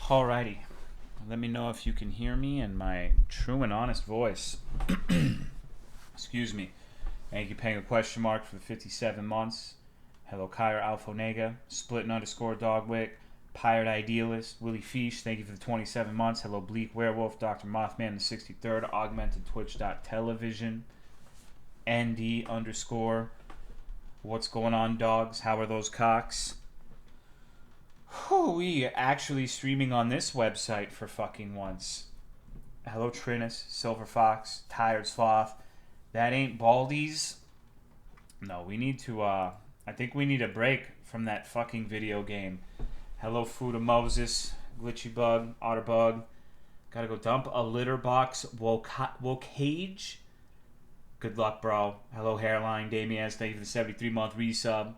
Alrighty. Let me know if you can hear me in my true and honest voice. Excuse me. Thank you, paying a question mark for the 57 months. Hello, Kyra Alfonega, Splitting underscore Dogwick, Pirate Idealist, Willie Fish, thank you for the 27 months. Hello, Bleak Werewolf, Dr. Mothman, the 63rd, Augmented Twitch.television, ND underscore. What's going on, dogs? How are those cocks? We actually streaming on this website for fucking once. Hello, Trinus, Silver Fox, Tired Sloth. That ain't Baldies. No, we need to, I think we need a break from that fucking video game. Hello, Food of Moses, Glitchy Bug, Otterbug. Gotta go dump a litter box. Wokage. Good luck, bro. Hello, Hairline, Damiez, thank you for the 73-month resub.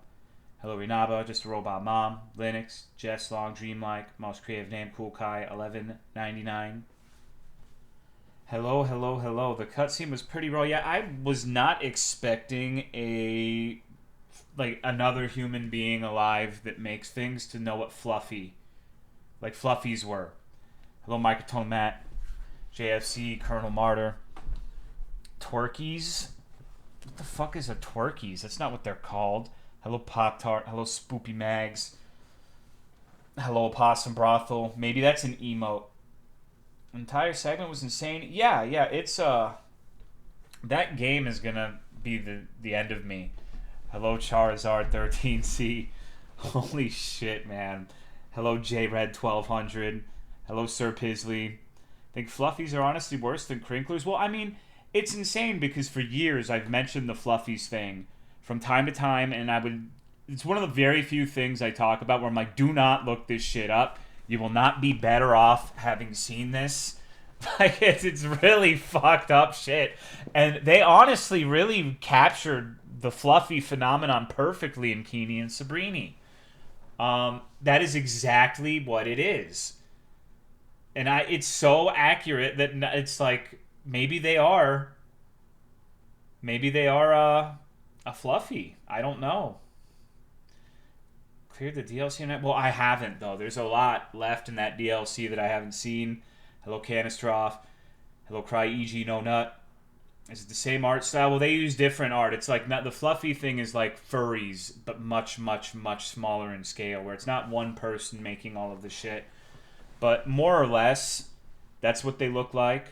Hello, Renaba, Just a Robot Mom, Linux, Jess Long, Dreamlike, Most Creative Name, Cool Kai, 11.99. Hello. The cutscene was pretty raw. Yeah, I was not expecting another human being alive that makes things to know what fluffies were. Hello, Microtone Matt, JFC, Colonel Martyr, Twerkies. What the fuck is a Twerkies? That's not what they're called. Hello, Pop-Tart. Hello, Spoopy Mags. Hello, Opossum Brothel. Maybe that's an emote. Entire segment was insane. Yeah, it's, that game is gonna be the end of me. Hello, Charizard 13C. Holy shit, man. Hello, J-Red 1200. Hello, Sir Pisley. I think Fluffies are honestly worse than Crinklers. Well, I mean, it's insane because for years I've mentioned the Fluffies thing from time to time, and it's one of the very few things I talk about where I'm like, do not look this shit up. You will not be better off having seen this. Like, it's really fucked up shit. And they honestly really captured the Fluffy phenomenon perfectly in Keeney and Sabrini. That is exactly what it is. And it's so accurate that it's like, maybe they are a Fluffy. I don't know. Cleared the DLC on it? Well, I haven't, though. There's a lot left in that DLC that I haven't seen. Hello, Canistroff. Hello, Cry E.G. No Nut. Is it the same art style? Well, they use different art. It's like, not the Fluffy thing is like furries, but much, much, much smaller in scale, where it's not one person making all of the shit. But more or less, that's what they look like.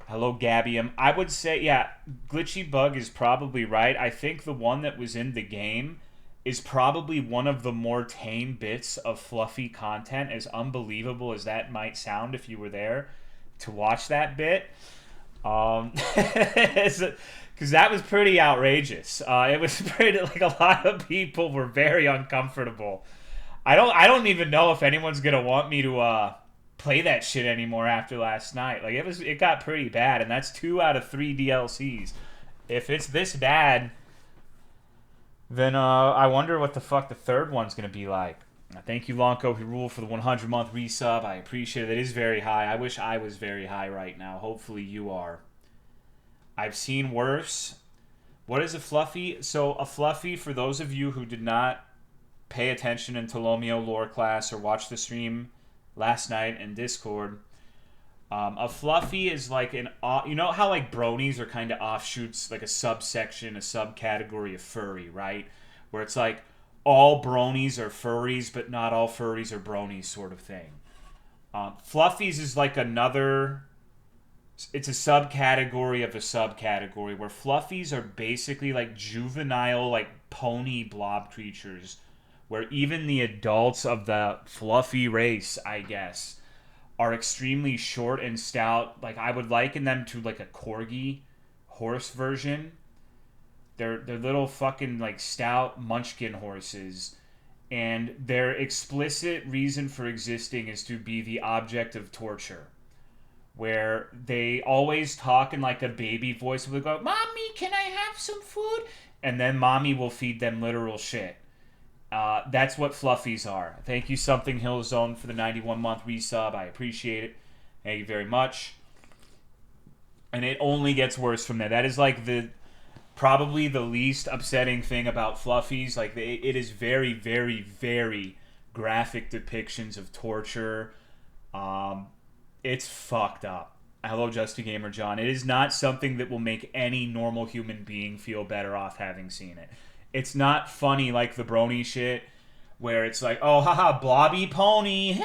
Hello, Gabium. I would say, yeah, Glitchy Bug is probably right. I think the one that was in the game is probably one of the more tame bits of Fluffy content, as unbelievable as that might sound if you were there to watch that bit. Because that was pretty outrageous. It was pretty, like, a lot of people were very uncomfortable. I don't even know if anyone's gonna want me to play that shit anymore after last night. Like, it got pretty bad, and that's 2 out of 3 DLCs. If it's this bad, then I wonder what the fuck the third one's gonna be like. Thank you, Lonko, who ruled for the 100-month resub. I appreciate it. It is very high. I wish I was very high right now. Hopefully you are. I've seen worse. What is a Fluffy? So a Fluffy, for those of you who did not pay attention in Tolomeo lore class or watch the stream last night in Discord, a Fluffy is like you know how like bronies are kind of offshoots, like a subsection, a subcategory of furry, right? Where it's like all bronies are furries, but not all furries are bronies, sort of thing. Fluffies is like it's a subcategory of a subcategory, where Fluffies are basically like juvenile, like pony blob creatures, where even the adults of the Fluffy race, I guess, are extremely short and stout. Like, I would liken them to like a corgi horse version. They're little fucking like stout munchkin horses, and their explicit reason for existing is to be the object of torture, where they always talk in like a baby voice. They'll go, "Mommy, can I have some food?" And then mommy will feed them literal shit. That's what Fluffies are. Thank you, Something Hill Zone, for the 91-month resub. I appreciate it. Thank you very much. And it only gets worse from there. That is like probably the least upsetting thing about Fluffies. Like, it is very, very, very graphic depictions of torture, It's fucked up. Hello, Justy Gamer John. It is not something that will make any normal human being feel better off having seen it. It's not funny like the brony shit where it's like, oh, haha, blobby pony.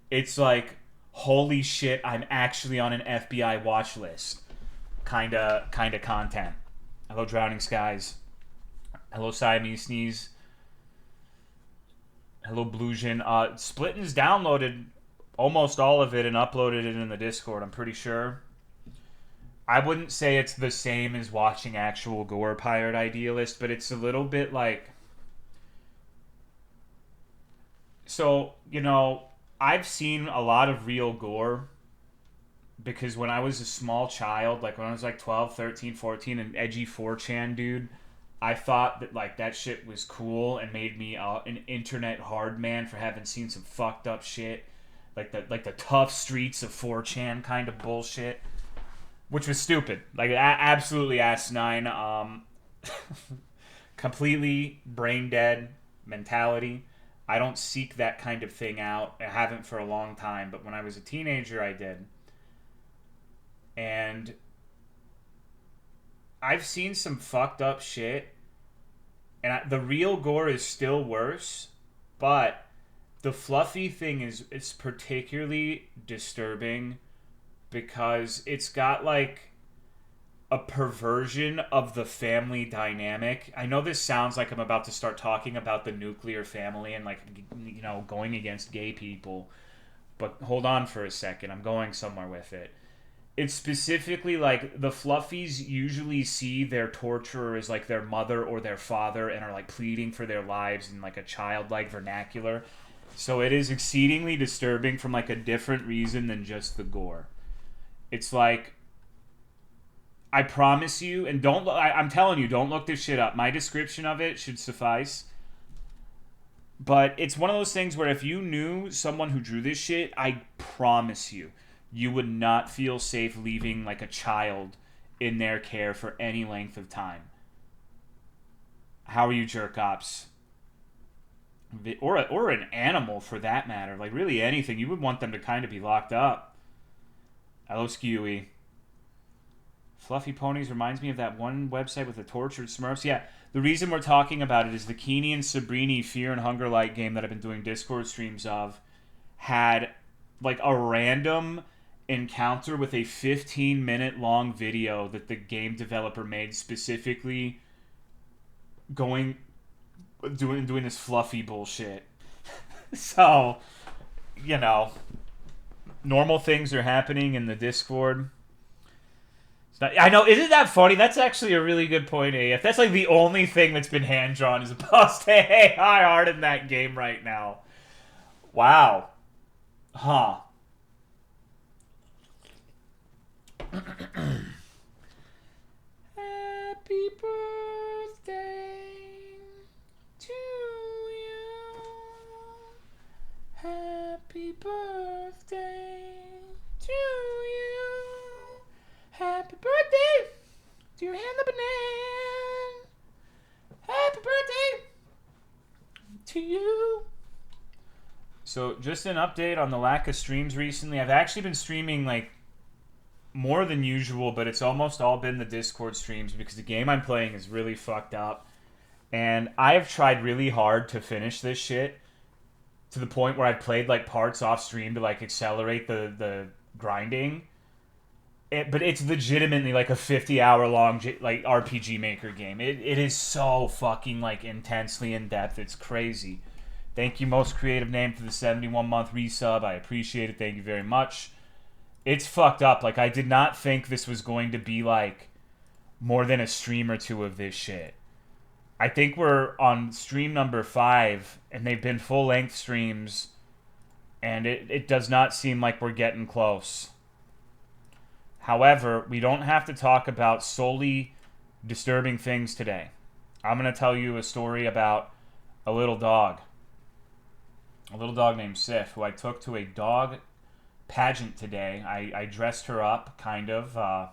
It's like, holy shit, I'm actually on an FBI watch list. Kinda content. Hello, Drowning Skies. Hello, Siamese Sneeze. Hello, Bluesian. Splitten's downloaded almost all of it and uploaded it in the Discord, I'm pretty sure. I wouldn't say it's the same as watching actual gore Pirate Idealist, but it's a little bit like... So, you know, I've seen a lot of real gore because when I was a small child, like when I was like 12, 13, 14, an edgy 4chan dude, I thought that like that shit was cool and made me an internet hard man for having seen some fucked up shit. Like the tough streets of 4chan kind of bullshit. Which was stupid. Like, absolutely asinine. Completely brain dead mentality. I don't seek that kind of thing out. I haven't for a long time. But when I was a teenager, I did. And I've seen some fucked up shit. And the real gore is still worse. But the fluffy thing it's particularly disturbing because it's got like a perversion of the family dynamic. I know this sounds like I'm about to start talking about the nuclear family and like, you know, going against gay people, but hold on for a second. I'm going somewhere with it. It's specifically like the fluffies usually see their torturer as like their mother or their father and are like pleading for their lives in like a childlike vernacular. So it is exceedingly disturbing from like a different reason than just the gore. It's like, I promise you, and I'm telling you, don't look this shit up. My description of it should suffice. But it's one of those things where if you knew someone who drew this shit, I promise you, you would not feel safe leaving like a child in their care for any length of time. How are you, jerk ops? Or an animal for that matter. Like really anything. You would want them to kind of be locked up. Hello, Skewy. Fluffy Ponies reminds me of that one website with the tortured Smurfs. Yeah, the reason we're talking about it is the Keeney and Sabrini Fear and Hunger Light game that I've been doing Discord streams of had like a random encounter with a 15-minute long video that the game developer made specifically doing this fluffy bullshit. So, you know, normal things are happening in the Discord. I know, isn't that funny? That's actually a really good point, AF. That's like the only thing that's been hand-drawn as opposed to, hey, hi, hard in that game right now. Wow. Huh. Happy birthday to you. Happy birthday to you. Happy birthday to your hand up banana. Happy birthday to you. So just an update on the lack of streams recently. I've actually been streaming like more than usual, but it's almost all been the Discord streams because the game I'm playing is really fucked up. And I have tried really hard to finish this shit to the point where I've played like parts off stream to like accelerate the grinding. But it's legitimately like a 50-hour long like RPG Maker game. It is so fucking like intensely in depth. It's crazy. Thank you, Most Creative Name, for the 71-month resub. I appreciate it. Thank you very much. It's fucked up. Like I did not think this was going to be like more than a stream or two of this shit. I think we're on stream number 5, and they've been full-length streams, and it does not seem like we're getting close. However, we don't have to talk about solely disturbing things today. I'm going to tell you a story about a little dog. A little dog named Sif, who I took to a dog pageant today. I dressed her up, kind of.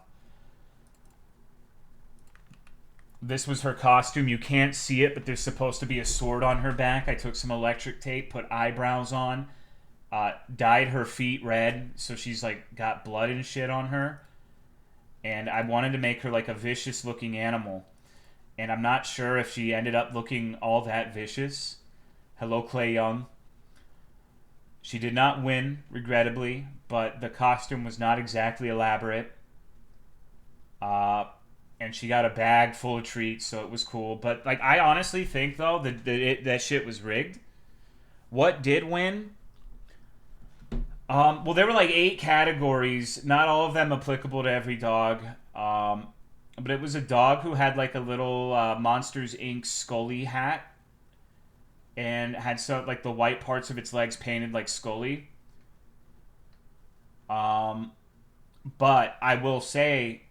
This was her costume. You can't see it, but there's supposed to be a sword on her back. I took some electric tape, put eyebrows on. dyed her feet red, so she's like got blood and shit on her. And I wanted to make her like a vicious looking animal. And I'm not sure if she ended up looking all that vicious. Hello, Clay Young. She did not win, regrettably, but the costume was not exactly elaborate. And she got a bag full of treats, so it was cool. But like, I honestly think though that shit was rigged. What did win? Well, there were like 8 categories, not all of them applicable to every dog. But it was a dog who had like a little Monsters Inc. Scully hat, and had some like the white parts of its legs painted like Scully. But I will say,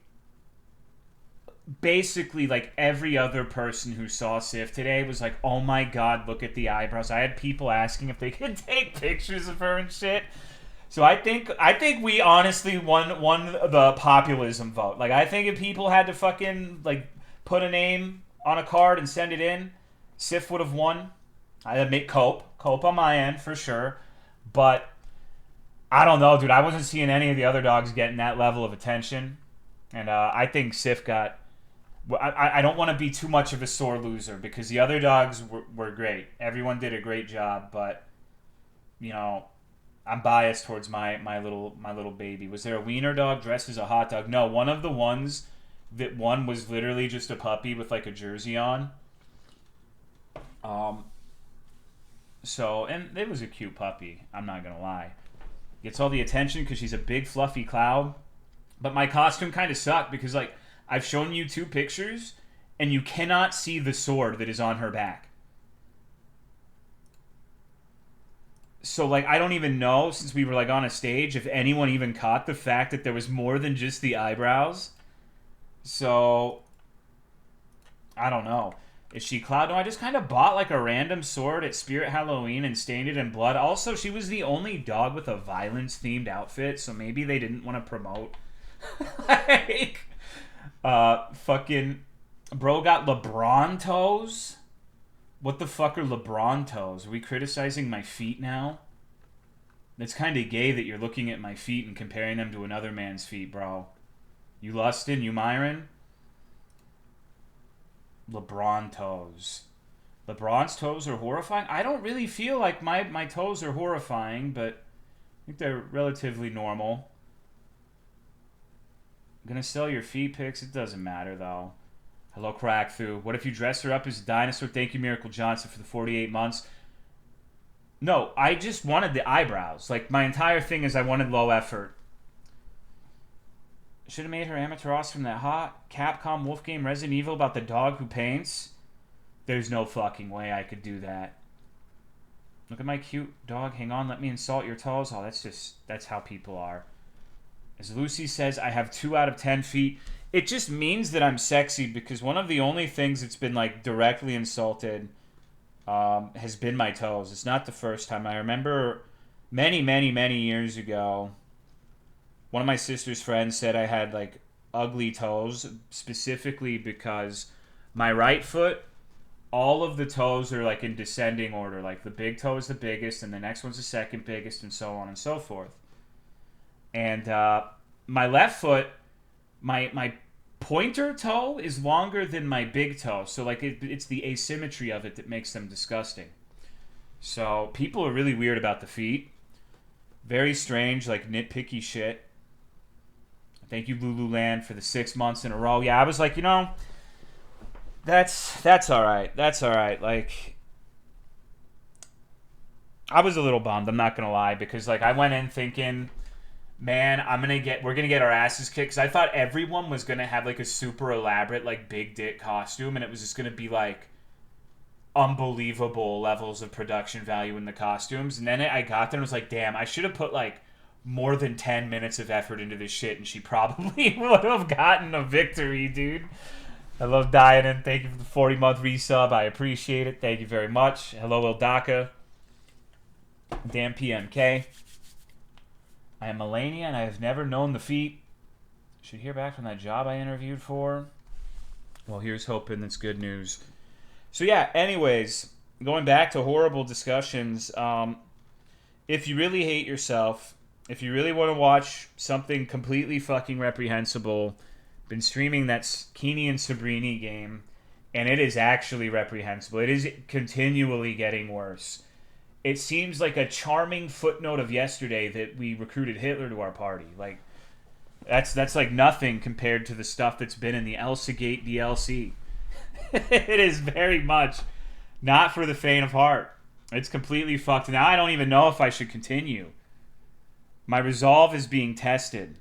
basically, like every other person who saw Sif today was like, "Oh my god, look at the eyebrows." I had people asking if they could take pictures of her and shit. So I think we honestly won the populism vote. Like, I think if people had to fucking like put a name on a card and send it in, Sif would have won. I'd make Cope on my end for sure, but I don't know, dude. I wasn't seeing any of the other dogs getting that level of attention, and I think Sif got. I don't want to be too much of a sore loser because the other dogs were great. Everyone did a great job, but you know, I'm biased towards my little baby. Was there a wiener dog dressed as a hot dog? No, one of the ones that won was literally just a puppy with like a jersey on. So, and it was a cute puppy. I'm not gonna lie. Gets all the attention because she's a big fluffy cloud. But my costume kind of sucked because like I've shown you 2 pictures and you cannot see the sword that is on her back. So, like, I don't even know, since we were, like, on a stage, if anyone even caught the fact that there was more than just the eyebrows. So, I don't know. Is she Cloud? No, I just kind of bought, like, a random sword at Spirit Halloween and stained it in blood. Also, she was the only dog with a violence-themed outfit, so maybe they didn't want to promote. Like, fucking... Bro got LeBron toes? What the fuck are LeBron toes? Are we criticizing my feet now? It's kind of gay that you're looking at my feet and comparing them to another man's feet, bro. You Lustin? You Myron? LeBron toes. LeBron's toes are horrifying? I don't really feel like my toes are horrifying, but I think they're relatively normal. I'm gonna sell your feet pics? It doesn't matter, though. Hello, Crackthoo. What if you dress her up as a dinosaur? Thank you, Miracle Johnson, for the 48 months. No, I just wanted the eyebrows. Like, my entire thing is I wanted low effort. Should have made her Amaterasu from that hot Capcom Wolf game Resident Evil about the dog who paints. There's no fucking way I could do that. Look at my cute dog. Hang on, let me insult your toes. Oh, that's how people are. As Lucy says, I have 2 out of 10 feet. It just means that I'm sexy because one of the only things that's been like directly insulted has been my toes. It's not the first time. I remember many years ago, one of my sister's friends said I had like ugly toes, specifically because my right foot, all of the toes are like in descending order. Like the big toe is the biggest and the next one's the second biggest and so on and so forth. And my left foot, my pointer toe is longer than my big toe. So, like, it's the asymmetry of it that makes them disgusting. So, people are really weird about the feet. Very strange, like, nitpicky shit. Thank you, Lululand, for the 6 months in a row. Yeah, I was like, you know, that's all right. That's all right. Like, I was a little bummed, I'm not going to lie, because, like, I went in thinking... Man, we're gonna get our asses kicked because I thought everyone was gonna have like a super elaborate like big dick costume and it was just gonna be like unbelievable levels of production value in the costumes. And then I got there and was like, damn, I should have put like more than 10 minutes of effort into this shit and she probably would have gotten a victory, dude. I love Diana. Thank you for the 40-month resub. I appreciate it. Thank you very much. Hello, Ildaka. Damn PMK. I am Melania, and I have never known the feat. Should hear back from that job I interviewed for. Well, here's hoping that's good news. So yeah, anyways, going back to horrible discussions, if you really hate yourself, if you really want to watch something completely fucking reprehensible, been streaming that Keeney and Sabrini game, and it is actually reprehensible. It is continually getting worse. It seems like a charming footnote of yesterday that we recruited Hitler to our party. Like, that's like nothing compared to the stuff that's been in the Elsagate DLC. It is very much not for the faint of heart. It's completely fucked. Now I don't even know if I should continue. My resolve is being tested.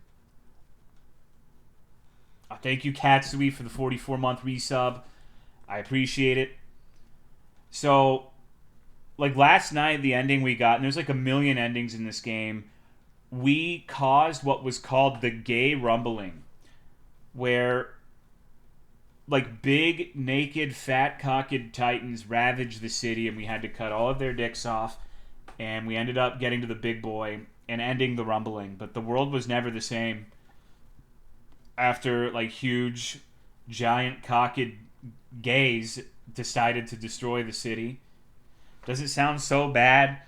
Thank you, Katsui, for the 44-month resub. I appreciate it. So, like last night, the ending we got, and there's like a million endings in this game, we caused what was called the gay rumbling, where like big, naked, fat-cocked titans ravaged the city, and we had to cut all of their dicks off, and we ended up getting to the big boy and ending the rumbling. But the world was never the same after like huge, giant-cocked gays decided to destroy the city. Does it sound so bad?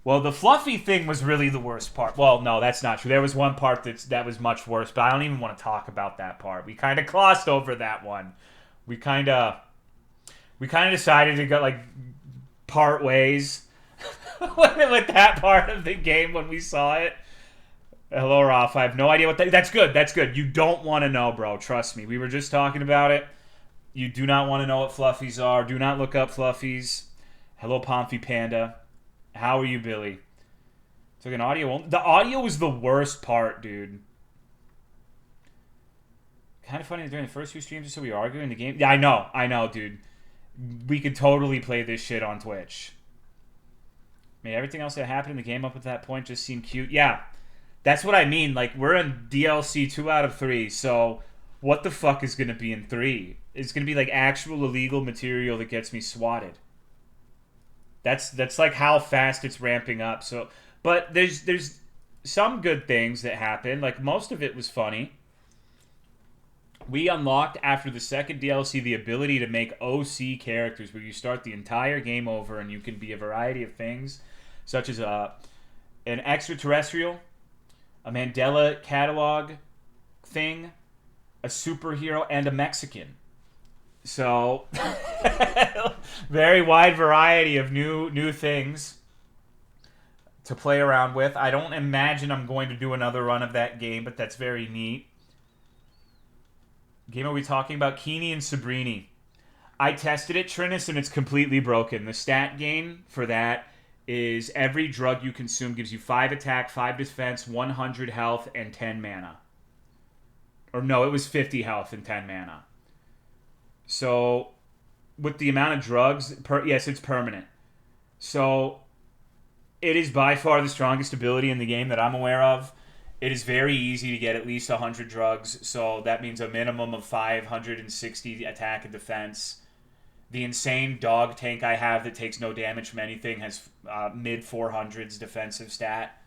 Well, the fluffy thing was really the worst part. Well, no, that's not true. There was one part that was much worse, but I don't even want to talk about that part. We kind of glossed over that one. We kind of decided to go like part ways with that part of the game when we saw it. Hello, Ralph. I have no idea what that's good. That's good. You don't want to know, bro. Trust me. We were just talking about it. You do not want to know what fluffies are. Do not look up fluffies. Hello, Pomfy Panda. How are you, Billy? Took an audio. The audio was the worst part, dude. Kind of funny that during the first few streams or so we were arguing the game. Yeah, I know, dude. We could totally play this shit on Twitch. Made everything else that happened in the game up at that point just seem cute. Yeah, that's what I mean. Like, we're in DLC 2 out of 3, so what the fuck is going to be in 3? It's going to be like actual illegal material that gets me swatted. That's like how fast it's ramping up. So, but there's some good things that happen. Like, most of it was funny. We unlocked after the second DLC the ability to make OC characters where you start the entire game over and you can be a variety of things, such as an extraterrestrial, a Mandela catalog thing, a superhero, and a Mexican. So, very wide variety of new things to play around with. I don't imagine I'm going to do another run of that game, but that's very neat. Game are we talking about? Keeney and Sabrini. I tested it, Trinus, and it's completely broken. The stat gain for that is every drug you consume gives you 5 attack, 5 defense, 100 health, and 10 mana. Or no, it was 50 health and 10 mana. So, with the amount of drugs, yes, it's permanent. So, it is by far the strongest ability in the game that I'm aware of. It is very easy to get at least 100 drugs, so that means a minimum of 560 attack and defense. The insane dog tank I have that takes no damage from anything has mid-400s defensive stat.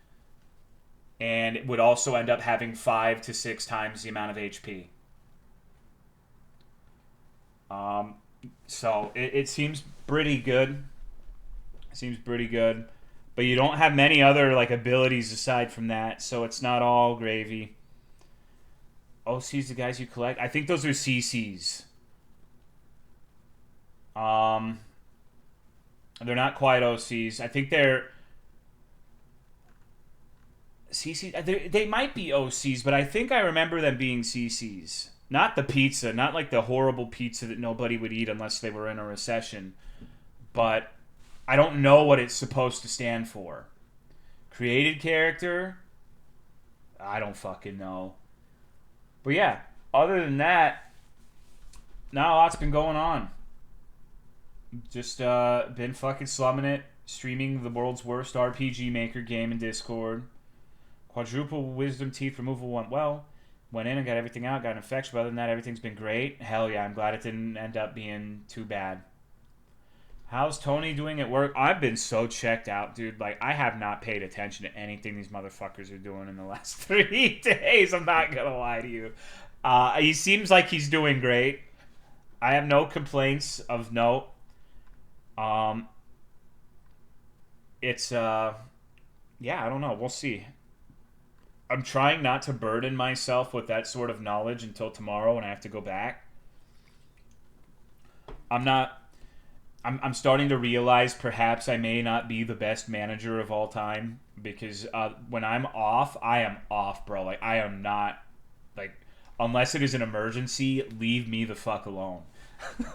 And it would also end up having 5 to 6 times the amount of HP. So it seems pretty good. It seems pretty good. But you don't have many other like abilities aside from that, so it's not all gravy. OC's the guys you collect. I think those are CCs. They're not quite OCs. I think they're CCs. They might be OCs, but I think I remember them being CCs. Not the pizza, not like the horrible pizza that nobody would eat unless they were in a recession. But I don't know what it's supposed to stand for. Created character? I don't fucking know. But yeah, other than that, not a lot's been going on. Just been fucking slumming it, streaming the world's worst RPG Maker game in Discord. Quadruple Wisdom Teeth removal went well. Went in and got everything out, got an infection, but other than that, everything's been great. Hell yeah, I'm glad it didn't end up being too bad. How's Tony doing at work? I've been so checked out, dude. Like, I have not paid attention to anything these motherfuckers are doing in the last 3 days. I'm not gonna lie to you. He seems like he's doing great. I have no complaints of note. It's yeah, I don't know. We'll see. I'm trying not to burden myself with that sort of knowledge until tomorrow when I have to go back. I'm not. I'm starting to realize perhaps I may not be the best manager of all time because when I'm off, I am off, bro. Like I am not like unless it is an emergency, leave me the fuck alone.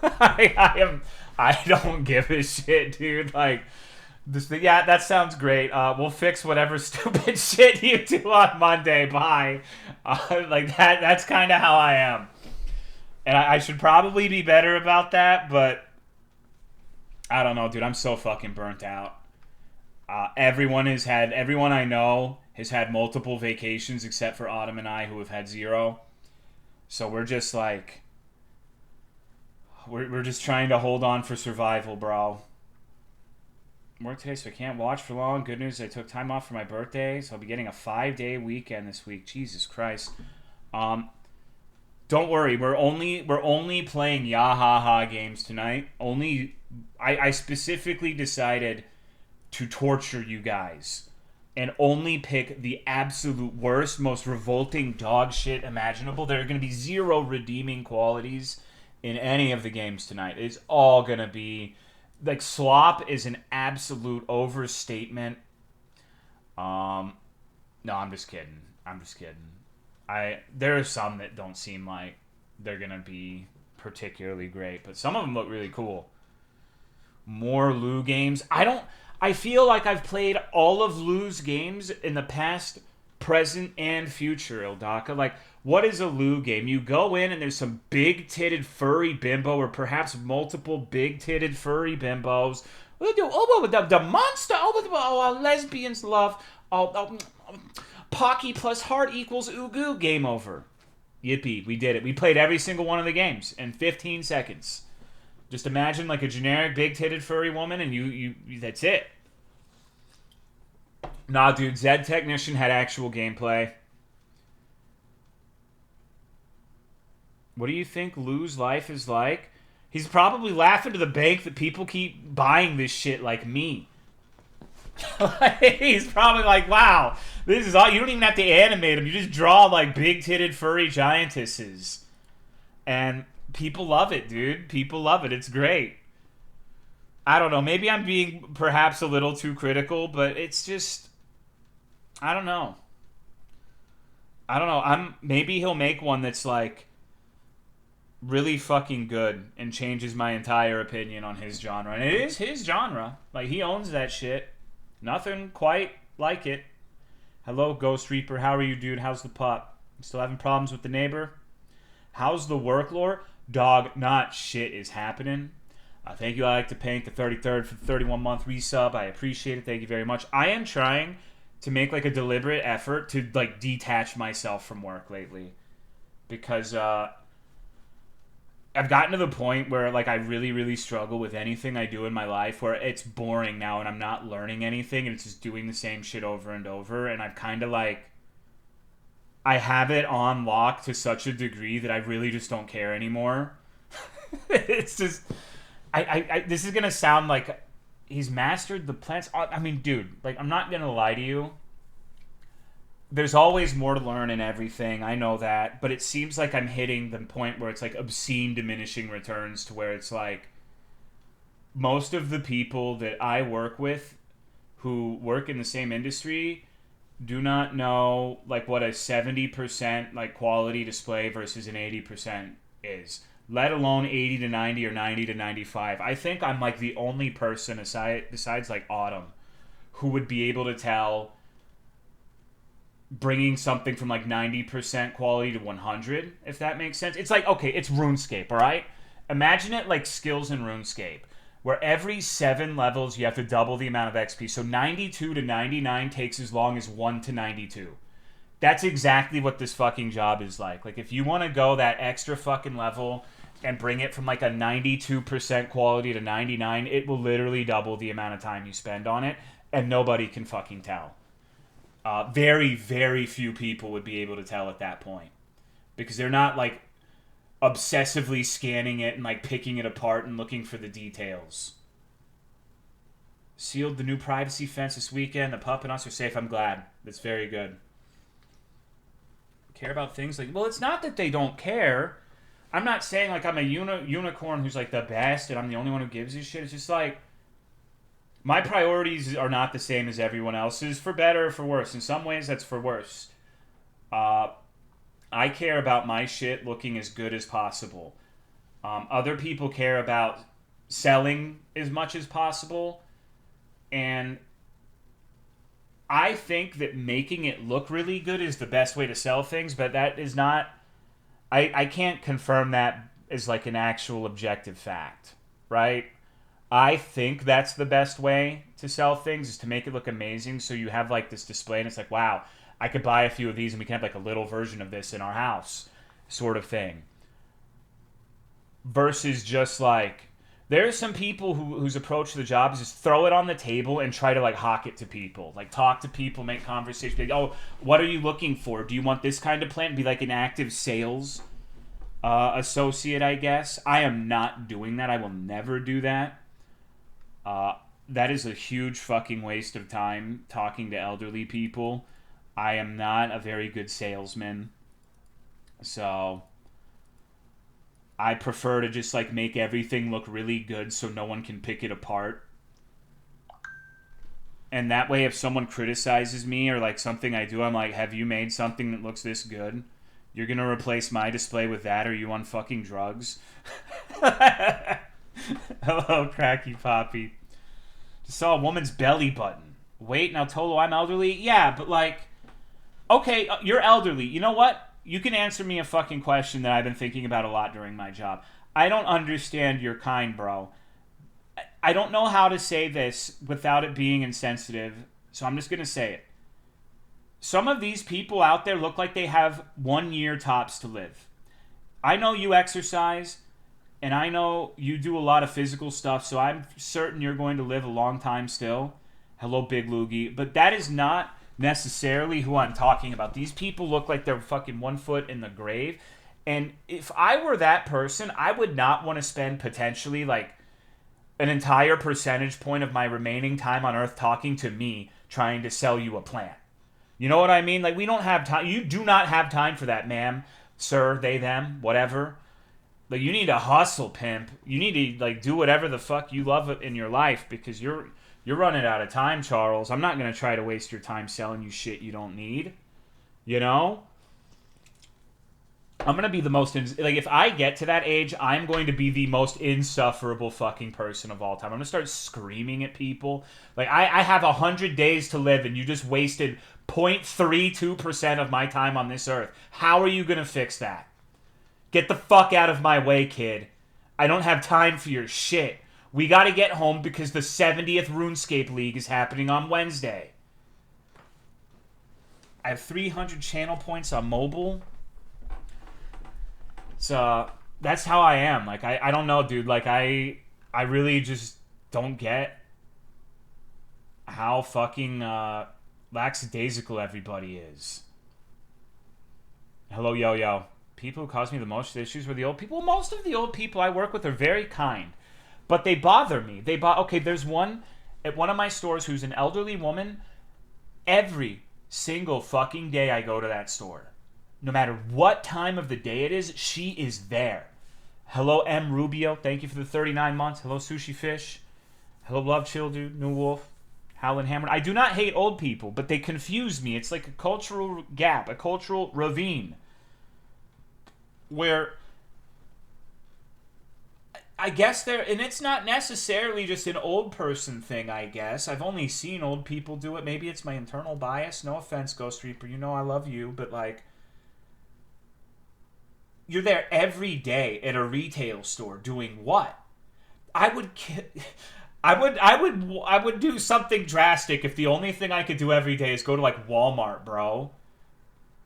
I am. I don't give a shit, dude. Like this. Yeah, that sounds great. We'll fix whatever stupid shit you do on Monday. Bye. Like that. That's kind of how I am, and I should probably be better about that, but I don't know, dude. I'm so fucking burnt out. Everyone I know has had multiple vacations except for Autumn and I, who have had zero. So we're just like, we're just trying to hold on for survival, bro. Work today, so I can't watch for long. Good news, I took time off for my birthday, so I'll be getting a 5-day weekend this week. Jesus Christ. Um, don't worry, we're only playing Yahaha games tonight. I specifically decided to torture you guys and only pick the absolute worst, most revolting dog shit imaginable. There are going to be zero redeeming qualities in any of the games tonight. It's all going to be like slop is an absolute overstatement. Um, no, I'm just kidding. I'm just kidding. There are some that don't seem like they're going to be particularly great, but some of them look really cool. More Lou games. I feel like I've played all of Lou's games in the past, present, and future, Ildaka. Like, what is a Lou game? You go in and there's some big-titted furry bimbo or perhaps multiple big-titted furry bimbos. The monster. Lesbians love. Pocky plus heart equals Ugu. Game over. Yippee, we did it. We played every single one of the games in 15 seconds. Just imagine like a generic big-titted furry woman, and you that's it. Nah, dude, Zed Technician had actual gameplay. What do you think Lou's life is like? He's probably laughing to the bank that people keep buying this shit like me. He's probably like, wow, this is all. You don't even have to animate them. You just draw like big-titted furry giantesses. And people love it, dude. People love it. It's great. I don't know. Maybe I'm being perhaps a little too critical, but it's just I don't know. I don't know. Maybe he'll make one that's like really fucking good and changes my entire opinion on his genre. And it is his genre. Like he owns that shit. Nothing quite like it. Hello, Ghost Reaper. How are you, dude? How's the pup? Still having problems with the neighbor? How's the work lore? Dog, not shit is happening. Thank you. I like to paint the 33rd for the 31-month resub. I appreciate it. Thank you very much. I am trying to make like a deliberate effort to like detach myself from work lately because I've gotten to the point where like I really, really struggle with anything I do in my life where it's boring now and I'm not learning anything and it's just doing the same shit over and over. And I've kind of like I have it on lock to such a degree that I really just don't care anymore. It's just this is gonna sound like he's mastered the plants. I mean, dude, like I'm not gonna lie to you. There's always more to learn in everything. I know that, but it seems like I'm hitting the point where it's like obscene diminishing returns to where it's like most of the people that I work with who work in the same industry do not know like what a 70% like quality display versus an 80% is, let alone 80 to 90 or 90 to 95. I think I'm like the only person besides like Autumn who would be able to tell bringing something from like 90% quality to 100, if that makes sense. It's like, okay, it's RuneScape, all right? Imagine it like skills in RuneScape, where every 7 levels you have to double the amount of XP. So 92 to 99 takes as long as 1 to 92. That's exactly what this fucking job is like. Like, if you want to go that extra fucking level and bring it from like a 92% quality to 99, it will literally double the amount of time you spend on it, and nobody can fucking tell. Very, very few people would be able to tell at that point. Because they're not, like, obsessively scanning it and, like, picking it apart and looking for the details. Sealed the new privacy fence this weekend. The pup and us are safe. I'm glad. That's very good. Care about things like... Well, it's not that they don't care. I'm not saying like I'm a unicorn who's like the best and I'm the only one who gives you shit. It's just like... My priorities are not the same as everyone else's, for better or for worse. In some ways, that's for worse. I care about my shit looking as good as possible. Other people care about selling as much as possible. And I think that making it look really good is the best way to sell things, but that is not... I can't confirm that as like an actual objective fact, right? I think that's the best way to sell things, is to make it look amazing. So you have like this display and it's like, wow, I could buy a few of these and we can have like a little version of this in our house, sort of thing. Versus just like, there are some people whose approach to the job is just throw it on the table and try to like hawk it to people. Like talk to people, make conversation. Be like, oh, what are you looking for? Do you want this kind of plant? Be like an active sales associate, I guess. I am not doing that. I will never do that. That is a huge fucking waste of time talking to elderly people. I am not a very good salesman. So I prefer to just like make everything look really good so no one can pick it apart. And that way if someone criticizes me or like something I do, I'm like, have you made something that looks this good? You're gonna replace my display with that? Are you on fucking drugs? Hello, Cracky Poppy. Just saw a woman's belly button. Wait, now Tolo, I'm elderly? Yeah, but like... Okay, you're elderly. You know what? You can answer me a fucking question that I've been thinking about a lot during my job. I don't understand your kind, bro. I don't know how to say this without it being insensitive, so I'm just going to say it. Some of these people out there look like they have 1 year tops to live. I know you exercise, and I know you do a lot of physical stuff, so I'm certain you're going to live a long time still. Hello, Big Loogie. But that is not necessarily who I'm talking about. These people look like they're fucking 1 foot in the grave. And if I were that person, I would not want to spend potentially like an entire percentage point of my remaining time on Earth talking to me trying to sell you a plant. You know what I mean? Like, we don't have time. You do not have time for that, ma'am, sir, they, them, whatever. Like, you need to hustle, pimp. You need to, like, do whatever the fuck you love in your life because you're running out of time, Charles. I'm not going to try to waste your time selling you shit you don't need. You know? I'm going to be the most... like, if I get to that age, I'm going to be the most insufferable fucking person of all time. I'm going to start screaming at people. Like, I have 100 days to live, and you just wasted 0.32% of my time on this earth. How are you going to fix that? Get the fuck out of my way, kid. I don't have time for your shit. We got to get home because the 70th RuneScape League is happening on Wednesday. I have 300 channel points on mobile. So that's how I am. Like, I don't know, dude. Like, I really just don't get how fucking lackadaisical everybody is. Hello, yo. People who cause me the most issues were the old people. Most of the old people I work with are very kind. But they bother me. Okay, there's one at one of my stores who's an elderly woman. Every single fucking day I go to that store. No matter what time of the day it is, she is there. Hello, M. Rubio. Thank you for the 39 months. Hello, Sushi Fish. Hello, Love Chill Dude. New Wolf. Howlin' Hammer. I do not hate old people, but they confuse me. It's like a cultural gap, a cultural ravine. Where I guess and it's not necessarily just an old person thing, I guess. I've only seen old people do it. Maybe it's my internal bias. No offense, Ghost Reaper. You know I love you, but like, you're there every day at a retail store doing what? I would do something drastic if the only thing I could do every day is go to like Walmart, bro.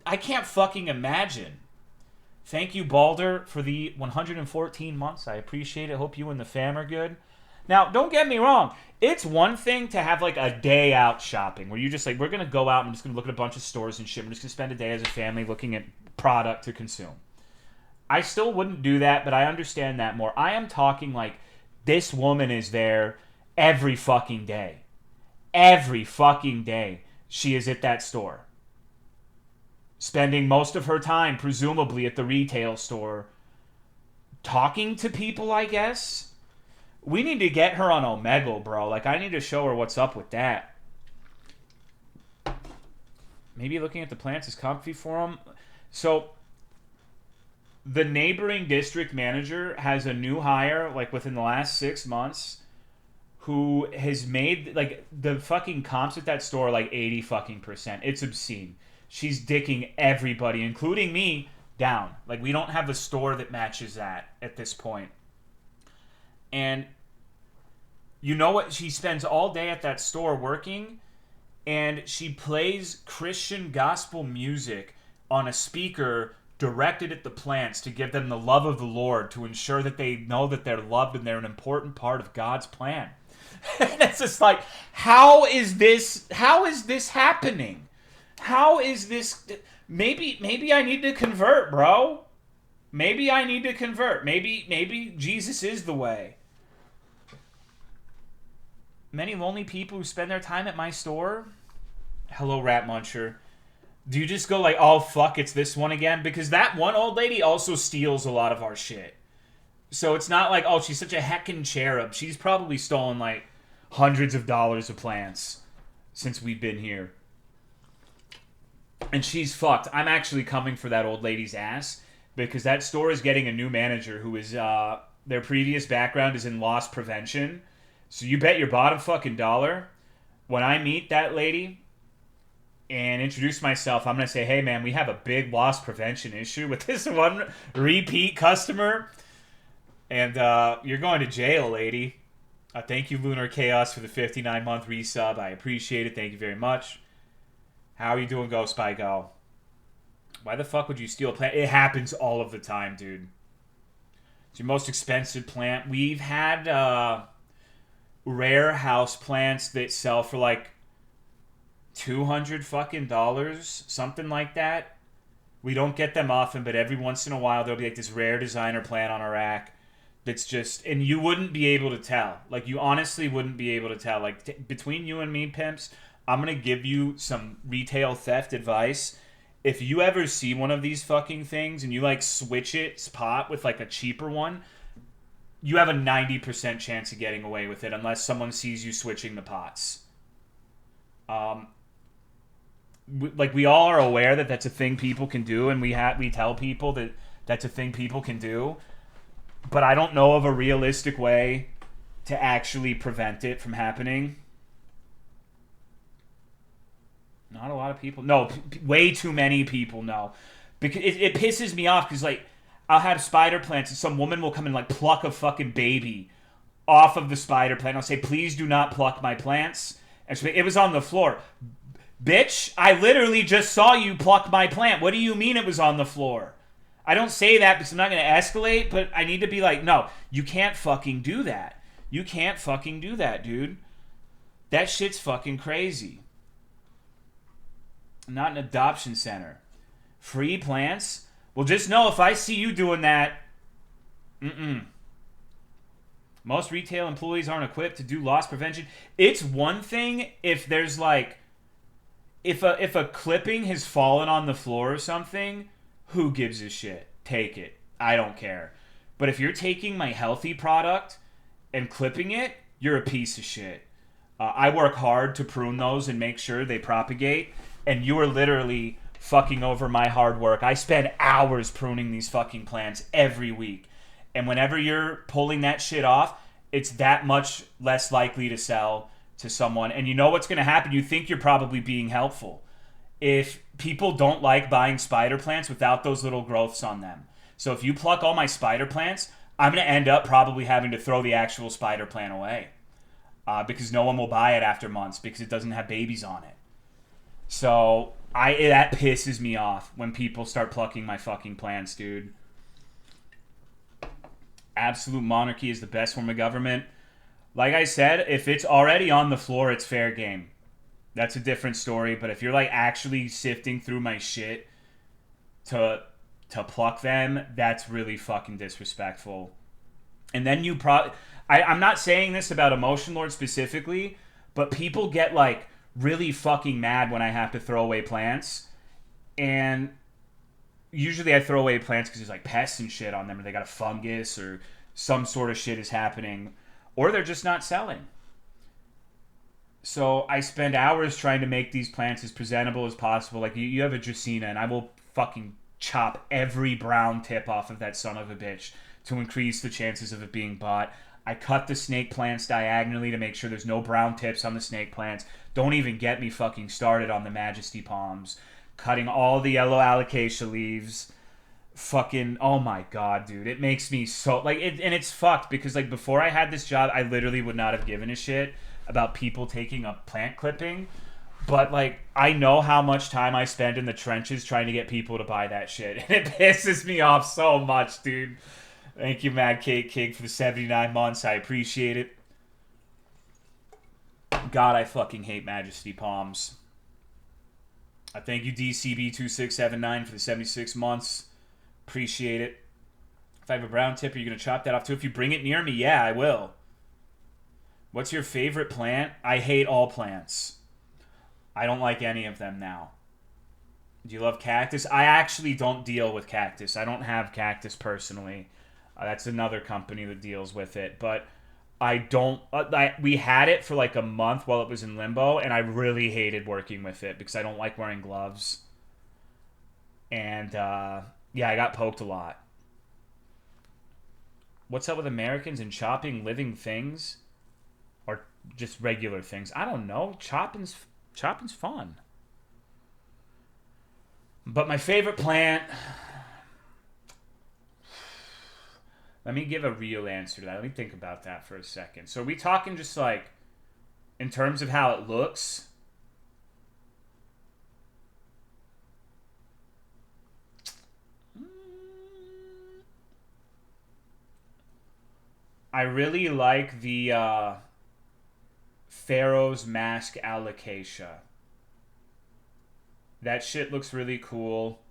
I can't fucking imagine. Thank you, Balder, for the 114 months. I appreciate it. Hope you and the fam are good. Now, don't get me wrong. It's one thing to have like a day out shopping where you just like, we're going to go out and I'm just going to look at a bunch of stores and shit. We're just going to spend a day as a family looking at product to consume. I still wouldn't do that, but I understand that more. I am talking like this woman is there every fucking day. every fucking day she is at that store. Spending most of her time, presumably, at the retail store, talking to people, I guess. We need to get her on Omegle, bro. Like, I need to show her what's up with that. Maybe looking at the plants is comfy for them. So, the neighboring district manager has a new hire, like, within the last 6 months, who has made, like, the fucking comps at that store, like, 80 fucking %. It's obscene. She's dicking everybody, including me, down. Like, we don't have a store that matches that at this point. And you know what? She spends all day at that store working, and she plays Christian gospel music on a speaker directed at the plants to give them the love of the Lord, to ensure that they know that they're loved and they're an important part of God's plan. And it's just like, how is this happening? How is this? Maybe I need to convert, bro. Maybe I need to convert. Maybe Jesus is the way. Many lonely people who spend their time at my store. Hello, Rat Muncher. Do you just go like, oh, fuck, it's this one again? Because that one old lady also steals a lot of our shit. So it's not like, oh, she's such a heckin' cherub. She's probably stolen like hundreds of dollars of plants since we've been here. And she's fucked. I'm actually coming for that old lady's ass, because that store is getting a new manager who is, their previous background is in loss prevention. So you bet your bottom fucking dollar, when I meet that lady and introduce myself, I'm going to say, hey man, we have a big loss prevention issue with this one repeat customer. And you're going to jail, lady. Thank you, Lunar Chaos, for the 59-month resub. I appreciate it. Thank you very much. How are you doing, Ghost by Go? Why the fuck would you steal a plant? It happens all of the time, dude. It's your most expensive plant. We've had rare house plants that sell for like $200 fucking dollars, something like that. We don't get them often, but every once in a while there'll be like this rare designer plant on a rack that's just, and you wouldn't be able to tell. Like, you honestly wouldn't be able to tell. Like, between you and me, pimps, I'm going to give you some retail theft advice. If you ever see one of these fucking things and you, like, switch its pot with, like, a cheaper one, you have a 90% chance of getting away with it unless someone sees you switching the pots. We all are aware that that's a thing people can do, and we tell people that that's a thing people can do. But I don't know of a realistic way to actually prevent it from happening. Not a lot of people. No, way too many people know. Because it pisses me off, because, like, I'll have spider plants and some woman will come and, like, pluck a fucking baby off of the spider plant. I'll say, please do not pluck my plants. And she'll be, it was on the floor. Bitch, I literally just saw you pluck my plant. What do you mean it was on the floor? I don't say that because I'm not going to escalate, but I need to be like, no, you can't fucking do that. You can't fucking do that, dude. That shit's fucking crazy. Not an adoption center. Free plants? Well, just know if I see you doing that, most retail employees aren't equipped to do loss prevention. It's one thing if there's like, if a clipping has fallen on the floor or something, who gives a shit? Take it. I don't care. But if you're taking my healthy product and clipping it, you're a piece of shit. I work hard to prune those and make sure they propagate, and you are literally fucking over my hard work. I spend hours pruning these fucking plants every week. And whenever you're pulling that shit off, it's that much less likely to sell to someone. And you know what's going to happen? You think you're probably being helpful. If people don't like buying spider plants without those little growths on them. So if you pluck all my spider plants, I'm going to end up probably having to throw the actual spider plant away. Because no one will buy it after months because it doesn't have babies on it. So that pisses me off when people start plucking my fucking plants, dude. Absolute monarchy is the best form of government. Like I said, if it's already on the floor, it's fair game. That's a different story. But if you're like actually sifting through my shit to pluck them, that's really fucking disrespectful. And then I'm not saying this about Emotion Lord specifically, But people get like really fucking mad when I have to throw away plants. And usually I throw away plants because there's like pests and shit on them, or they got a fungus, or some sort of shit is happening, or they're just not selling. So I spend hours trying to make these plants as presentable as possible. Like you have a Dracaena, and I will fucking chop every brown tip off of that son of a bitch to increase the chances of it being bought. I cut the snake plants diagonally to make sure there's no brown tips on the snake plants. Don't even get me fucking started on the Majesty palms. Cutting all the yellow alocasia leaves. Fucking, oh my god, dude. It makes me so, like, and it's fucked because, like, before I had this job, I literally would not have given a shit about people taking a plant clipping. But, like, I know how much time I spend in the trenches trying to get people to buy that shit. And it pisses me off so much, dude. Thank you, Mad Cake King, for the 79 months. I appreciate it. God, I fucking hate Majesty Palms. I thank you, DCB2679, for the 76 months. Appreciate it. If I have a brown tip, are you going to chop that off too? If you bring it near me, yeah, I will. What's your favorite plant? I hate all plants. I don't like any of them now. Do you love cactus? I actually don't deal with cactus. I don't have cactus personally. That's another company that deals with it. But I don't... we had it for like a month while it was in limbo, and I really hated working with it because I don't like wearing gloves. And, yeah, I got poked a lot. What's up with Americans and chopping living things? Or just regular things? I don't know. Chopping's fun. But my favorite plant... Let me give a real answer to that. Let me think about that for a second. So are we talking just like in terms of how it looks? I really like the Pharaoh's Mask Alocasia. That shit looks really cool.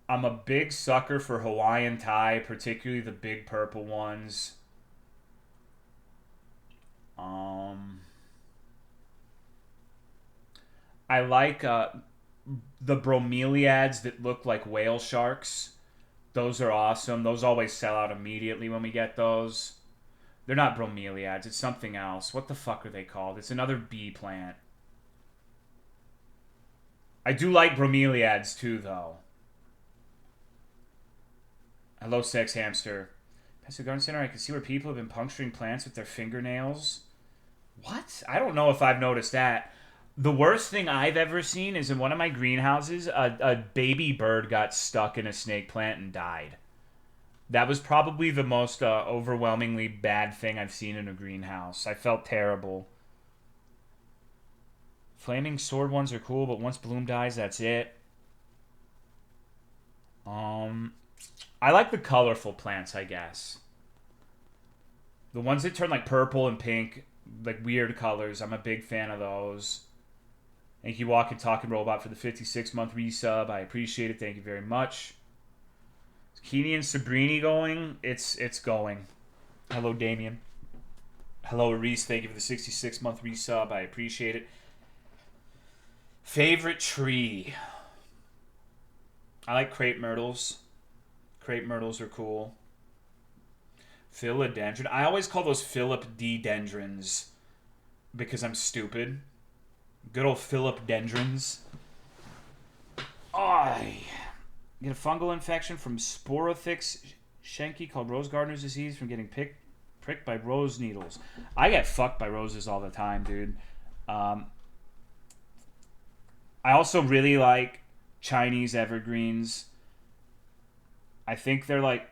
I'm a big sucker for Hawaiian Thai, particularly the big purple ones. I like the bromeliads that look like whale sharks. Those are awesome. Those always sell out immediately when we get those. They're not bromeliads. It's something else. What the fuck are they called? It's another bee plant. I do like bromeliads too, though. Hello, Sex Hamster. Past the garden center, I can see where people have been puncturing plants with their fingernails. What? I don't know if I've noticed that. The worst thing I've ever seen is in one of my greenhouses, a baby bird got stuck in a snake plant and died. That was probably the most overwhelmingly bad thing I've seen in a greenhouse. I felt terrible. Flaming sword ones are cool, but once bloom dies, that's it. I like the colorful plants, I guess. The ones that turn like purple and pink, like weird colors, I'm a big fan of those. Thank you, Walk and Talking Robot, for the 56-month resub. I appreciate it. Thank you very much. Is Keeney and Sabrini going? It's going. Hello, Damien. Hello, Reese. Thank you for the 66-month resub. I appreciate it. Favorite tree? I like crepe myrtles. Crepe myrtles are cool. Philodendron. I always call those Philip D. dendrons because I'm stupid. Good old Philip dendrons. I get a fungal infection from Sporothix Schenke called rose gardener's disease from getting pricked by rose needles. I get fucked by roses all the time, dude. I also really like Chinese evergreens. I think they're like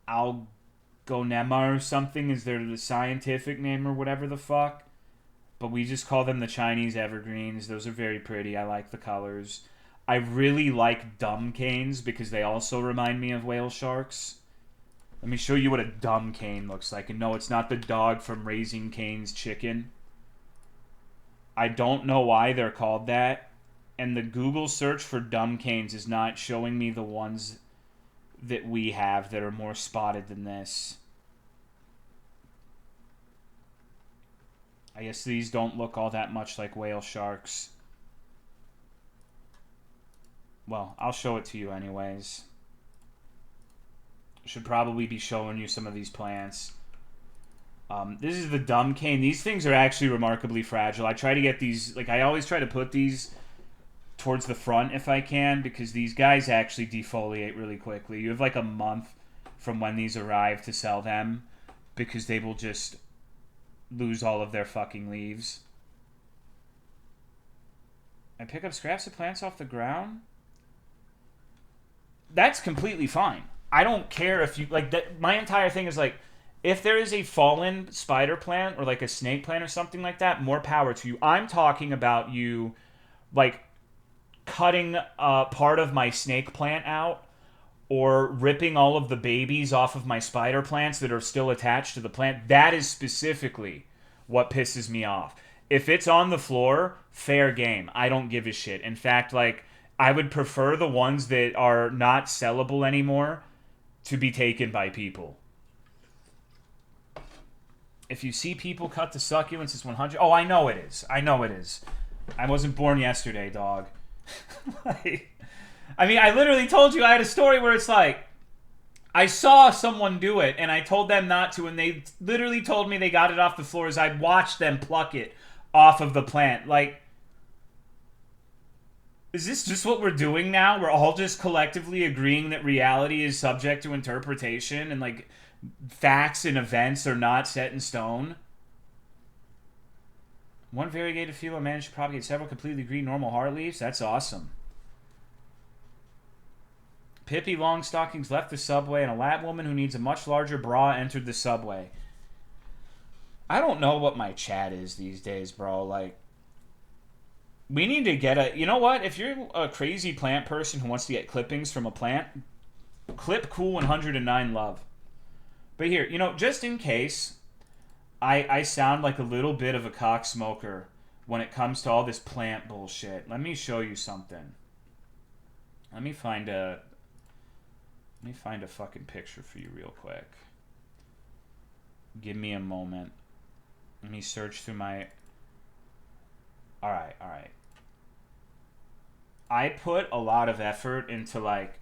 Algonema or something is the scientific name or whatever the fuck. But we just call them the Chinese evergreens. Those are very pretty. I like the colors. I really like dumb canes because they also remind me of whale sharks. Let me show you what a dumb cane looks like. And no, it's not the dog from Raising Cane's Chicken. I don't know why they're called that. And the Google search for dumb canes is not showing me the ones that we have that are more spotted than this. I guess these don't look all that much like whale sharks. Well, I'll show it to you anyways. Should probably be showing you some of these plants. This is the dumb cane. These things are actually remarkably fragile. I try to get these, like I always try to put these towards the front if I can, because these guys actually defoliate really quickly. You have like a month from when these arrive to sell them, because they will just lose all of their fucking leaves. I pick up scraps of plants off the ground? That's completely fine. I don't care if you, like, that. My entire thing is like, if there is a fallen spider plant or like a snake plant or something like that, more power to you. I'm talking about you, like, cutting part of my snake plant out or ripping all of the babies off of my spider plants that are still attached to the plant. That is specifically what pisses me off. If it's on the floor, fair game. I don't give a shit. In fact, like, I would prefer the ones that are not sellable anymore to be taken by people. If you see people cut the succulents, it's 100. Oh, I know it is. I know it is. I wasn't born yesterday, dog. Like, I mean, I literally told you I had a story where it's like, I saw someone do it, and I told them not to, and they literally told me they got it off the floor as I watched them pluck it off of the plant. Like, is this just what we're doing now? We're all just collectively agreeing that reality is subject to interpretation, and, like, facts and events are not set in stone. One variegated philo managed to propagate several completely green normal heart leaves. That's awesome. Pippi Longstockings left the subway, and a lab woman who needs a much larger bra entered the subway. I don't know what my chat is these days, bro. Like, we need to get a... You know what? If you're a crazy plant person who wants to get clippings from a plant, clip Cool 109 Love. But here, you know, just in case I sound like a little bit of a cock smoker when it comes to all this plant bullshit, let me show you something. Let me find a fucking picture for you real quick. Give me a moment. Let me search through my... Alright. I put a lot of effort into, like,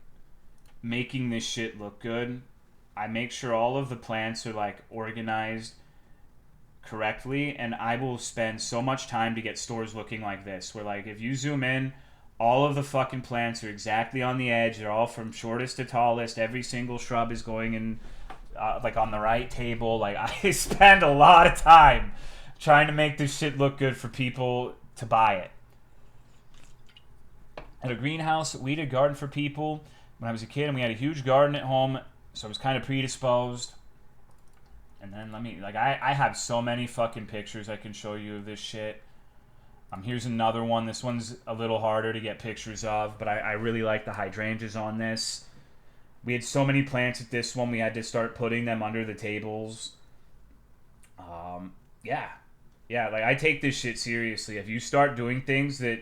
making this shit look good. I make sure all of the plants are, like, organized correctly, and I will spend so much time to get stores looking like this, where, like, if you zoom in, all of the fucking plants are exactly on the edge. They're all from shortest to tallest. Every single shrub is going in, like, on the right table. Like, I spend a lot of time trying to make this shit look good for people to buy it. At a greenhouse, we did garden for people when I was a kid, and we had a huge garden at home, so I was kind of predisposed. And then I have so many fucking pictures I can show you of this shit. Here's another one. This one's a little harder to get pictures of, but I really like the hydrangeas on this. We had so many plants at this one, we had to start putting them under the tables. Yeah, like, I take this shit seriously. If you start doing things that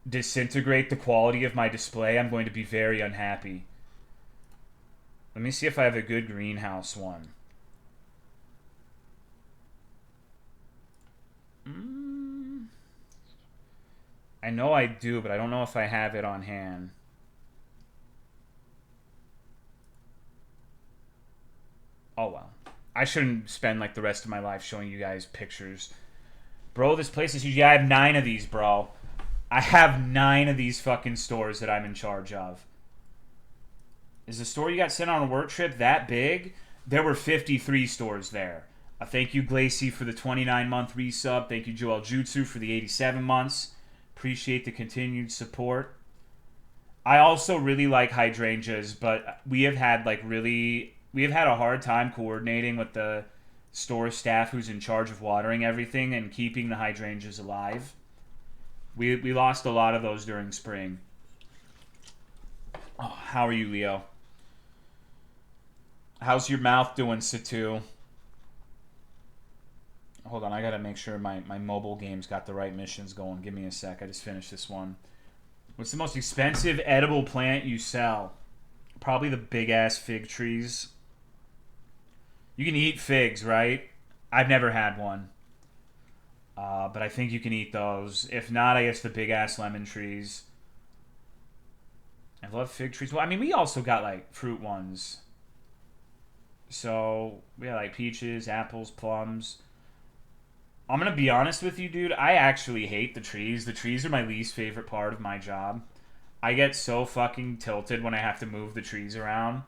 disintegrate the quality of my display, I'm going to be very unhappy. Let me see if I have a good greenhouse one. I know I do, but I don't know if I have it on hand. Oh, well. I shouldn't spend, like, the rest of my life showing you guys pictures. Bro, this place is huge. Yeah, I have 9 of these, bro. I have 9 of these fucking stores that I'm in charge of. Is the store you got sent on a work trip that big? There were 53 stores there. Thank you, Glacy, for the 29-month resub. Thank you, Joel Jutsu, for the 87 months. Appreciate the continued support. I also really like hydrangeas, but we have had a hard time coordinating with the store staff who's in charge of watering everything and keeping the hydrangeas alive. We lost a lot of those during spring. Oh, how are you, Leo? How's your mouth doing, Satu? Hold on, I gotta make sure my mobile game's got the right missions going. Give me a sec, I just finished this one. What's the most expensive edible plant you sell? Probably the big-ass fig trees. You can eat figs, right? I've never had one. But I think you can eat those. If not, I guess the big ass lemon trees. I love fig trees. Well, I mean, we also got like fruit ones. So we got like peaches, apples, plums. I'm gonna be honest with you, dude. I actually hate the trees. The trees are my least favorite part of my job. I get so fucking tilted when I have to move the trees around.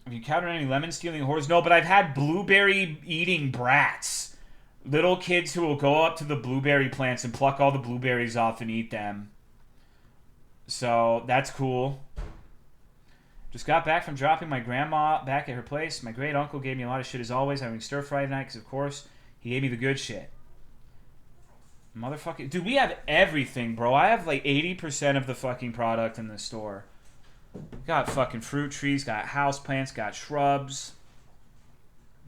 Have you encountered any lemon stealing horrors? No, but I've had blueberry eating brats. Little kids who will go up to the blueberry plants and pluck all the blueberries off and eat them. So that's cool. Just got back from dropping my grandma back at her place. My great uncle gave me a lot of shit as always, having stir fry tonight because, of course, he gave me the good shit. Motherfucking... Dude, we have everything, bro. I have like 80% of the fucking product in the store. Got fucking fruit trees, got house plants, got shrubs.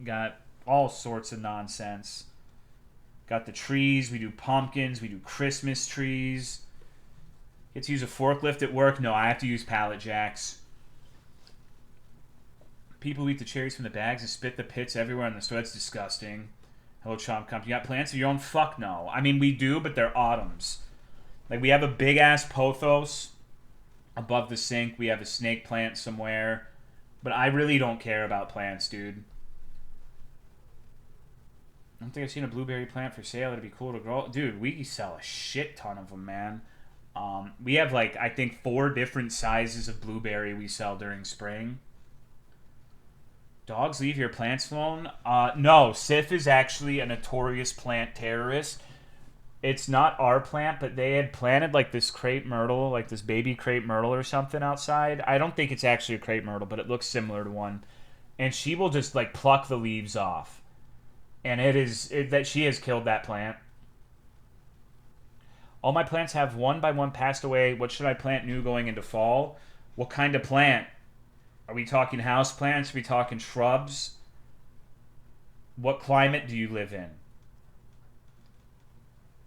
Got all sorts of nonsense. Got the trees. We do pumpkins. We do Christmas trees. Get to use a forklift at work? No, I have to use pallet jacks. People eat the cherries from the bags and spit the pits everywhere in the store. That's disgusting. Hello, Chomp Comp. You got plants of your own? Fuck no. I mean, we do, but they're autumns. Like, we have a big-ass pothos above the sink. We have a snake plant somewhere. But I really don't care about plants, dude. I don't think I've seen a blueberry plant for sale. It'd be cool to grow. Dude, we sell a shit ton of them, man. We have, like, I think 4 different sizes of blueberry we sell during spring. Dogs leave your plants alone? No, Sif is actually a notorious plant terrorist. It's not our plant, but they had planted, like, this crepe myrtle, like this baby crepe myrtle or something outside. I don't think it's actually a crepe myrtle, but it looks similar to one. And she will just, like, pluck the leaves off. And that she has killed that plant. All my plants have one by one passed away. What should I plant new going into fall? What kind of plant? Are we talking house plants? Are we talking shrubs? What climate do you live in?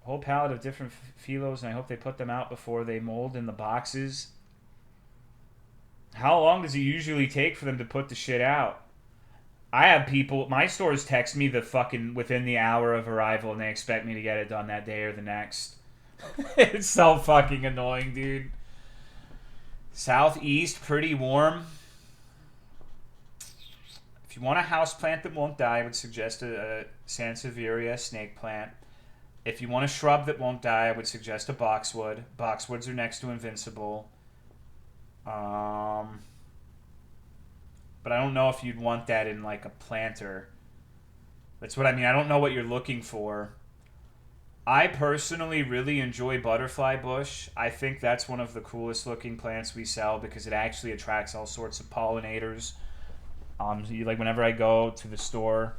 A whole palette of different philos, and I hope they put them out before they mold in the boxes. How long does it usually take for them to put the shit out? I have people, my stores text me the fucking within the hour of arrival, and they expect me to get it done that day or the next. It's so fucking annoying, dude. Southeast, pretty warm. If you want a house plant that won't die, I would suggest a Sansevieria snake plant. If you want a shrub that won't die, I would suggest a boxwood. Boxwoods are next to invincible. But I don't know if you'd want that in like a planter. That's what I mean. I don't know what you're looking for. I personally really enjoy butterfly bush. I think that's one of the coolest looking plants we sell because it actually attracts all sorts of pollinators. Like whenever I go to the store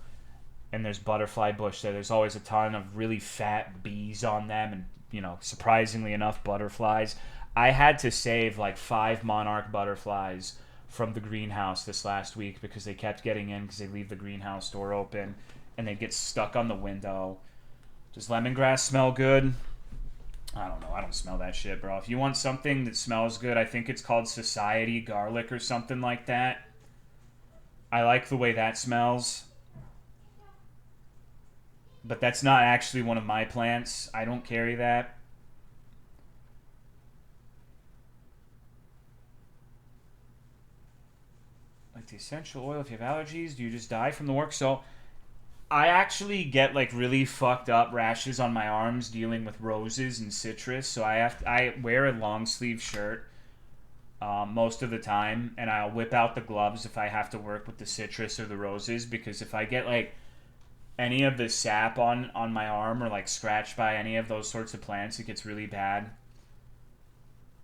and there's butterfly bush there, there's always a ton of really fat bees on them and, you know, surprisingly enough, butterflies. I had to save like 5 monarch butterflies from the greenhouse this last week because they kept getting in because they leave the greenhouse door open and they get stuck on the window. Does lemongrass smell good? I don't know. I don't smell that shit, bro. If you want something that smells good, I think it's called Society Garlic or something like that. I like the way that smells. But that's not actually one of my plants. I don't carry that. Like the essential oil, if you have allergies, do you just die from the work? So I actually get like really fucked up rashes on my arms dealing with roses and citrus. So I wear a long sleeve shirt most of the time, and I'll whip out the gloves if I have to work with the citrus or the roses, because if I get like any of the sap on my arm or like scratched by any of those sorts of plants, it gets really bad.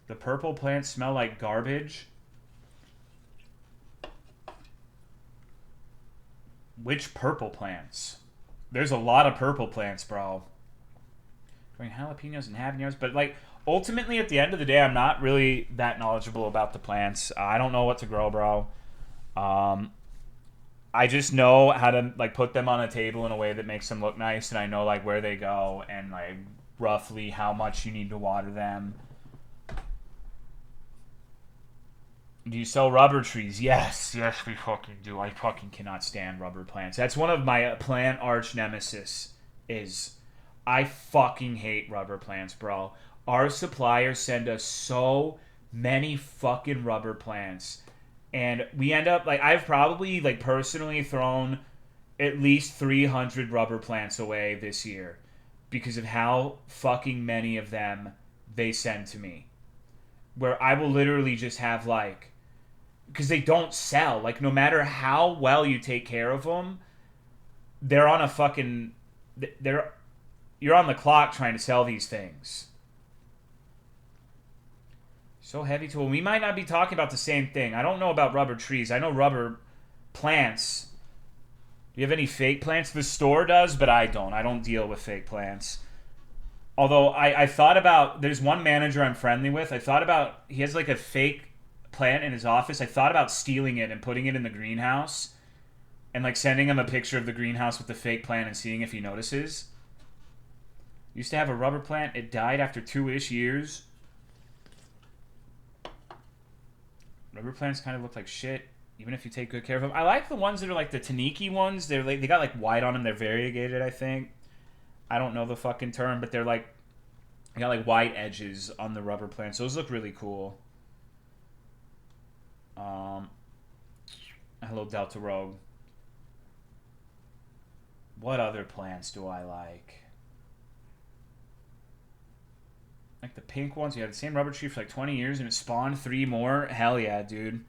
The purple plants smell like garbage. Which purple plants? There's a lot of purple plants, bro. Growing jalapenos and habaneros, but like ultimately at the end of the day, I'm not really that knowledgeable about the plants. I don't know what to grow, bro. I just know how to like put them on a table in a way that makes them look nice, and I know like where they go and like roughly how much you need to water them. Do you sell rubber trees? Yes, yes, we fucking do. I fucking cannot stand rubber plants. That's one of my plant arch nemesis. Is I fucking hate rubber plants, bro. Our suppliers send us so many fucking rubber plants, and we end up like I've probably like personally thrown at least 300 rubber plants away this year because of how fucking many of them they send to me. Where I will literally just have like because they don't sell. Like no matter how well you take care of them, they're on a fucking they're you're on the clock trying to sell these things. So heavy tool. We might not be talking about the same thing. I don't know about rubber trees. I know rubber plants. Do you have any fake plants? The store does, but I don't. I don't deal with fake plants. Although I thought about, there's one manager I'm friendly with. I thought about, he has like a fake plant in his office. I thought about stealing it and putting it in the greenhouse and like sending him a picture of the greenhouse with the fake plant and seeing if he notices. Used to have a rubber plant. It died after 2-ish years. Rubber plants kind of look like shit, even if you take good care of them. I like the ones that are like the Taniki ones. They're like, they got like white on them. They're variegated, I think. I don't know the fucking term, but they're like, they got like white edges on the rubber plants. Those look really cool. Hello, Delta Rogue. What other plants do I like? Like the pink ones. You had the same rubber tree for like 20 years and it spawned 3 more. Hell yeah, dude.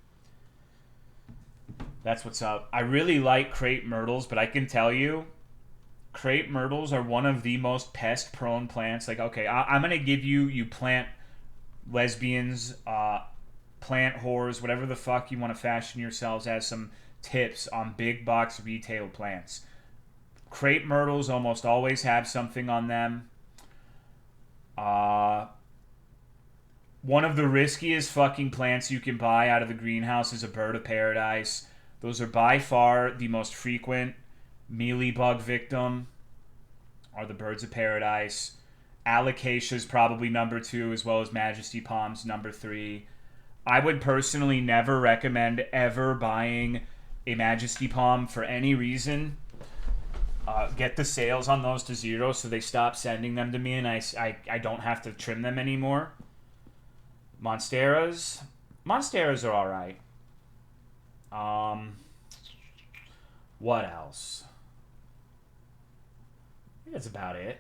That's what's up. I really like crepe myrtles, but I can tell you, crepe myrtles are one of the most pest-prone plants. Like, okay, I'm going to give you, you plant lesbians, plant whores, whatever the fuck you want to fashion yourselves as, some tips on big box retail plants. Crepe myrtles almost always have something on them. One of the riskiest fucking plants you can buy out of the greenhouse is a bird of paradise. Those are by far the most frequent mealybug victim are the birds of paradise. Alocasia is probably number 2, as well as majesty palms number 3. I would personally never recommend ever buying a majesty palm for any reason. Get the sales on those to 0 so they stop sending them to me and I don't have to trim them anymore. Monsteras are alright. What else? I think that's about it.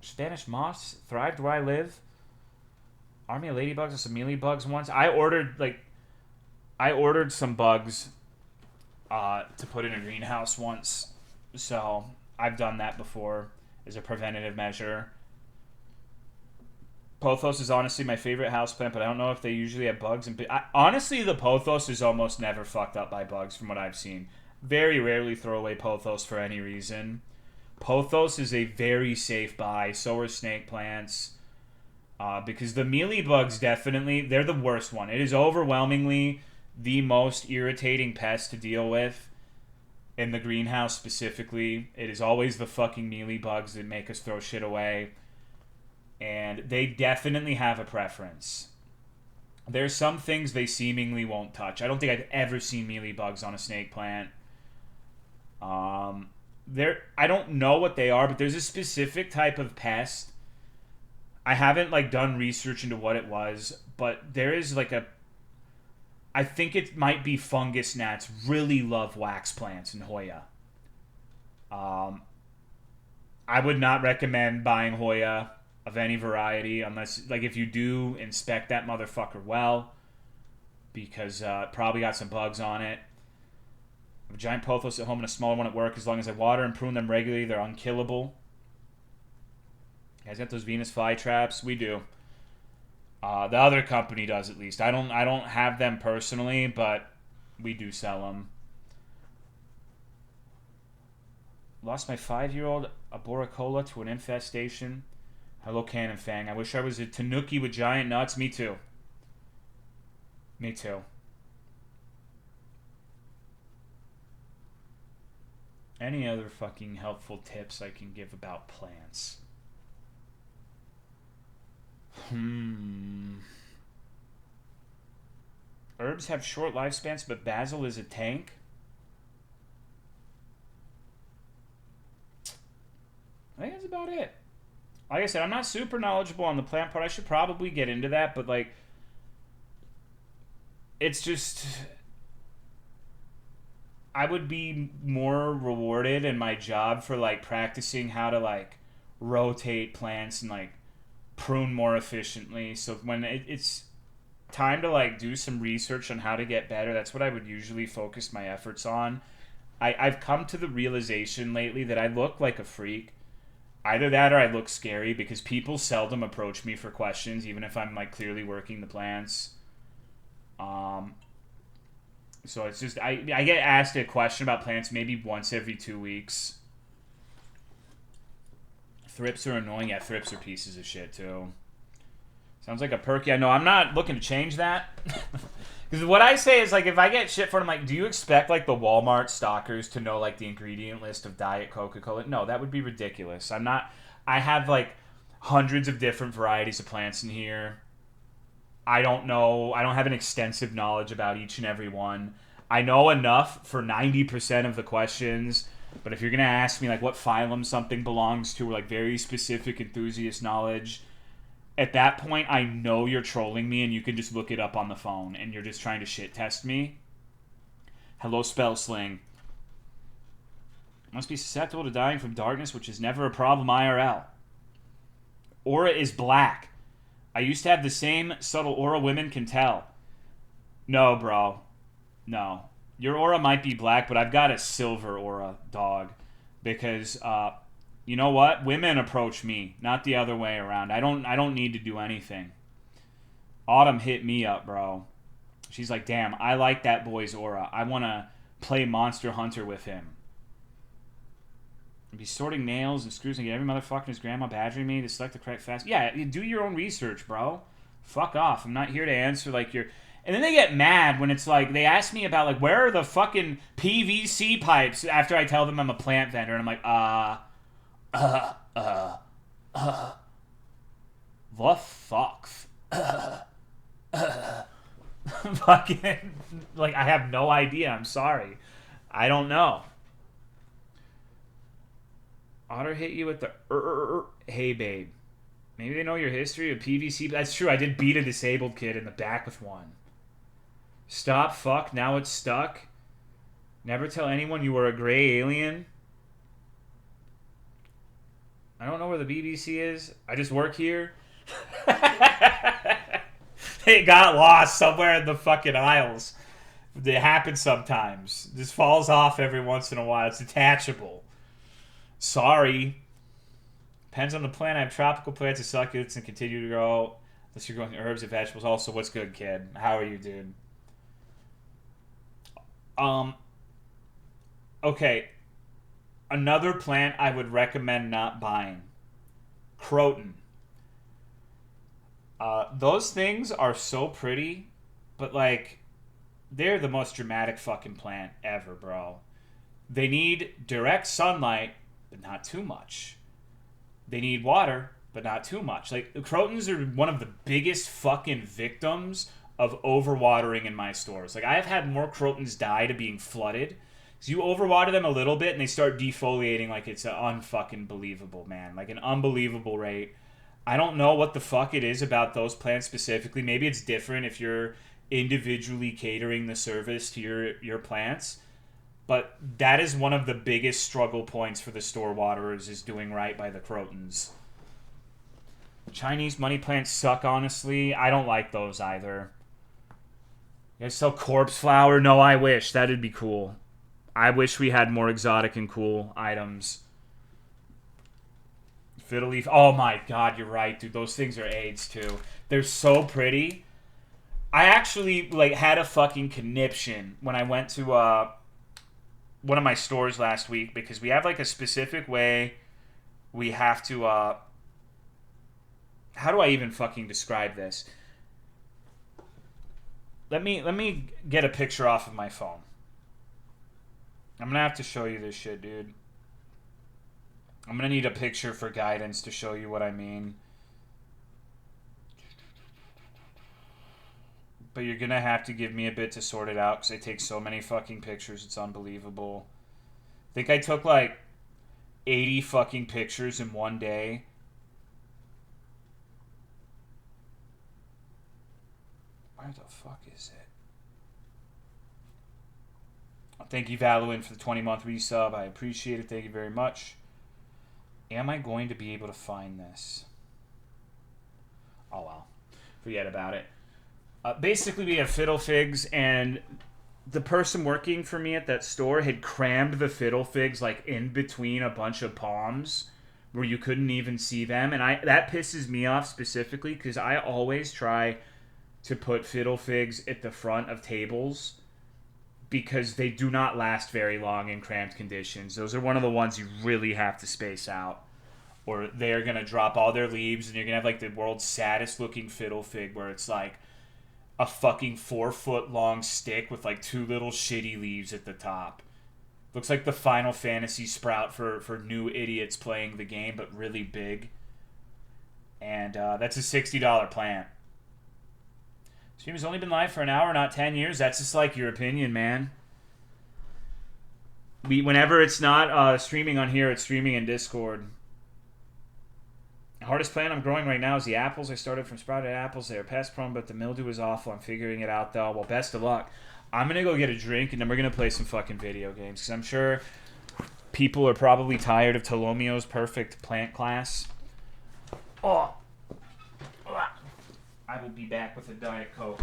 Spanish moss thrived where I live. Army of ladybugs and some mealybugs once. I ordered some bugs to put in a greenhouse once. So I've done that before as a preventative measure. Pothos is honestly my favorite houseplant, but I don't know if they usually have bugs. Honestly, the pothos is almost never fucked up by bugs from what I've seen. Very rarely throw away pothos for any reason. Pothos is a very safe buy. So are snake plants. Because the mealybugs definitely, they're the worst one. It is overwhelmingly the most irritating pest to deal with in the greenhouse specifically. It is always the fucking mealybugs that make us throw shit away. And they definitely have a preference. There's some things they seemingly won't touch. I don't think I've ever seen mealybugs on a snake plant. I don't know what they are, but there's a specific type of pest. I haven't like done research into what it was, but there is like I think it might be fungus gnats really love wax plants in Hoya. I would not recommend buying Hoya of any variety unless, like, if you do, inspect that motherfucker well, because it probably got some bugs on it. I have a giant pothos at home and a smaller one at work. As long as I water and prune them regularly, they're unkillable. You guys got those Venus flytraps? We do. The other company does, at least. I don't have them personally, but we do sell them. Lost my 5-year-old Aboricola to an infestation. Hello, Cannon Fang. I wish I was a tanuki with giant nuts. Me too. Me too. Any other fucking helpful tips I can give about plants? Herbs have short lifespans, but basil is a tank. I think that's about it. Like I said, I'm not super knowledgeable on the plant part. I should probably get into that, but like, it's just, I would be more rewarded in my job for like practicing how to like rotate plants and like prune more efficiently. So when it's time to like do some research on how to get better, that's what I would usually focus my efforts on. I've come to the realization lately that I look like a freak. Either that or I look scary because people seldom approach me for questions, even if I'm like clearly working the plants. So it's just I get asked a question about plants maybe once every 2 weeks. Thrips are annoying. Yeah, thrips are pieces of shit too. Sounds like a perk. Yeah, no, I'm not looking to change that. Because what I say is, like, if I get shit for it, I'm like, do you expect, like, the Walmart stalkers to know, like, the ingredient list of Diet Coca-Cola? No, that would be ridiculous. I'm not... I have, like, hundreds of different varieties of plants in here. I don't know... I don't have an extensive knowledge about each and every one. I know enough for 90% of the questions, but if you're going to ask me, like, what phylum something belongs to, or, like, very specific enthusiast knowledge... At that point, I know you're trolling me and you can just look it up on the phone and you're just trying to shit test me. Hello, spell sling. Must be susceptible to dying from darkness, which is never a problem IRL. Aura is black. I used to have the same subtle aura women can tell. No, bro. No. Your aura might be black, but I've got a silver aura, dog. Because, you know what? Women approach me, not the other way around. I don't need to do anything. Autumn hit me up, bro. She's like, damn, I like that boy's aura. I want to play Monster Hunter with him. Be sorting nails and screws and get every motherfucker and his grandma badgering me to select the correct fast. Yeah, you do your own research, bro. Fuck off. I'm not here to answer like your... And then they get mad when it's like, they ask me about like, where are the fucking PVC pipes after I tell them I'm a plant vendor. And I'm like, the fucks. Fucking, like, I have no idea. I'm sorry. I don't know. Otter hit you with the hey babe. Maybe they know your history of PVC. That's true. I did beat a disabled kid in the back with one. Stop, fuck, now it's stuck. Never tell anyone you were a gray alien. I don't know where the BBC is. I just work here. It got lost somewhere in the fucking aisles. It happens sometimes. This falls off every once in a while. It's detachable. Sorry. Depends on the plant. I have tropical plants and succulents and continue to grow. Unless you're growing herbs and vegetables. Also, what's good, kid? How are you, dude? Okay. Another plant I would recommend not buying. Croton. Those things are so pretty, but like, they're the most dramatic fucking plant ever, bro. They need direct sunlight, but not too much. They need water, but not too much. Like, crotons are one of the biggest fucking victims of overwatering in my stores. Like, I have had more crotons die to being flooded. So you overwater them a little bit and they start defoliating like it's unfucking believable, man. Like an unbelievable rate. I don't know what the fuck it is about those plants specifically. Maybe it's different if you're individually catering the service to your plants. But that is one of the biggest struggle points for the store waterers, is doing right by the crotons. Chinese money plants suck, honestly. I don't like those either. You guys sell corpse flower? No, I wish. That'd be cool. I wish we had more exotic and cool items. Fiddle leaf. Oh my god, you're right, dude. Those things are AIDS, too. They're so pretty. I actually, like, had a fucking conniption when I went to one of my stores last week, because we have, like, a specific way we have to, how do I even fucking describe this? Let me get a picture off of my phone. I'm gonna have to show you this shit, dude. I'm gonna need a picture for guidance to show you what I mean. But you're going to have to give me a bit to sort it out because I take so many fucking pictures. It's unbelievable. I think I took like 80 fucking pictures in one day. Where the fuck is it? Thank you, Valuin, for the 20-month resub. I appreciate it. Thank you very much. Am I going to be able to find this? Oh, well. Forget about it. Basically, we have fiddle figs, and the person working for me at that store had crammed the fiddle figs like in between a bunch of palms where you couldn't even see them. And that pisses me off specifically because I always try to put fiddle figs at the front of tables because they do not last very long in cramped conditions. Those are one of the ones you really have to space out, or they're going to drop all their leaves and you're going to have like the world's saddest looking fiddle fig where it's like a fucking 4-foot long stick with like 2 little shitty leaves at the top. Looks like the Final Fantasy sprout for new idiots playing the game, but really big. And that's a $60 plant. Stream has only been live for an hour, not 10 years. That's just like your opinion, man. Whenever it's not streaming on here, it's streaming in Discord. The hardest plant I'm growing right now is the apples. I started from sprouted apples. They are pest prone, but the mildew is awful. I'm figuring it out, though. Well, best of luck. I'm going to go get a drink, and then we're going to play some fucking video games. Because I'm sure people are probably tired of Tolomeo's perfect plant class. Oh. I will be back with a Diet Coke.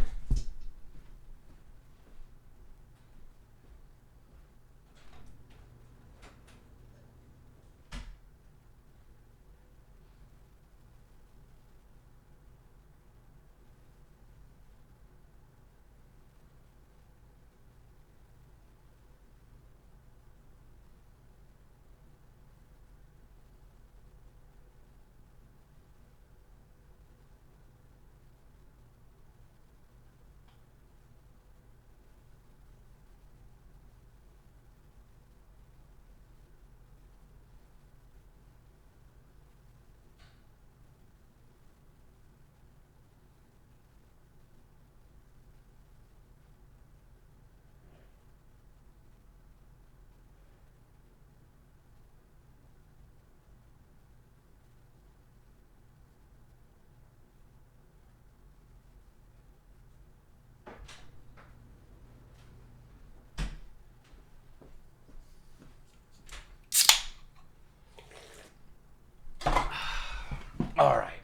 All right.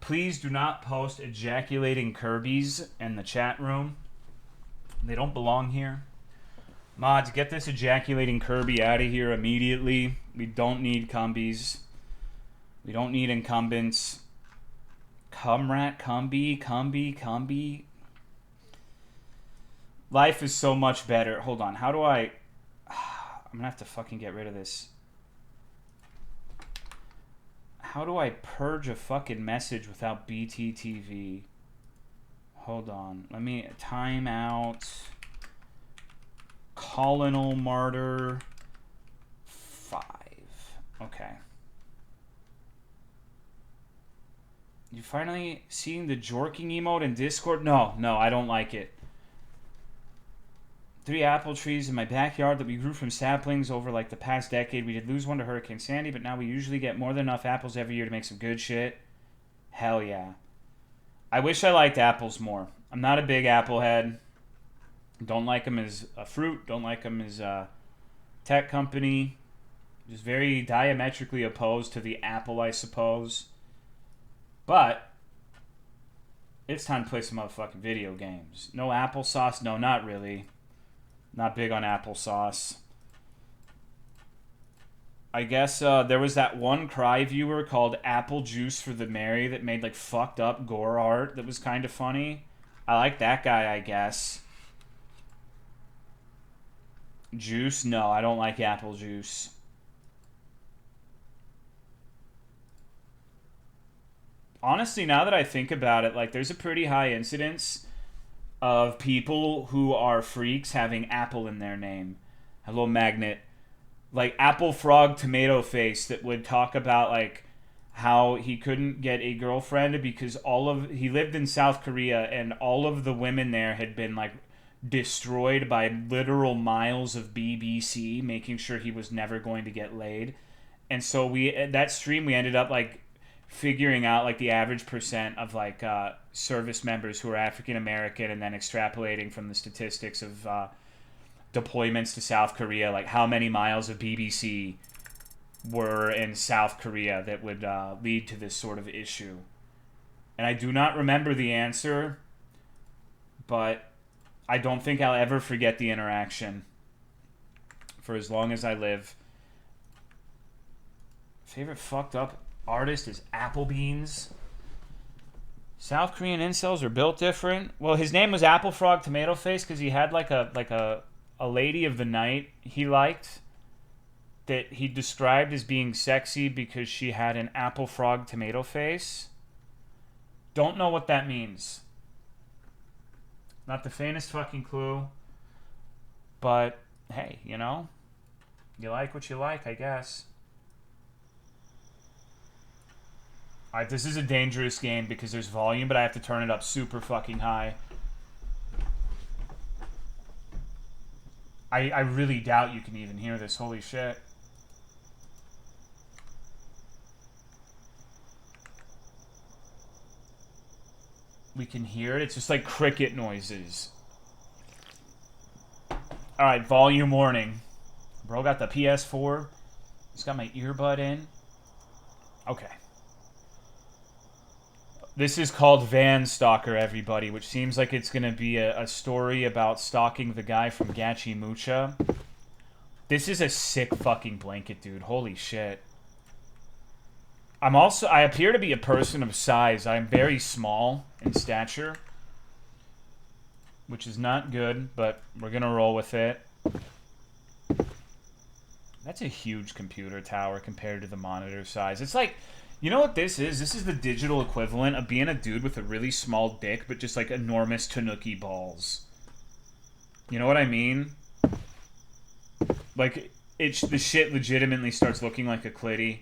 Please do not post ejaculating Kirby's in the chat room. They don't belong here. Mods, get this ejaculating Kirby out of here immediately. We don't need cumbies. We don't need incumbents. Cumrat, cumby. Life is so much better. Hold on. How do I... I'm gonna have to fucking get rid of this. How do I purge a fucking message without BTTV? Hold on. Let me... Time out. Colonel Martyr 5. Okay. You finally seeing the jorking emote in Discord? No, I don't like it. 3 apple trees in my backyard that we grew from saplings over like the past decade. We did lose one to Hurricane Sandy, but now we usually get more than enough apples every year to make some good shit. Hell yeah. I wish I liked apples more. I'm not a big apple head. Don't like them as a fruit. Don't like them as a tech company. Just very diametrically opposed to the apple, I suppose. But it's time to play some motherfucking video games. No applesauce? No, not really. Not big on applesauce. I guess there was that one Cry viewer called Apple Juice for the Merry that made like fucked up gore art that was kind of funny. I like that guy, I guess. Juice? No, I don't like apple juice. Honestly, now that I think about it, like there's a pretty high incidence of people who are freaks having apple in their name. Hello, Magnet. Like Apple Frog Tomato Face that would talk about like how he couldn't get a girlfriend because he lived in South Korea and all of the women there had been like destroyed by literal miles of BBC, making sure he was never going to get laid. And so that stream we ended up like figuring out like the average percent of like service members who are African American, and then extrapolating from the statistics of deployments to South Korea, like how many miles of BBC were in South Korea that would lead to this sort of issue. And I do not remember the answer, but I don't think I'll ever forget the interaction for as long as I live. Favorite fucked up artist is Applebeans. South Korean incels are built different. Well, his name was Apple Frog Tomato Face because he had like a lady of the night he liked that he described as being sexy because she had an apple frog tomato face. Don't know what that means. Not the faintest fucking clue. But hey, you know, you like what you like, I guess. Alright, this is a dangerous game because there's volume, but I have to turn it up super fucking high. I really doubt you can even hear this. Holy shit. We can hear it. It's just like cricket noises. Alright, volume warning. Bro got the PS4. He's got my earbud in. Okay. This is called Van Stalker, everybody, which seems like it's going to be a story about stalking the guy from Gachi Mucha. This is a sick fucking blanket, dude. Holy shit. I appear to be a person of size. I'm very small in stature, which is not good, but we're going to roll with it. That's a huge computer tower compared to the monitor size. It's like, you know what this is? This is the digital equivalent of being a dude with a really small dick, but just like enormous tanuki balls. You know what I mean? Like, the shit legitimately starts looking like a clitty.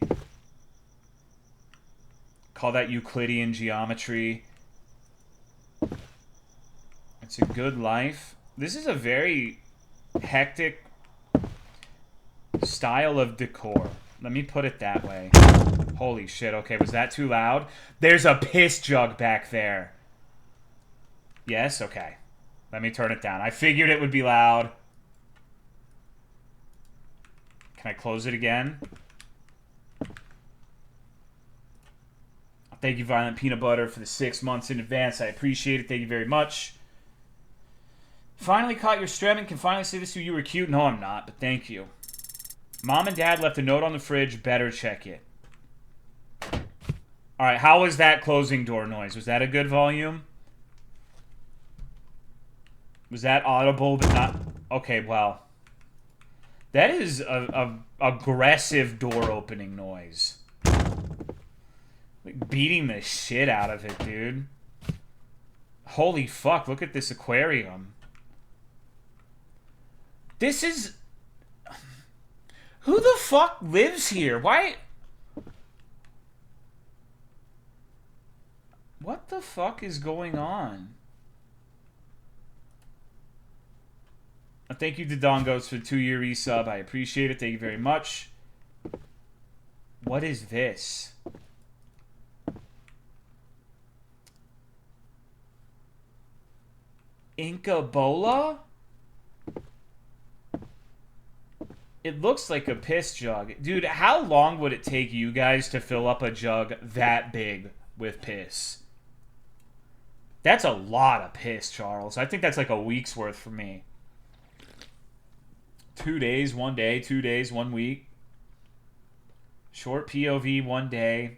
Call that Euclidean geometry. It's a good life. This is a very hectic style of decor. Let me put it that way. Holy shit, okay, was that too loud? There's a piss jug back there. Yes? Okay. Let me turn it down. I figured it would be loud. Can I close it again? Thank you, Violent Peanut Butter, for the 6 months in advance. I appreciate it. Thank you very much. Finally caught your stream and can finally say this to you. You were cute. No, I'm not, but thank you. Mom and Dad left a note on the fridge. Better check it. Alright, how was that closing door noise? Was that a good volume? Was that audible but not... Okay, well. That is a aggressive door opening noise. Like beating the shit out of it, dude. Holy fuck, look at this aquarium. This is... Who the fuck lives here? Why... What the fuck is going on? Thank you to Dongos for the 2-year resub. I appreciate it. Thank you very much. What is this? Inca Bola? It looks like a piss jug. Dude, how long would it take you guys to fill up a jug that big with piss? That's a lot of piss, Charles. I think that's like a week's worth for me. 2 days, 1 day, 2 days, 1 week. Short POV, 1 day.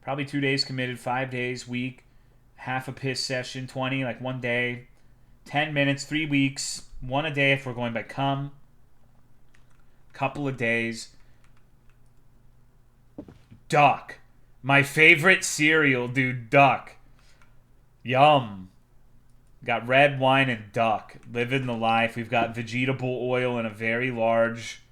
Probably 2 days committed, 5 days, week. Half a piss session, 20, like 1 day. 10 minutes, 3 weeks. 1 a day if we're going by cum. Couple of days. Duck. My favorite cereal, dude, duck. Yum. Got red wine and duck. Living the life. We've got vegetable oil in a very large...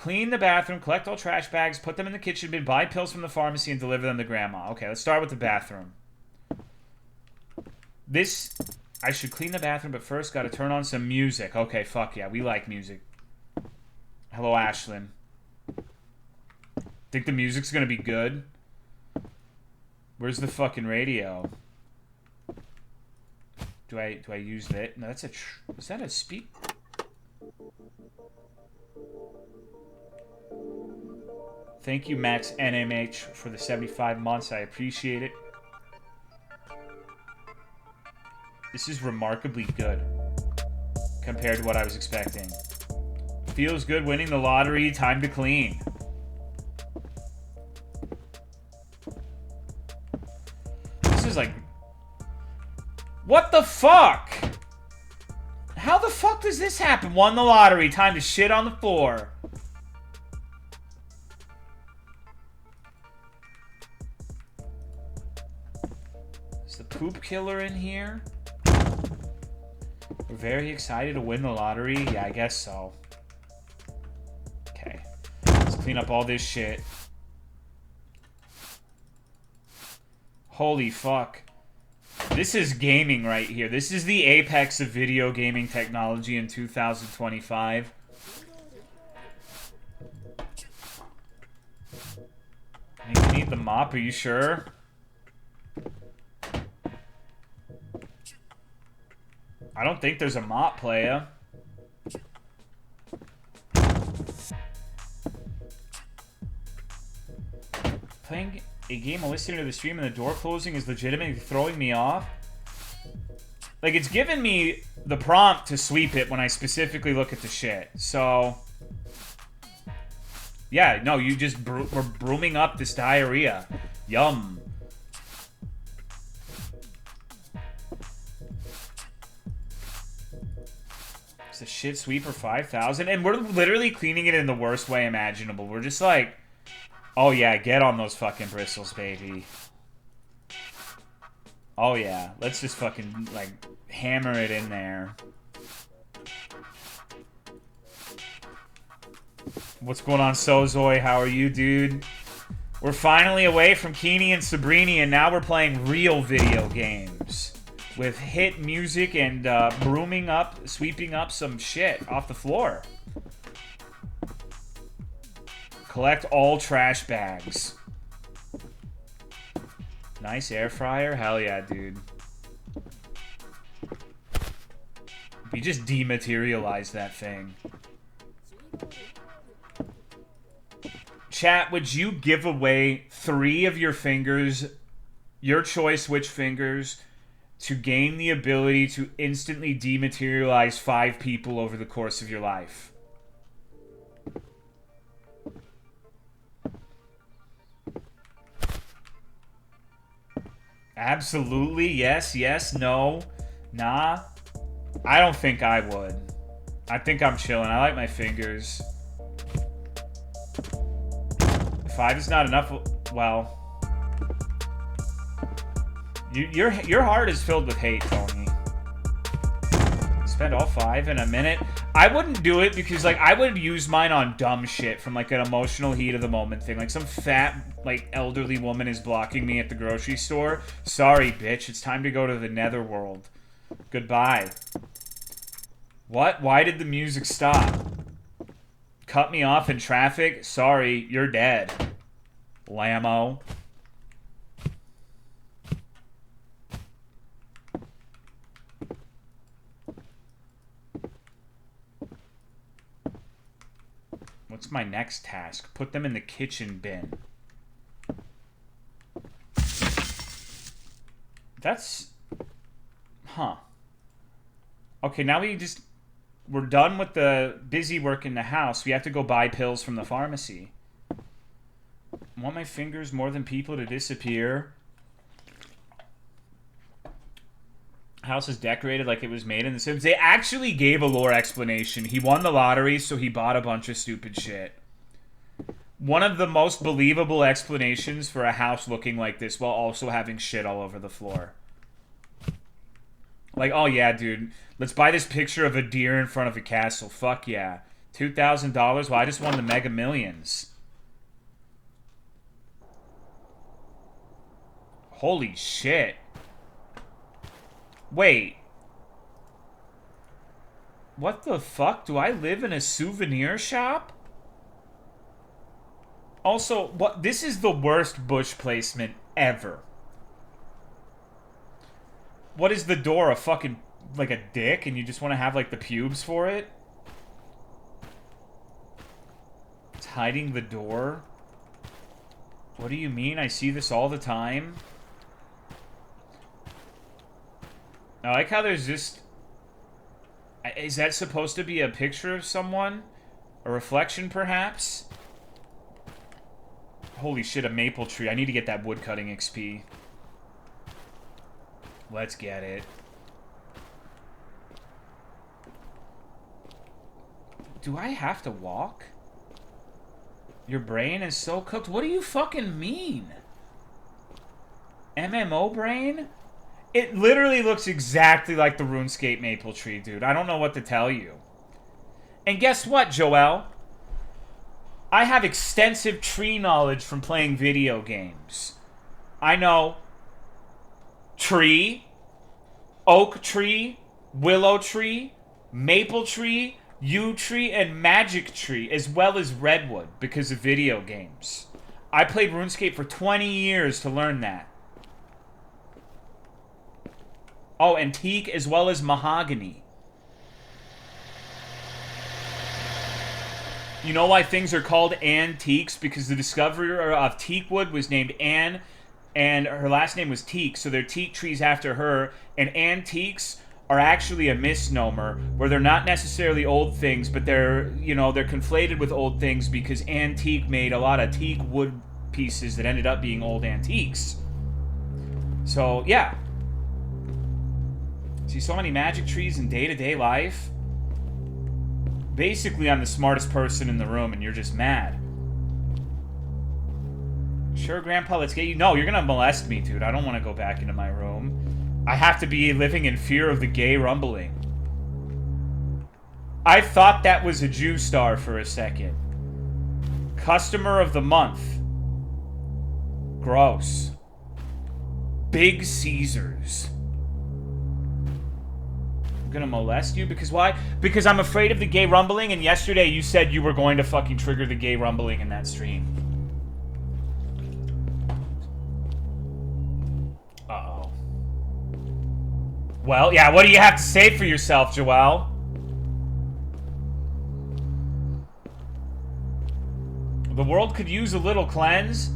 Clean the bathroom, collect all trash bags, put them in the kitchen bin, buy pills from the pharmacy, and deliver them to grandma. Okay, let's start with the bathroom. This... I should clean the bathroom, but first gotta turn on some music. Okay, fuck yeah, we like music. Hello, Ashlyn. Think the music's gonna be good? Where's the fucking radio? Do I use that? No, that's a... Is that a speak? Thank you, Max NMH, for the 75 months. I appreciate it. This is remarkably good compared to what I was expecting. Feels good winning the lottery. Time to clean. This is like... What the fuck? How the fuck does this happen? Won the lottery. Time to shit on the floor. Is the poop killer in here? We're very excited to win the lottery. Yeah, I guess so. Okay. Let's clean up all this shit. Holy fuck. This is gaming right here. This is the apex of video gaming technology in 2025. I think you need the mop, are you sure? I don't think there's a mop, playa. Playing a game while listening to the stream and the door closing is legitimately throwing me off. Like, it's given me the prompt to sweep it when I specifically look at the shit. So, yeah, no, you just we're brooming up this diarrhea. Yum. It's a shit sweeper 5,000, and we're literally cleaning it in the worst way imaginable. We're just like, oh yeah, get on those fucking bristles, baby. Oh yeah, let's just fucking, like, hammer it in there. What's going on, Sozoy? How are you, dude? We're finally away from Keeney and Sabrini, and now we're playing real video games. With hit music and brooming up, sweeping up some shit off the floor. Collect all trash bags. Nice air fryer. Hell yeah, dude. We just dematerialized that thing. Chat, would you give away 3 of your fingers, your choice which fingers, to gain the ability to instantly dematerialize 5 people over the course of your life? Absolutely. Yes, yes, no, nah. I don't think I would. I think I'm chilling. I like my fingers. 5 is not enough. Well, your heart is filled with hate, Tony. Spend all 5 in a minute. I wouldn't do it because, like, I would use mine on dumb shit from, like, an emotional heat of the moment thing. Like, some fat, like, elderly woman is blocking me at the grocery store. Sorry, bitch. It's time to go to the netherworld. Goodbye. What? Why did the music stop? Cut me off in traffic? Sorry, you're dead. Lammo. What's my next task? Put them in the kitchen bin. That's... Huh. Okay, now we're done with the busy work in the house. We have to go buy pills from the pharmacy. I want my fingers more than people to disappear. House is decorated like it was made in The Sims. They actually gave a lore explanation. He won the lottery, so he bought a bunch of stupid shit. One of the most believable explanations for a house looking like this while also having shit all over the floor. Like, oh yeah, dude, let's buy this picture of a deer in front of a castle. Fuck yeah. $2,000? Well, I just won the Mega Millions. Holy shit. Wait. What the fuck? Do I live in a souvenir shop? Also, what? This is the worst bush placement ever. What is the door? A fucking, like a dick? And you just want to have, like, the pubes for it? It's hiding the door? What do you mean? I see this all the time. I like how there's just... Is that supposed to be a picture of someone? A reflection, perhaps? Holy shit, a maple tree. I need to get that woodcutting XP. Let's get it. Do I have to walk? Your brain is so cooked. What do you fucking mean? MMO brain? It literally looks exactly like the RuneScape maple tree, dude. I don't know what to tell you. And guess what, Joel? I have extensive tree knowledge from playing video games. I know tree, oak tree, willow tree, maple tree, yew tree, and magic tree, as well as redwood, because of video games. I played RuneScape for 20 years to learn that. Oh, and teak as well as mahogany. You know why things are called antiques? Because the discoverer of teak wood was named Anne, and her last name was Teak, so they're teak trees after her. And antiques are actually a misnomer, where they're not necessarily old things, but they're, you know, they're conflated with old things because antique made a lot of teak wood pieces that ended up being old antiques. So, yeah. See so many magic trees in day-to-day life. Basically, I'm the smartest person in the room, and you're just mad. Sure, Grandpa, let's get you... No, you're gonna molest me, dude. I don't want to go back into my room. I have to be living in fear of the gay rumbling. I thought that was a Jew star for a second. Customer of the month. Gross. Big Caesars. Gonna molest you? Because why? Because I'm afraid of the gay rumbling, and yesterday you said you were going to fucking trigger the gay rumbling in that stream. Uh-oh. Well, yeah, what do you have to say for yourself, Joelle? The world could use a little cleanse.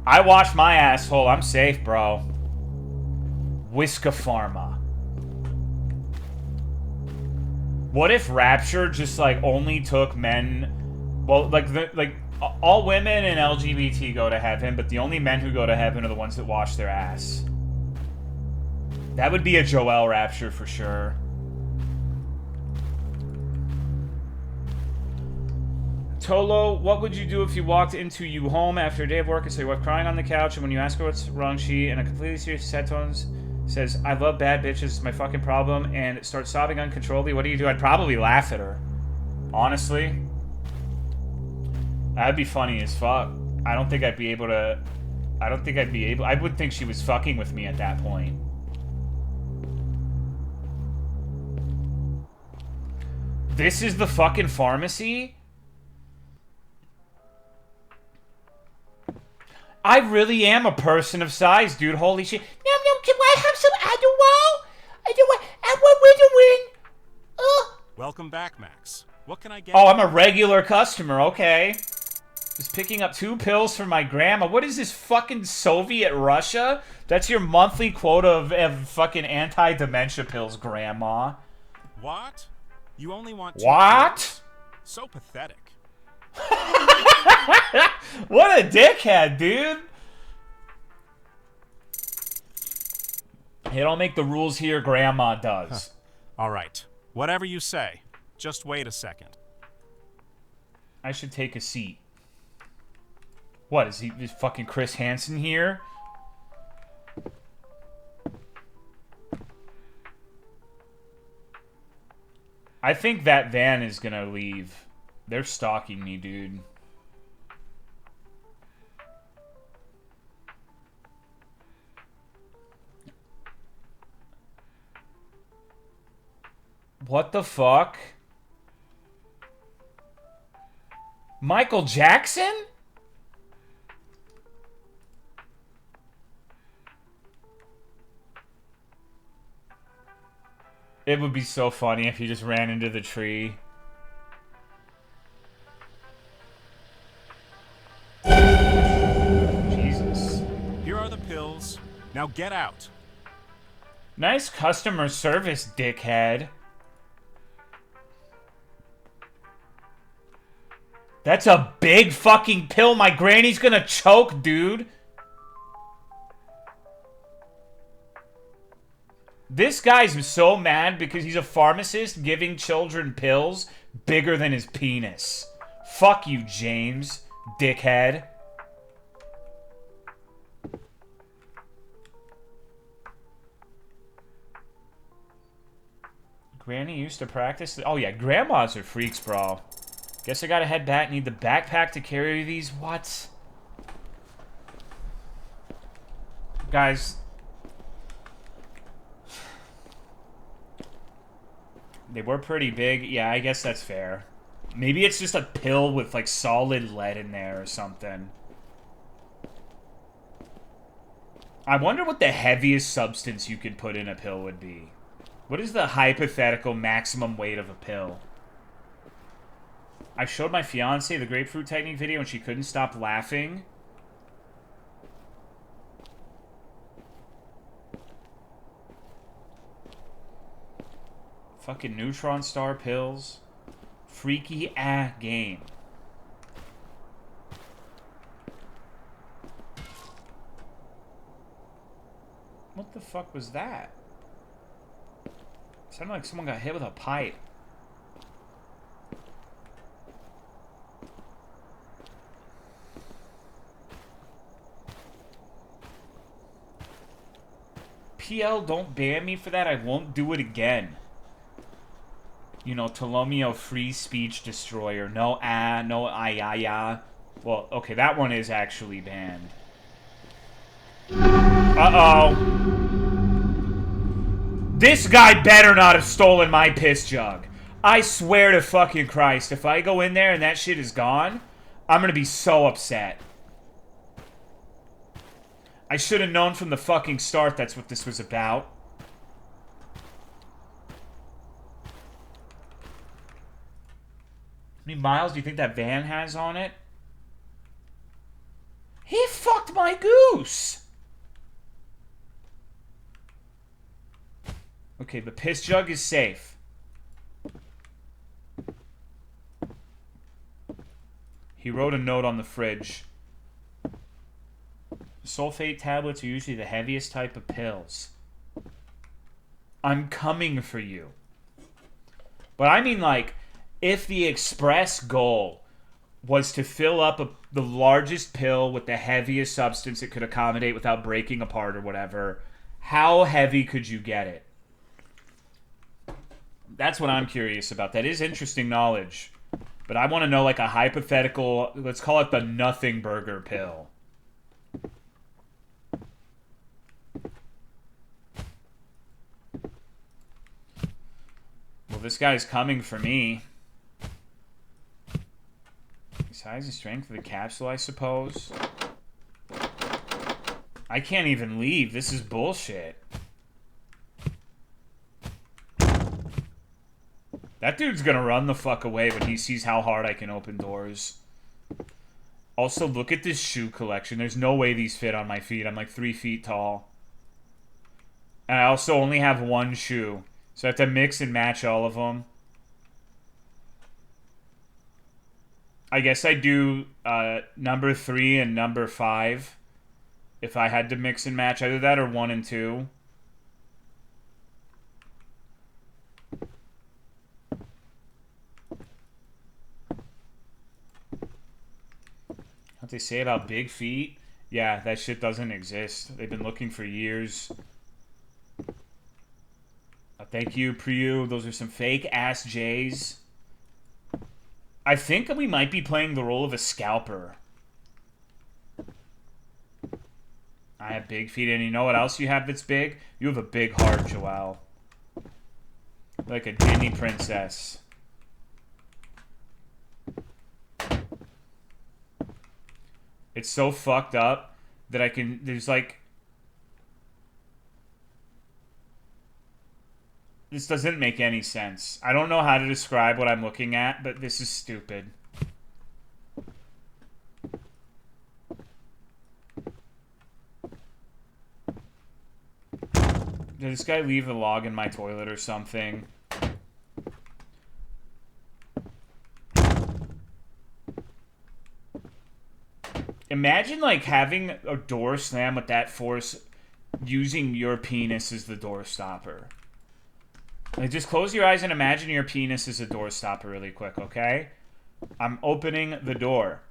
I wash my asshole. I'm safe, bro. Whiska Pharma. What if Rapture just, like, only took men... Well, like, all women and LGBT go to heaven, but the only men who go to heaven are the ones that wash their ass. That would be a Joel Rapture for sure. Tolo, what would you do if you walked into you home after a day of work and saw your wife crying on the couch, and when you ask her what's wrong, she, in a completely serious set tones, says, I love bad bitches, it's my fucking problem, and starts sobbing uncontrollably? What do you do? I'd probably laugh at her. Honestly. That'd be funny as fuck. I don't think I'd be able to... I would think she was fucking with me at that point. This is the fucking pharmacy? I really am a person of size, dude. Holy shit. No, can I have some Adderall? And what we're doing? Welcome back, Max. What can I get? Oh, I'm a regular customer. Okay. Just picking up 2 pills for my grandma. What is this, fucking Soviet Russia? That's your monthly quota of fucking anti-dementia pills, Grandma. What? You only want 2 What? pills? So pathetic. What a dickhead, dude. Hey, don't make the rules here, Grandma does. All right. Whatever you say. Just wait a second. I should take a seat. What, is fucking Chris Hansen here? I think that van is gonna leave. They're stalking me, dude. What the fuck? Michael Jackson? It would be so funny if he just ran into the tree. Jesus. Here are the pills. Now get out. Nice customer service, dickhead. That's a big fucking pill. My granny's gonna choke, dude. This guy's so mad because he's a pharmacist giving children pills bigger than his penis. Fuck you, James, dickhead. Granny used to practice. Oh yeah, grandmas are freaks, bro. Guess I gotta head back. Need the backpack to carry these. What? Guys. They were pretty big. Yeah, I guess that's fair. Maybe it's just a pill with, like, solid lead in there or something. I wonder what the heaviest substance you could put in a pill would be. What is the hypothetical maximum weight of a pill? I showed my fiance the grapefruit technique video and she couldn't stop laughing. Fucking neutron star pills. Freaky game. What the fuck was that? Sounded like someone got hit with a pipe. PL, don't ban me for that. I won't do it again. You know, Tolomeo free speech destroyer. No no Well, okay, that one is actually banned. Uh-oh. This guy better not have stolen my piss jug. I swear to fucking Christ, if I go in there and that shit is gone, I'm gonna be so upset. I should have known from the fucking start that's what this was about. How many miles do you think that van has on it? He fucked my goose! Okay, the piss jug is safe. He wrote a note on the fridge. Sulfate tablets are usually the heaviest type of pills. I'm coming for you. But I mean, like, if the express goal was to fill up the largest pill with the heaviest substance it could accommodate without breaking apart or whatever, how heavy could you get it? That's what I'm curious about. That is interesting knowledge. But I want to know, like, a hypothetical, let's call it the nothing burger pill. Well, this guy's coming for me. Size and strength of the capsule, I suppose. I can't even leave. This is bullshit. That dude's gonna run the fuck away when he sees how hard I can open doors. Also, look at this shoe collection. There's no way these fit on my feet. I'm like 3 feet tall. And I also only have one shoe. So I have to mix and match all of them. I guess I do number 3 and number 5. If I had to mix and match either that or 1 and 2. What they say about big feet? Yeah, that shit doesn't exist. They've been looking for years. Thank you, Priyu. Those are some fake ass J's. I think we might be playing the role of a scalper. I have big feet, and you know what else you have that's big? You have a big heart, Joelle. Like a Disney princess. It's so fucked up that I can... There's like... This doesn't make any sense. I don't know how to describe what I'm looking at, but this is stupid. Did this guy leave a log in my toilet or something? Imagine, like, having a door slam with that force using your penis as the door stopper. Like, just close your eyes and imagine your penis as a door stopper really quick, okay? I'm opening the door.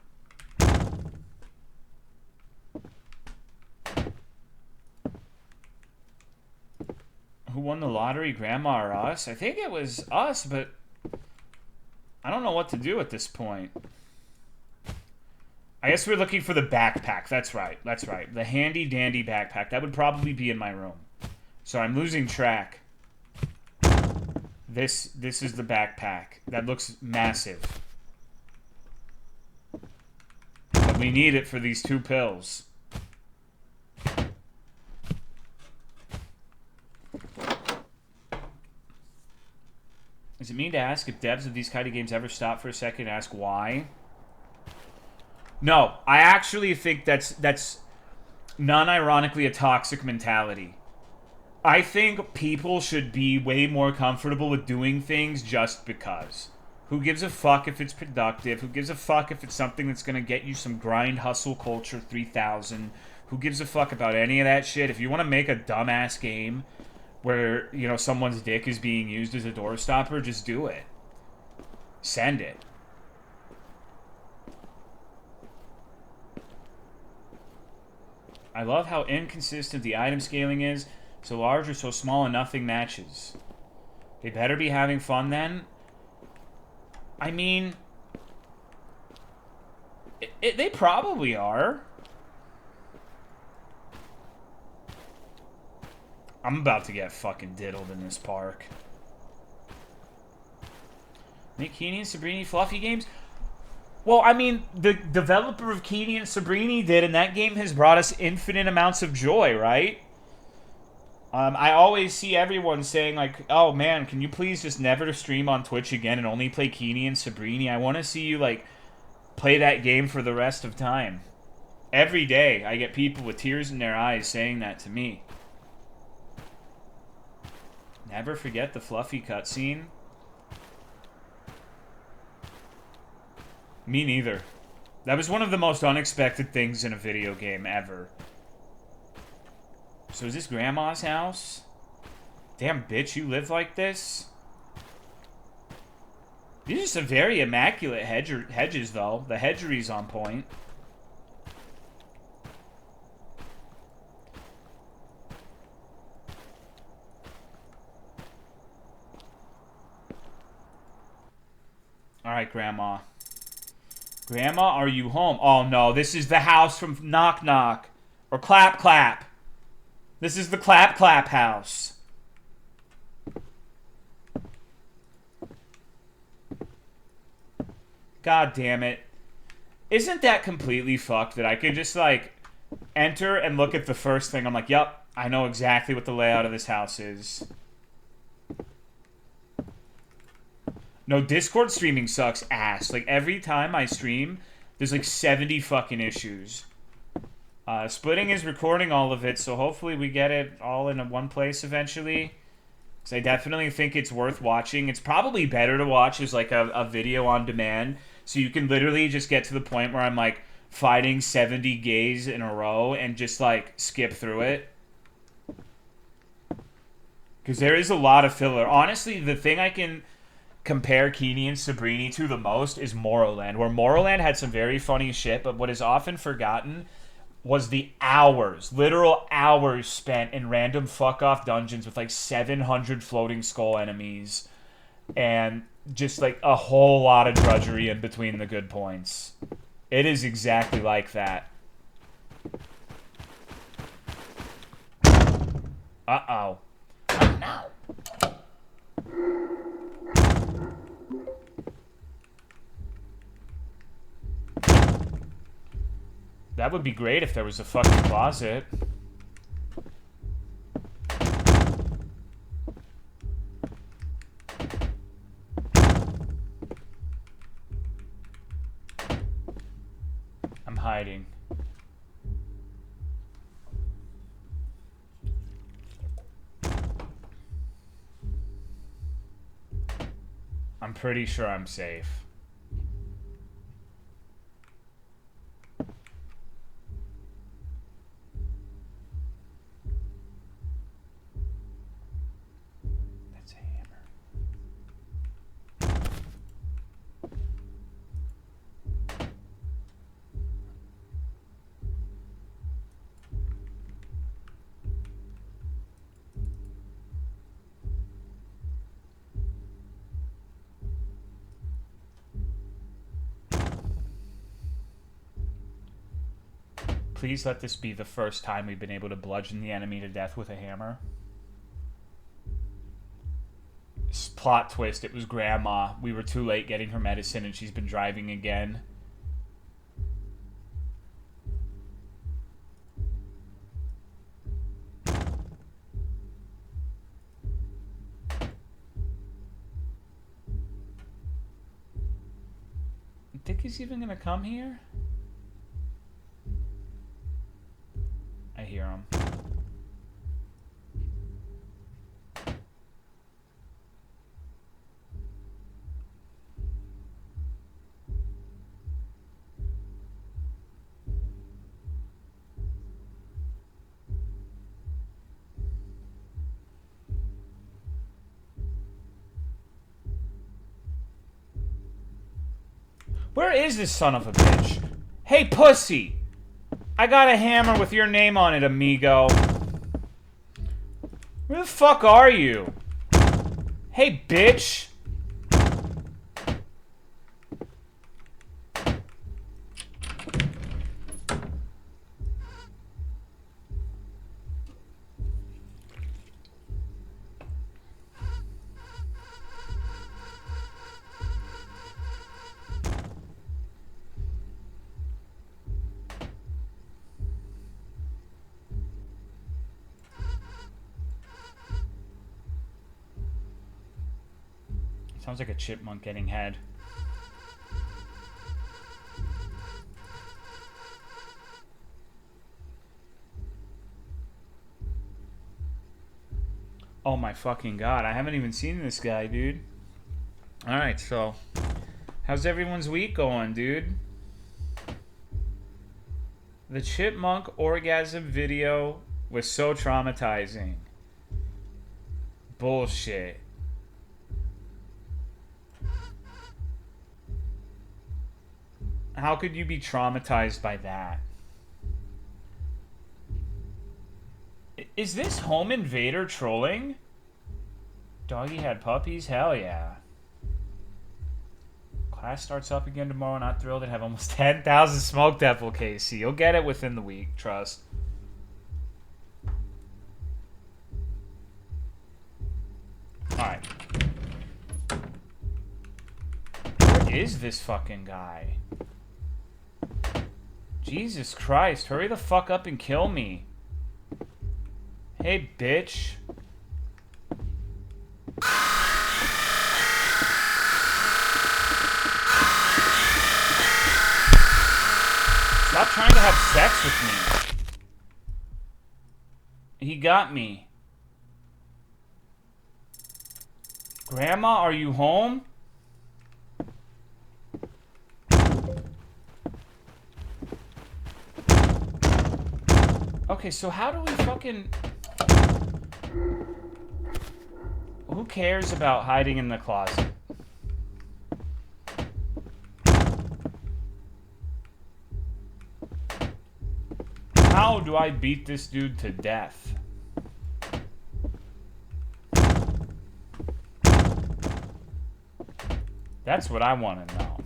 Who won the lottery, Grandma or us? I think it was us, but I don't know what to do at this point. I guess we're looking for the backpack. That's right. That's right. The handy dandy backpack. That would probably be in my room. So I'm losing track. This is the backpack. That looks massive. But we need it for these 2 pills. Is it mean to ask if devs of these kind of games ever stop for a second and ask why? No, I actually think that's non-ironically a toxic mentality. I think people should be way more comfortable with doing things just because. Who gives a fuck if it's productive? Who gives a fuck if it's something that's going to get you some grind hustle culture 3000? Who gives a fuck about any of that shit? If you want to make a dumbass game where, you know, someone's dick is being used as a door stopper, just do it. Send it. I love how inconsistent the item scaling is. So large or so small and nothing matches. They better be having fun then. I mean... they probably are. I'm about to get fucking diddled in this park. Make Keeney and Sabrini fluffy games? Well, I mean, the developer of Keeney and Sabrini did, and that game has brought us infinite amounts of joy, right? I always see everyone saying, like, oh, man, can you please just never stream on Twitch again and only play Keeney and Sabrini? I want to see you, like, play that game for the rest of time. Every day, I get people with tears in their eyes saying that to me. Never forget the fluffy cutscene. Me neither. That was one of the most unexpected things in a video game ever. So is this Grandma's house? Damn, bitch, you live like this? These are some very immaculate hedges, though. The hedgery's on point. Alright, Grandma. Grandma, are you home? Oh, no, this is the house from Knock Knock. Or Clap Clap. This is the Clap Clap house. God damn it. Isn't that completely fucked that I can just, like, enter and look at the first thing? I'm like, yup, I know exactly what the layout of this house is. No, Discord streaming sucks ass. Like, every time I stream, there's, like, 70 fucking issues. Splitting is recording all of it, so hopefully we get it all in one place eventually. Because I definitely think it's worth watching. It's probably better to watch as, like, a video on demand. So you can literally just get to the point where I'm, like, fighting 70 gays in a row and just, like, skip through it. Because there is a lot of filler. Honestly, the thing I can compare Keeney and Sabrini to the most is Morrowind, where Morrowind had some very funny shit, but what is often forgotten was the hours, literal hours spent in random fuck-off dungeons with like 700 floating skull enemies and just like a whole lot of drudgery in between the good points. It is exactly like that. Uh-oh. Oh, no. That would be great if there was a fucking closet. I'm hiding. I'm pretty sure I'm safe. That's a hammer. Please let this be the first time we've been able to bludgeon the enemy to death with a hammer. Plot twist, it was Grandma. We were too late getting her medicine and she's been driving again. You think he's even gonna come here? I hear him. Where is this son of a bitch? Hey, pussy! I got a hammer with your name on it, amigo. Where the fuck are you? Hey, bitch! Sounds like a chipmunk getting head. Oh my fucking god, I haven't even seen this guy, dude. Alright, so how's everyone's week going, dude? The chipmunk orgasm video was so traumatizing. Bullshit. How could you be traumatized by that? Is this home invader trolling? Doggy had puppies? Hell yeah. Class starts up again tomorrow. Not thrilled to have almost 10,000 smoke devil KC. You'll get it within the week, trust. Alright. Where is this fucking guy? Jesus Christ, hurry the fuck up and kill me. Hey, bitch. Stop trying to have sex with me. He got me. Grandma, are you home? Okay, so how do we fucking... Who cares about hiding in the closet? How do I beat this dude to death? That's what I want to know.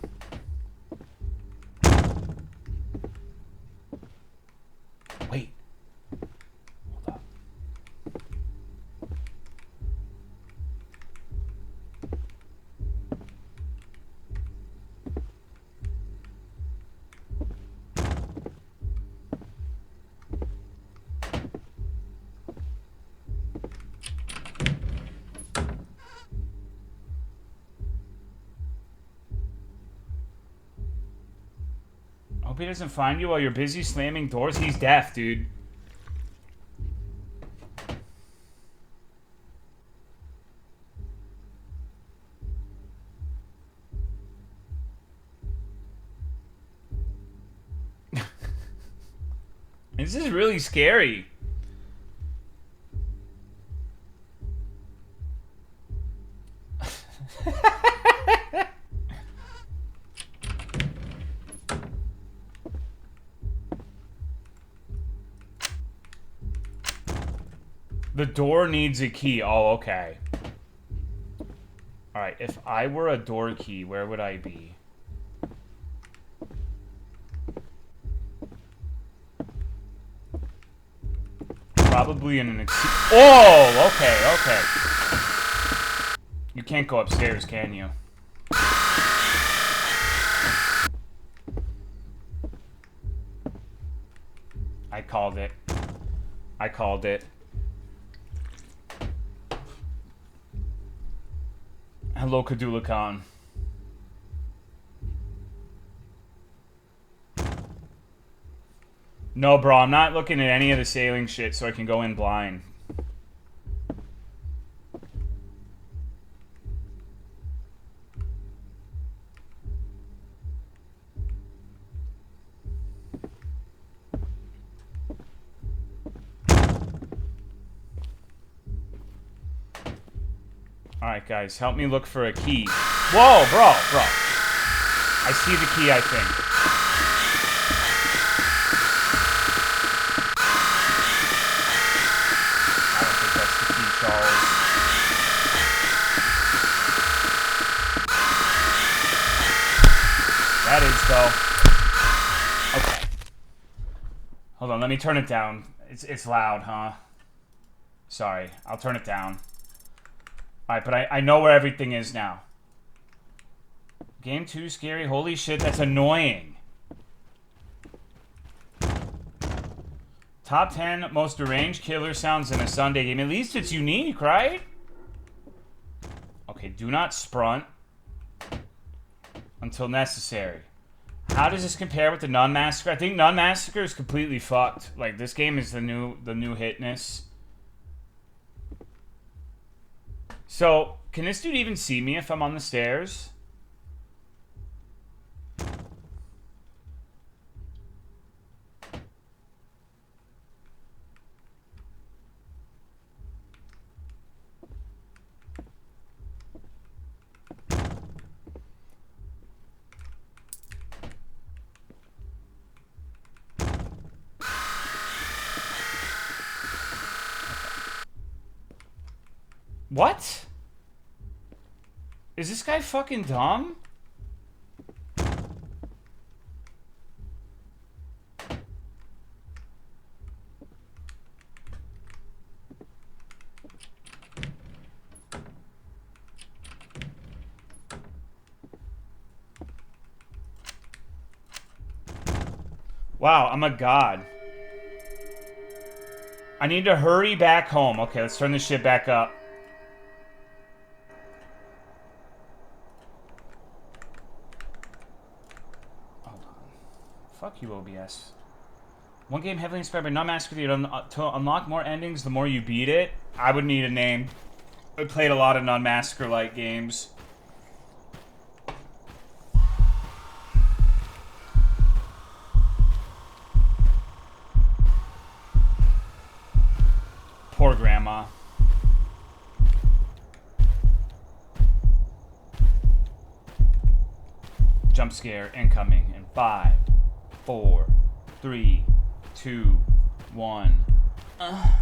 Wait. Hold up. Hope he doesn't find you while you're busy slamming doors. He's deaf, dude. This is really scary. The door needs a key. Oh, okay. Alright, if I were a door key, where would I be? Probably in an Oh, okay, okay. You can't go upstairs, can you? I called it. I called it. Hello, Kadula Khan. No, bro, I'm not looking at any of the sailing shit so I can go in blind. Alright, guys, help me look for a key. Whoa, bro. I see the key, I think. I don't think that's the key, Charles. That is, though. Okay. Hold on, let me turn it down. It's loud, huh? Sorry, I'll turn it down. Alright, but I know where everything is now. Game 2 scary. Holy shit, that's annoying. Top 10 most deranged killer sounds in a Sunday game. At least it's unique, right? Okay, do not sprint until necessary. How does this compare with the Nun Massacre? I think Nun Massacre is completely fucked. Like, this game is the new hitness. So, can this dude even see me if I'm on the stairs? What? Is this guy fucking dumb? Wow, I'm a god. I need to hurry back home. Okay, let's turn this shit back up. Fuck you, OBS. One game heavily inspired by Nun Massacre. To unlock more endings, the more you beat it. I would need a name. I played a lot of Nun Massacre-like games. Poor grandma. Jump scare incoming in 5, 4, 3, 2, 1. I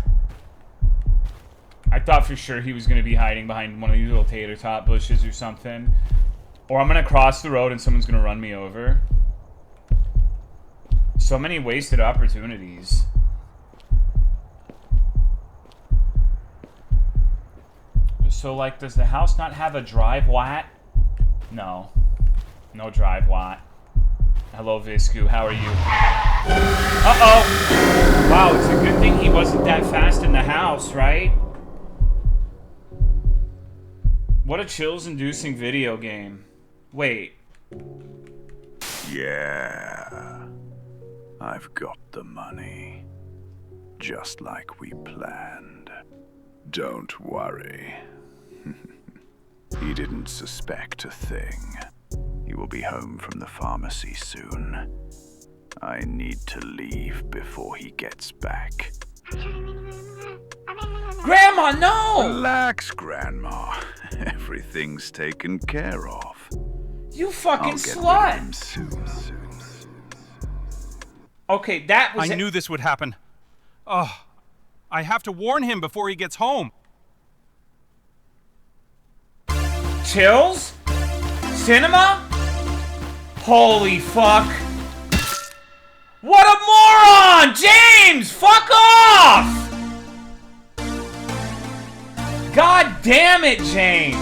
thought for sure he was going to be hiding behind one of these little tater tot bushes or something. Or I'm gonna cross the road and someone's gonna run me over. So many wasted opportunities. So, like, does the house not have a drive watt? No. No drive watt. Hello, Visku. How are you? Uh-oh! Wow, it's a good thing he wasn't that fast in the house, right? What a chills-inducing video game. Wait. Yeah. I've got the money. Just like we planned. Don't worry. He didn't suspect a thing. He will be home from the pharmacy soon. I need to leave before he gets back. Grandma, no! Relax, Grandma. Everything's taken care of. You fucking I'll get slut! rid of him soon. Okay, that was... I knew this would happen. Oh, I have to warn him before he gets home. Chills? Cinema? Holy fuck. What a moron! James, fuck off! God damn it, James.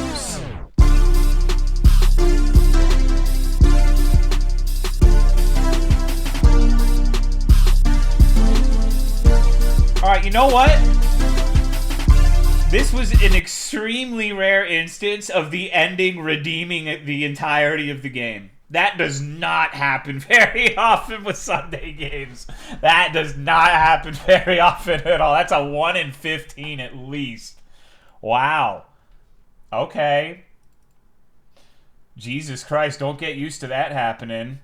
Alright, you know what? This was an extremely rare instance of the ending redeeming the entirety of the game. That does not happen very often with Sunday games. That does not happen very often at all. That's a 1 in 15 at least. Wow. Okay. Jesus Christ, don't get used to that happening.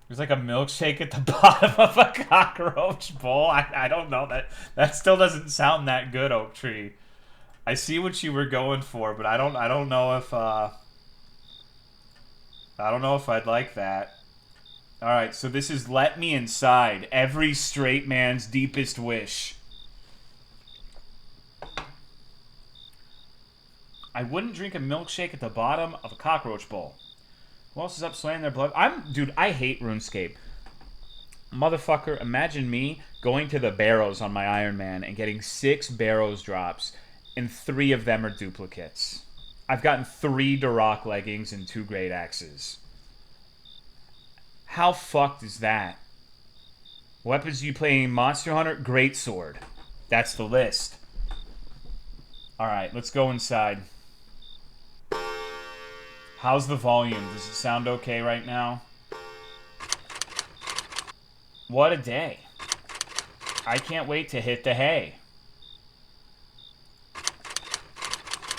There's like a milkshake at the bottom of a cockroach bowl. I don't know. That still doesn't sound that good, Oak Tree. I see what you were going for, but I don't know if I don't know if I'd like that. Alright, so this is Let Me Inside. Every straight man's deepest wish. I wouldn't drink a milkshake at the bottom of a cockroach bowl. Who else is up slaying their blood? Dude, I hate RuneScape. Motherfucker, imagine me going to the barrows on my Iron Man and getting 6 barrows drops, and 3 of them are duplicates. I've gotten 3 Duroc leggings and 2 great axes. How fucked is that? Weapons you play in Monster Hunter? Great sword. That's the list. Alright, let's go inside. How's the volume? Does it sound okay right now? What a day. I can't wait to hit the hay.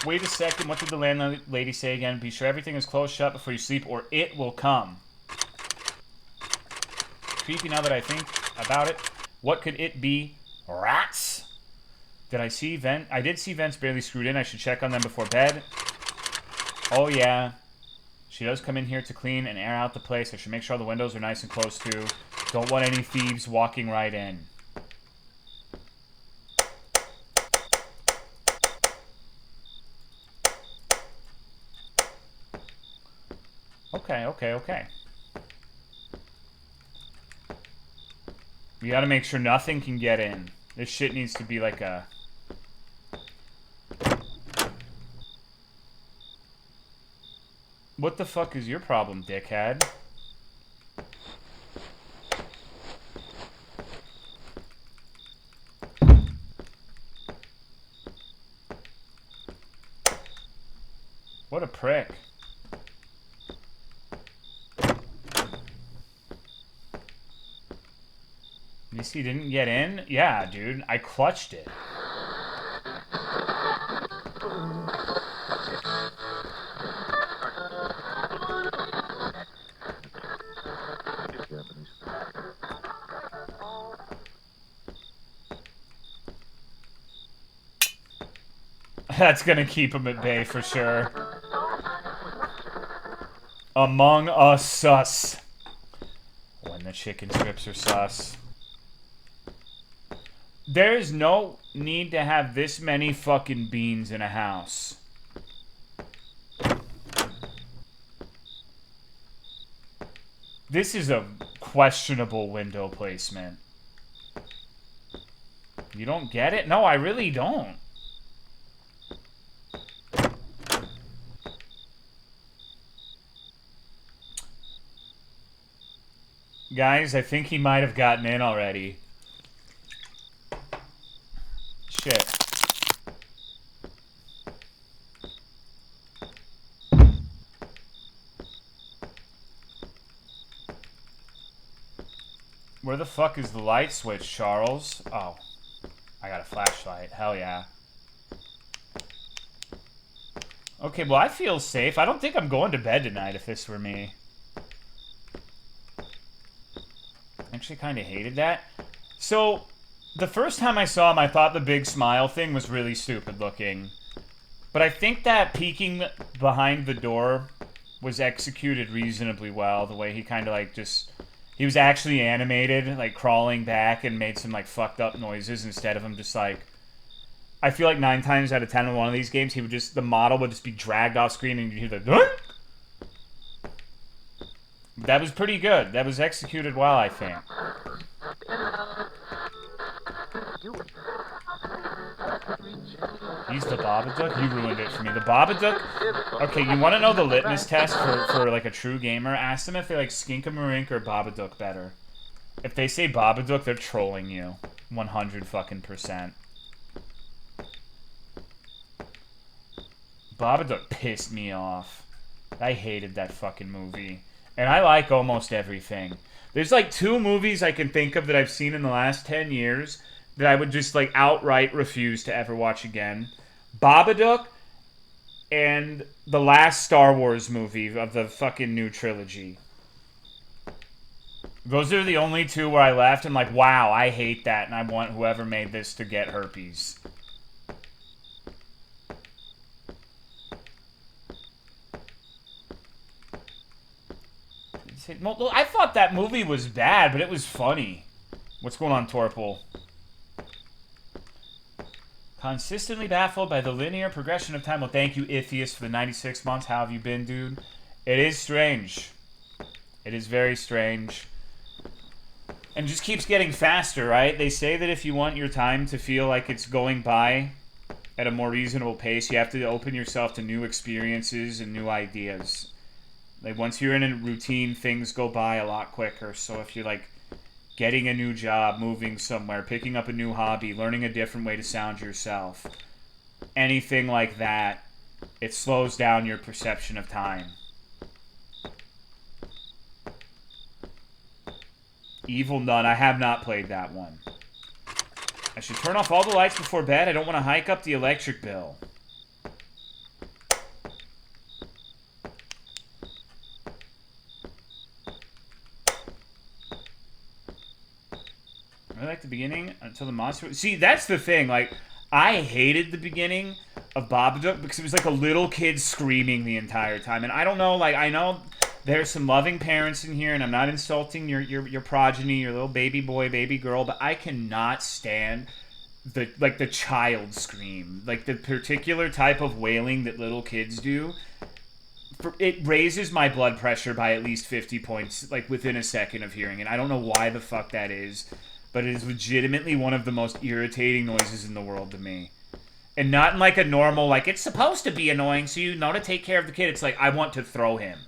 Wait a second, what did the landlady say again? Be sure everything is closed shut before you sleep or it will come. Creepy now that I think about it. What could it be? Rats? Did I see vent? I did see vents barely screwed in. I should check on them before bed. Oh yeah. She does come in here to clean and air out the place. I should make sure the windows are nice and close too. Don't want any thieves walking right in. Okay. We gotta make sure nothing can get in. This shit needs to be like a... What the fuck is your problem, dickhead? What a prick. You see, didn't get in? Yeah, dude. I clutched it. That's gonna keep him at bay for sure. Among Us sus. When the chicken strips are sus. There's no need to have this many fucking beans in a house. This is a questionable window placement. You don't get it? No, I really don't. Guys, I think he might have gotten in already. Shit. Where the fuck is the light switch, Charles? Oh. I got a flashlight. Hell yeah. Okay, well, I feel safe. I don't think I'm going to bed tonight if this were me. Actually kind of hated that. So, the first time I saw him, I thought the big smile thing was really stupid looking. But I think that peeking behind the door was executed reasonably well. The way he kind of like just... He was actually animated, like crawling back and made some like fucked up noises instead of him just like... I feel like 9 times out of 10 in one of these games, he would just... The model would just be dragged off screen and you'd hear the... Dunk! That was pretty good. That was executed well, I think. He's the Babadook? You ruined it for me. The Babadook? Okay, you want to know the litmus test for like a true gamer? Ask them if they like Skinkamarink or Babadook better. If they say Babadook, they're trolling you. 100 fucking %. Babadook pissed me off. I hated that fucking movie. And I like almost everything. There's like 2 movies I can think of that I've seen in the last 10 years that I would just like outright refuse to ever watch again. Babadook and the last Star Wars movie of the fucking new trilogy. Those are the only 2 where I left and like, wow, I hate that and I want whoever made this to get herpes. Well, I thought that movie was bad, but it was funny. What's going on, Torpal? Consistently baffled by the linear progression of time. Well, thank you, Ithius, for the 96 months. How have you been, dude? It is strange. It is very strange. And just keeps getting faster, right? They say that if you want your time to feel like it's going by at a more reasonable pace, you have to open yourself to new experiences and new ideas. Like, once you're in a routine, things go by a lot quicker. So if you're, like, getting a new job, moving somewhere, picking up a new hobby, learning a different way to sound yourself, anything like that, it slows down your perception of time. Evil Nun, I have not played that one. I should turn off all the lights before bed. I don't want to hike up the electric bill. I like the beginning until the monster... See, that's the thing. Like, I hated the beginning of Babadook because it was like a little kid screaming the entire time. And I don't know, like, I know there's some loving parents in here, and I'm not insulting your progeny, your little baby boy, baby girl, but I cannot stand the child scream. Like, the particular type of wailing that little kids do. It raises my blood pressure by at least 50 points, like, within a second of hearing it. I don't know why the fuck that is, but it is legitimately one of the most irritating noises in the world to me. And not in like a normal, like, it's supposed to be annoying, so you know to take care of the kid. It's like, I want to throw him.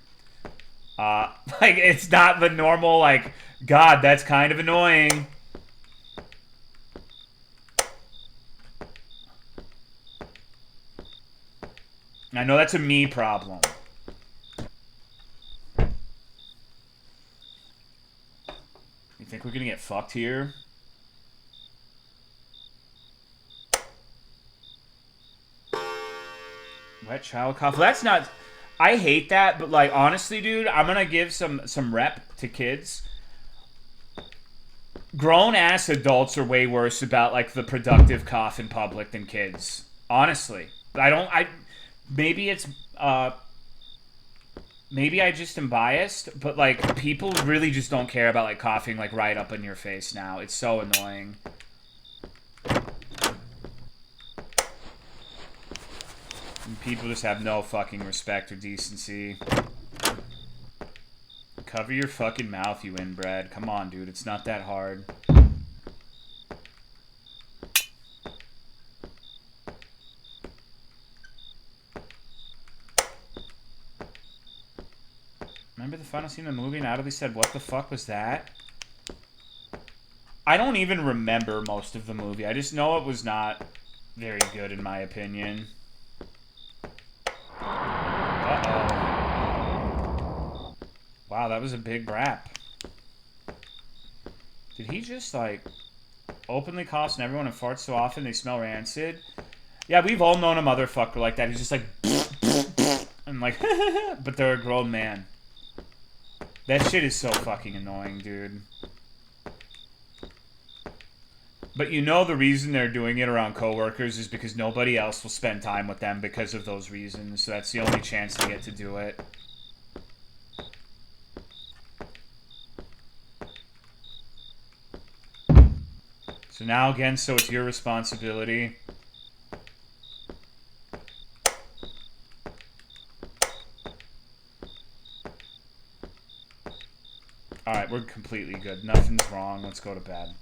Like, it's not the normal, like, God, that's kind of annoying. I know that's a me problem. You think we're gonna get fucked here? Wet child cough. Well, that's not... I hate that, but, like, honestly, dude, I'm gonna give some rep to kids. Grown-ass adults are way worse about, like, the productive cough in public than kids. Honestly. Maybe it's... maybe I just am biased, but, like, people really just don't care about, like, coughing, like, right up in your face now. It's so annoying. People just have no fucking respect or decency. Cover your fucking mouth, you inbred. Come on, dude. It's not that hard. Remember the final scene of the movie and Natalie said, what the fuck was that? I don't even remember most of the movie. I just know it was not very good in my opinion. Uh-oh. Wow, that was a big rap. Did he just, like, openly caution everyone and fart so often they smell rancid? Yeah, we've all known a motherfucker like that. He's just like, and like, but they're a grown man. That shit is so fucking annoying, dude. But you know the reason they're doing it around coworkers is because nobody else will spend time with them because of those reasons. So that's the only chance they get to do it. So now again, so it's your responsibility. Alright, we're completely good. Nothing's wrong. Let's go to bed.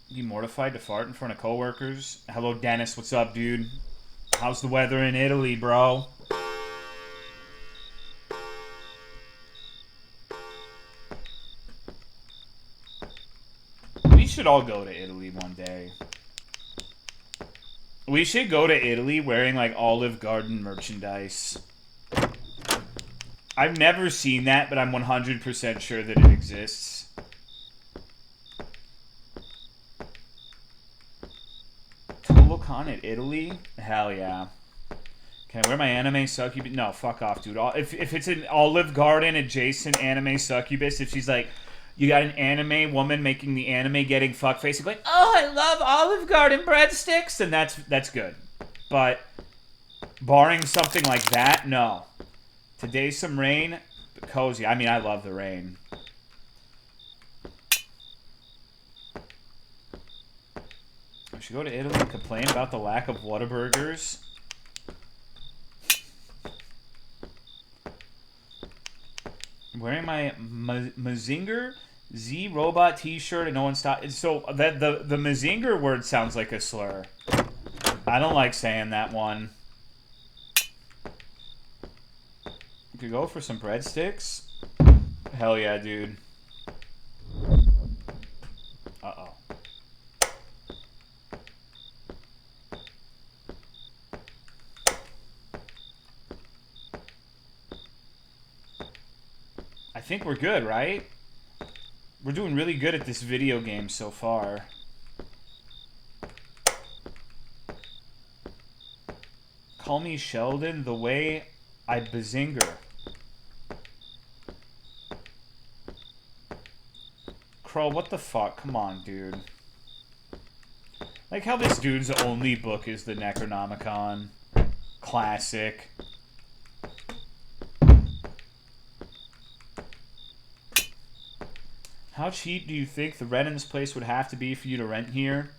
You mortified to fart in front of coworkers? Hello, Dennis. What's up, dude? How's the weather in Italy, bro? We should all go to Italy one day. We should go to Italy wearing, like, Olive Garden merchandise. I've never seen that, but I'm 100% sure that it exists. Tolocon at Italy? Hell yeah. Can I wear my anime succubus? No, fuck off, dude. If it's an Olive Garden adjacent anime succubus, if she's like, you got an anime woman making the anime getting fuckface, going, oh, I love Olive Garden breadsticks, then that's good. But barring something like that, no. Today's some rain, but cozy. I mean, I love the rain. I should go to Italy and complain about the lack of Whataburgers. I'm wearing my Mazinger Z Robot T-shirt and no one stopped. So that the Mazinger word sounds like a slur. I don't like saying that one. You could go for some breadsticks. Hell yeah, dude. Uh-oh. I think we're good, right? We're doing really good at this video game so far. Call me Sheldon the way I bazinger. Crow, what the fuck? Come on, dude. Like how this dude's only book is the Necronomicon. Classic. How cheap do you think the rent in this place would have to be for you to rent here?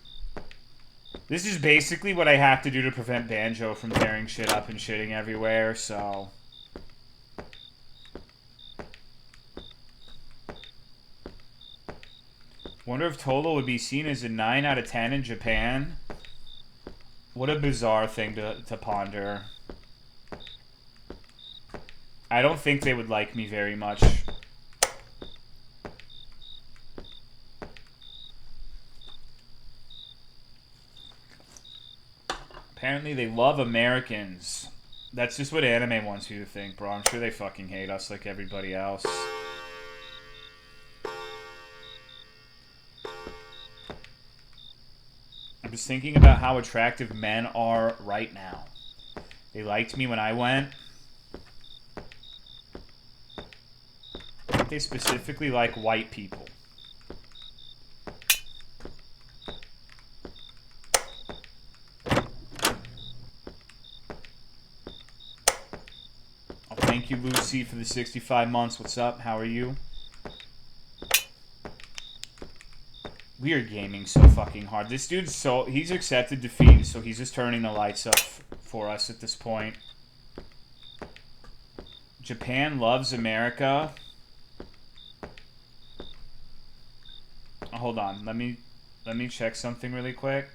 This is basically what I have to do to prevent Banjo from tearing shit up and shitting everywhere, so... Wonder if Tolo would be seen as a 9 out of 10 in Japan? What a bizarre thing to ponder. I don't think they would like me very much. Apparently they love Americans. That's just what anime wants you to think, bro. I'm sure they fucking hate us like everybody else. I'm just thinking about how attractive men are right now. They liked me when I went. I think they specifically like white people. Thank you, Lucy, for the 65 months. What's up? How are you? We are gaming so fucking hard. This dude's so... He's accepted defeat, so he's just turning the lights up for us at this point. Japan loves America. Hold on. Let me check something really quick.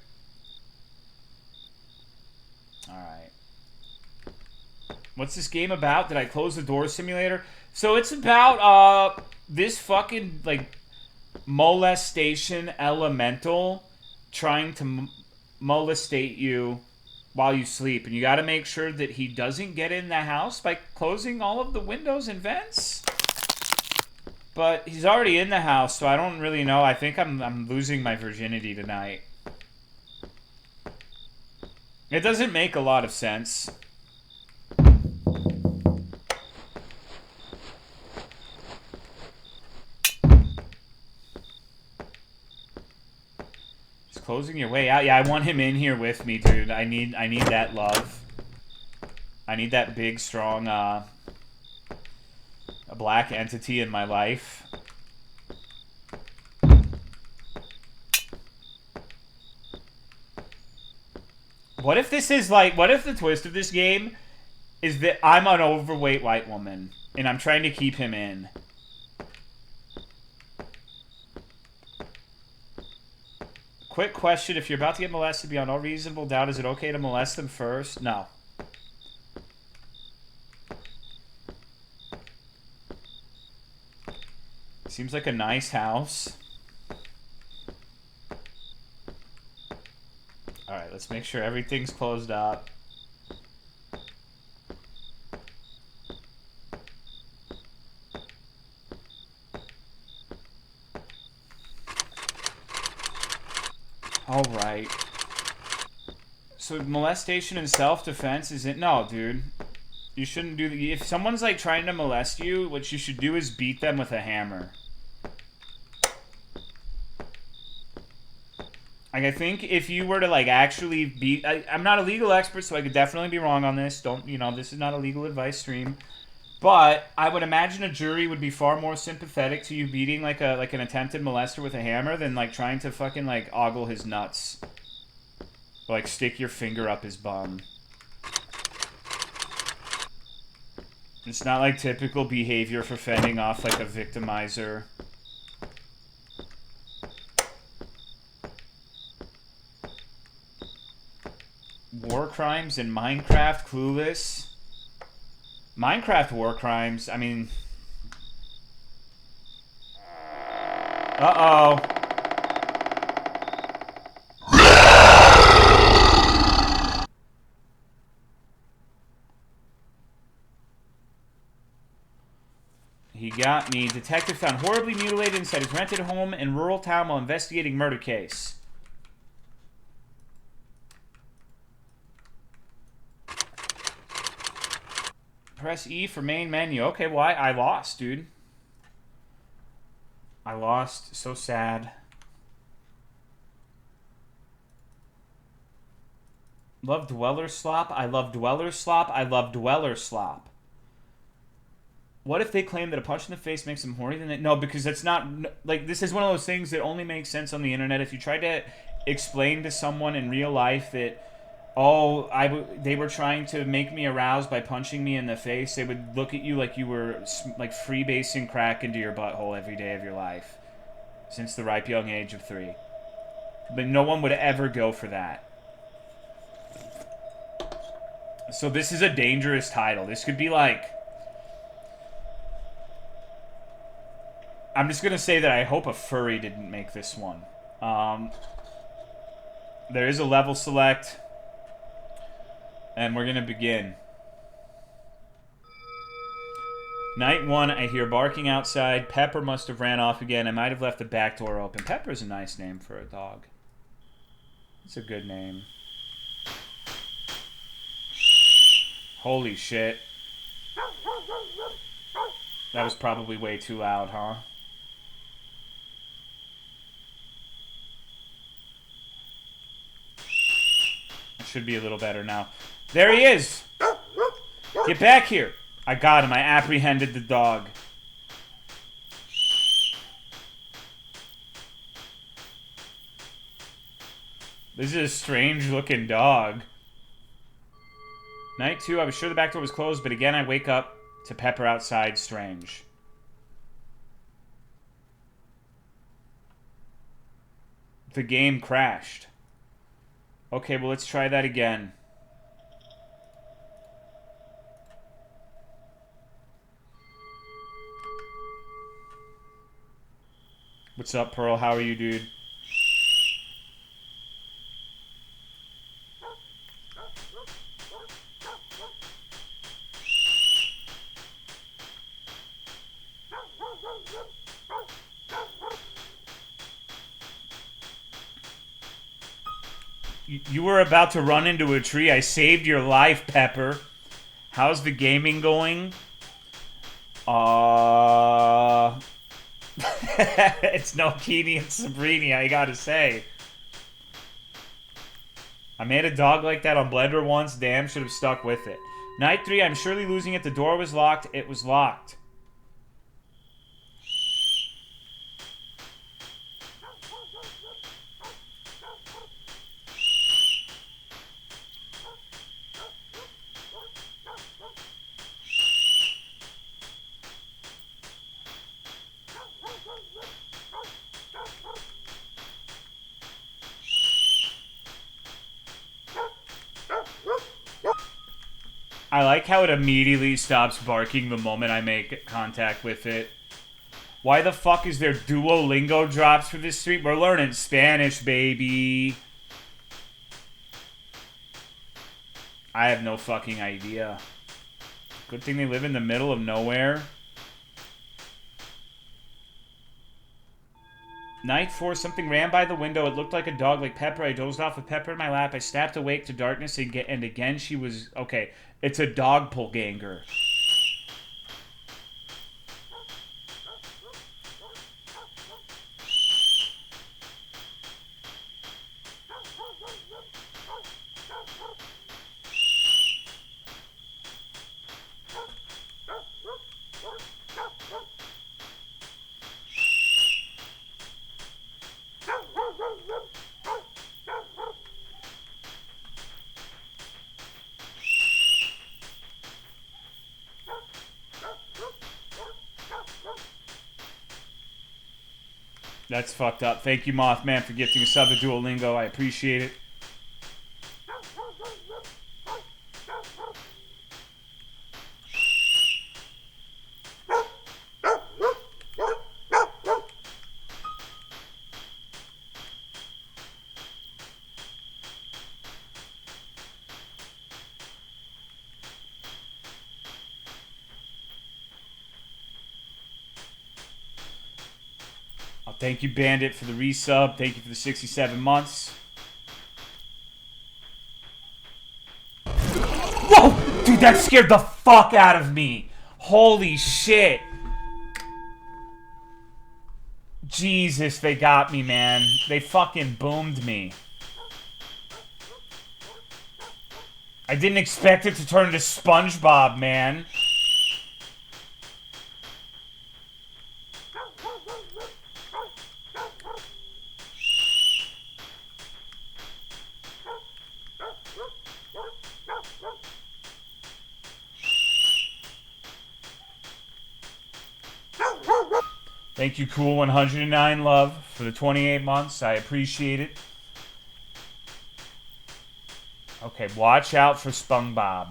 Alright. What's this game about? Did I close the door simulator? So it's about this fucking like molestation elemental trying to molestate you while you sleep, and you got to make sure that he doesn't get in the house by closing all of the windows and vents. But he's already in the house, so I don't really know. I think I'm losing my virginity tonight. It doesn't make a lot of sense. Just closing your way out. Yeah, I want him in here with me, dude. I need that love. I need that big, strong, a black entity in my life. What if this is like, what if the twist of this game is that I'm an overweight white woman and I'm trying to keep him in? Quick question, if you're about to get molested beyond all reasonable doubt, is it okay to molest them first? No. Seems like a nice house. Alright, let's make sure everything's closed up. Alright. So molestation and self-defense isn't... No, dude. You shouldn't do... If someone's like trying to molest you, what you should do is beat them with a hammer. Like, I think if you were to, like, actually beat... I'm not a legal expert, so I could definitely be wrong on this. Don't, you know, this is not a legal advice stream. But I would imagine a jury would be far more sympathetic to you beating, like, an attempted molester with a hammer than, like, trying to fucking, like, ogle his nuts. Or, like, stick your finger up his bum. It's not, like, typical behavior for fending off, like, a victimizer. War crimes in Minecraft, clueless. Minecraft war crimes, I mean... Uh-oh. He got me. Detective found horribly mutilated inside his rented home in rural town while investigating murder case. Press E for main menu. Okay, well, I lost, dude. I lost. So sad. Love Dweller Slop. I love Dweller Slop. I love Dweller Slop. What if they claim that a punch in the face makes them horny? No, because that's not... Like, this is one of those things that only makes sense on the internet. If you try to explain to someone in real life that... Oh, they were trying to make me aroused by punching me in the face. They would look at you like you were like freebasing crack into your butthole every day of your life. Since the ripe young age of 3. But no one would ever go for that. So this is a dangerous title. This could be like... I'm just going to say that I hope a furry didn't make this one. There is a level select... And we're going to begin. Night 1, I hear barking outside. Pepper must have ran off again. I might have left the back door open. Pepper's a nice name for a dog. It's a good name. Holy shit. That was probably way too loud, huh? It should be a little better now. There he is! Get back here! I got him. I apprehended the dog. This is a strange looking dog. Night 2, I was sure the back door was closed, but again I wake up To Pepper outside, strange. The game crashed. Okay, well, let's try that again. What's up, Pearl? How are you, dude? You were about to run into a tree. I saved your life, Pepper. How's the gaming going? It's no Keeney and Sabrini, I gotta say. I made a dog like that on Blender once. Damn, should have stuck with it. Night 3, I'm surely losing it. The door was locked. It was locked. I like how it immediately stops barking the moment I make contact with it. Why the fuck is there Duolingo drops for this stream? We're learning Spanish, baby. I have no fucking idea. Good thing they live in the middle of nowhere. Night 4, something ran by the window. It looked like a dog, like Pepper. I dozed off with Pepper in my lap. I snapped awake to darkness, and again she was... Okay, it's a dog pullganger. That's fucked up. Thank you, Mothman, for gifting a sub to Duolingo. I appreciate it. Thank you, Bandit, for the resub. Thank you for the 67 months. Whoa! Dude, that scared the fuck out of me. Holy shit. Jesus, they got me, man. They fucking boomed me. I didn't expect it to turn into SpongeBob, man. Thank you, Cool109 Love, for the 28 months. I appreciate it. Okay, watch out for SpongeBob.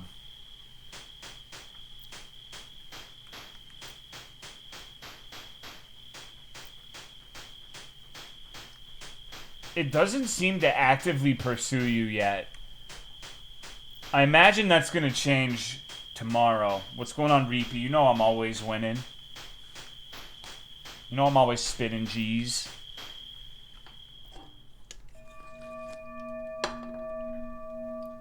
It doesn't seem to actively pursue you yet. I imagine that's going to change tomorrow. What's going on, Reapy? You know I'm always winning. You know I'm always spitting G's.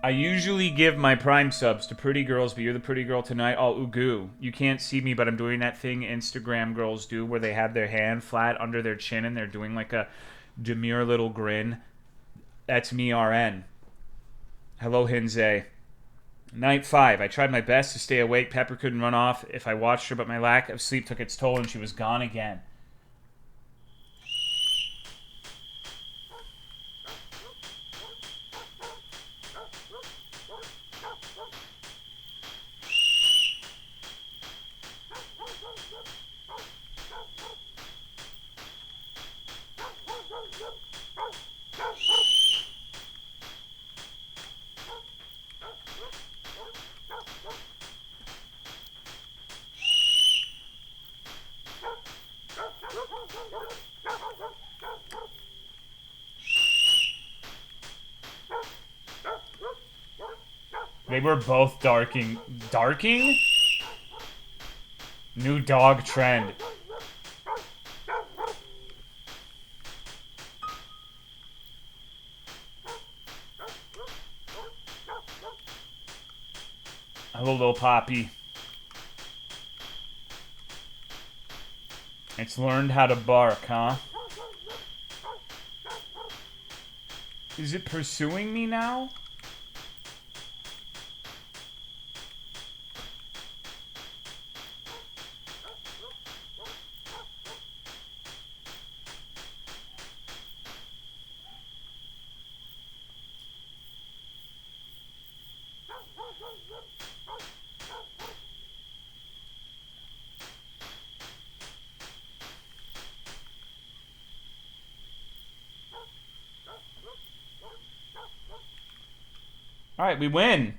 I usually give my Prime subs to pretty girls, but you're the pretty girl tonight. Oh, Ugu. You can't see me, but I'm doing that thing Instagram girls do where they have their hand flat under their chin and they're doing like a demure little grin. That's me, RN. Hello, Hinze. Night 5. I tried my best to stay awake. Pepper couldn't run off if I watched her, but my lack of sleep took its toll and she was gone again. They were both darking. Darking? New dog trend. Hello, little Poppy. It's learned how to bark, huh? Is it pursuing me now? Alright, we win.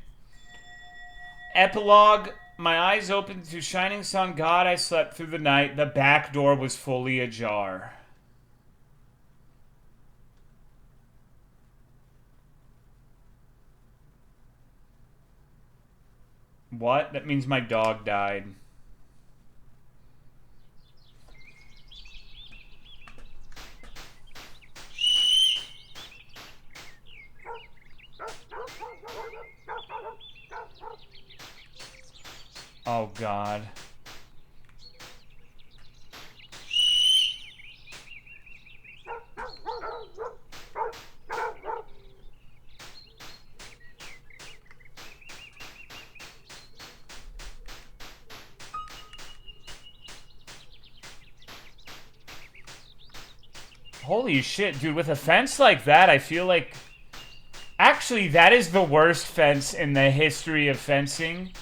Epilogue. My eyes opened to shining sun. God, I slept through the night. The back door was fully ajar. What? That means my dog died. Oh, God. Holy shit, dude. With a fence like that, I feel like... Actually, that is the worst fence in the history of fencing.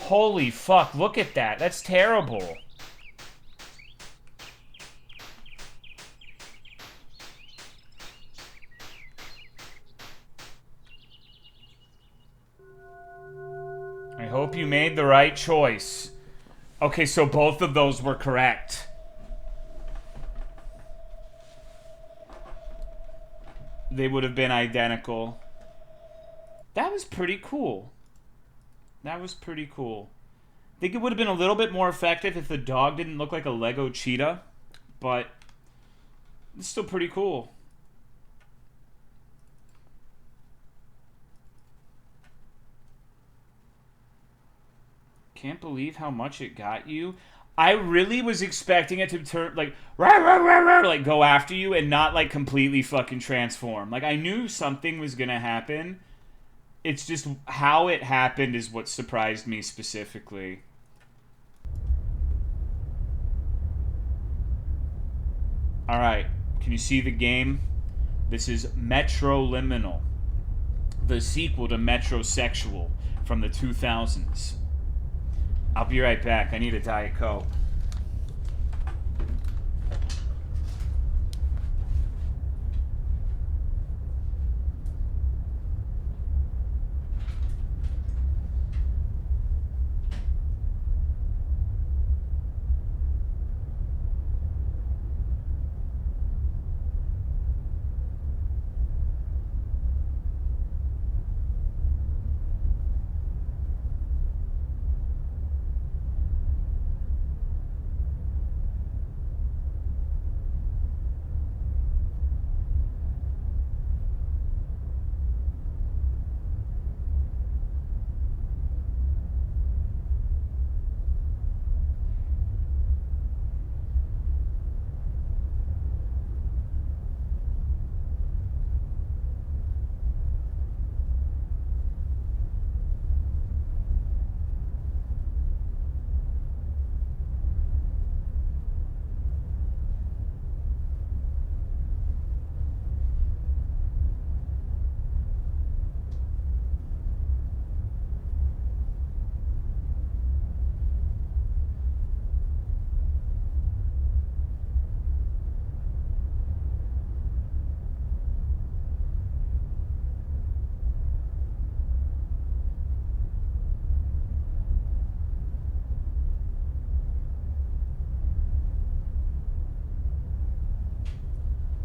Holy fuck, look at that. That's terrible. I hope you made the right choice. Okay, so both of those were correct. They would have been identical. That was pretty cool. That was pretty cool. I think it would have been a little bit more effective if the dog didn't look like a Lego cheetah, but it's still pretty cool. Can't believe how much it got you. I really was expecting it to turn, like, rah, rah, rah, rah, like, go after you and not, like, completely fucking transform. Like, I knew something was gonna happen. It's just how it happened is what surprised me specifically. Alright, can you see the game? This is Metroliminal, the sequel to Metrosexual from the 2000s. I'll be right back. I need a Diet Coke.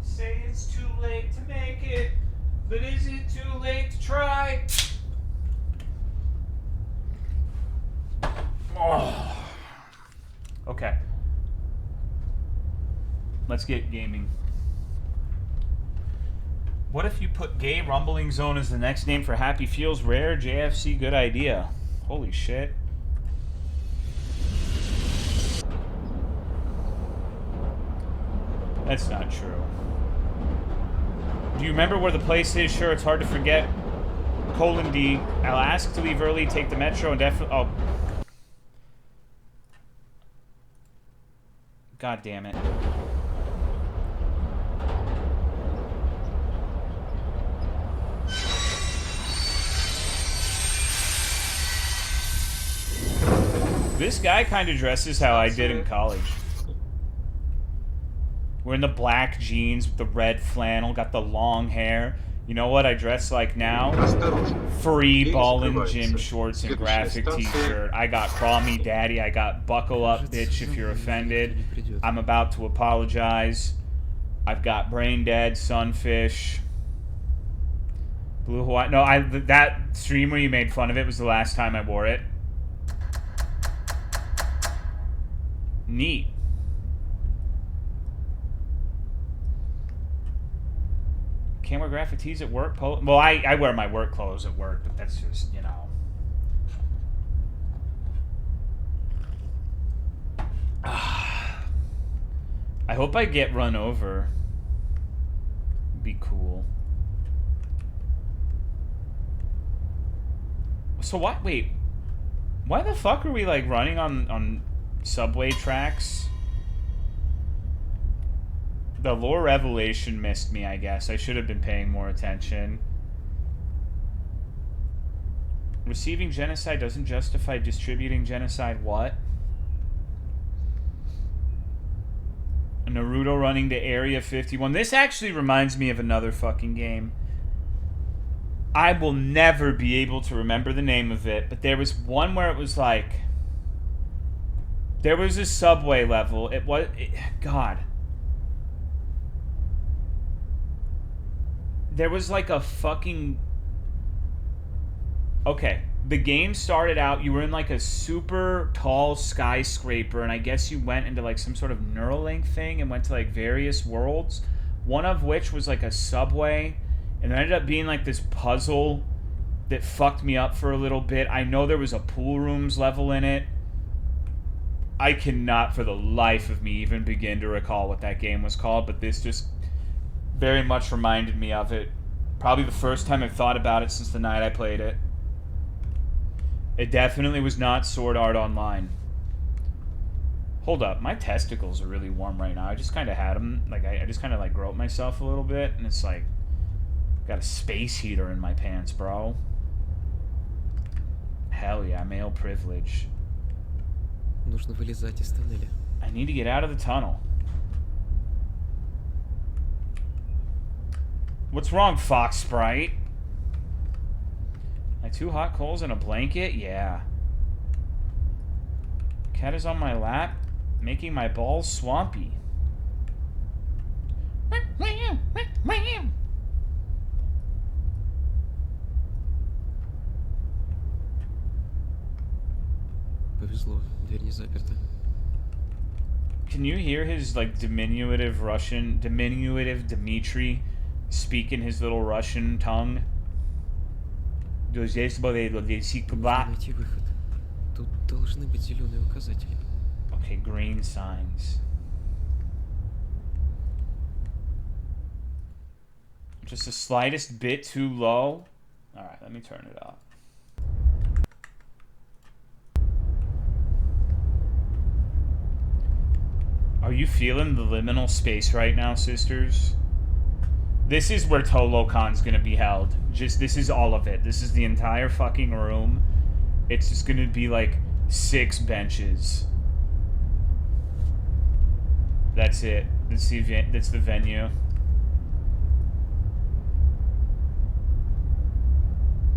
Say it's too late to make it, but is it too late to try? Oh. Okay. Let's get gaming. What if you put Gay Rumbling Zone as the next name for Happy Feels Rare? JFC, good idea. Holy shit. That's not true. Do you remember where the place is? Sure, it's hard to forget. :D. I'll ask to leave early, take the metro, and definitely... Oh. God damn it. This guy kind of dresses how I did in college. Wearing the black jeans with the red flannel, got the long hair. You know what I dress like now? Free ballin' gym shorts and graphic t-shirt. I got crawl me daddy. I got buckle up bitch if you're offended. I'm about to apologize. I've got brain dead, sunfish. Blue Hawaii. No, that stream where you made fun of it was the last time I wore it. Neat. Can't wear graphic tees at work? Well, I wear my work clothes at work, but that's just, you know. I hope I get run over. Be cool. So what? Wait. Why the fuck are we, like, running on subway tracks? The lore revelation missed me, I guess. I should have been paying more attention. Receiving genocide doesn't justify distributing genocide. What? Naruto running to Area 51. This actually reminds me of another fucking game. I will never be able to remember the name of it, but there was one where it was like... There was a subway level. It was... God... There was like a fucking... Okay, the game started out, you were in like a super tall skyscraper, and I guess you went into like some sort of Neuralink thing and went to like various worlds, one of which was like a subway, and it ended up being like this puzzle that fucked me up for a little bit. I know there was a pool rooms level in it. I cannot for the life of me even begin to recall what that game was called, but this just... very much reminded me of it. Probably the first time I've thought about it since the night I played it. It definitely was not Sword Art Online. Hold up, my testicles are really warm right now. I just kind of had them, like, I just kind of, like, groped myself a little bit, and it's like, got a space heater in my pants, bro. Hell yeah, male privilege. Нужно вылезать из тоннеля. I need to get out of the tunnel. What's wrong, Fox Sprite? Like 2 hot coals and a blanket? Yeah. Cat is on my lap, making my balls swampy. Повезло, дверь не заперта. Can you hear his, like, diminutive Dmitri speak in his little Russian tongue? Нужно найти выход. Тут должны быть зеленые указатели. Okay, green signs. Just the slightest bit too low. Alright, let me turn it up. Are you feeling the liminal space right now, sisters? This is where ToloCon's gonna be held. This is all of it. This is the entire fucking room. It's just gonna be like 6 benches. That's it. That's the venue.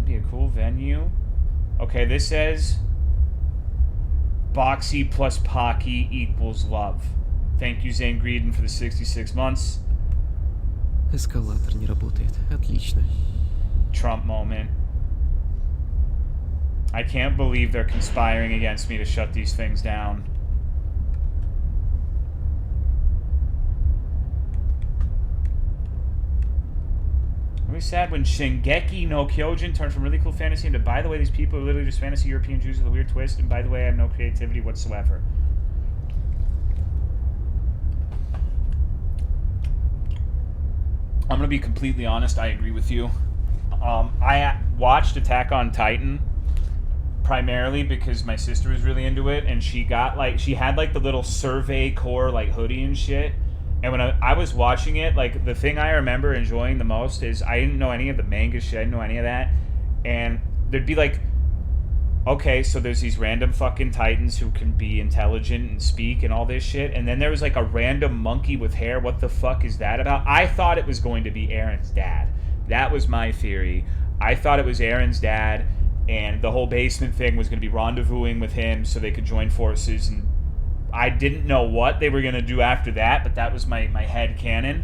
Be a cool venue. Okay, this says Boxy plus Pocky equals love. Thank you, Zane Greedon, for the 66 months. Эскалатор не работает. Отлично. Trump moment. I can't believe they're conspiring against me to shut these things down. Really sad when Shingeki no Kyojin turned from really cool fantasy into, by the way, these people are literally just fantasy European Jews with a weird twist, and by the way, I have no creativity whatsoever. I'm gonna be completely honest, I agree with you. I watched Attack on Titan primarily because my sister was really into it, and she got like, she had like the little Survey Corps like hoodie and shit. And when I was watching it, like, the thing I remember enjoying the most is I didn't know any of the manga shit, I didn't know any of that. And there'd be like, okay, so there's these random fucking titans who can be intelligent and speak and all this shit. And then there was like a random monkey with hair. What the fuck is that about? I thought it was going to be Aaron's dad. That was my theory. I thought it was Aaron's dad, and the whole basement thing was going to be rendezvousing with him so they could join forces, and I didn't know what they were going to do after that, but that was my head canon.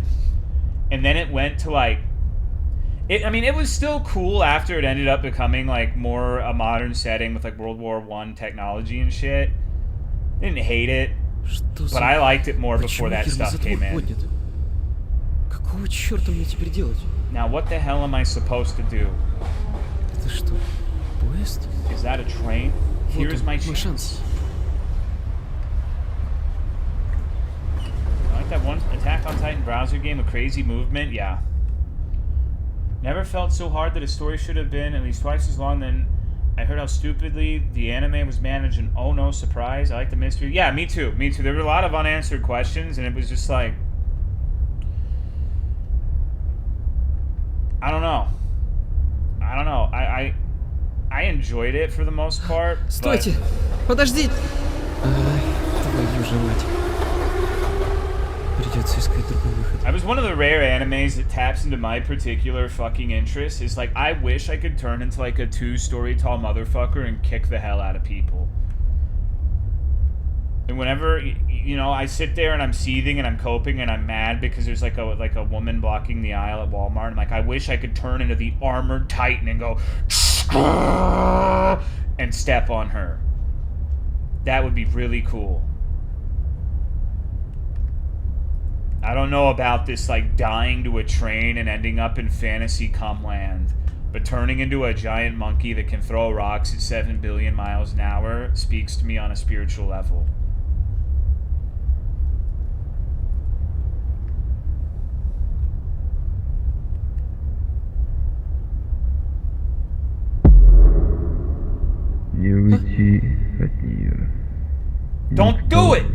And then it went to like, it was still cool after it ended up becoming like more a modern setting with like World War I technology and shit. Didn't hate it, but I liked it more before that stuff came in. Какого черта мне теперь делать? Now what the hell am I supposed to do? Это что? Поезд? Is that a train? Here's my chance. Like that one Attack on Titan browser game, a crazy movement, yeah. Never felt so hard that a story should have been at least twice as long. Then I heard how stupidly the anime was managed, and oh no, surprise, I like the mystery. Yeah, me too. There were a lot of unanswered questions, and it was just like, I don't know. I enjoyed it for the most part. Стойте! Подожди! Твою же мать. Придется искать другой выход. I was one of the rare animes that taps into my particular fucking interest. Is like, I wish I could turn into like a 2-story tall motherfucker and kick the hell out of people. And whenever, you know, I sit there and I'm seething and I'm coping and I'm mad because there's like a woman blocking the aisle at Walmart, and like, I wish I could turn into the armored titan and go and step on her. That would be really cool. I don't know about this like dying to a train and ending up in fantasy cumland, but turning into a giant monkey that can throw rocks at 7 billion miles an hour speaks to me on a spiritual level. Не уйти от нее. Don't do it!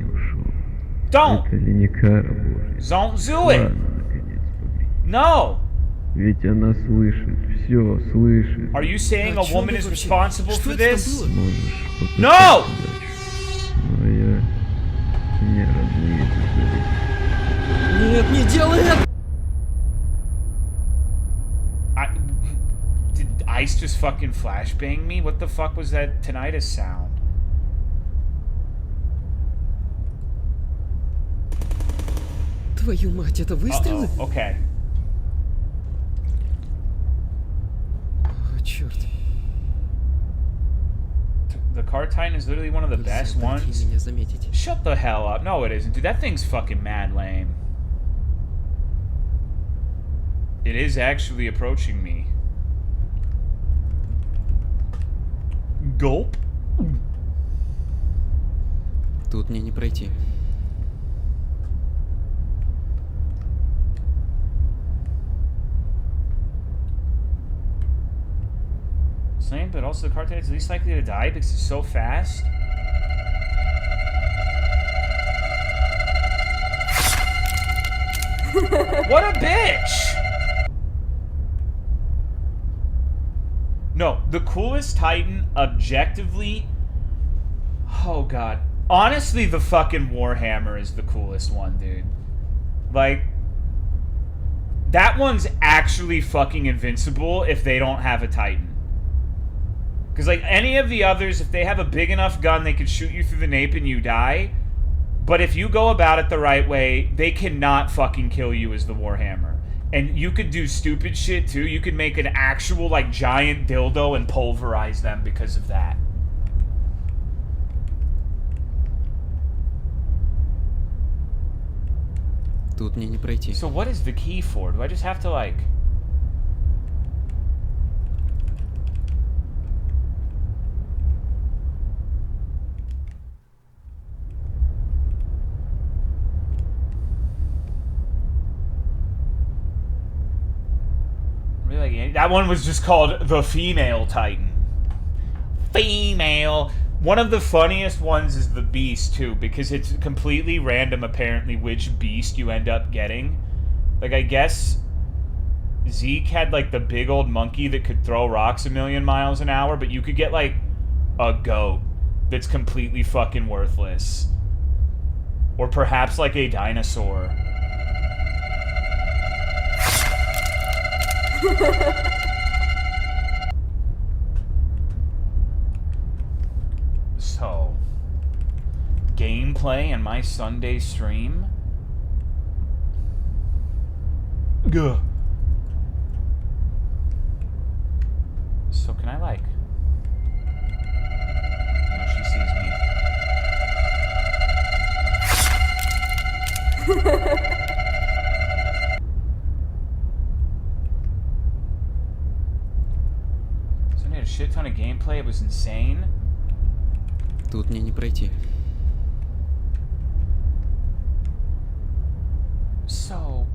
Don't! Это ли не кара Божья? Don't do it! Ладно, наконец, побри. No! Ведь она слышит, все слышит. Are you saying a woman is responsible for this? Можешь попытаться No! дальше. Но я не разумею это. Нет, не делай это! Did Ice just fucking flashbang me? What the fuck was that tinnitus sound? Твою мать, это выстрелы? Uh-oh. Okay. О, черт. The Car Titan is literally one of the best ones. Меня заметить. Shut the hell up. No, it isn't. Dude, that thing's fucking mad lame. It is actually approaching me. Gulp. Тут мне не пройти. Same, but also the car is least likely to die because it's so fast. What a bitch! No, the coolest Titan, objectively... Oh, God. Honestly, the fucking Warhammer is the coolest one, dude. Like... That one's actually fucking invincible if they don't have a Titan. Because, like, any of the others, if they have a big enough gun, they could shoot you through the nape and you die. But if you go about it the right way, they cannot fucking kill you as the Warhammer. And you could do stupid shit too. You could make an actual like giant dildo and pulverize them because of that. Тут мне не пройти. So what is the key for? Do I just have to like... Really? That one was just called the Female Titan. Female. One of the funniest ones is the Beast, too, because it's completely random, apparently, which Beast you end up getting. Like, I guess Zeke had, like, the big old monkey that could throw rocks a million miles an hour, but you could get, like, a goat that's completely fucking worthless. Or perhaps, like, a dinosaur. So, gameplay in my Sunday stream? Gah. So can I like... No, she sees me. So I made a shit ton of gameplay, it was insane. Тут мне не пройти. So...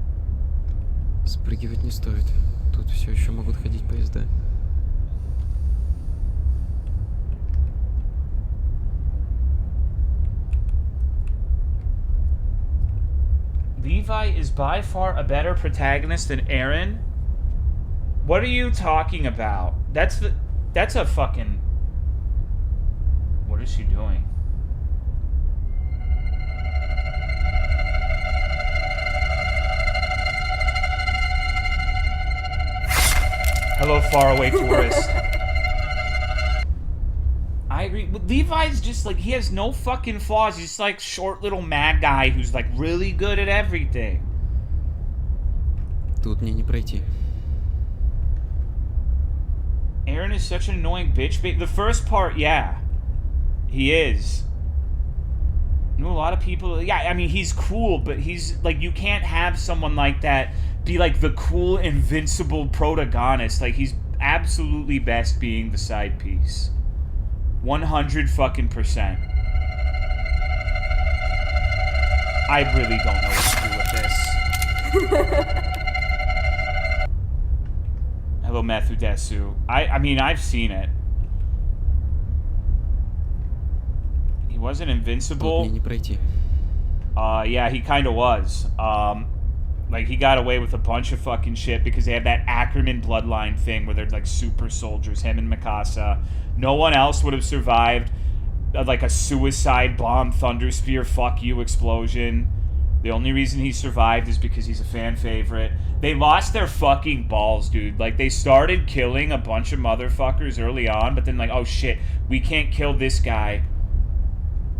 Спрыгивать не стоит. Тут все еще могут ходить поезда. Levi is by far a better protagonist than Aaron? What are you talking about? That's a fucking... What is she doing? Hello, faraway tourist. I agree. Levi's just like, he has no fucking flaws. He's just like short little mad guy who's like really good at everything. Тут мне не пройти. Aaron is such an annoying bitch. The first part, yeah. He is. I know a lot of people... Yeah, I mean, he's cool, but he's... Like, you can't have someone like that be, like, the cool, invincible protagonist. Like, he's absolutely best being the side piece. 100 fucking %. I really don't know what to do with this. Hello, Methudesu. I mean, I've seen it. He wasn't invincible. Тут мне не пройти. Yeah, he kind of was. Like, he got away with a bunch of fucking shit because they had that Ackerman bloodline thing where they're, like, super soldiers, him and Mikasa. No one else would have survived, like, a suicide bomb, thunder spear, fuck you explosion. The only reason he survived is because he's a fan favorite. They lost their fucking balls, dude. Like, they started killing a bunch of motherfuckers early on, but then, like, oh shit, we can't kill this guy.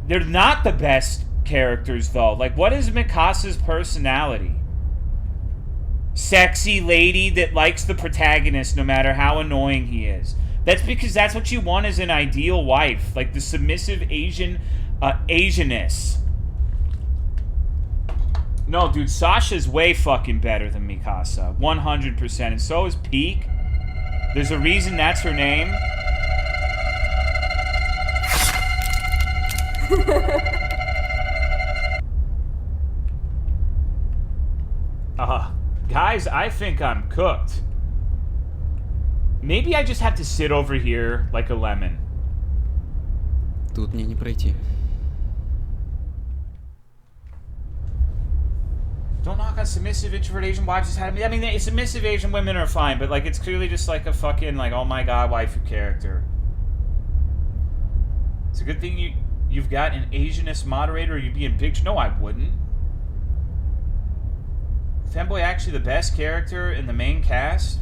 They're not the best characters, though. Like, what is Mikasa's personality? Sexy lady that likes the protagonist no matter how annoying he is. That's because that's what you want as an ideal wife. Like, the submissive Asian, Asianness. No, dude, Sasha's way fucking better than Mikasa. 100%. And so is Peak. There's a reason that's her name. Guys, I think I'm cooked. Maybe I just have to sit over here like a lemon. Тут мне не пройти. Don't knock on submissive introvert Asian wives just had me. I mean, submissive Asian women are fine, but like it's clearly just like a fucking like oh my god waifu character. It's a good thing you've got an Asianist moderator. Or you'd be in big. No, I wouldn't. Femboy actually the best character in the main cast?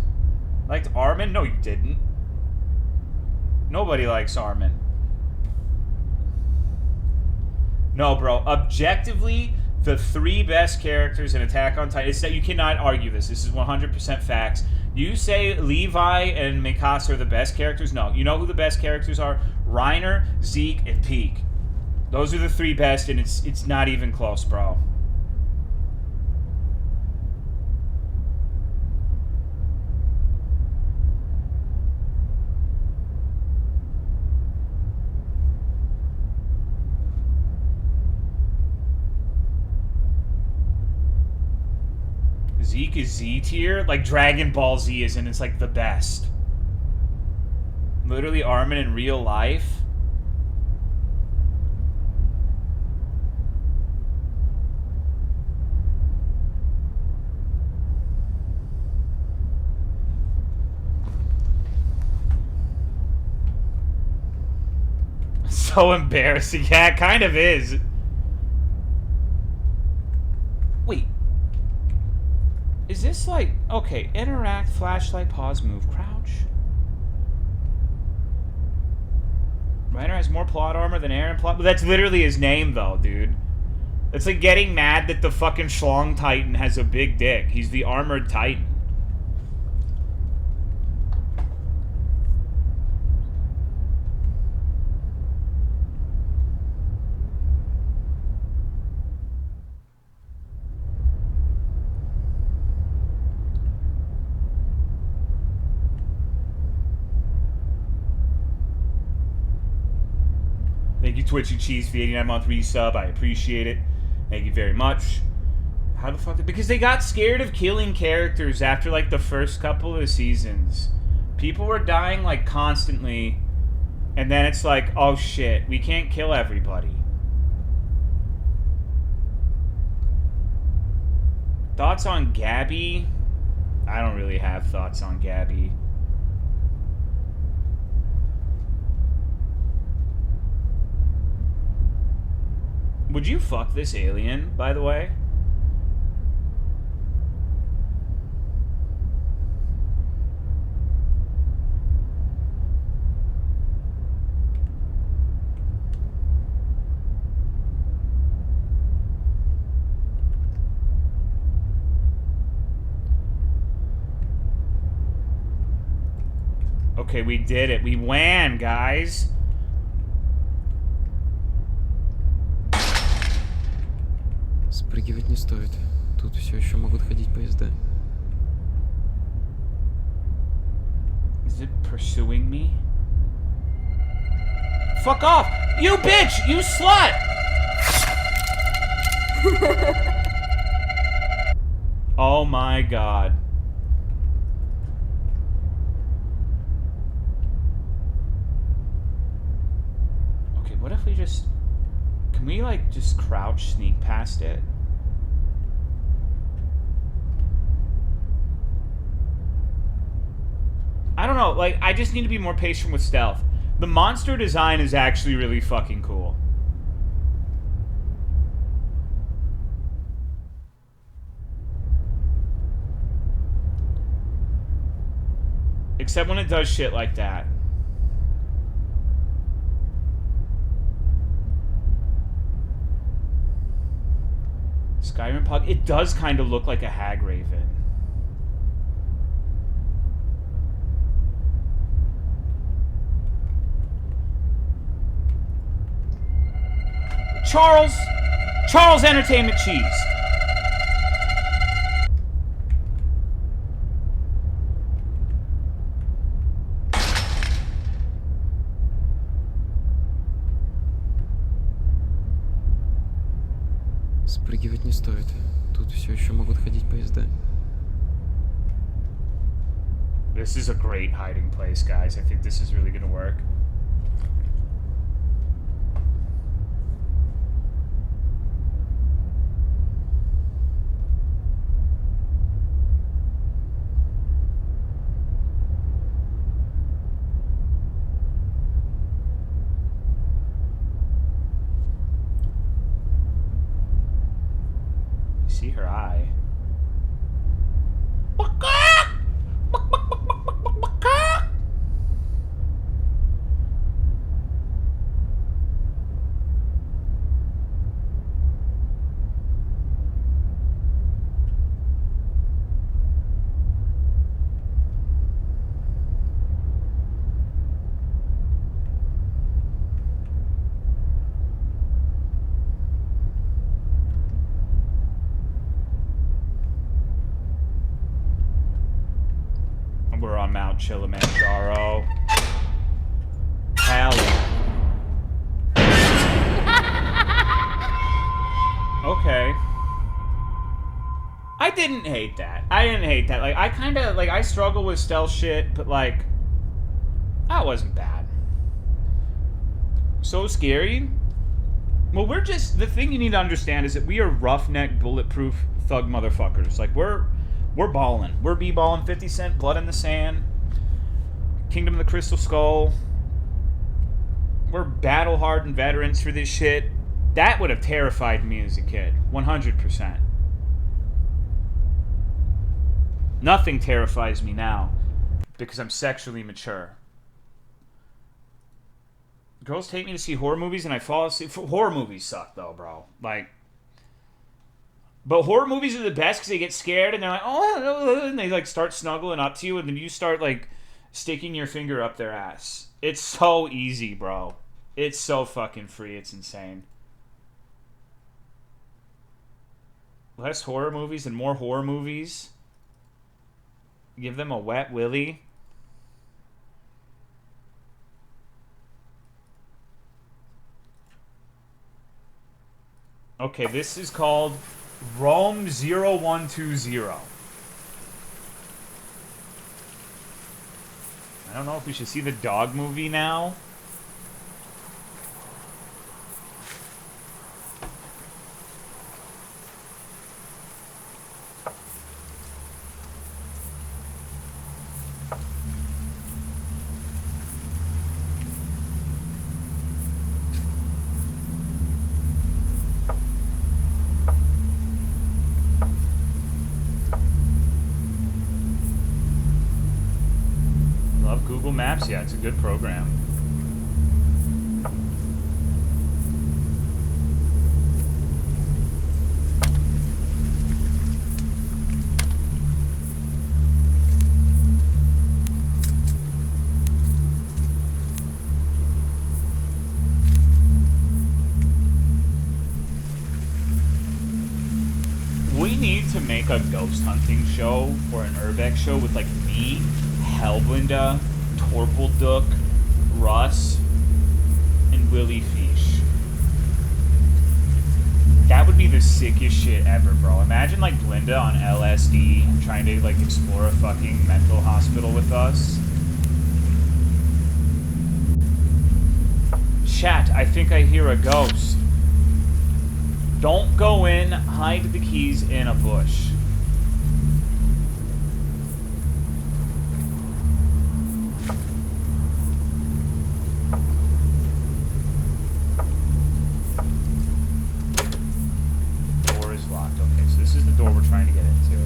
Liked Armin? No, you didn't. Nobody likes Armin. No, bro. Objectively, The 3 best characters in Attack on Titan. It's that you cannot argue this. This is 100% facts. You say Levi and Mikasa are the best characters? No. You know who the best characters are? Reiner, Zeke, and Peak. Those are the 3 best, and it's not even close, bro. Zeke is Z tier? Like Dragon Ball Z is, and it's like the best. Literally Armin in real life? So embarrassing. Yeah, it kind of is. Wait. Is this like... Okay, interact, flashlight, pause, move, crouch. Reiner has more plot armor than Eren plot... But that's literally his name, though, dude. It's like getting mad that the fucking Schlong Titan has a big dick. He's the armored Titan. Thank you, Twitchy Cheese, for the 89-month resub. I appreciate it. Thank you very much. How the fuck? Because they got scared of killing characters after, like, the first couple of seasons. People were dying, like, constantly. And then it's like, oh shit, we can't kill everybody. Thoughts on Gabby? I don't really have thoughts on Gabby. Would you fuck this alien, by the way? Okay, we did it. We won, guys. Спрыгивать не стоит. Тут все еще могут ходить поезда. Is it pursuing me? Fuck off! You bitch! You slut! Oh my god. Okay, what if we just... Can we, like, just crouch sneak past it? I don't know, like, I just need to be more patient with stealth. The monster design is actually really fucking cool. Except when it does shit like that. Skyrim Pug, it does kind of look like a hag raven. Charles Entertainment Cheese. Спрыгивать не стоит. Тут все еще могут ходить поезда. This is a great hiding place, guys. I think this is really gonna work. See her eye. Kilimanjaro. Hell yeah. Okay. I didn't hate that. Like, I kind of, like, I struggle with stealth shit, but, like, that wasn't bad. So scary. Well, we're just, the thing you need to understand is that we are roughneck, bulletproof thug motherfuckers. Like, we're balling. We're b-balling 50 Cent, Blood in the Sand, Kingdom of the Crystal Skull. We're battle-hardened veterans for this shit. That would have terrified me as a kid. 100%. Nothing terrifies me now because I'm sexually mature. Girls take me to see horror movies and I fall asleep. Horror movies suck though, bro. Like, but horror movies are the best because they get scared and they're like, oh, and they like start snuggling up to you and then you start like sticking your finger up their ass. It's so easy, bro. It's so fucking free. It's insane. Less horror movies and more horror movies. Give them a wet willy. Okay, this is called Rome 0120. I don't know if we should see the dog movie now. Google Maps, yeah, it's a good program. We need to make a ghost hunting show or an urbex show with like me, Hellblinda, Torpelduck, Russ, and Willie Fish. That would be the sickest shit ever, bro. Imagine like Blinda on LSD trying to like explore a fucking mental hospital with us. Chat, I think I hear a ghost. Don't go in, hide the keys in a bush. Door we're trying to get into.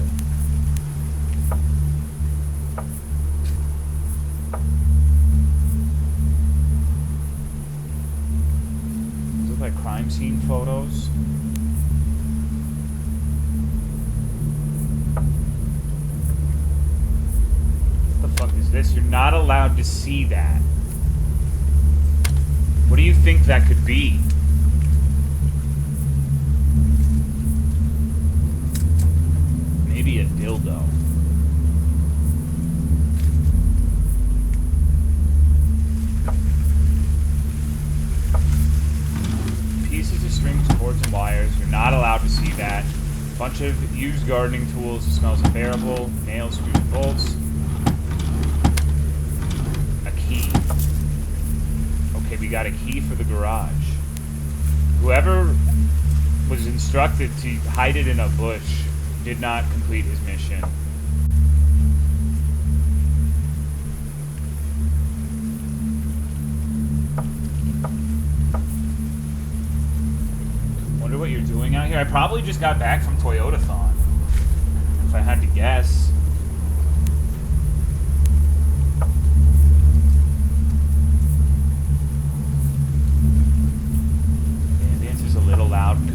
These look like crime scene photos. What the fuck is this? You're not allowed to see that. What do you think that could be? Maybe a dildo. Pieces of strings, cords, and wires. You're not allowed to see that. Bunch of used gardening tools. It smells unbearable. Nails, screws, and bolts. A key. Okay, we got a key for the garage. Whoever was instructed to hide it in a bush did not complete his mission. Wonder what you're doing out here. I probably just got back from Toyotathon, if I had to guess. Yeah, the answer's a little loud. Good.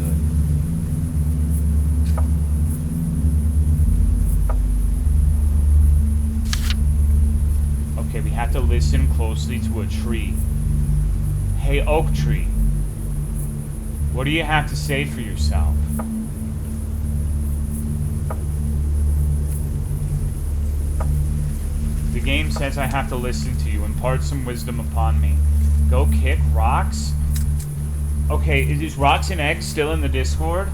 Okay, we have to listen closely to a tree. Hey, oak tree. What do you have to say for yourself? The game says I have to listen to you, impart some wisdom upon me. Go kick Rocks? Okay, is Rocks and Egg still in the Discord?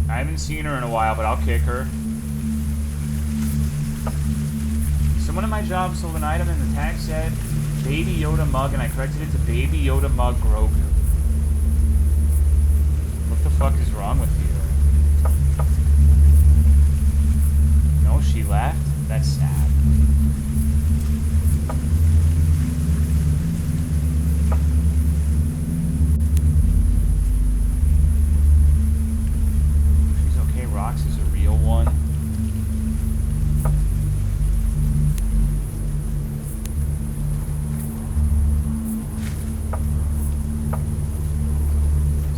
I haven't seen her in a while, but I'll kick her. Someone at my job sold an item and the tag said Baby Yoda Mug, and I corrected it to Baby Yoda Mug Grogu. What the fuck is wrong with you? No, she left? That's sad. She's okay, Rox is a real one.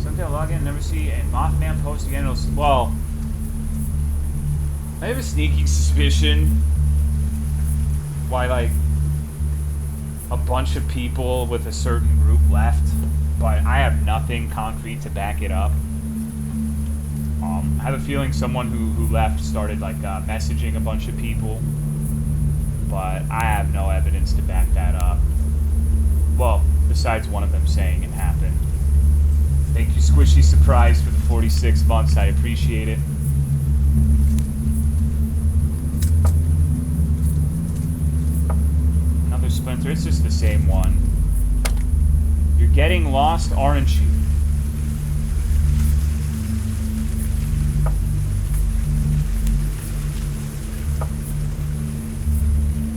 Someday I'll log in and never see a Mothman post again. Well, I have a sneaking suspicion why, like, a bunch of people with a certain group left, but I have nothing concrete to back it up. I have a feeling someone who left started, like, messaging a bunch of people, but I have no evidence to back that up. Well, besides one of them saying it happened. Thank you, Squishy Surprise, for the 46 months. I appreciate it. Another Splinter. It's just the same one. You're getting lost, aren't you?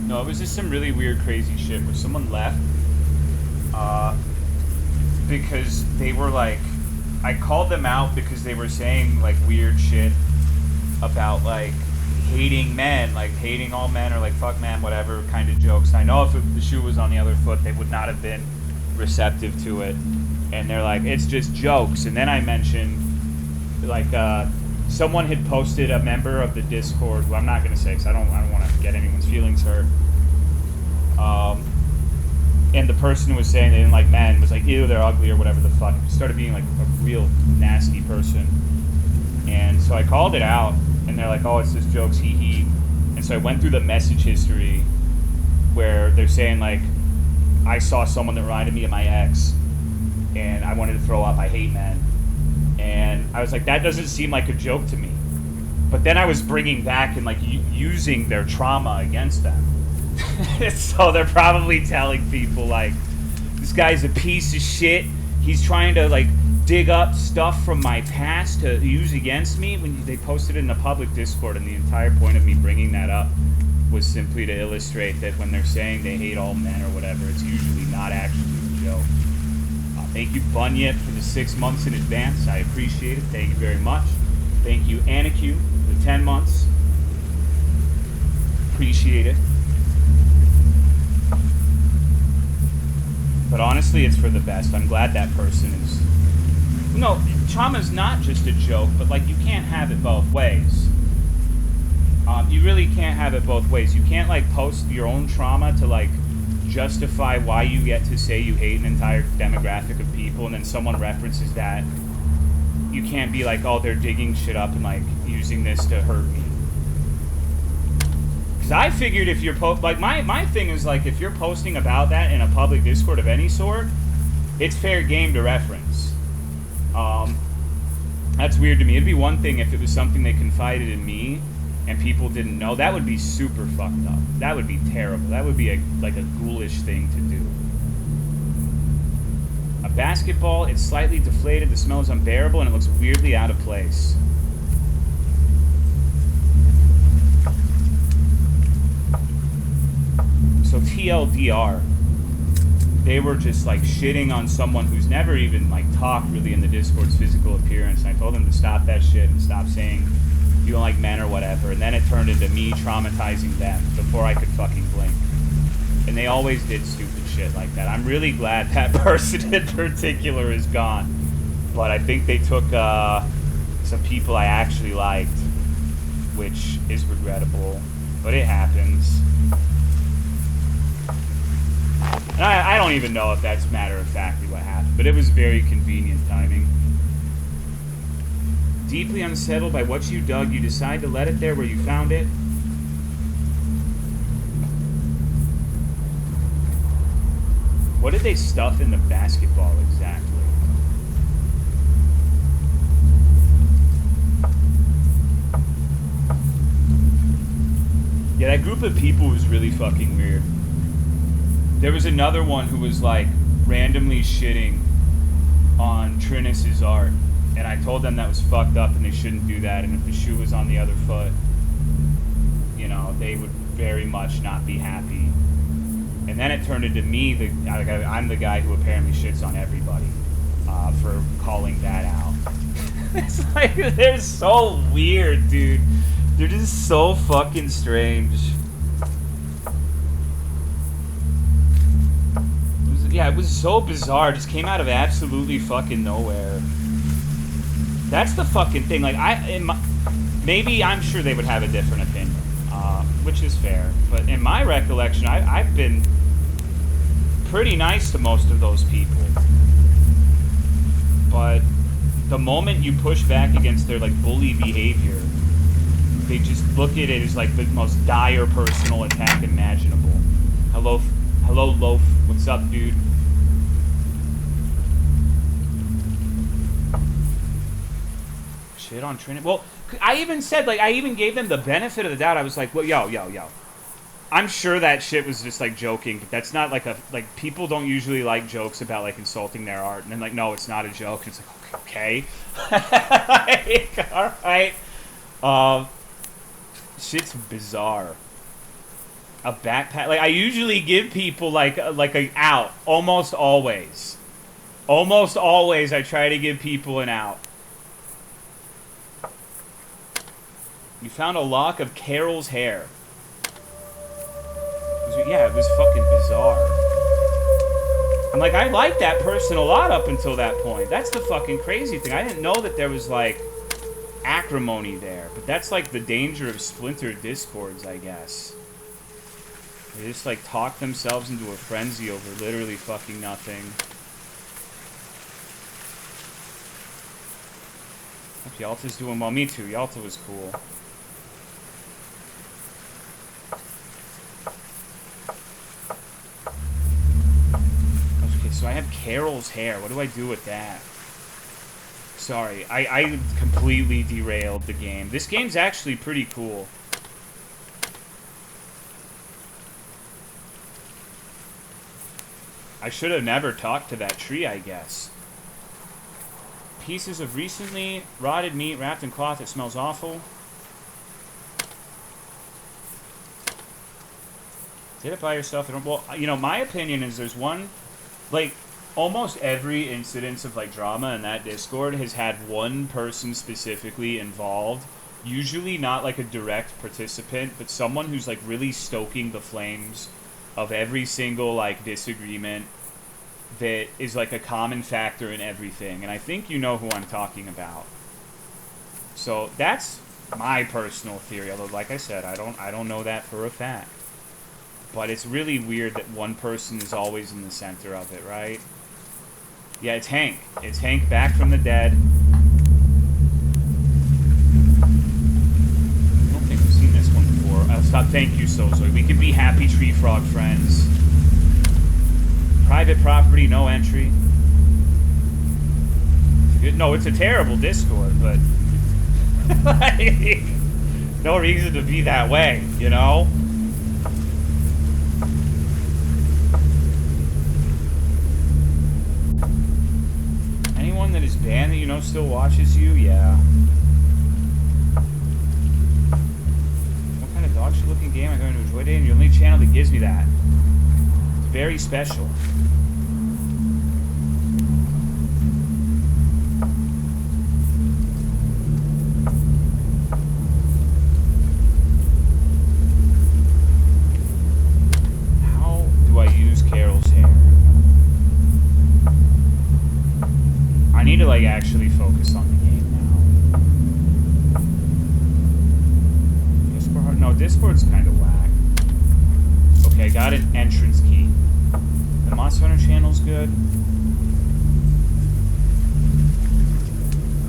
No, it was just some really weird, crazy shit where someone left because they were like, I called them out because they were saying like weird shit about like hating men, like hating all men or like fuck man, whatever kind of jokes. I know if the shoe was on the other foot, they would not have been receptive to it. And they're like, it's just jokes. And then I mentioned like someone had posted, a member of the Discord, who I'm not gonna say because I don't want to get anyone's feelings hurt. And the person who was saying they didn't like men was like, ew, they're ugly or whatever the fuck. Started being like a real nasty person. And so I called it out, and they're like, oh, it's just jokes, hee hee. And so I went through the message history where they're saying like, I saw someone that reminded me of my ex, and I wanted to throw up, I hate men. And I was like, that doesn't seem like a joke to me. But then I was bringing back and like using their trauma against them. So they're probably telling people like, this guy's a piece of shit. He's trying to like dig up stuff from my past to use against me. When they posted it in the public Discord, and the entire point of me bringing that up was simply to illustrate that when they're saying they hate all men or whatever, it's usually not actually a joke. Thank you, Bunyip, for the 6 months in advance. I appreciate it. Thank you very much. Thank you, Anakin, for the 10 months. Appreciate it. But honestly, it's for the best. I'm glad that person is... No, trauma's not just a joke, but like you can't have it both ways. You really can't have it both ways. You can't like post your own trauma to like justify why you get to say you hate an entire demographic of people, and then someone references that. You can't be like, oh, they're digging shit up and like using this to hurt me. Because I figured if you're like my thing is like, if you're posting about that in a public Discord of any sort, it's fair game to reference. That's weird to me. It'd be one thing if it was something they confided in me and people didn't know. That would be super fucked up. That would be terrible. That would be like a ghoulish thing to do. A basketball, it's slightly deflated, the smell is unbearable, and it looks weirdly out of place. So TLDR, they were just like shitting on someone who's never even like talked really in the Discord's physical appearance. And I told them to stop that shit and stop saying you don't like men or whatever. And then it turned into me traumatizing them before I could fucking blink. And they always did stupid shit like that. I'm really glad that person in particular is gone. But I think they took some people I actually liked, which is regrettable. But it happens. And I don't even know if that's matter-of-factly what happened, but it was very convenient timing. Deeply unsettled by what you dug, you decide to let it there where you found it. What did they stuff in the basketball exactly? Yeah, that group of people was really fucking weird. There was another one who was like randomly shitting on Trinis's art, and I told them that was fucked up and they shouldn't do that, and if the shoe was on the other foot, you know, they would very much not be happy. And then it turned into me, I'm the guy who apparently shits on everybody for calling that out. It's like, they're so weird, dude. They're just so fucking strange. It was so bizarre. It just came out of absolutely fucking nowhere. That's the fucking thing. Like, maybe I'm sure they would have a different opinion, which is fair. But in my recollection, I've been pretty nice to most of those people. But the moment you push back against their, like, bully behavior, they just look at it as, like, the most dire personal attack imaginable. Hello, Loaf. What's up, dude? Shit on Trinity. Well, I even said, like, I even gave them the benefit of the doubt. I was like, well, yo. I'm sure that shit was just, like, joking, but that's not, like, people don't usually like jokes about, like, insulting their art. And then, like, no, it's not a joke. And it's like, okay. Like, alright. Shit's bizarre. A backpack. Like, I usually give people, like a out. Almost always. Almost always I try to give people an out. You found a lock of Carol's hair. It was fucking bizarre. I'm like, I liked that person a lot up until that point. That's the fucking crazy thing. I didn't know that there was, like, acrimony there. But that's, like, the danger of splintered discords, I guess. They just, like, talk themselves into a frenzy over literally fucking nothing. Hope Yalta's doing well. Me too. Yalta was cool. Okay, so I have Carol's hair. What do I do with that? Sorry, I completely derailed the game. This game's actually pretty cool. I should have never talked to that tree, I guess. Pieces of recently rotted meat wrapped in cloth. It smells awful. Did it by yourself? Well, you know, my opinion is there's one, like, almost every incidence of, like, drama in that Discord has had one person specifically involved. Usually not, like, a direct participant, but someone who's, like, really stoking the flames of every single, like, disagreement that is, like, a common factor in everything. And I think you know who I'm talking about. So that's my personal theory. Although, like I said, I don't know that for a fact. But it's really weird that one person is always in the center of it, right? Yeah, it's Hank. It's Hank back from the dead. I don't think we've seen this one before. I'll stop. Thank you, Sozoy. We can be happy tree frog friends. Private property, no entry. No, it's a terrible Discord, but like, no reason to be that way, you know? Anyone that is banned that you know still watches you? Yeah. What kind of dog shit looking game am I going to enjoy today? And the only channel that gives me that. It's very special. How do I use Carol's hair? I need to, like, actually focus on the game now. Discord? No, Discord's kind of whack. Okay, I got an entrance key. The Monster Hunter channel's good.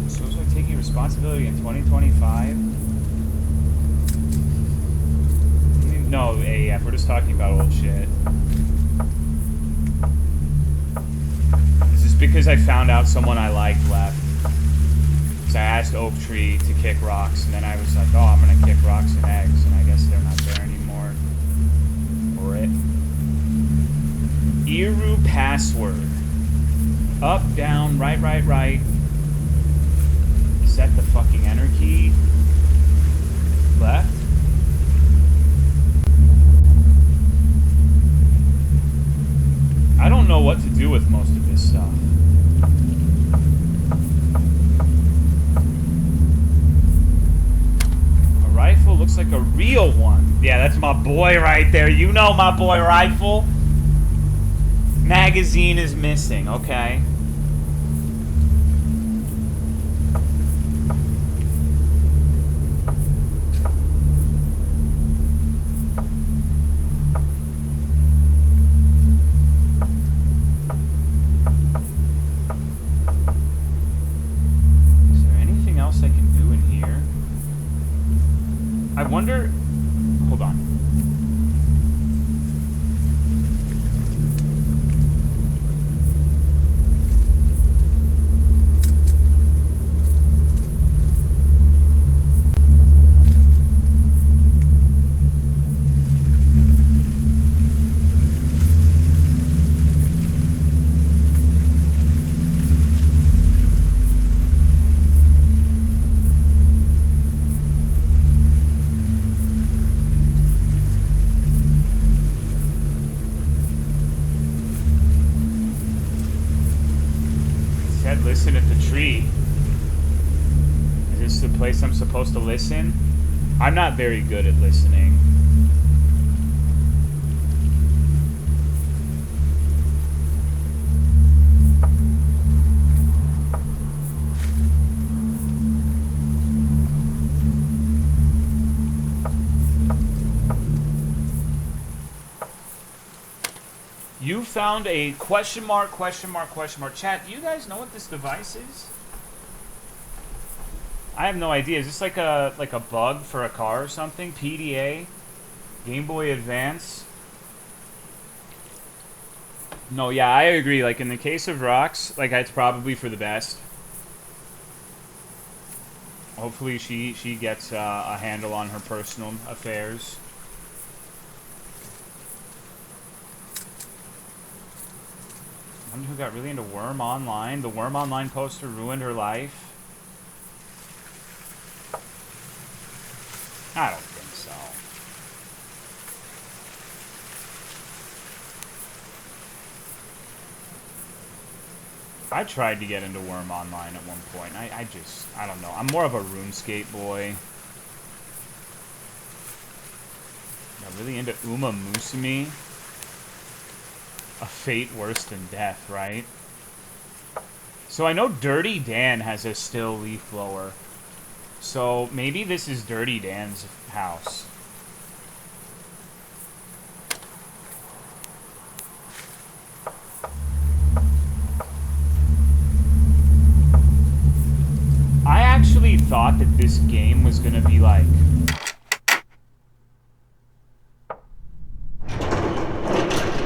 So is like taking responsibility in 2025? No, AF, we're just talking about old shit. because I found out someone I liked left. Because I asked Oak Tree to kick rocks, and then I was like, oh, I'm gonna kick rocks and eggs, and I guess they're not there anymore. Rip. Eru password. Up, down, right, right, right. Set the fucking enter key. Left. I don't know what to do with most of this stuff. A rifle looks like a real one. Yeah, that's my boy right there. You know my boy Rifle. Magazine is missing. Okay. I can do in here. I wonder. Hold on. Listen at the tree. Is this the place I'm supposed to listen? I'm not very good at listening. You found a question mark, question mark, question mark. Chat, do you guys know what this device is? I have no idea. Is this like a bug for a car or something? PDA? Game Boy Advance? No, yeah, I agree. Like, in the case of rocks, like, it's probably for the best. Hopefully she gets a handle on her personal affairs. One who got really into Worm Online. The Worm Online poster ruined her life. I don't think so. I tried to get into Worm Online at one point. I don't know. I'm more of a RuneScape boy. I'm really into Uma Musume. A fate worse than death, right? So I know Dirty Dan has a still leaf blower. So maybe this is Dirty Dan's house. I actually thought that this game was gonna be like...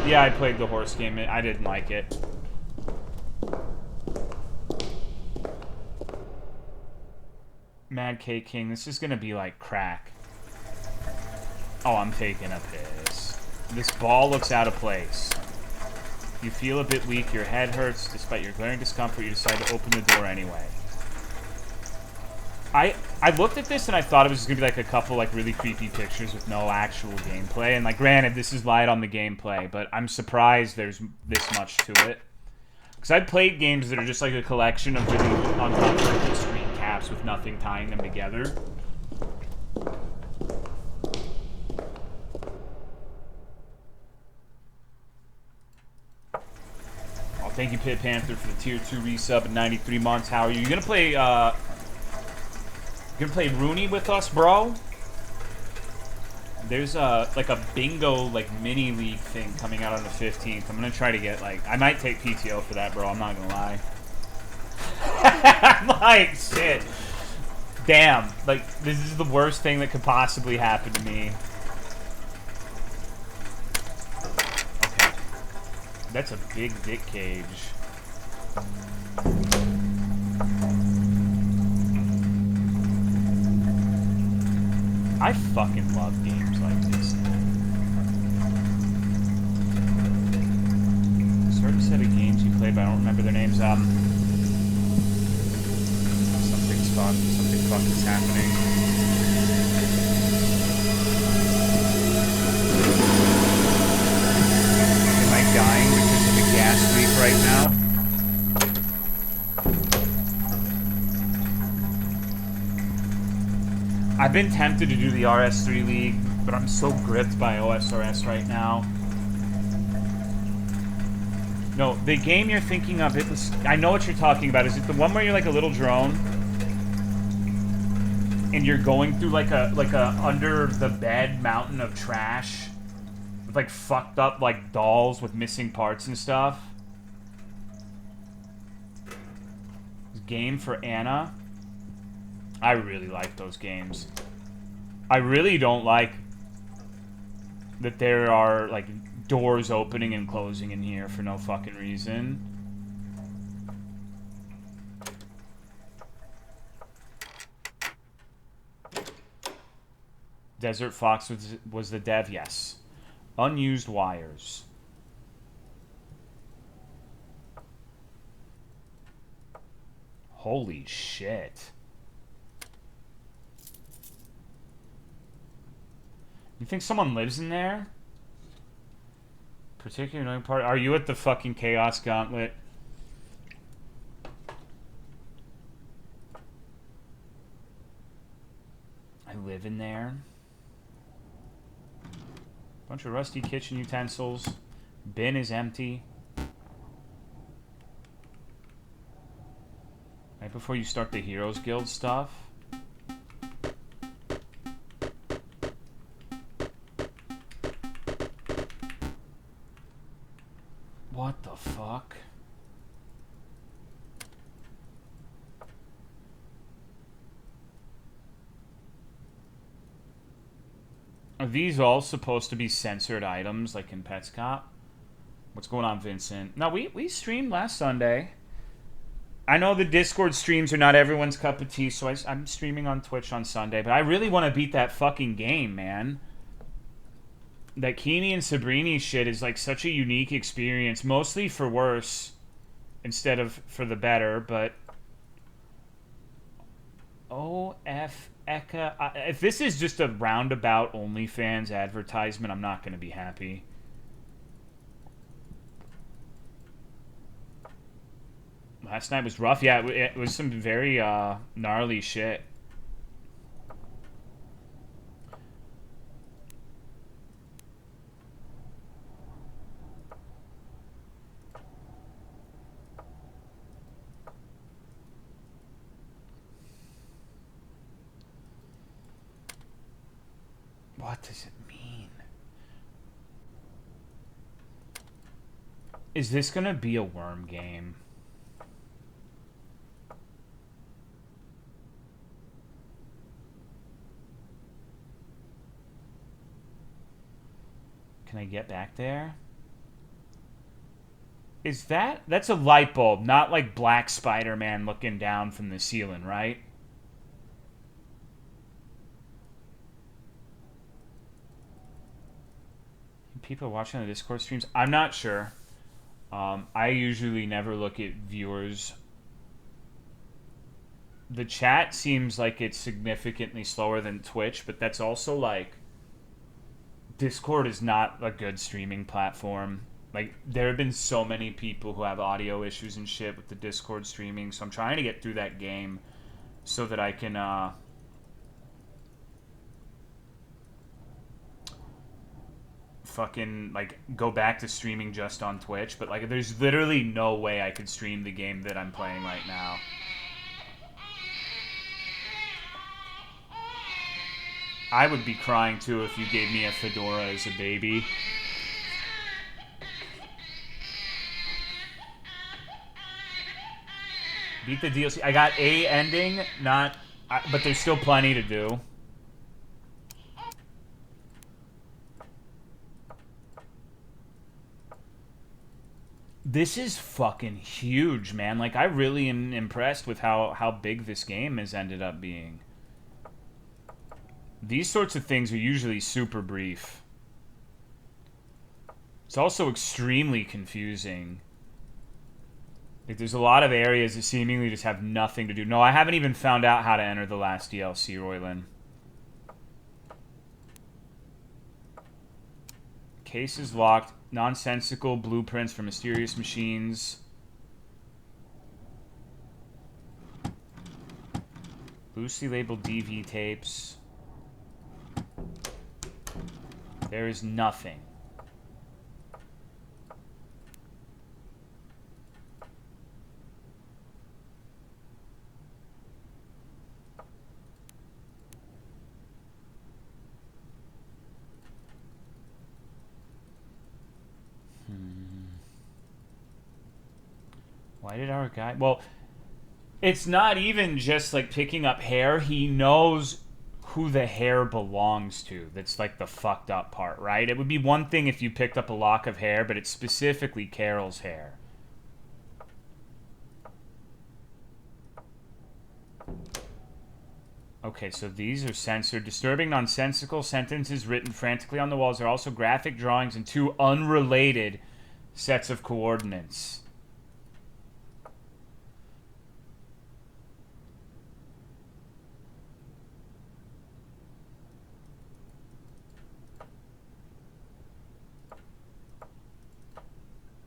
Yeah, I played the horse game. I didn't like it. Mad K King, this is gonna be like crack. Oh, I'm taking a piss. This ball looks out of place. You feel a bit weak, your head hurts. Despite your glaring discomfort, you decide to open the door anyway. I looked at this and I thought it was gonna be like a couple like really creepy pictures with no actual gameplay. And like, granted, this is light on the gameplay, but I'm surprised there's this much to it. Because I've played games that are just like a collection of really uncomfortable screen caps with nothing tying them together. Oh, thank you, Pit Panther, for the tier 2 resub in 93 months. How are you? You gonna play Rooney with us, bro? There's like a bingo like mini league thing coming out on the 15th. I'm gonna try to get like, I might take PTO for that, bro. I'm not gonna lie. I'm like, shit. Damn, like this is the worst thing that could possibly happen to me. Okay, that's a big dick cage. I fucking love games like this. Certain set of games you play, but I don't remember their names. Something fucking happening. Am I dying because of a gas leak right now? I've been tempted to do the RS3 League, but I'm so gripped by OSRS right now. No, the game you're thinking of, it was... I know what you're talking about. Is it the one where you're like a little drone? And you're going through like a under the bed mountain of trash? With like fucked up like dolls with missing parts and stuff? Game for Anna. I really like those games. I really don't like that there are like doors opening and closing in here for no fucking reason. Desert Fox was the dev, yes. Unused wires. Holy shit. You think someone lives in there? Particularly annoying part. Are you at the fucking Chaos Gauntlet? I live in there. Bunch of rusty kitchen utensils. Bin is empty. Right before you start the Heroes Guild stuff. What the fuck? Are these all supposed to be censored items like in Petscop? What's going on, Vincent? No, we streamed last Sunday. I know the Discord streams are not everyone's cup of tea, so I'm streaming on Twitch on Sunday, but I really want to beat that fucking game, man. That Keeney and Sabrini shit is like such a unique experience, mostly for worse instead of for the better, but OF Eka. If this is just a roundabout OnlyFans advertisement, I'm not going to be happy. Last night was rough. Yeah, it was some very gnarly shit. What does it mean? Is this gonna be a worm game? Can I get back there? Is that's a light bulb, not like Black Spider-Man looking down from the ceiling, right? People watching the Discord streams? I'm not sure. I usually never look at viewers. The chat seems like it's significantly slower than Twitch, but that's also like Discord is not a good streaming platform. Like, there have been so many people who have audio issues and shit with the Discord streaming, so I'm trying to get through that game so that I can fucking like go back to streaming just on Twitch, but like there's literally no way I could stream the game that I'm playing right now. I would be crying too if you gave me a fedora as a baby. Beat the DLC. I got a ending, but there's still plenty to do. This is fucking huge, man. Like, I really am impressed with how big this game has ended up being. These sorts of things are usually super brief. It's also extremely confusing. Like, there's a lot of areas that seemingly just have nothing to do. No, I haven't even found out how to enter the last DLC, Roylan. Case is locked. Nonsensical blueprints for mysterious machines. Loosely labeled DV tapes. There is nothing. Why did our guy... Well, it's not even just, like, picking up hair. He knows who the hair belongs to. That's, like, the fucked up part, right? It would be one thing if you picked up a lock of hair, but it's specifically Carol's hair. Okay, so these are censored. Disturbing, nonsensical sentences written frantically on the walls are also graphic drawings and two unrelated sets of coordinates.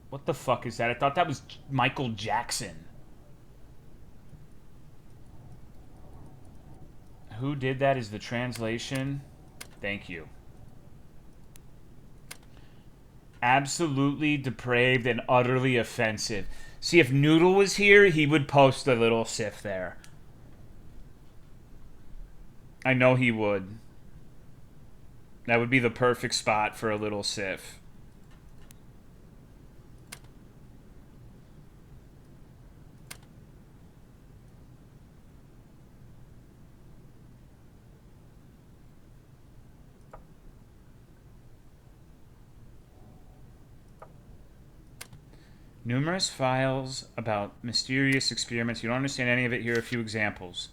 What the fuck is that? I thought that was Michael Jackson. Who did that is the translation. Thank you. Absolutely depraved and utterly offensive. See, if Noodle was here, he would post a little sif there. I know he would. That would be the perfect spot for a little sif. Numerous files about mysterious experiments. You don't understand any of it. Here are a few examples.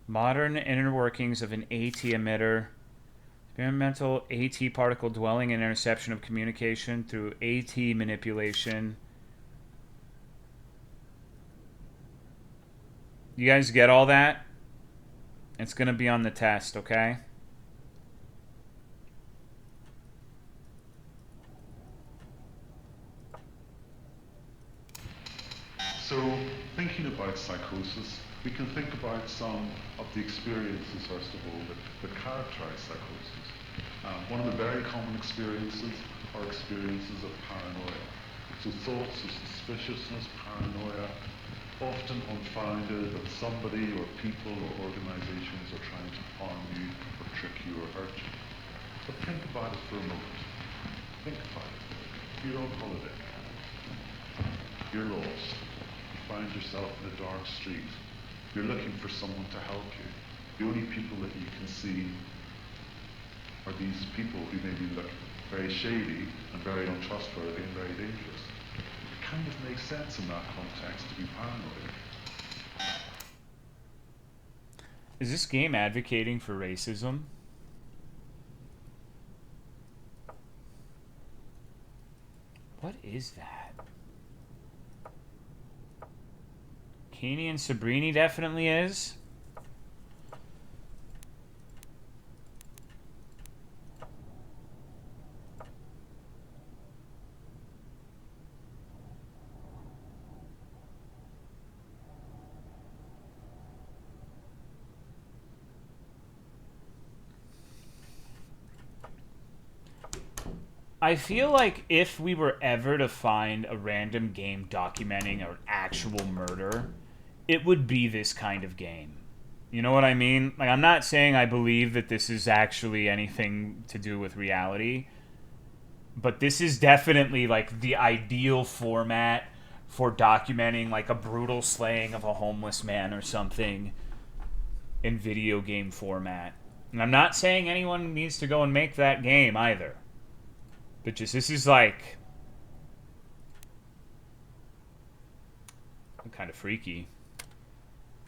Modern inner workings of an AT emitter. Experimental AT particle dwelling and interception of communication through AT manipulation. You guys get all that? It's going to be on the test, okay? So, thinking about psychosis, we can think about some of the experiences, first of all, that characterize psychosis. One of the very common experiences are experiences of paranoia. So thoughts of suspiciousness, paranoia, often unfounded that somebody or people or organizations are trying to harm you or trick you or hurt you. But think about it for a moment. Think about it. You're on holiday. You're lost. Find yourself in a dark street. You're looking for someone to help you. The only people that you can see are these people who maybe look very shady and very untrustworthy and very dangerous. It kind of makes sense in that context to be paranoid. Is this game advocating for racism? What is that? Keeney and Sabrini definitely is. I feel like if we were ever to find a random game documenting an actual murder, it would be this kind of game. You know what I mean? Like, I'm not saying I believe that this is actually anything to do with reality, but this is definitely, like, the ideal format for documenting, like, a brutal slaying of a homeless man or something in video game format. And I'm not saying anyone needs to go and make that game either. But just, this is, like... Kind of freaky.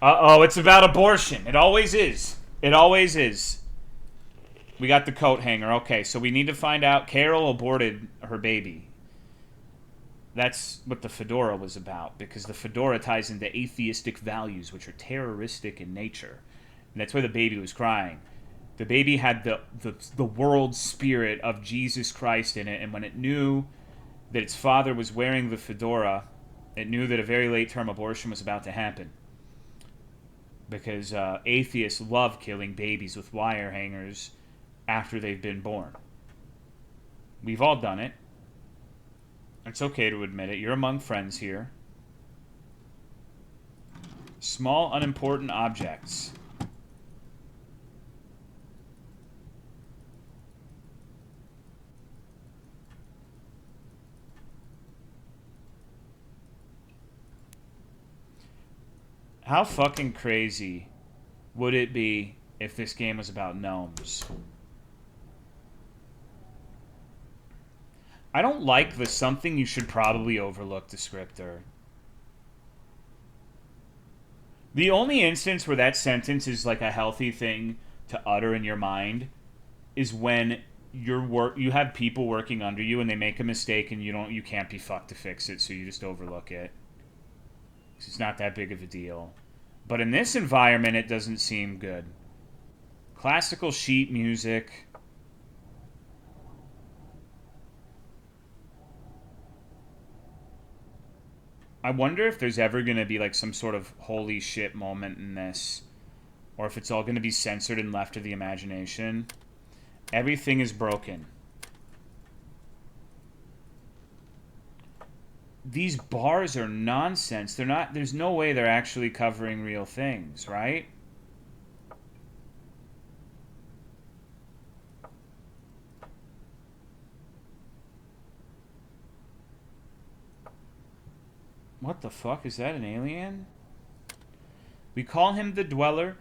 Uh-oh, it's about abortion. It always is. It always is. We got the coat hanger. Okay, so we need to find out. Carol aborted her baby. That's what the fedora was about, because the fedora ties into atheistic values, which are terroristic in nature. And that's why the baby was crying. The baby had the world spirit of Jesus Christ in it, and when it knew that its father was wearing the fedora, it knew that a very late-term abortion was about to happen. Because atheists love killing babies with wire hangers after they've been born. We've all done it. It's okay to admit it. You're among friends here. Small, unimportant objects. How fucking crazy would it be if this game was about gnomes? I don't like the something you should probably overlook descriptor. The only instance where that sentence is like a healthy thing to utter in your mind is when you have people working under you and they make a mistake and you can't be fucked to fix it, so you just overlook it. It's not that big of a deal. But in this environment, it doesn't seem good. Classical sheet music. I wonder if there's ever going to be like some sort of holy shit moment in this. Or if it's all going to be censored and left to the imagination. Everything is broken. These bars are nonsense. They're not. There's no way they're actually covering real things, right? What the fuck? Is that an alien? We call him the Dweller.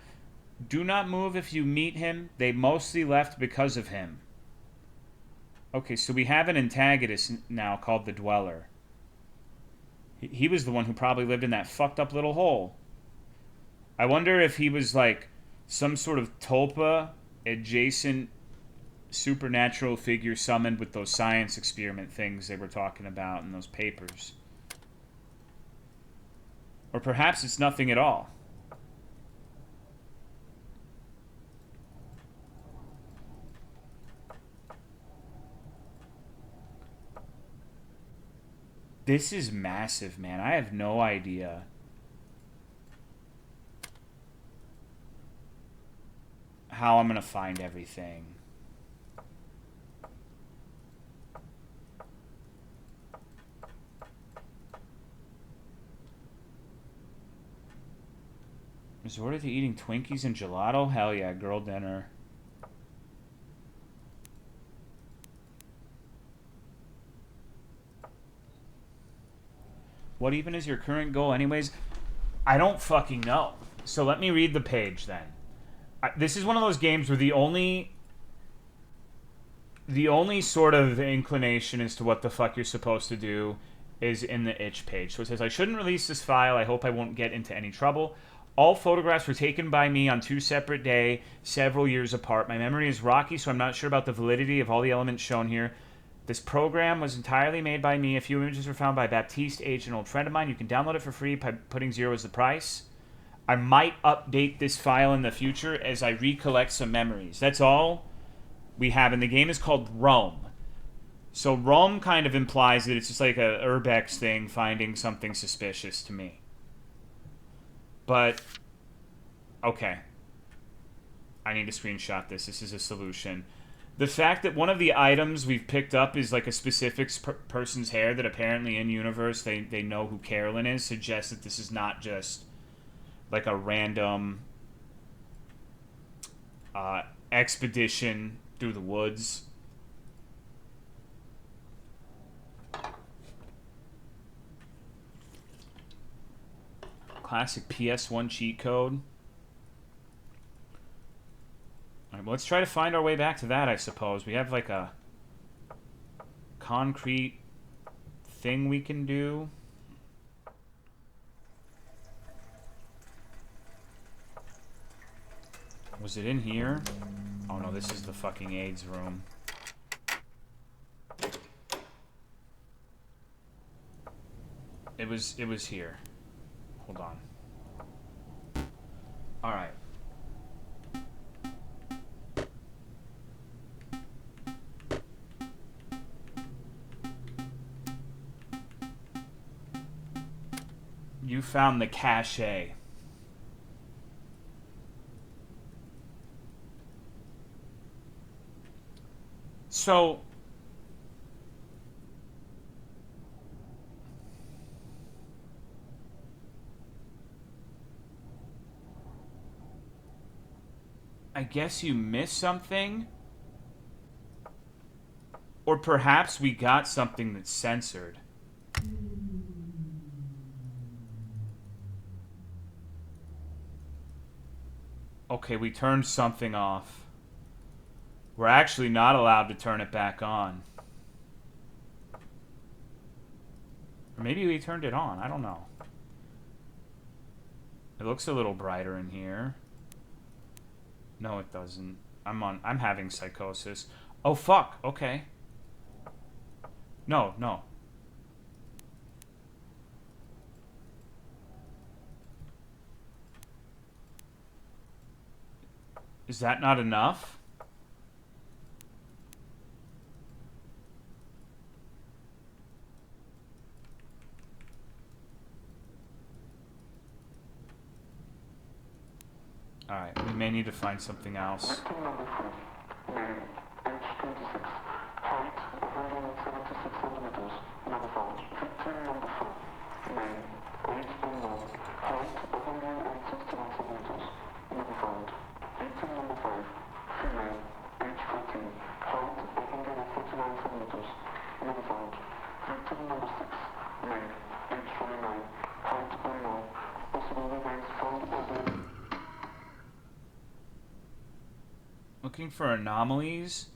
Do not move if you meet him. They mostly left because of him. Okay, so we have an antagonist now called the Dweller. He was the one who probably lived in that fucked up little hole. I wonder if he was like some sort of tulpa adjacent supernatural figure summoned with those science experiment things they were talking about in those papers. Or perhaps it's nothing at all. This is massive, man. I have no idea. How I'm gonna find everything. Resorted to eating Twinkies and gelato? Hell yeah, girl dinner. What even is your current goal anyways? I don't fucking know. So let me read the page then. This is one of those games where the only sort of inclination as to what the fuck you're supposed to do is in the itch page. So it says, I shouldn't release this file. I hope I won't get into any trouble. All photographs were taken by me on 2 separate days, several years apart. My memory is rocky, so I'm not sure about the validity of all the elements shown here. This program was entirely made by me. A few images were found by Baptiste H., an old friend of mine. You can download it for free by putting 0 as the price. I might update this file in the future as I recollect some memories. That's all we have. And the game is called Rome. So Rome kind of implies that it's just like a Urbex thing, finding something suspicious to me. But, okay. I need to screenshot this. This is a solution. The fact that one of the items we've picked up is like a specific person's hair that apparently in universe they know who Carolyn is suggests that this is not just like a random expedition through the woods. Classic PS1 cheat code. Alright, well, let's try to find our way back to that, I suppose. We have like a concrete thing we can do. Was it in here? Oh no, this is the fucking AIDS room. It was here. Hold on. Alright. You found the cache. So I guess you missed something? Or perhaps we got something that's censored. Okay, we turned something off. We're actually not allowed to turn it back on. Or maybe we turned it on. I don't know. It looks a little brighter in here. No, it doesn't. I'm having psychosis. Oh, fuck. Okay. No, no. Is that not enough? Alright, we may need to find something else. Looking for anomalies.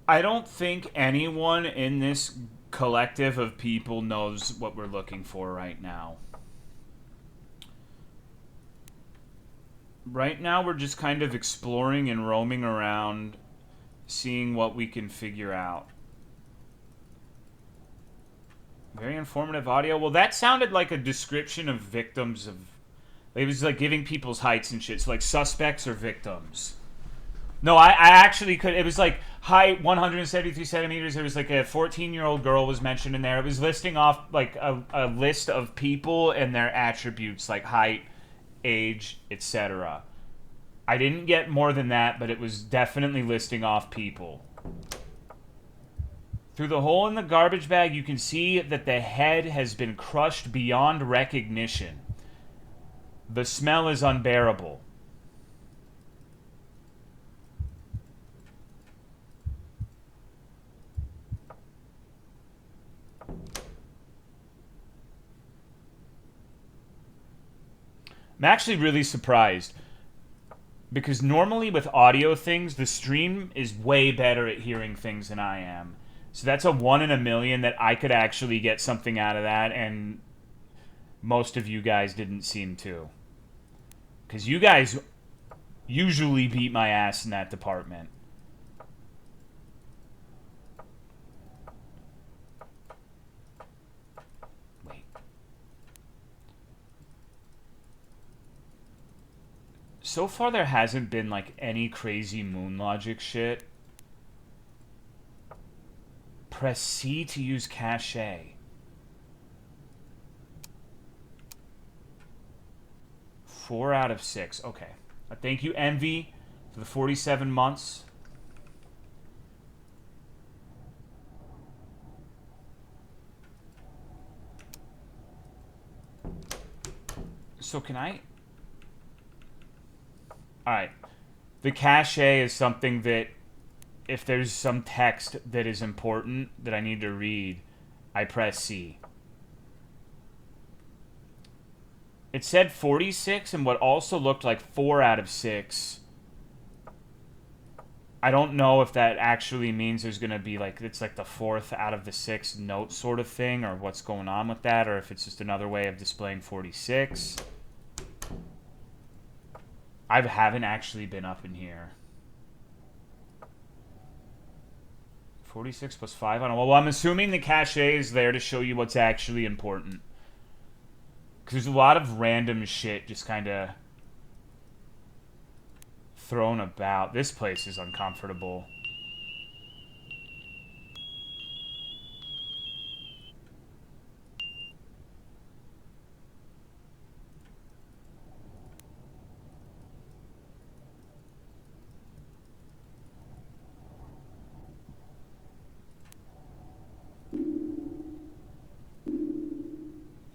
I don't think anyone in this collective of people knows what we're looking for right now. Right now we're just kind of exploring and roaming around, seeing what we can figure out. Very informative audio. Well, that sounded like a description of victims of... It was like giving people's heights and shit. So like suspects or victims. No, I actually could... It was like height 173 centimeters. There was like a 14-year-old girl was mentioned in there. It was listing off like a list of people and their attributes like height, age, etc. I didn't get more than that, but it was definitely listing off people. Through the hole in the garbage bag, you can see that the head has been crushed beyond recognition. The smell is unbearable. I'm actually really surprised. Because normally with audio things, the stream is way better at hearing things than I am. So that's a 1 in a million that I could actually get something out of that, and most of you guys didn't seem to. Because you guys usually beat my ass in that department. Wait. So far there hasn't been like any crazy moon logic shit. Press C to use cache. 4 out of 6. Okay. Thank you, Envy, for the 47 months. So can I... Alright. The cache is something that if there's some text that is important that I need to read, I press C. It said 46 and what also looked like 4 out of 6. I don't know if that actually means there's going to be like, it's like the 4th out of the 6th note sort of thing, or what's going on with that, or if it's just another way of displaying 46. I haven't actually been up in here. 46 plus 5 on it. Well, I'm assuming the cache is there to show you what's actually important. Because there's a lot of random shit just kind of thrown about. This place is uncomfortable.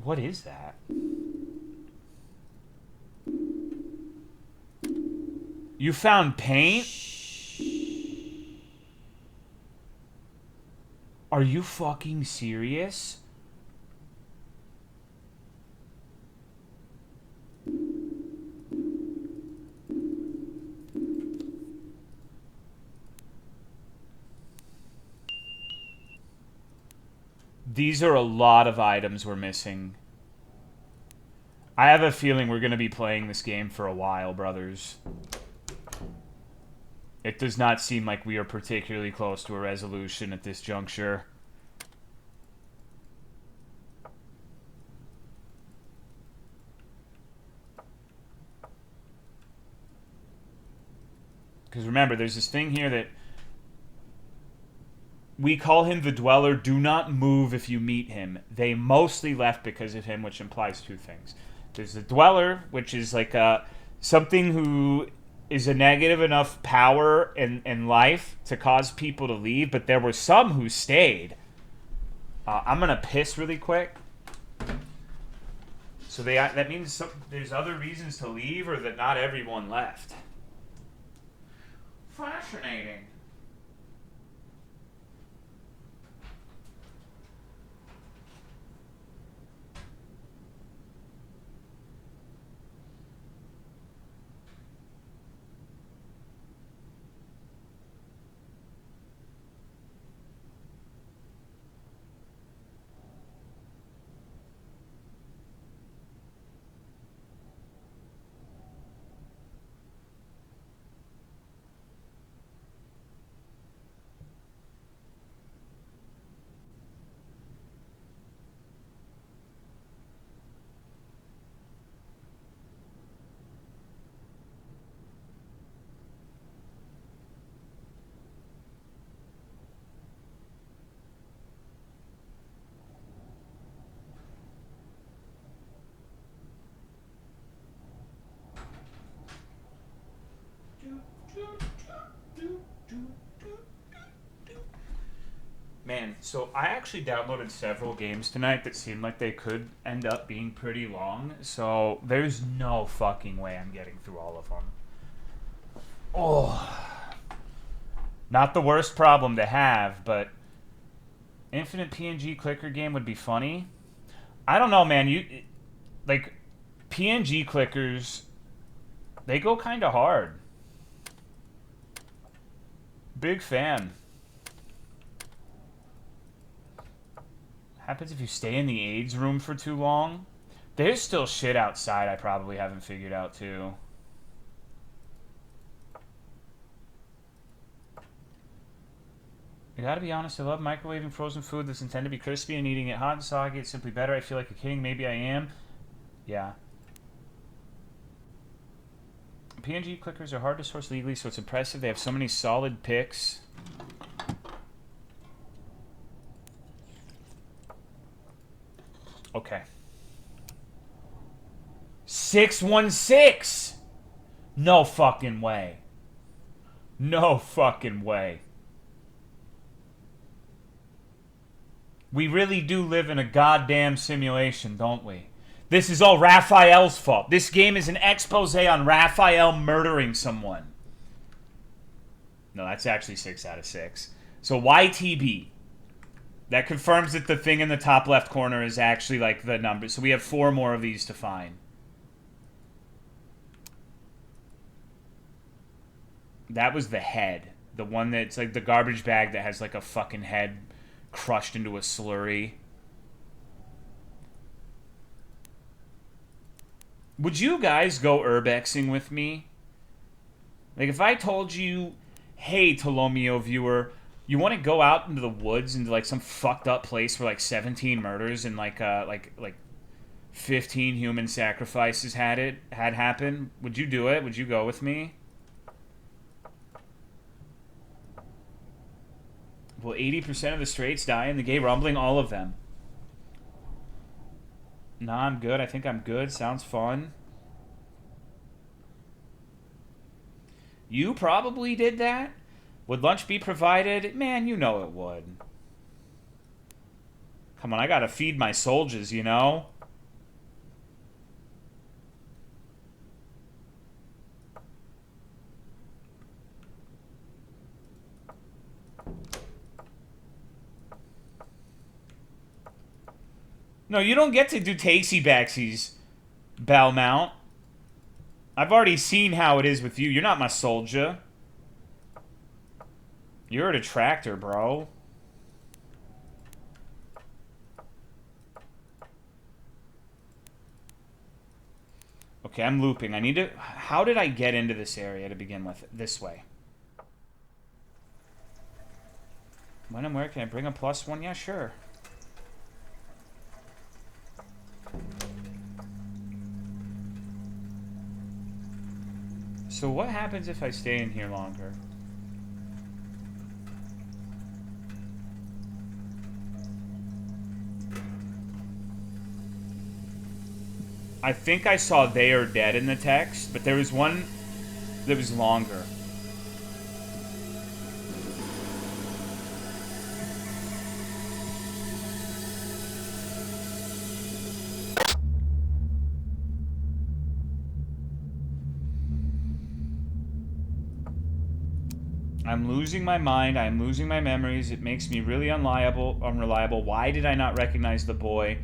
What is that? You found paint? Are you fucking serious? These are a lot of items we're missing. I have a feeling we're going to be playing this game for a while, brothers. It does not seem like we are particularly close to a resolution at this juncture. Because remember, there's this thing here that... We call him the Dweller. Do not move if you meet him. They mostly left because of him, which implies two things. There's the Dweller, which is like something who is a negative enough power in life to cause people to leave, but there were some who stayed. I'm going to piss really quick. So that means there's other reasons to leave, or that not everyone left. Fascinating. Man, so I actually downloaded several games tonight that seemed like they could end up being pretty long, so there's no fucking way I'm getting through all of them. Oh. Not the worst problem to have, but infinite PNG clicker game would be funny. I don't know, man. Like, PNG clickers, they go kind of hard. Big fan. Happens if you stay in the AIDS room for too long. There's still shit outside I probably haven't figured out too. I gotta be honest, I love microwaving frozen food that's intended to be crispy and eating it hot and soggy. It's simply better. I feel like a king. Maybe I am. Yeah. PNG clickers are hard to source legally, so it's impressive. They have so many solid picks. Okay. 616! No fucking way. No fucking way. We really do live in a goddamn simulation, don't we? This is all Raphael's fault. This game is an expose on Raphael murdering someone. No, that's actually 6 out of 6. So YTB. That confirms that the thing in the top left corner is actually like the number. So we have 4 more of these to find. That was the head. The one that's like the garbage bag that has like a fucking head crushed into a slurry. Would you guys go urbexing with me? Like, if I told you, hey, Tolomeo viewer, you want to go out into the woods into, like, some fucked up place where, like, 17 murders and, like 15 human sacrifices had happened, would you do it? Would you go with me? Will 80% of the straights die in the gay rumbling? All of them. Nah, I'm good. I think I'm good. Sounds fun. You probably did that? Would lunch be provided? Man, you know it would. Come on, I gotta feed my soldiers, you know? No, you don't get to do takesy backsies, Belmount. I've already seen how it is with you. You're not my soldier. You're a detractor, bro. Okay, I'm looping. I need to... How did I get into this area to begin with? This way. When and where can I bring a +1? Yeah, sure. So what happens if I stay in here longer? I think I saw they are dead in the text, but there was one that was longer. I'm losing my mind. I'm losing my memories. It makes me really unreliable. Why did I not recognize the boy?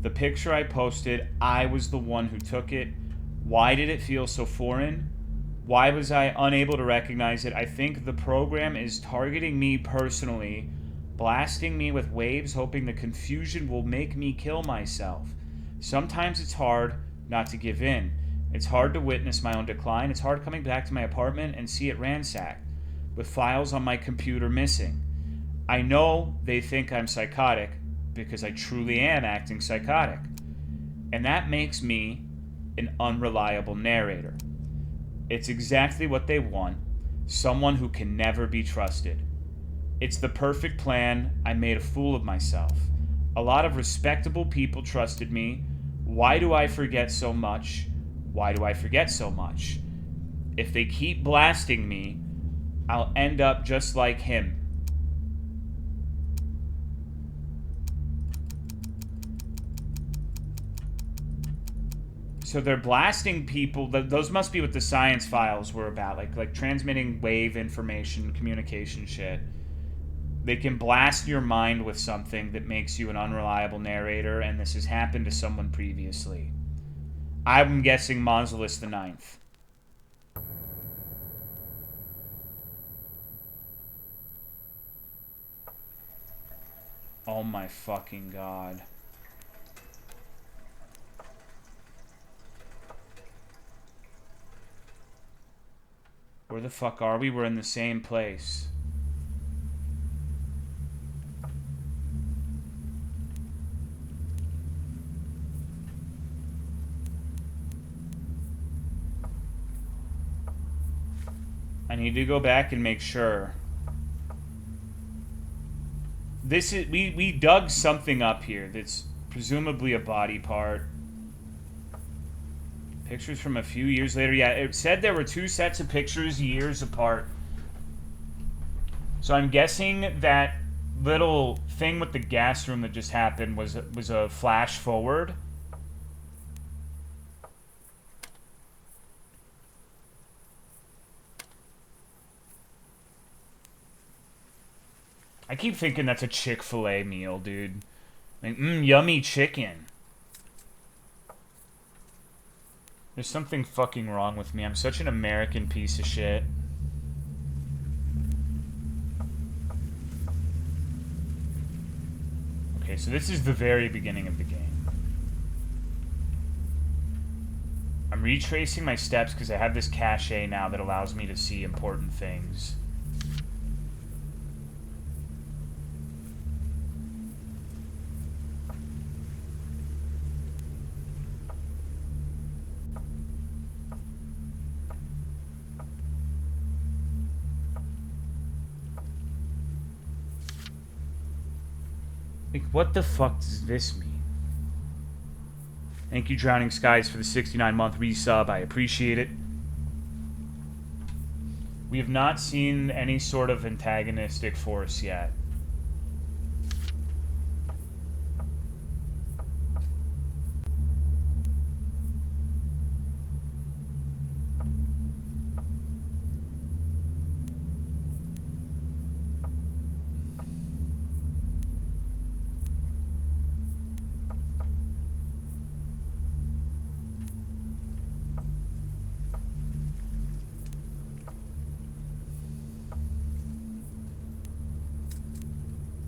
The picture I posted, I was the one who took it. Why did it feel so foreign? Why was I unable to recognize it? I think the program is targeting me personally, blasting me with waves, hoping the confusion will make me kill myself. Sometimes it's hard not to give in. It's hard to witness my own decline. It's hard coming back to my apartment and see it ransacked, with files on my computer missing. I know they think I'm psychotic, because I truly am acting psychotic. And that makes me an unreliable narrator. It's exactly what they want, someone who can never be trusted. It's the perfect plan. I made a fool of myself. A lot of respectable people trusted me. Why do I forget so much? Why do I forget so much? If they keep blasting me, I'll end up just like him. So they're blasting people. Those must be what the science files were about, like transmitting wave information, communication shit. They can blast your mind with something that makes you an unreliable narrator, and this has happened to someone previously. I'm guessing Mausolus the Ninth. Oh my fucking god. Where the fuck are we? We're in the same place. I need to go back and make sure. This is we dug something up here that's presumably a body part. Pictures from a few years later. Yeah, it said there were 2 sets of pictures years apart. So I'm guessing that little thing with the gas room that just happened was a flash forward. I keep thinking that's a Chick-fil-A meal, dude. Like, yummy chicken. There's something fucking wrong with me. I'm such an American piece of shit. Okay, so this is the very beginning of the game. I'm I'm retracing my steps because I have this cache now that allows me to see important things. Like, what the fuck does this mean? Thank you, Drowning Skies, for the 69-month resub. I appreciate it. We have not seen any sort of antagonistic force yet.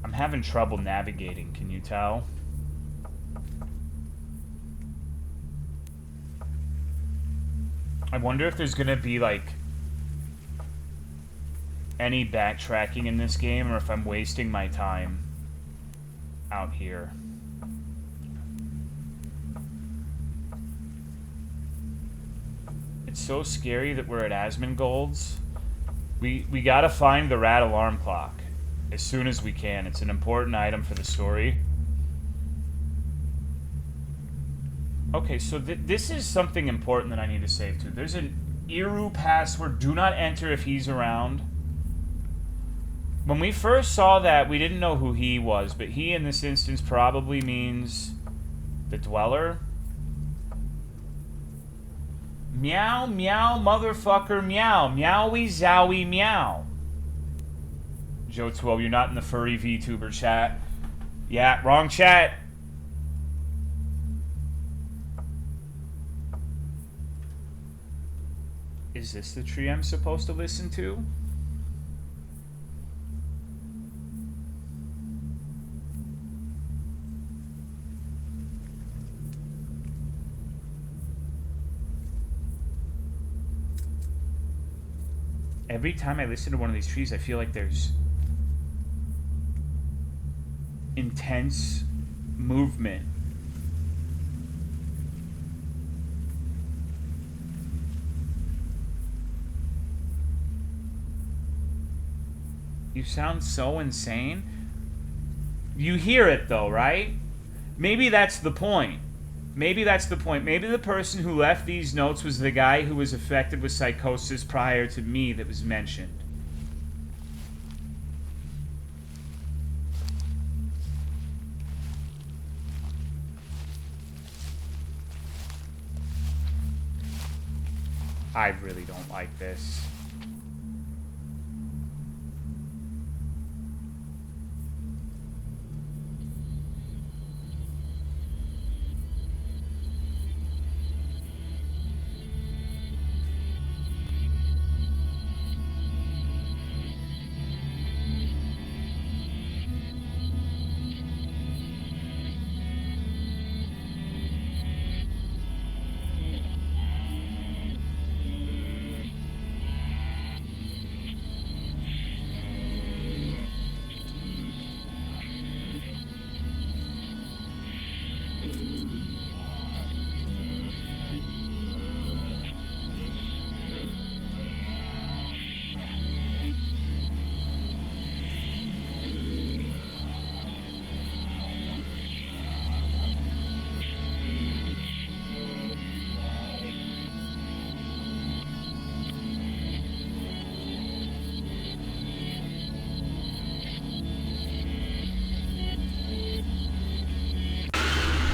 I'm having trouble navigating, can you tell? I wonder if there's gonna be, like, any backtracking in this game, or if I'm wasting my time out here. It's so scary that we're at Asmongold's. We gotta find the rat alarm clock as soon as we can. It's an important item for the story. Okay, so this is something important that I need to save to. There's an Iru password. Do not enter if he's around. When we first saw that, we didn't know who he was, but he in this instance probably means the Dweller. Meow, meow, motherfucker, meow. Meowie, zowie, meow. Joe12, you're not in the furry VTuber chat. Yeah, wrong chat. Is this the tree I'm supposed to listen to? Every time I listen to one of these trees, I feel like there's intense movement. You sound so insane. You hear it though, right? Maybe that's the point. Maybe that's the point. Maybe the person who left these notes was the guy who was affected with psychosis prior to me that was mentioned. I really don't like this.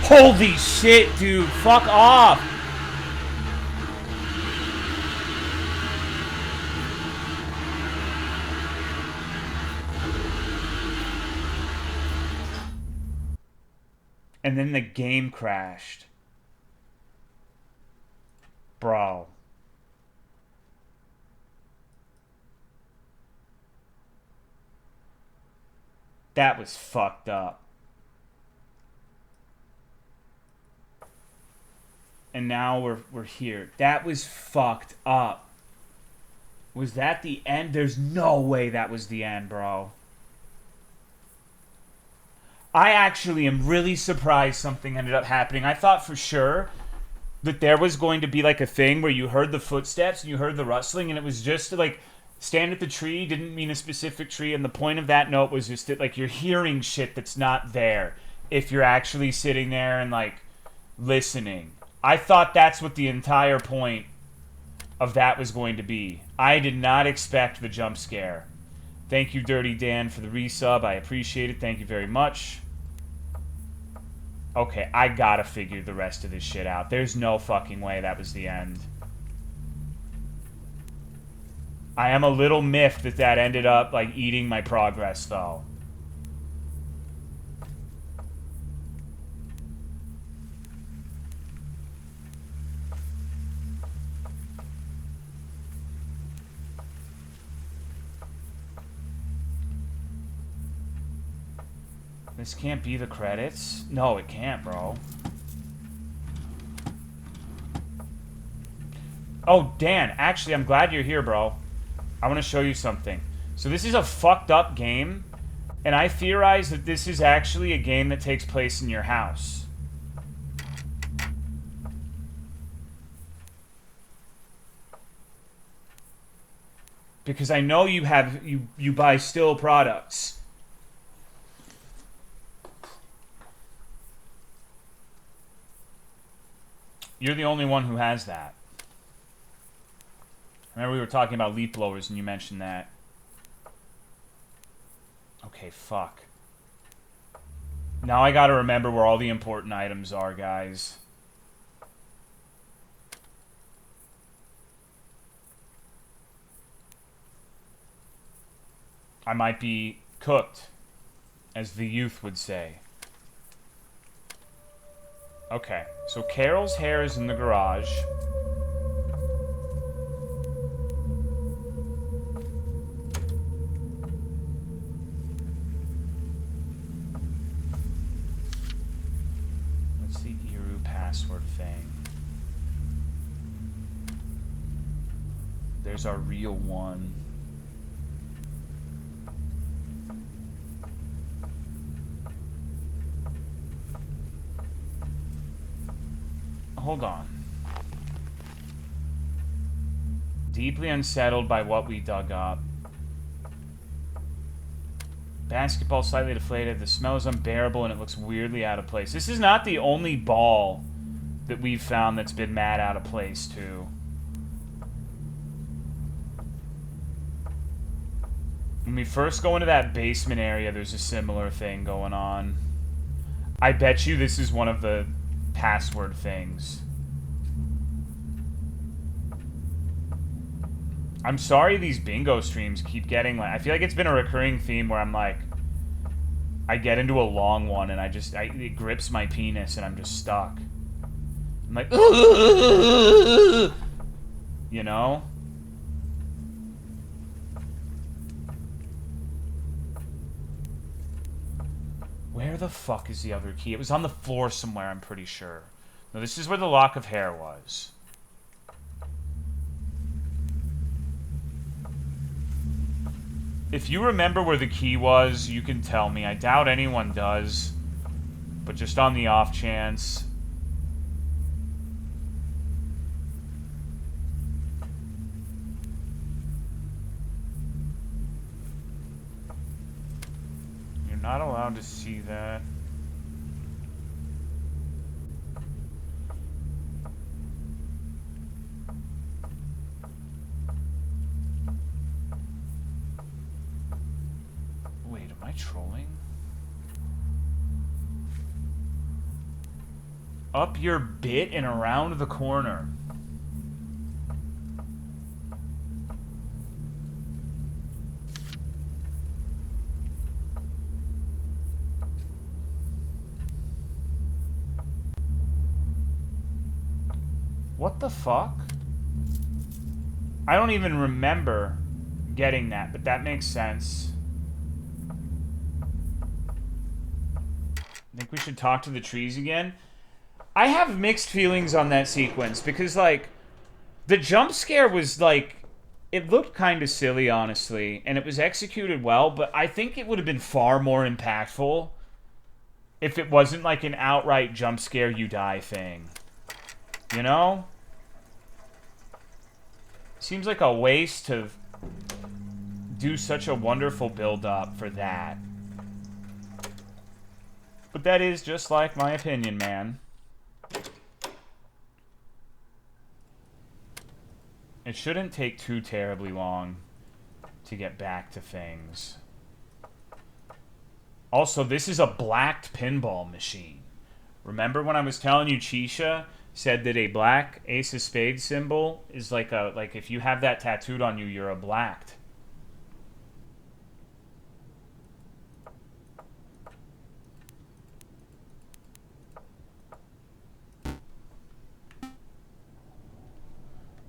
Holy shit, dude. Fuck off. And then the game crashed. Bro. That was fucked up. and now we're here. That was fucked up. Was that the end? There's no way that was the end, bro. I actually am really surprised something ended up happening. I thought for sure that there was going to be like a thing where you heard the footsteps and you heard the rustling, and it was just like stand at the tree didn't mean a specific tree, and the point of that note was just that like you're hearing shit that's not there if you're actually sitting there and like listening. I thought that's what the entire point of that was going to be. I did not expect the jump scare. Thank you, Dirty Dan, for the resub. I appreciate it. Thank you very much. Okay, I gotta figure the rest of this shit out. There's no fucking way that was the end. I am a little miffed that that ended up, like, eating my progress, though. This can't be the credits. No, it can't, bro. Oh, Dan, actually, I'm glad you're here, bro. I want to show you something. So this is a fucked up game, and I theorize that this is actually a game that takes place in your house. Because I know you have you buy still products. You're the only one who has that. Remember we were talking about leaf blowers and you mentioned that. Okay, fuck. Now I gotta remember where all the important items are, guys. I might be cooked, as the youth would say. Okay, so Carol's hair is in the garage. What's the Eru password thing? There's our real one. Hold on. Deeply unsettled by what we dug up. Basketball slightly deflated. The smell is unbearable and it looks weirdly out of place. This is not the only ball that we've found that's been mad out of place, too. When we first go into that basement area, there's a similar thing going on. I bet you this is one of the password things. I'm sorry these bingo streams keep getting like, I feel like it's been a recurring theme where I'm like, I get into a long one and it grips my penis and I'm just stuck. I'm like, you know? Where the fuck is the other key? It was on the floor somewhere, I'm pretty sure. No, this is where the lock of hair was. If you remember where the key was, you can tell me. I doubt anyone does. But just on the off chance. You're not allowed to see that. Wait, am I trolling? Up your bit and around the corner. What the fuck? I don't even remember getting that, but that makes sense. I think we should talk to the trees again. I have mixed feelings on that sequence because, like, the jump scare was, like, it looked kind of silly, honestly, and it was executed well, but I think it would have been far more impactful if it wasn't, like, an outright jump scare you die thing. You know? Seems like a waste to do such a wonderful build-up for that. But that is just like my opinion, man. It shouldn't take too terribly long to get back to things. Also, this is a blacked pinball machine. Remember when I was telling you Chisha said that a black ace of spades symbol is like a, like if you have that tattooed on you, you're a blacked.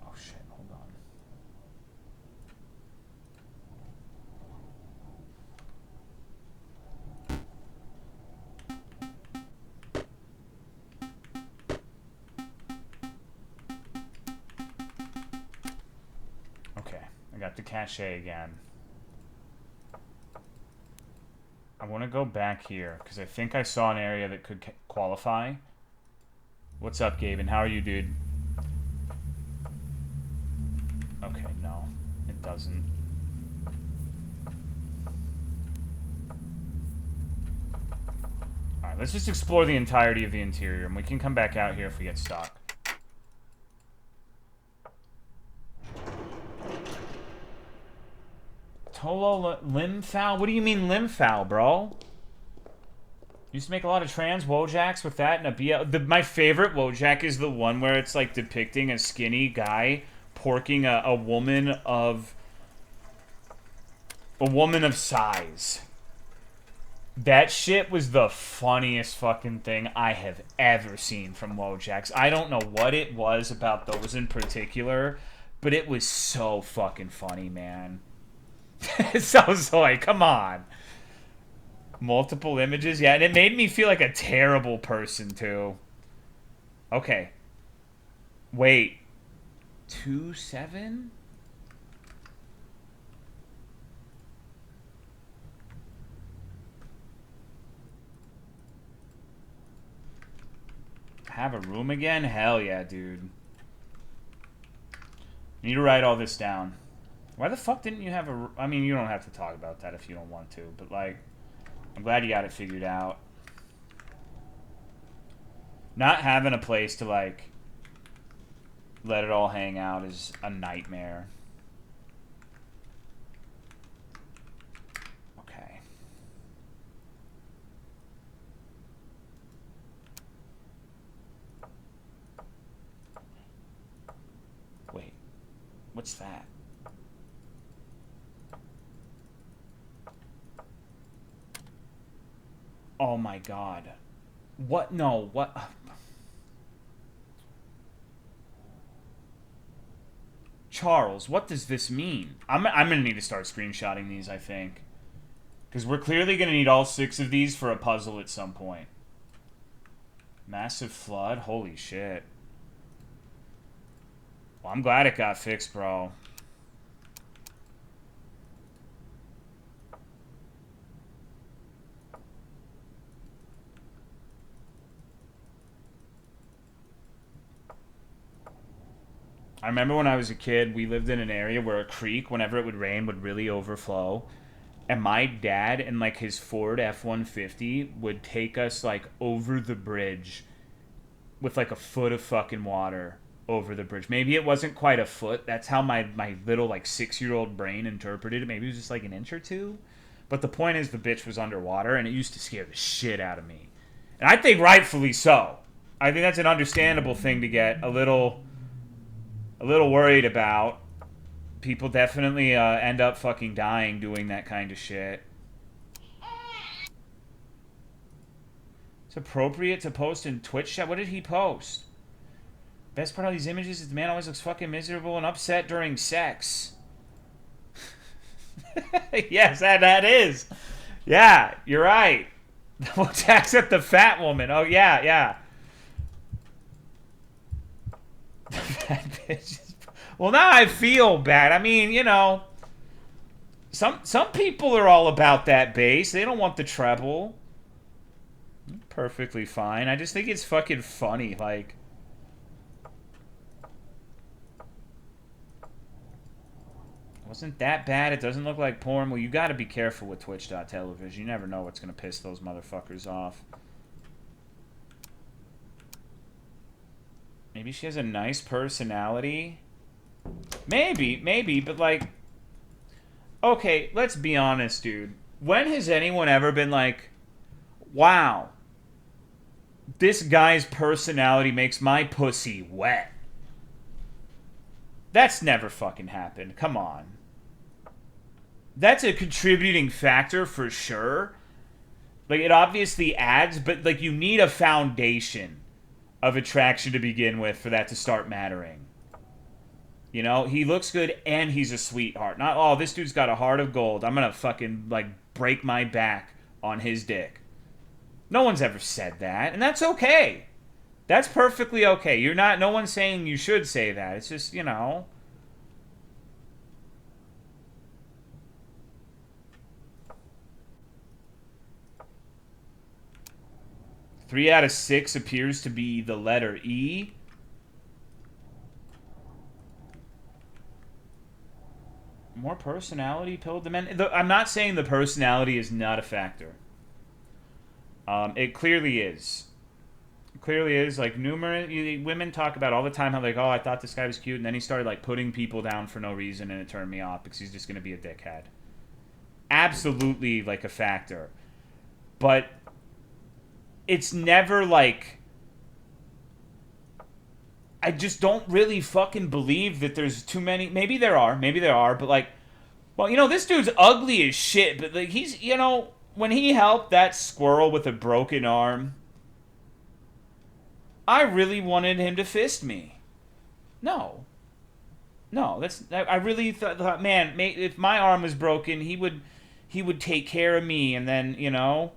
Oh shit, hold on. Okay, I got the cache again. I want to go back here, because I think I saw an area that could qualify. What's up, Gaben? How are you, dude? Okay, no. It doesn't. Alright, let's just explore the entirety of the interior, and we can come back out here if we get stuck. Tolomeo? What do you mean limfowl, bro? Used to make a lot of trans Wojaks with that and a BL. My favorite Wojak is the one where it's like depicting a skinny guy porking a woman of size. That shit was the funniest fucking thing I have ever seen from Wojaks. I don't know what it was about those in particular, but it was so fucking funny, man. So come on. Multiple images, yeah, and it made me feel like a terrible person too. Okay. Wait. 2-7? Have a room again? Hell yeah, dude. Need to write all this down. Why the fuck didn't you have a... I mean, you don't have to talk about that if you don't want to, but, like, I'm glad you got it figured out. Not having a place to, like, let it all hang out is a nightmare. Okay. Wait. What's that? Oh my god. What? No, what? Charles, what does this mean? I'm gonna need to start screenshotting these, I think. Because we're clearly gonna need all 6 of these for a puzzle at some point. Massive flood? Holy shit. Well, I'm glad it got fixed, bro. I remember when I was a kid, we lived in an area where a creek, whenever it would rain, would really overflow. And my dad and, like, his Ford F-150 would take us, like, over the bridge with, like, a foot of fucking water over the bridge. Maybe it wasn't quite a foot. That's how my little, like, 6-year-old brain interpreted it. Maybe it was just, like, an inch or two. But the point is the bitch was underwater, and it used to scare the shit out of me. And I think rightfully so. I think that's an understandable thing to get a little worried about. People definitely end up fucking dying doing that kind of shit. It's appropriate to post in Twitch chat. What did he post? Best part of these images is the man always looks fucking miserable and upset during sex. Yes, that is. Yeah, you're right. We'll tax at the fat woman. Oh, yeah, yeah. bad bitches. Well, now I feel bad. I mean, you know, some people are all about that bass. They don't want the treble. Perfectly fine. I just think it's fucking funny. Like, wasn't that bad. It doesn't look like porn. Well, you got to be careful with Twitch.tv. You never know what's going to piss those motherfuckers off. Maybe she has a nice personality. Maybe, but like, okay, let's be honest, dude. When has anyone ever been like, wow, this guy's personality makes my pussy wet? That's never fucking happened. Come on. That's a contributing factor for sure. Like, it obviously adds, but like, you need a foundation of attraction to begin with for that to start mattering. You know, he looks good and he's a sweetheart. Not, oh, this dude's got a heart of gold. I'm gonna fucking, like, break my back on his dick. No one's ever said that, and that's okay. That's perfectly okay. You're not, no one's saying you should say that. It's just, you know. Three out of 6 appears to be the letter E. More personality pilled the men. I'm not saying the personality is not a factor. It clearly is. It clearly is. Like, numerous women talk about all the time how, like, oh, I thought this guy was cute, and then he started, like, putting people down for no reason, and it turned me off because he's just going to be a dickhead. Absolutely, like, a factor. But it's never, like, I just don't really fucking believe that there's too many. Maybe there are, but, like, well, you know, this dude's ugly as shit, but, like, he's, you know, when he helped that squirrel with a broken arm, I really wanted him to fist me. No, that's, I really thought, man, if my arm was broken, he would take care of me, and then, you know,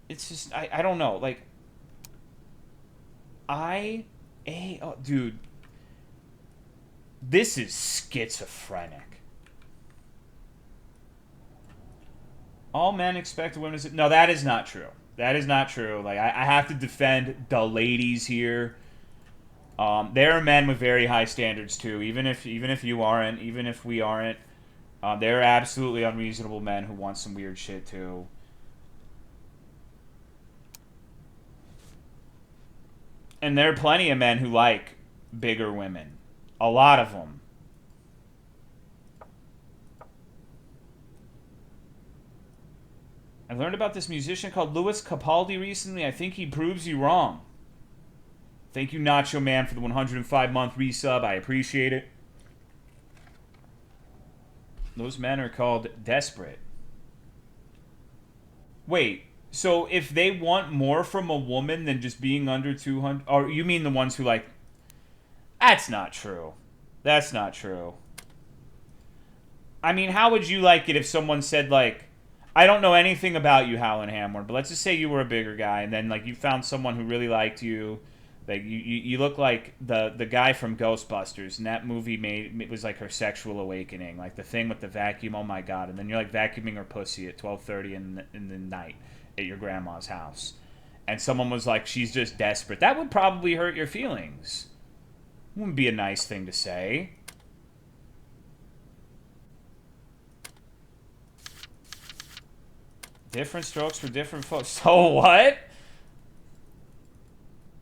it's just, I don't know, like, oh, dude, this is schizophrenic. All men expect women to... No, that is not true. That is not true. Like, I have to defend the ladies here. There are men with very high standards too. Even if you aren't, even if we aren't, there are absolutely unreasonable men who want some weird shit too. And there are plenty of men who like bigger women. A lot of them. I learned about this musician called Louis Capaldi recently. I think he proves you wrong. Thank you, Nacho Man, for the 105-month resub. I appreciate it. Those men are called desperate. Wait, so if they want more from a woman than just being under 200... Or you mean the ones who, like... That's not true. That's not true. I mean, how would you like it if someone said, like... I don't know anything about you, Howlin' Hammer, but let's just say you were a bigger guy, and then, like, you found someone who really liked you. Like, you look like the guy from Ghostbusters, and that movie it was like her sexual awakening, like the thing with the vacuum. Oh my god! And then you're like vacuuming her pussy at 12:30 in the night at your grandma's house, and someone was like, "She's just desperate." That would probably hurt your feelings. Wouldn't be a nice thing to say. Different strokes for different folks. So what?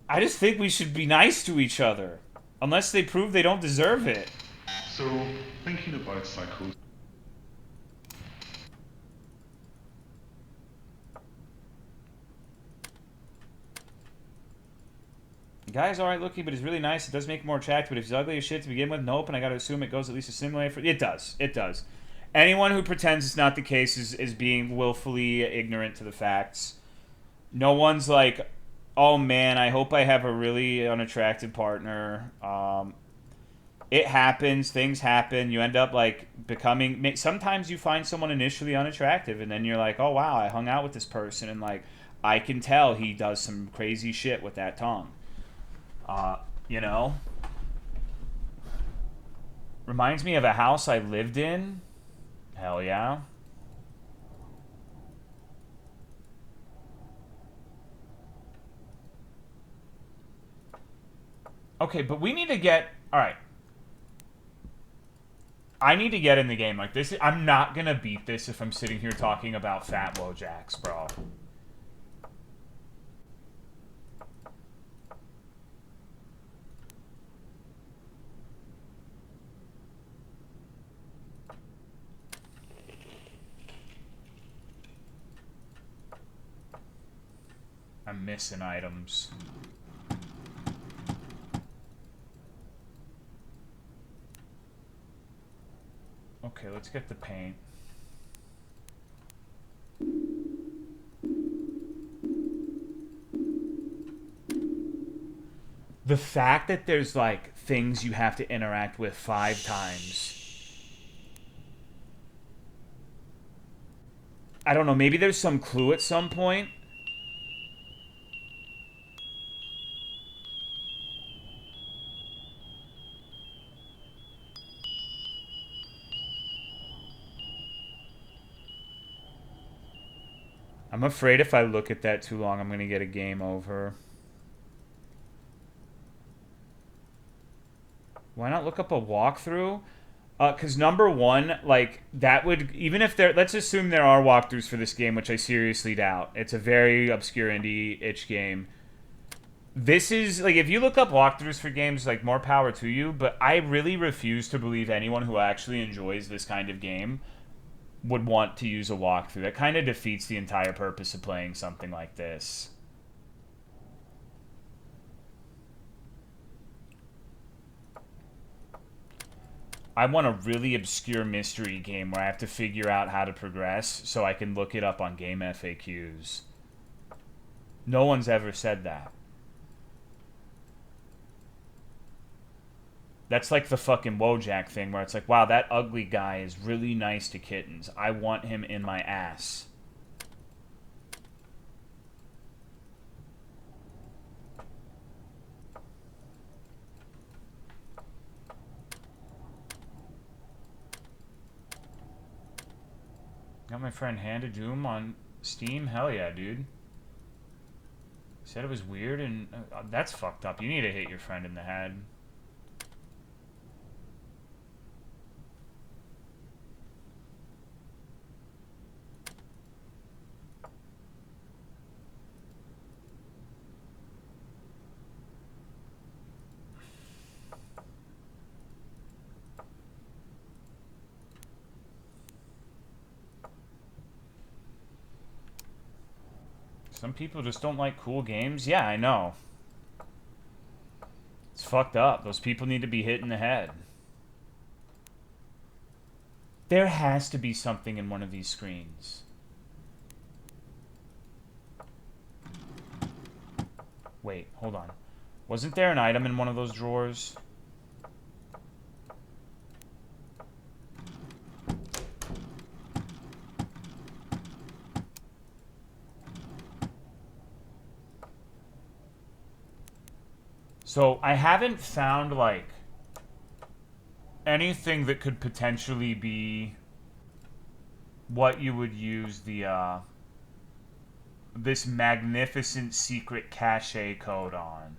I just think we should be nice to each other. Unless they prove they don't deserve it. So, thinking about psychosis. The guy's alright looking, but he's really nice. It does make him more attractive, but if he's ugly as shit to begin with, nope, and I gotta assume it goes at least a similar for... It does. It does. Anyone who pretends it's not the case is being willfully ignorant to the facts. No one's like... Oh man, I hope I have a really unattractive partner. It happens. Things happen. You end up like becoming... Sometimes you find someone initially unattractive and then you're like, oh wow, I hung out with this person and like I can tell he does some crazy shit with that tongue. You know? Reminds me of a house I lived in. Hell yeah. Okay, but we need to get... Alright. I need to get in the game. Like, this... I'm not gonna beat this if I'm sitting here talking about Fat Wojaks, bro. I'm missing items. Okay, let's get the paint. The fact that there's, like, things you have to interact with 5 times. I don't know, maybe there's some clue at some point. I'm afraid if I look at that too long, I'm going to get a game over. Why not look up a walkthrough? Because number one, like, that would... Even if there... Let's assume there are walkthroughs for this game, which I seriously doubt. It's a very obscure indie itch game. This is... Like, if you look up walkthroughs for games, like, more power to you. But I really refuse to believe anyone who actually enjoys this kind of game would want to use a walkthrough. That kind of defeats the entire purpose of playing something like this. I want a really obscure mystery game where I have to figure out how to progress so I can look it up on game FAQs. No one's ever said that. That's like the fucking Wojak thing where it's like, wow, that ugly guy is really nice to kittens. I want him in my ass. Got my friend handed to him on Steam? Hell yeah, dude. Said it was weird and... that's fucked up. You need to hit your friend in the head. Some people just don't like cool games. Yeah, I know. It's fucked up. Those people need to be hit in the head. There has to be something in one of these screens. Wait, hold on. Wasn't there an item in one of those drawers? So I haven't found, like, anything that could potentially be what you would use the, this magnificent secret cache code on.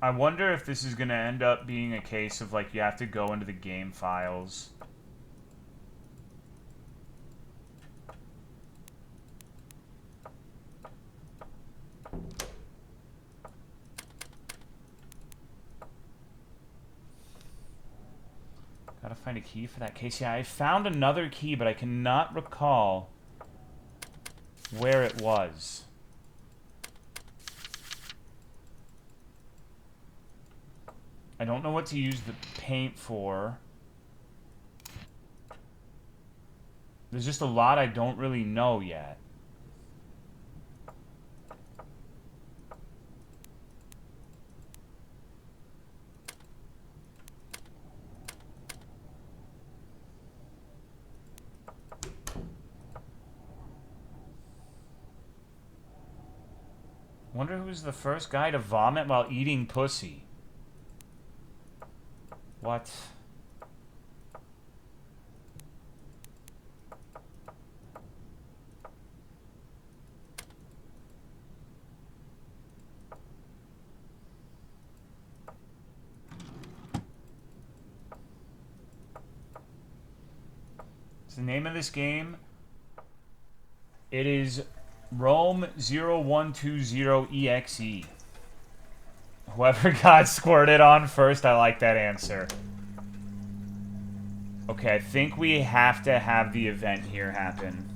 I wonder if this is going to end up being a case of, like, you have to go into the game files. Gotta find a key for that case. Yeah, I found another key, but I cannot recall where it was. I don't know what to use the paint for. There's just a lot I don't really know yet. Wonder who's the first guy to vomit while eating pussy. What? The name of this game, it is Rome 0120EXE. Whoever got squirted on first, I like that answer. Okay, I think we have to have the event here happen.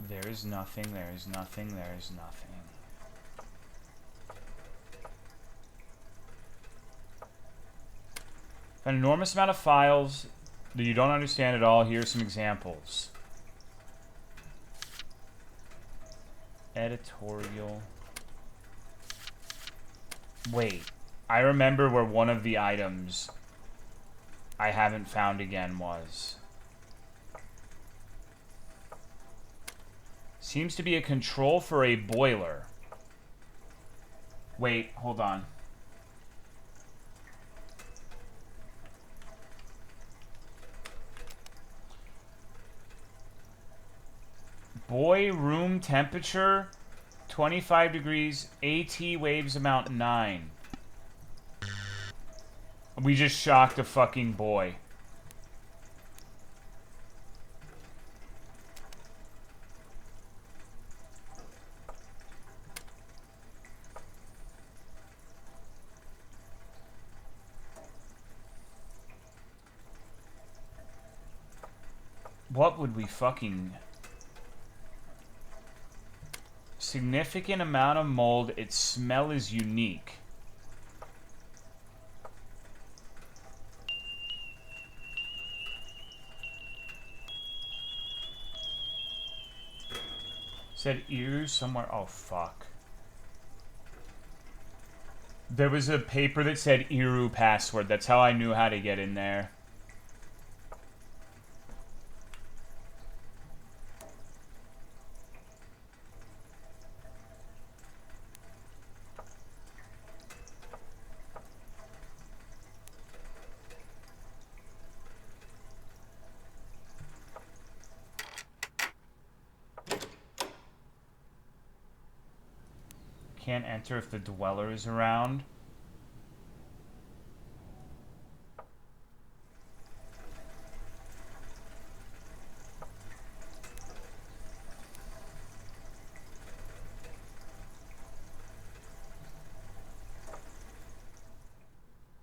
There is nothing, there is nothing, there is nothing. An enormous amount of files that you don't understand at all. Here are some examples. Editorial. Wait, I remember where one of the items I haven't found again was. Seems to be a control for a boiler. Wait, hold on. Boy, room temperature 25 degrees, AT waves amount 9. We just shocked a fucking boy. What would we fucking... Significant amount of mold. Its smell is unique. Said Iru somewhere. Oh, fuck. There was a paper that said Iru password. That's how I knew how to get in there. Can't enter if the dweller is around.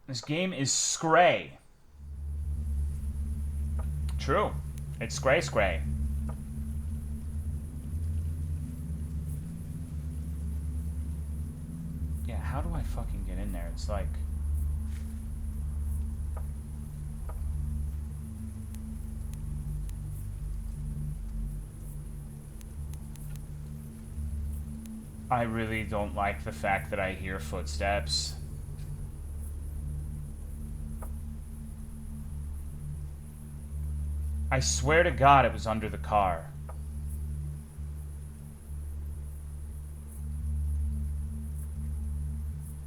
This game is Scray. True. It's Scray. Yeah, how do I fucking get in there? It's like... I really don't like the fact that I hear footsteps. I swear to God it was under the car.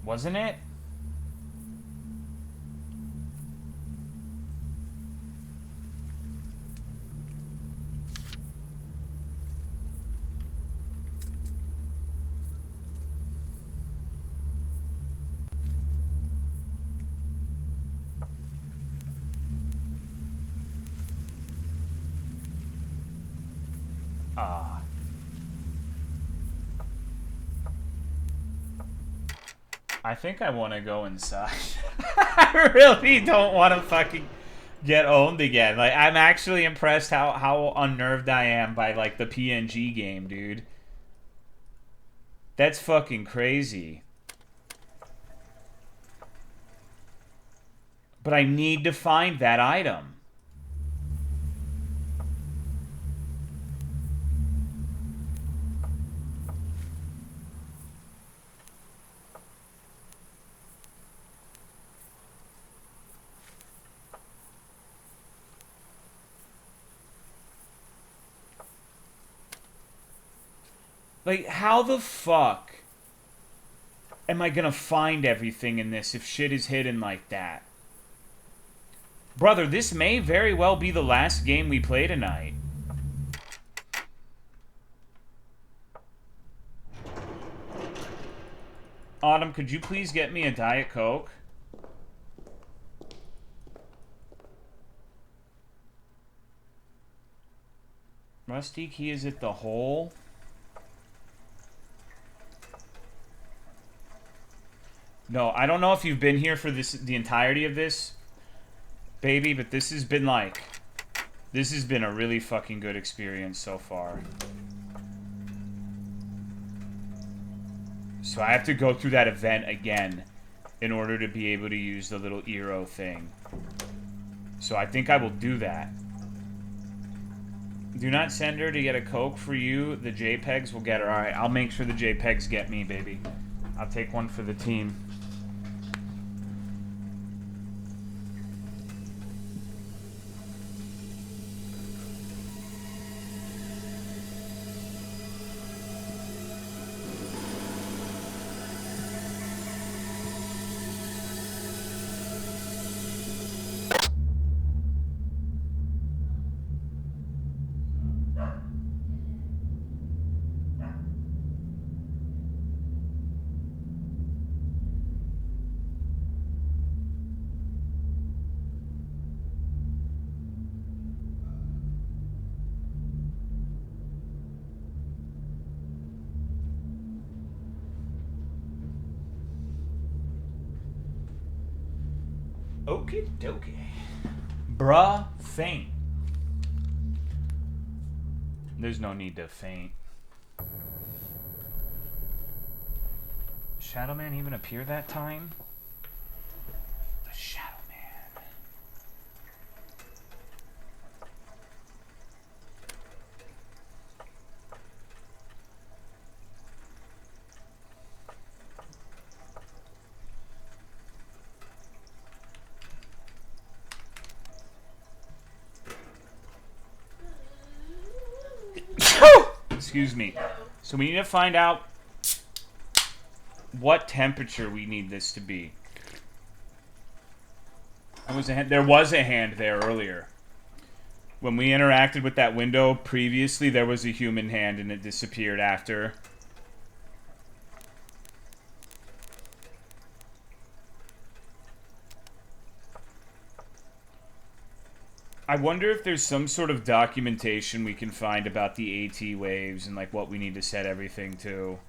Wasn't it? I think I want to go inside. I really don't want to fucking get owned again. Like, I'm actually impressed how unnerved I am by, like, the PNG game, dude. That's fucking crazy. But I need to find that item. Like, how the fuck am I gonna find everything in this if shit is hidden like that? Brother, this may very well be the last game we play tonight. Autumn, could you please get me a Diet Coke? Rusty key, is it the hole? No, I don't know if you've been here for the entirety of this, baby, but this has been like, this has been a really fucking good experience so far. So I have to go through that event again in order to be able to use the little Eero thing. So I think I will do that. Do not send her to get a Coke for you. The JPEGs will get her. Alright, I'll make sure the JPEGs get me, baby. I'll take one for the team. Okie dokie. Bruh, faint. There's no need to faint. Shadow Man even appear that time? The Shadow Man. Excuse me. So we need to find out what temperature we need this to be. There was a hand there earlier. When we interacted with that window previously, there was a human hand and it disappeared after. I wonder if there's some sort of documentation we can find about the AT waves and like what we need to set everything to.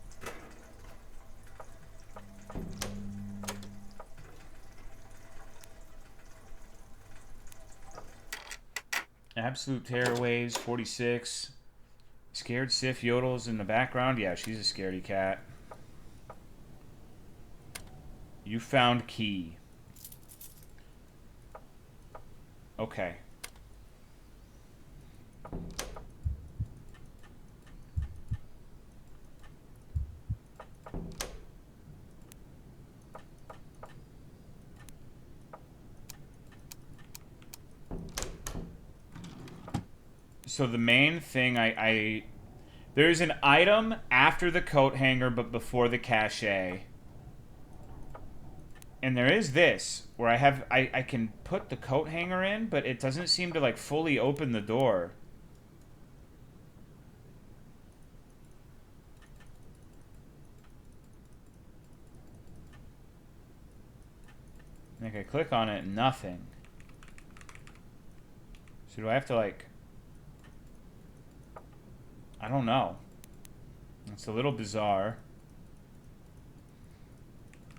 Absolute Terror Waves, 46. Scared Sif yodels in the background. Yeah, she's a scaredy cat. You found key. Okay. So the main thing there's an item after the coat hanger but before the cachet. And there is this, where I can put the coat hanger in, but it doesn't seem to like fully open the door. Like I click on it and nothing. So do I have to like... I don't know. It's a little bizarre.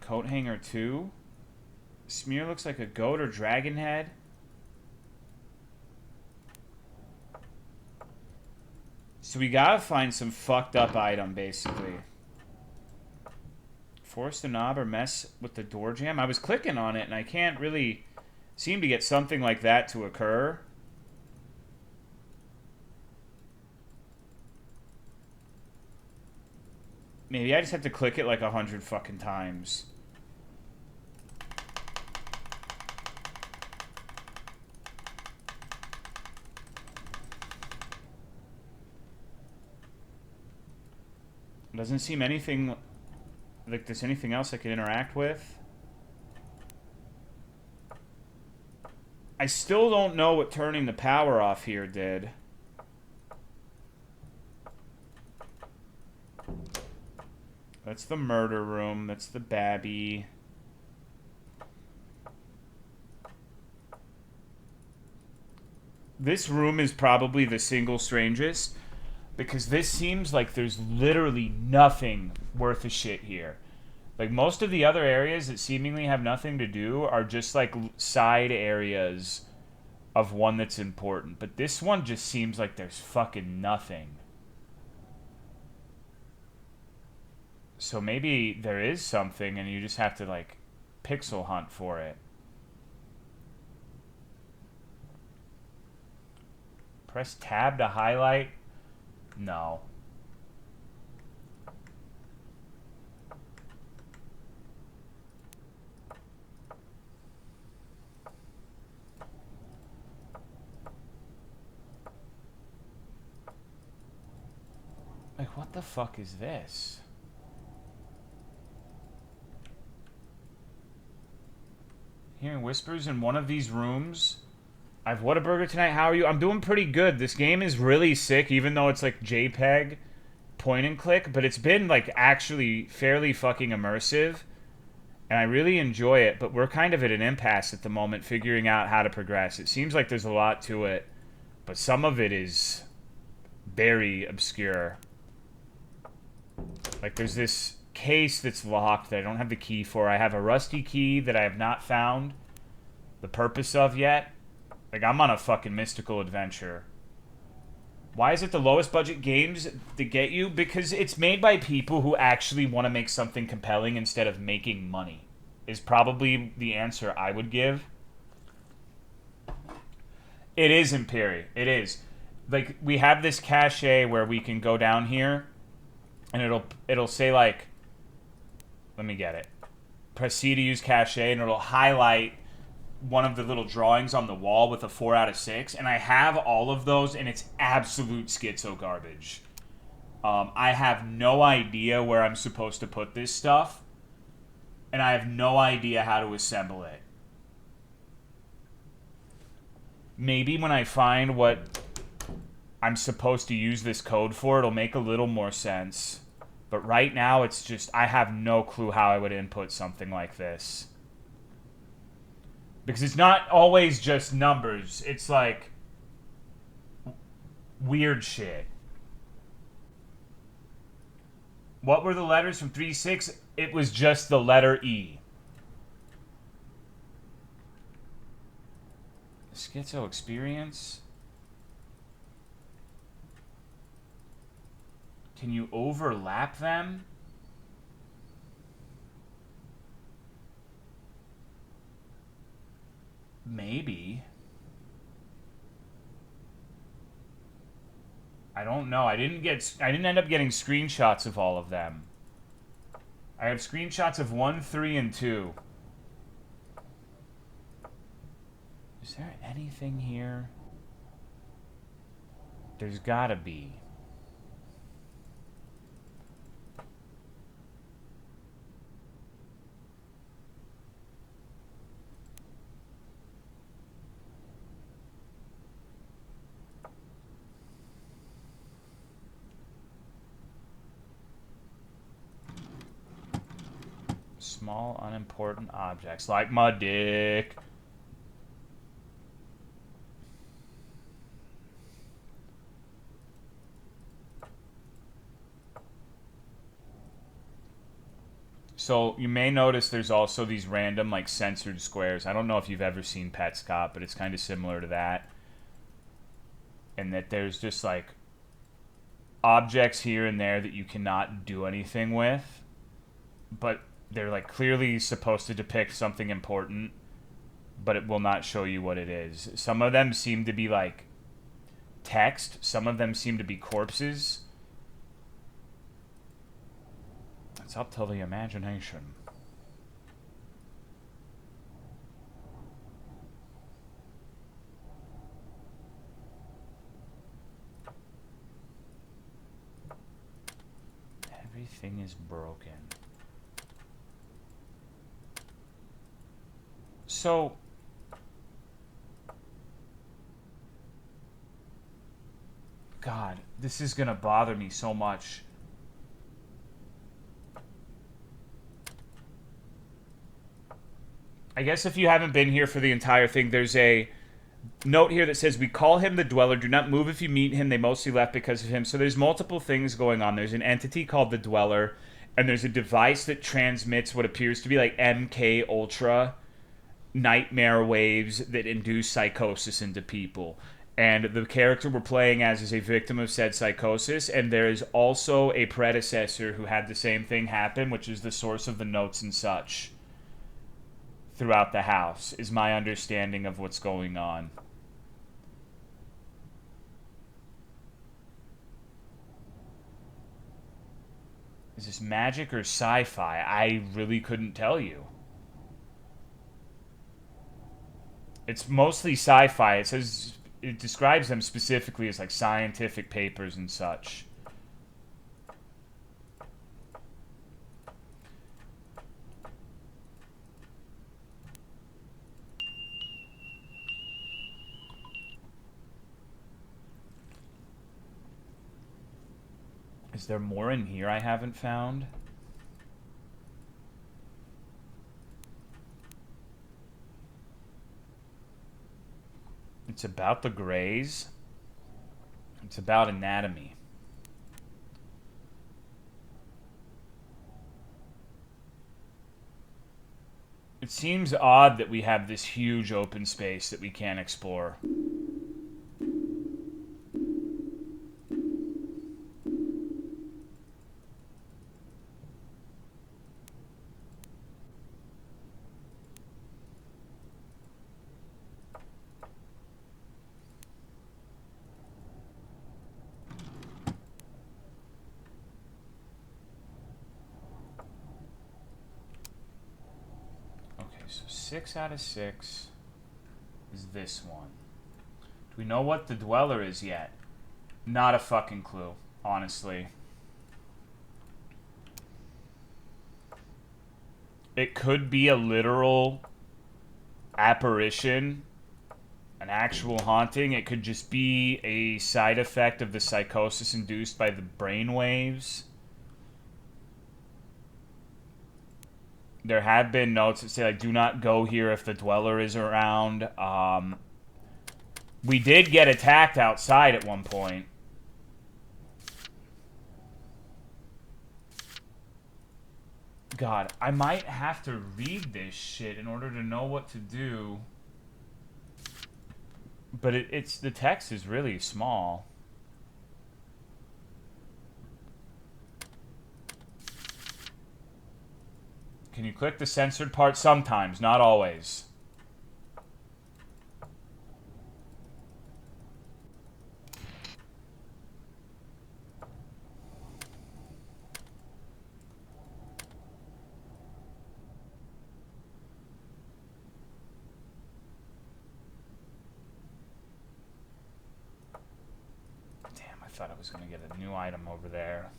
Coat hanger 2. Smear looks like a goat or dragon head. So we gotta find some fucked up item, basically. Force the knob or mess with the door jamb. I was clicking on it and I can't really seem to get something like that to occur. Maybe I just have to click it like 100 fucking times. Doesn't seem anything like there's anything else I can interact with. I still don't know what turning the power off here did. That's the murder room. That's the babby. This room is probably the single strangest because this seems like there's literally nothing worth a shit here. Like most of the other areas that seemingly have nothing to do are just like side areas of one that's important. But this one just seems like there's fucking nothing. So maybe there is something and you just have to like pixel hunt for it. Press tab to highlight. No. Like, what the fuck is this? Hearing whispers in one of these rooms. I've Whataburger tonight. How are you? I'm doing pretty good. This game is really sick, even though it's like JPEG point and click, but it's been like actually fairly fucking immersive. And I really enjoy it, but we're kind of at an impasse at the moment figuring out how to progress. It seems like there's a lot to it, but some of it is very obscure. Like there's this case that's locked that I don't have the key for. I have a rusty key that I have not found the purpose of yet. Like I'm on a fucking mystical adventure. Why is it the lowest budget games that get you? Because it's made by people who actually want to make something compelling instead of making money. Is probably the answer I would give. It is Imperi. It is. Like we have this cache where we can go down here and it'll say like, let me get it. Press C to use cache and it'll highlight one of the little drawings on the wall with a 4 out of 6, and I have all of those, and it's absolute schizo garbage. I have no idea where I'm supposed to put this stuff, and I have no idea how to assemble it. Maybe when I find what I'm supposed to use this code for, it'll make a little more sense. But right now, it's just, I have no clue how I would input something like this. Because it's not always just numbers. It's like weird shit. What were the letters from 3-6? It was just the letter E. Schizo experience. Can you overlap them? Maybe. I don't know. I didn't end up getting screenshots of all of them. I have screenshots of 1, 3, and 2. Is there anything here? There's gotta be. Small, unimportant objects, like my dick. So you may notice there's also these random like censored squares. I don't know if you've ever seen Pet Scott, but it's kind of similar to that. And that there's just like objects here and there that you cannot do anything with, but they're like clearly supposed to depict something important, but it will not show you what it is. Some of them seem to be like text, some of them seem to be corpses. It's up to the imagination. Everything is broken. So, God, this is gonna bother me so much. I guess if you haven't been here for the entire thing, there's a note here that says, we call him the Dweller. Do not move if you meet him. They mostly left because of him. So there's multiple things going on. There's an entity called the Dweller, and there's a device that transmits what appears to be like MK Ultra nightmare waves that induce psychosis into people. And the character we're playing as is a victim of said psychosis, and there is also a predecessor who had the same thing happen, which is the source of the notes and such throughout the house, is my understanding of what's going on. Is this magic or sci-fi? I really couldn't tell you. It's mostly sci-fi. It says, it describes them specifically as like scientific papers and such. Is there more in here I haven't found? It's about the Greys. It's about anatomy. It seems odd that we have this huge open space that we can't explore. So 6 out of 6 is this one. Do we know what the Dweller is yet? Not a fucking clue, honestly. It could be a literal apparition, an actual haunting. It could just be a side effect of the psychosis induced by the brain waves. There have been notes that say, like, do not go here if the Dweller is around. We did get attacked outside at one point. God, I might have to read this shit in order to know what to do. But it's the text is really small. Can you click the censored part? Sometimes, not always. Damn, I thought I was going to get a new item over there.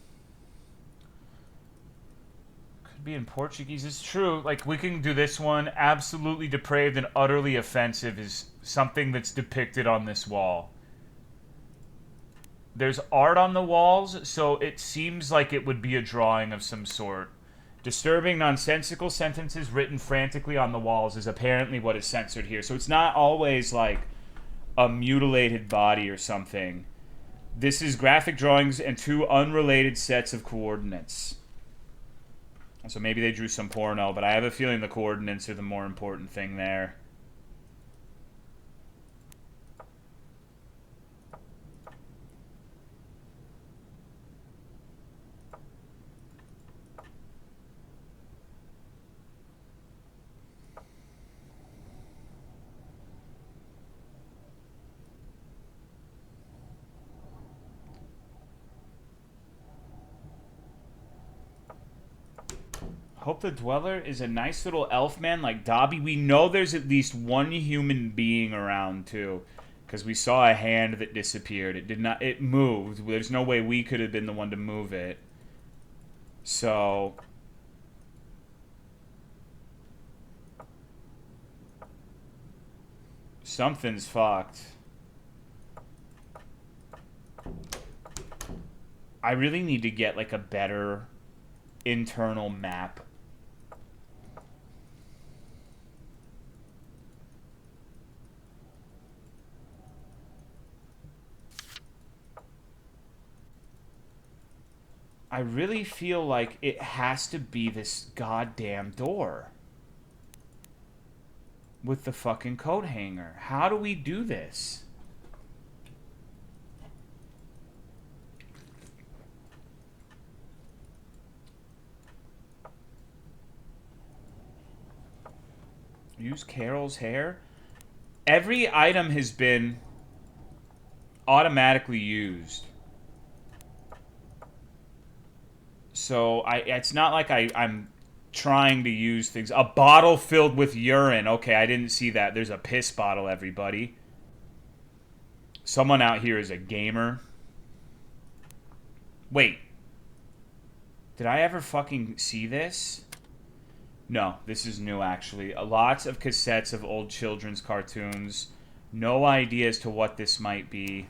Be in Portuguese. It's true. Like, we can do this one. Absolutely depraved and utterly offensive is something that's depicted on this wall. There's art on the walls, so it seems like it would be a drawing of some sort. Disturbing, nonsensical sentences written frantically on the walls is apparently what is censored here. So it's not always like a mutilated body or something. This is graphic drawings and 2 unrelated sets of coordinates. So maybe they drew some porno, but I have a feeling the coordinates are the more important thing there. Hope the Dweller is a nice little elf man like Dobby. We know there's at least one human being around, too. Because we saw a hand that disappeared. It did not... It moved. There's no way we could have been the one to move it. So... something's fucked. I really need to get, like, a better internal map. I really feel like it has to be this goddamn door. With the fucking coat hanger. How do we do this? Use Carol's hair? Every item has been automatically used. So it's not like I'm trying to use things. A bottle filled with urine. Okay, I didn't see that. There's a piss bottle, everybody. Someone out here is a gamer. Wait. Did I ever fucking see this? No, this is new, actually. Lots of cassettes of old children's cartoons. No idea as to what this might be.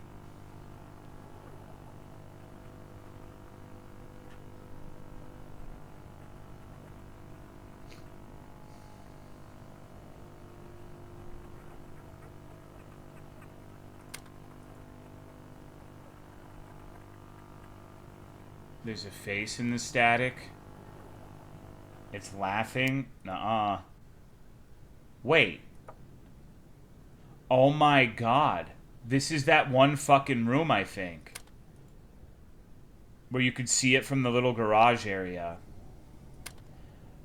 There's a face in the static. It's laughing. Nuh-uh. Wait. Oh my god. This is that one fucking room, I think. Where you could see it from the little garage area.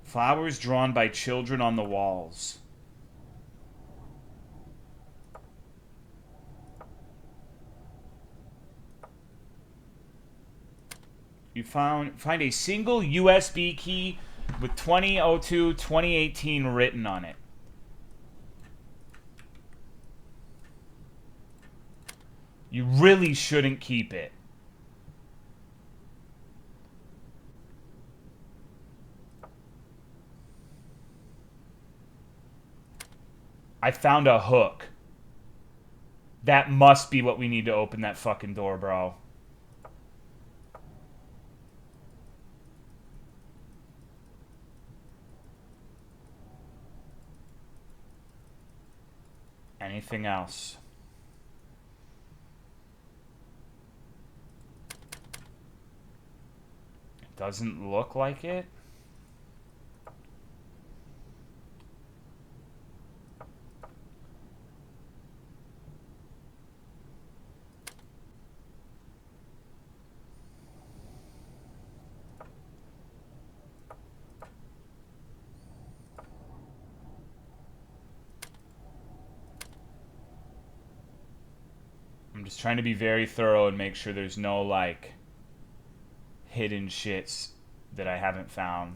Flowers drawn by children on the walls. You find a single USB key with 2002-2018 written on it. You really shouldn't keep it. I found a hook. That must be what we need to open that fucking door, bro. Anything else? It doesn't look like it. I'm just trying to be very thorough and make sure there's no, like, hidden shits that I haven't found.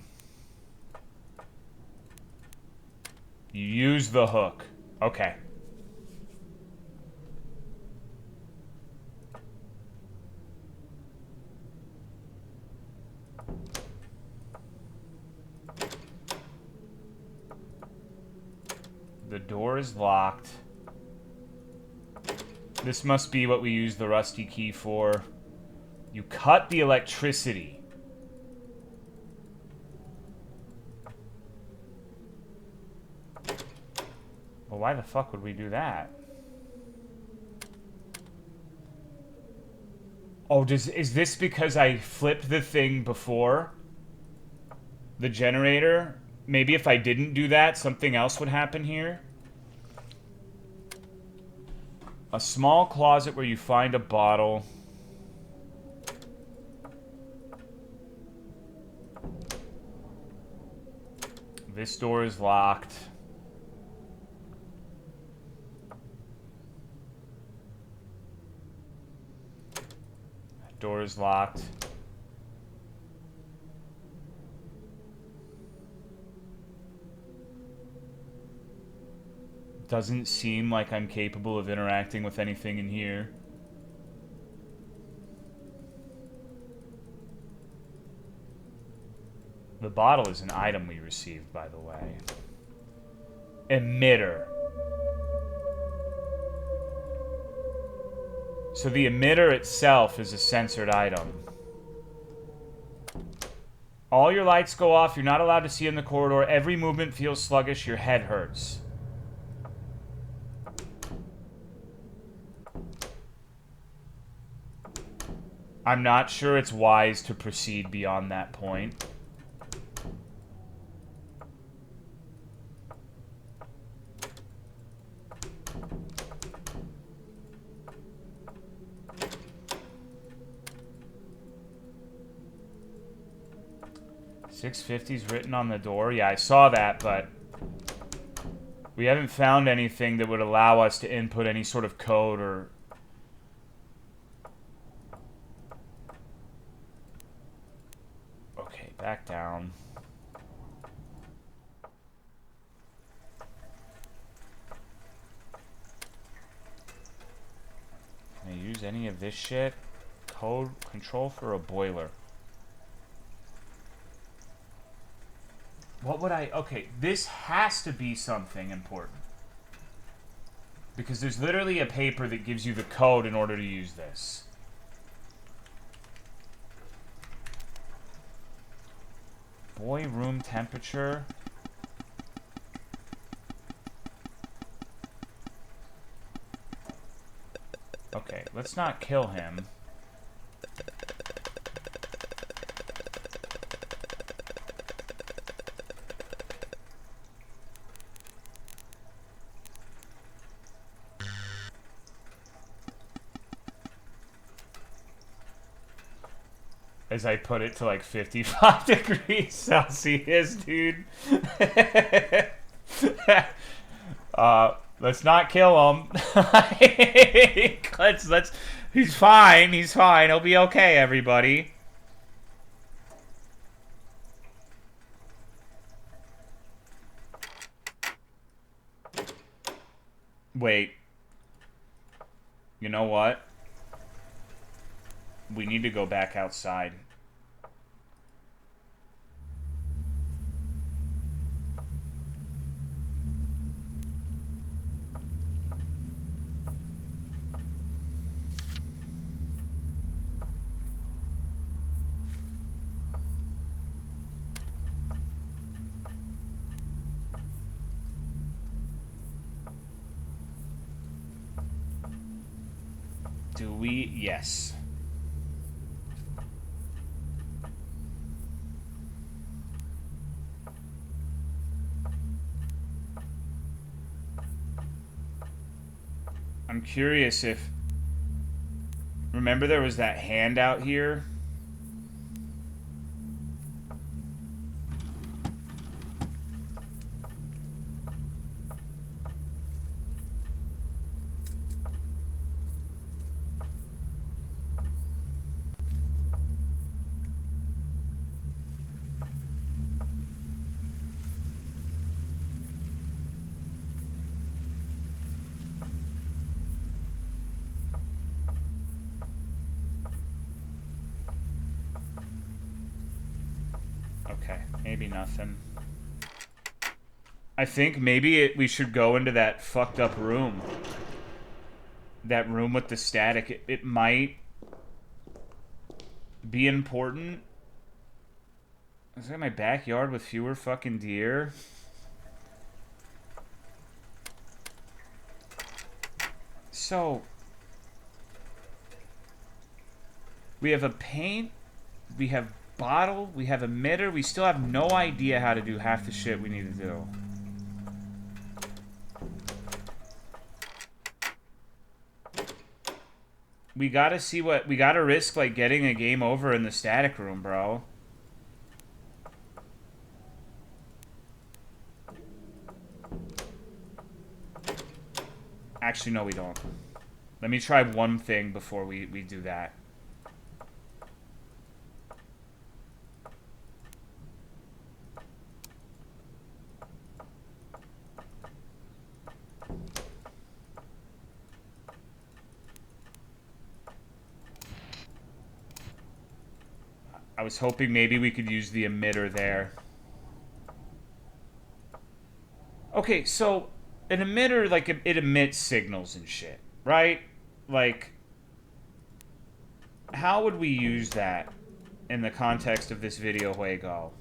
You use the hook. Okay. The door is locked. This must be what we use the rusty key for. You cut the electricity. Well, why the fuck would we do that? Oh, is this because I flipped the thing before? the generator. Maybe if I didn't do that, something else would happen here. A small closet where you find a bottle. This door is locked. That door is locked. Doesn't seem like I'm capable of interacting with anything in here. The bottle is an item we received, by the way. Emitter. So the emitter itself is a censored item. All your lights go off. You're not allowed to see in the corridor. Every movement feels sluggish. Your head hurts. I'm not sure it's wise to proceed beyond that point. $6.50's written on the door. Yeah, I saw that, but we haven't found anything that would allow us to input any sort of code or... Okay, back down. Can I use any of this shit? Code control for a boiler. What would I... Okay, this has to be something important. Because there's literally a paper that gives you the code in order to use this. Boy, room temperature. Okay, let's not kill him. As I put it to like 55 degrees Celsius, dude. Let's not kill him. let's he's fine, he'll be okay, everybody. Wait. You know what? We need to go back outside. Do we? Yes. I'm curious if... Remember there was that hand out here? Okay, maybe nothing. I think maybe we should go into that fucked up room. That room with the static. It might be important. Is that my backyard with fewer fucking deer? So... We have a paint. We have bottle. We have emitter. We still have no idea how to do half the shit we need to do. We gotta see what... We gotta risk, like, getting a game over in the static room, bro. Actually, no, we don't. Let me try one thing before we do that. I was hoping maybe we could use the emitter there. Okay, so an emitter, like, it emits signals and shit, right? Like, how would we use that in the context of this video, Huego?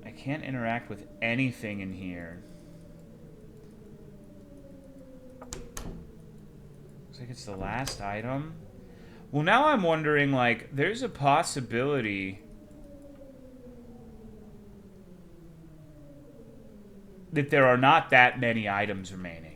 I can't interact with anything in here. Looks like it's the last item. Well, now I'm wondering, like, there's a possibility that there are not that many items remaining.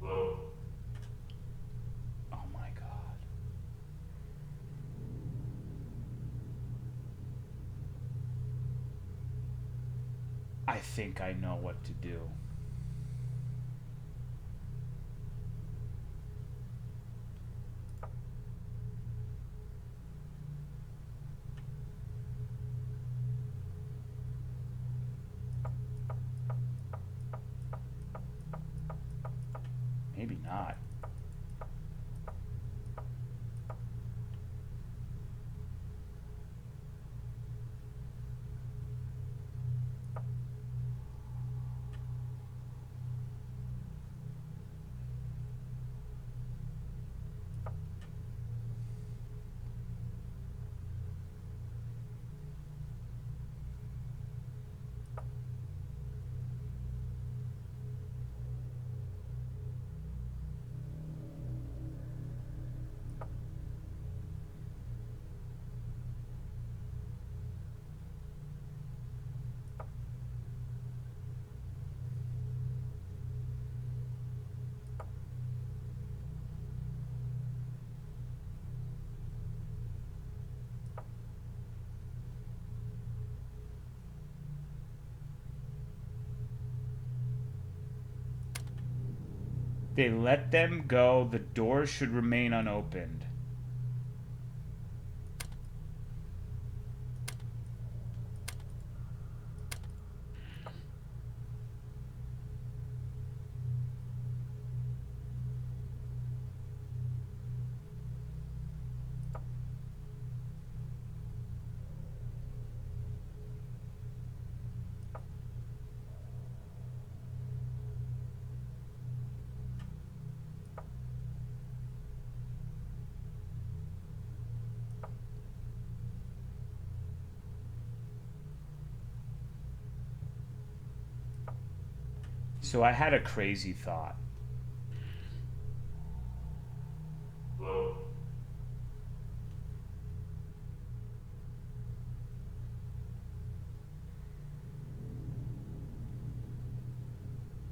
Oh my god. I think I know what to do. Maybe not. They let them go. The doors should remain unopened. So I had a crazy thought.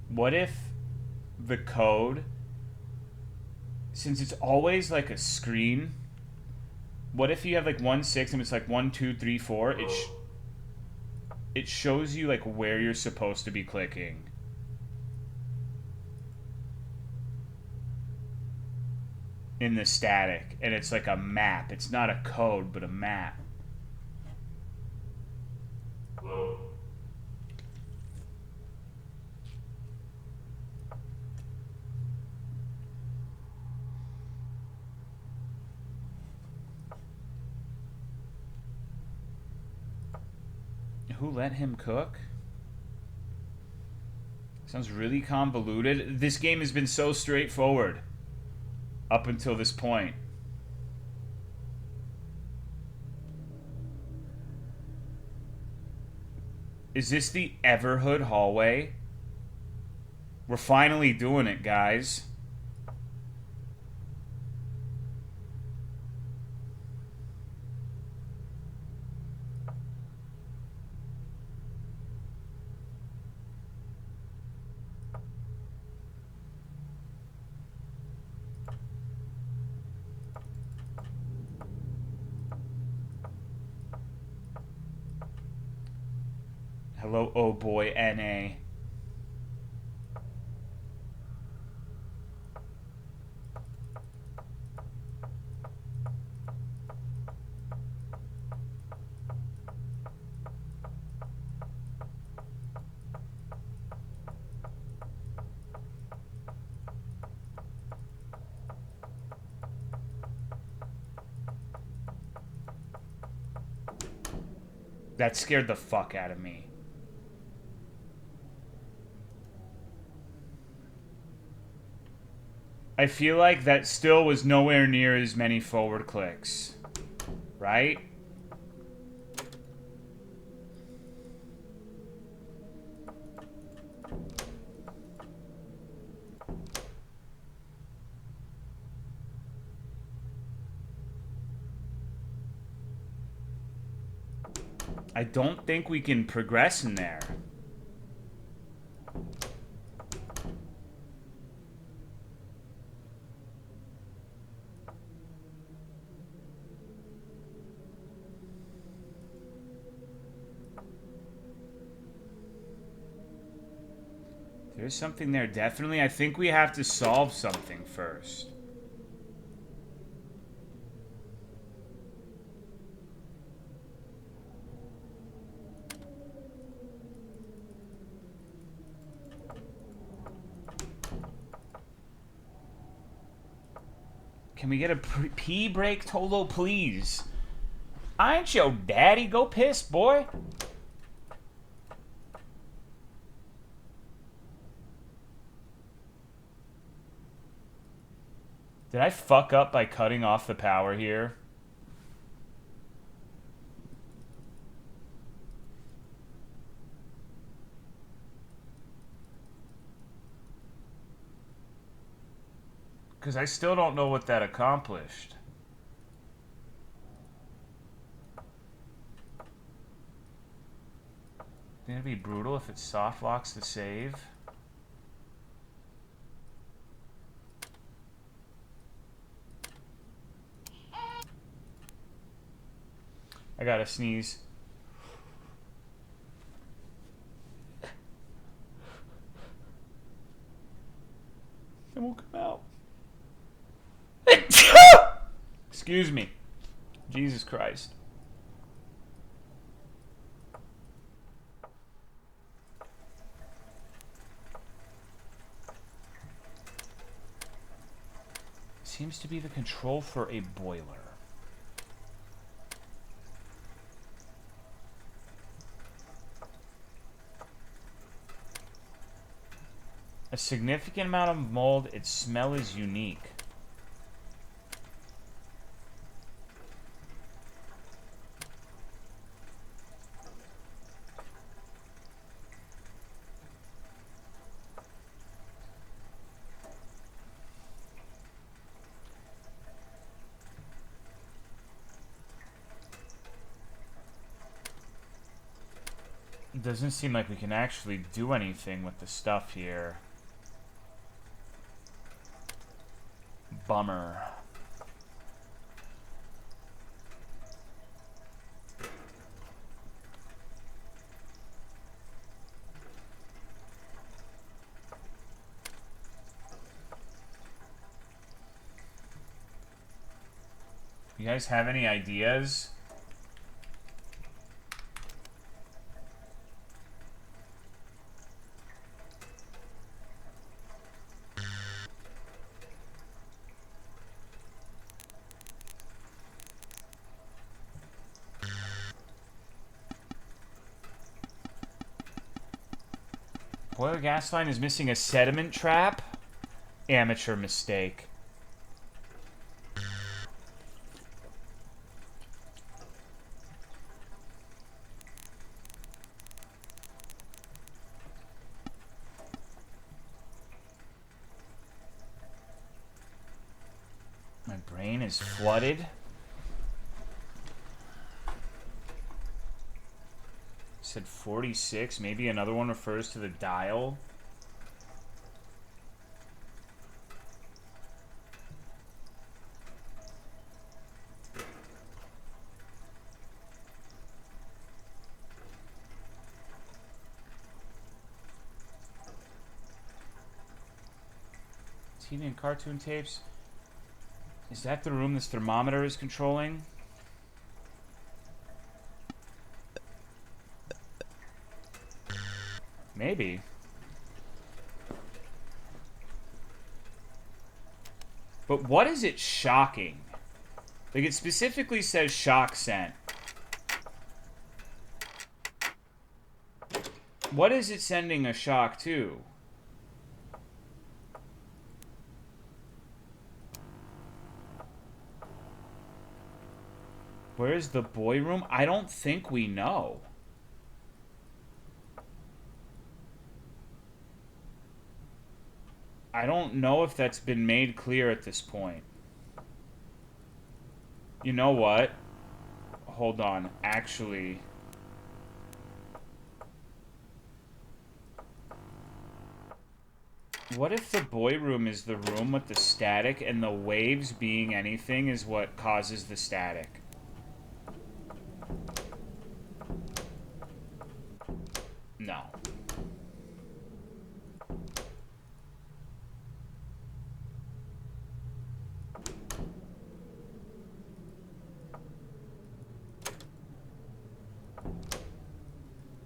What if the code, since it's always like a screen, what if you have like 1-6 and it's like 1, 2, 3, 4? It shows you like where you're supposed to be clicking. In the static, and it's like a map. It's not a code, but a map. Who let him cook? Sounds really convoluted. This game has been so straightforward up until this point. Is this the Everhood hallway? We're finally doing it, guys. Hello, oh boy, NA. That scared the fuck out of me. I feel like that still was nowhere near as many forward clicks. Right? I don't think we can progress in there. There's something there, definitely. I think we have to solve something first. Can we get a pee break, Tolo, please? I ain't your daddy. Go piss, boy. Did I fuck up by cutting off the power here? Because I still don't know what that accomplished. Think it'd be brutal if it soft locks the save. I gotta sneeze. Then we'll Excuse me. Jesus Christ. Seems to be the control for a boiler. A significant amount of mold. Its smell is unique. It doesn't seem like we can actually do anything with the stuff here. Bummer. You guys have any ideas? Boiler gas line is missing a sediment trap? Amateur mistake. My brain is flooded. Said 46. Maybe another one refers to the dial. TV and cartoon tapes. Is that the room this thermometer is controlling? Maybe. But what is it shocking? Like, it specifically says shock scent. What is it sending a shock to? Where's the boy room? I don't think we know. I don't know if that's been made clear at this point. You know what? Hold on. Actually... what if the boy room is the room with the static and the waves being anything is what causes the static? No.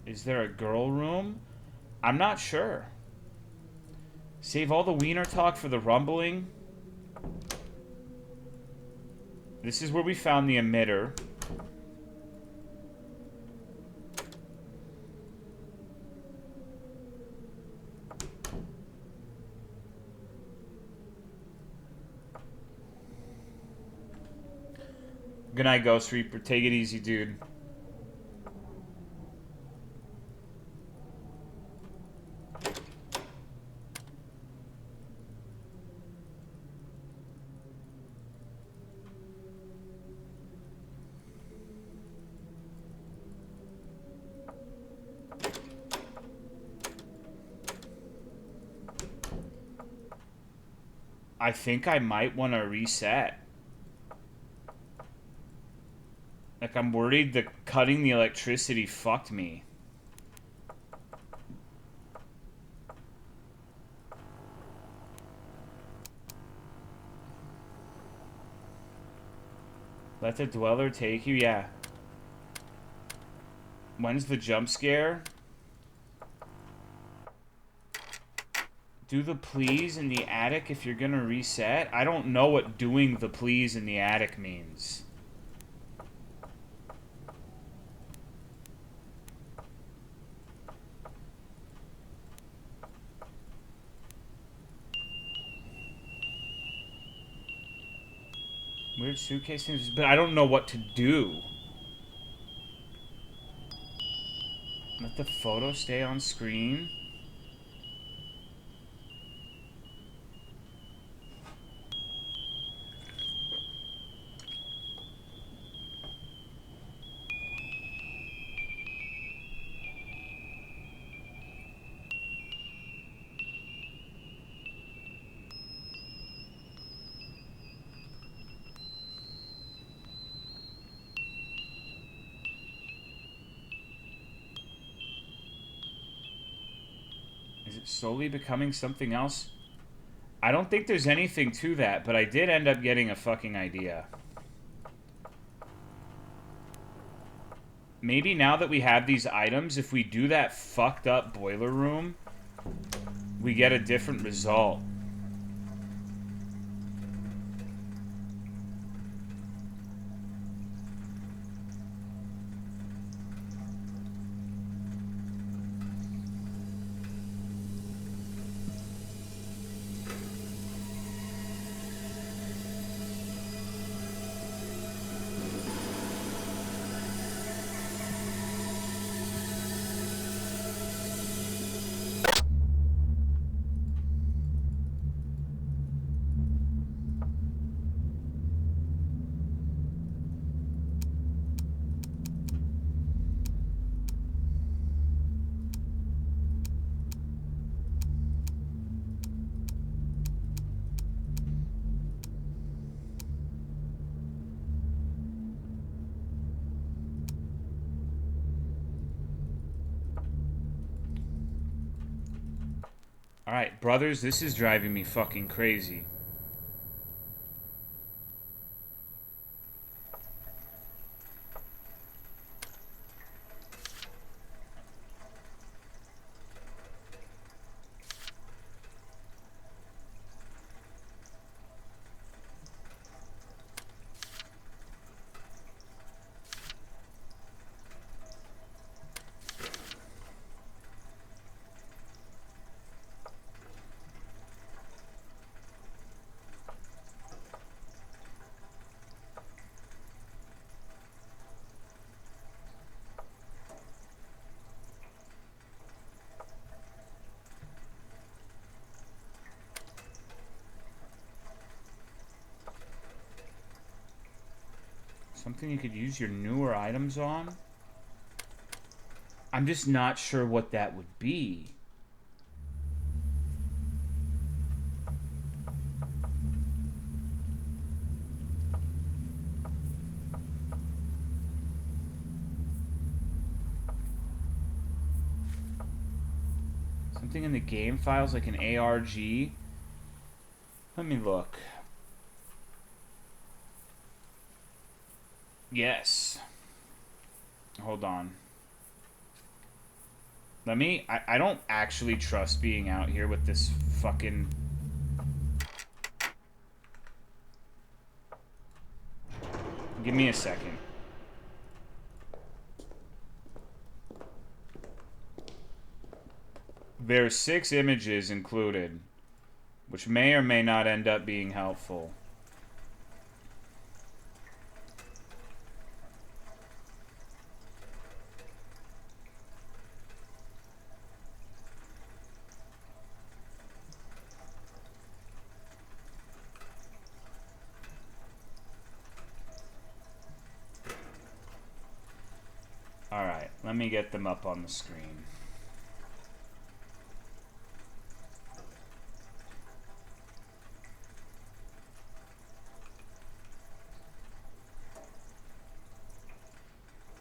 Is there a girl room? I'm not sure. Save all the wiener talk for the rumbling. This is where we found the emitter. Good night, Ghost Reaper. Take it easy, dude. I think I might want to reset. Like, I'm worried that cutting the electricity fucked me. Let the dweller take you? Yeah. When's the jump scare? Do the please in the attic if you're gonna reset? I don't know what doing the please in the attic means. Weird suitcase things, but I don't know what to do. Let the photo stay on screen. Is it slowly becoming something else? I don't think there's anything to that, but I did end up getting a fucking idea. Maybe now that we have these items, if we do that fucked up boiler room, we get a different result. Alright, brothers, this is driving me fucking crazy. Something you could use your newer items on? I'm just not sure what that would be. Something in the game files like an ARG. Let me look. Yes. Hold on. Let me... I don't actually trust being out here with this fucking... Give me a second. There's 6 images included, which may or may not end up being helpful. Alright, let me get them up on the screen.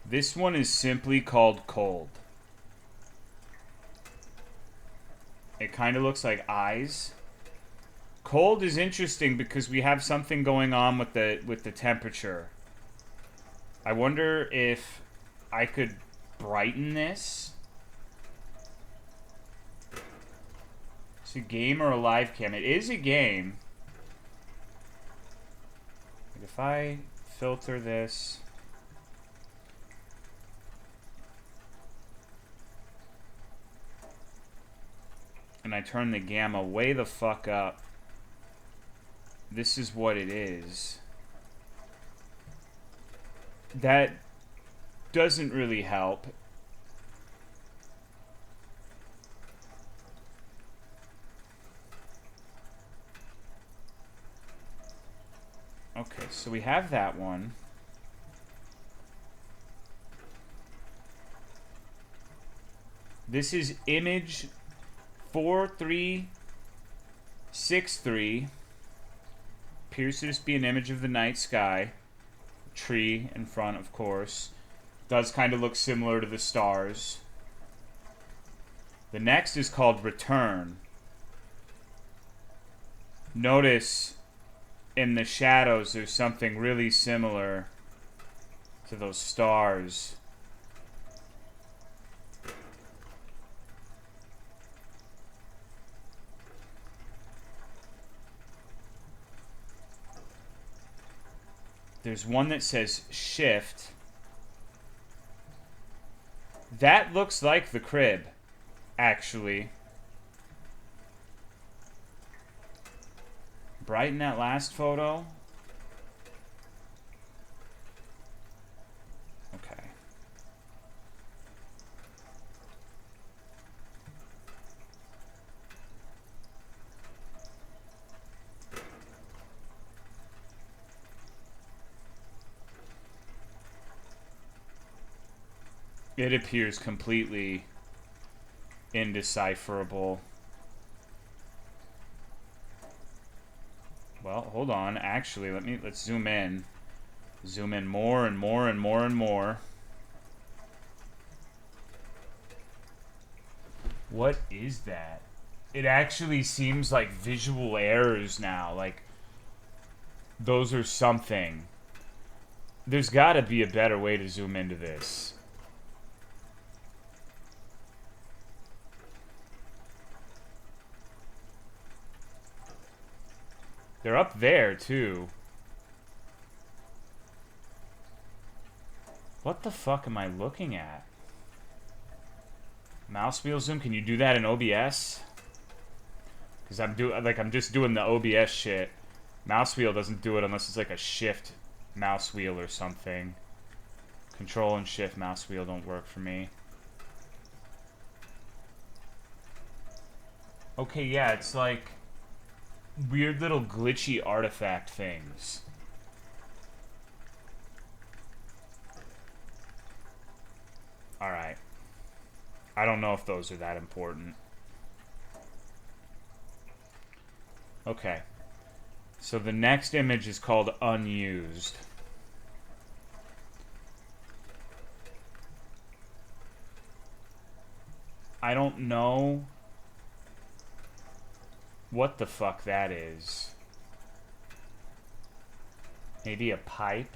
This one is simply called Cold. It kind of looks like eyes. Cold is interesting because we have something going on with the temperature. I wonder if I could brighten this. It's a game or a live cam? It is a game. Like if I filter this. And I turn the gamma way the fuck up. This is what it is. That doesn't really help. Okay, so we have that one. This is image 4363. Appears to just be an image of the night sky. Tree in front, of course. Does kind of look similar to the stars. The next is called Return. Notice in the shadows there's something really similar to those stars. There's one that says Shift. That looks like the crib, actually. Brighten that last photo. Okay. It appears completely indecipherable. Well, hold on. Actually, let's zoom in. Zoom in more and more and more and more. What is that? It actually seems like visual errors now. Like, those are something. There's got to be a better way to zoom into this. They're up there, too. What the fuck am I looking at? Mouse wheel zoom? Can you do that in OBS? Because I'm just doing the OBS shit. Mouse wheel doesn't do it unless it's like a shift mouse wheel or something. Control and shift mouse wheel don't work for me. Okay, yeah, it's like weird little glitchy artifact things. Alright. I don't know if those are that important. Okay. So the next image is called Unused. I don't know what the fuck that is. Maybe a pipe?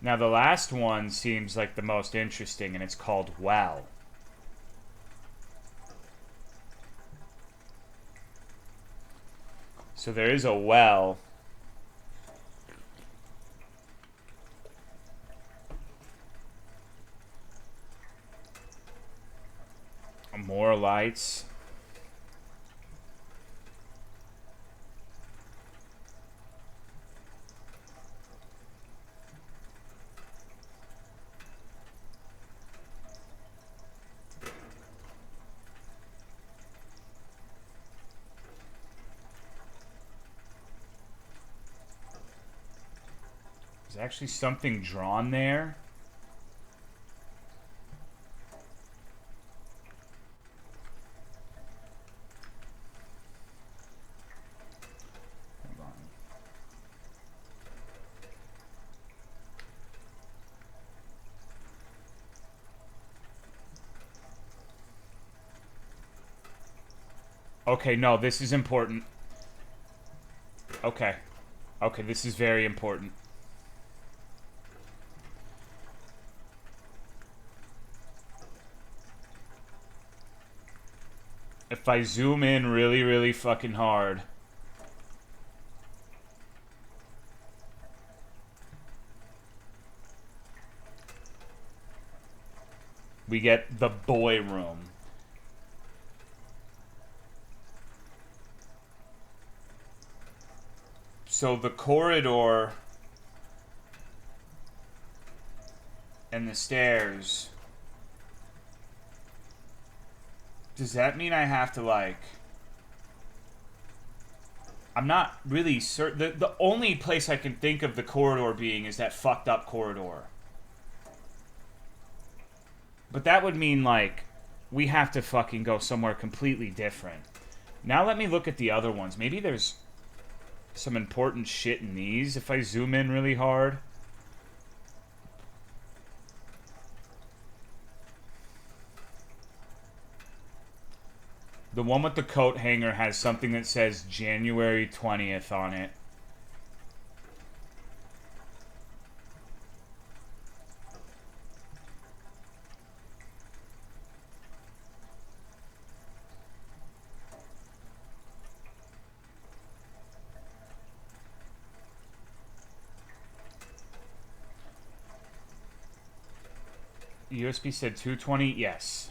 Now the last one seems like the most interesting, and it's called Well. So there is a well. More lights. There's actually something drawn there. Hold on. Okay, no, this is important. Okay. Okay, this is very important. If I zoom in really, really fucking hard. We get the boy room. So the corridor and the stairs. Does that mean I have to, like... I'm not really certain. The only place I can think of the corridor being is that fucked up corridor. But that would mean, like, we have to fucking go somewhere completely different. Now let me look at the other ones. Maybe there's some important shit in these if I zoom in really hard. The one with the coat hanger has something that says January 20th on it. USB said 220? Yes.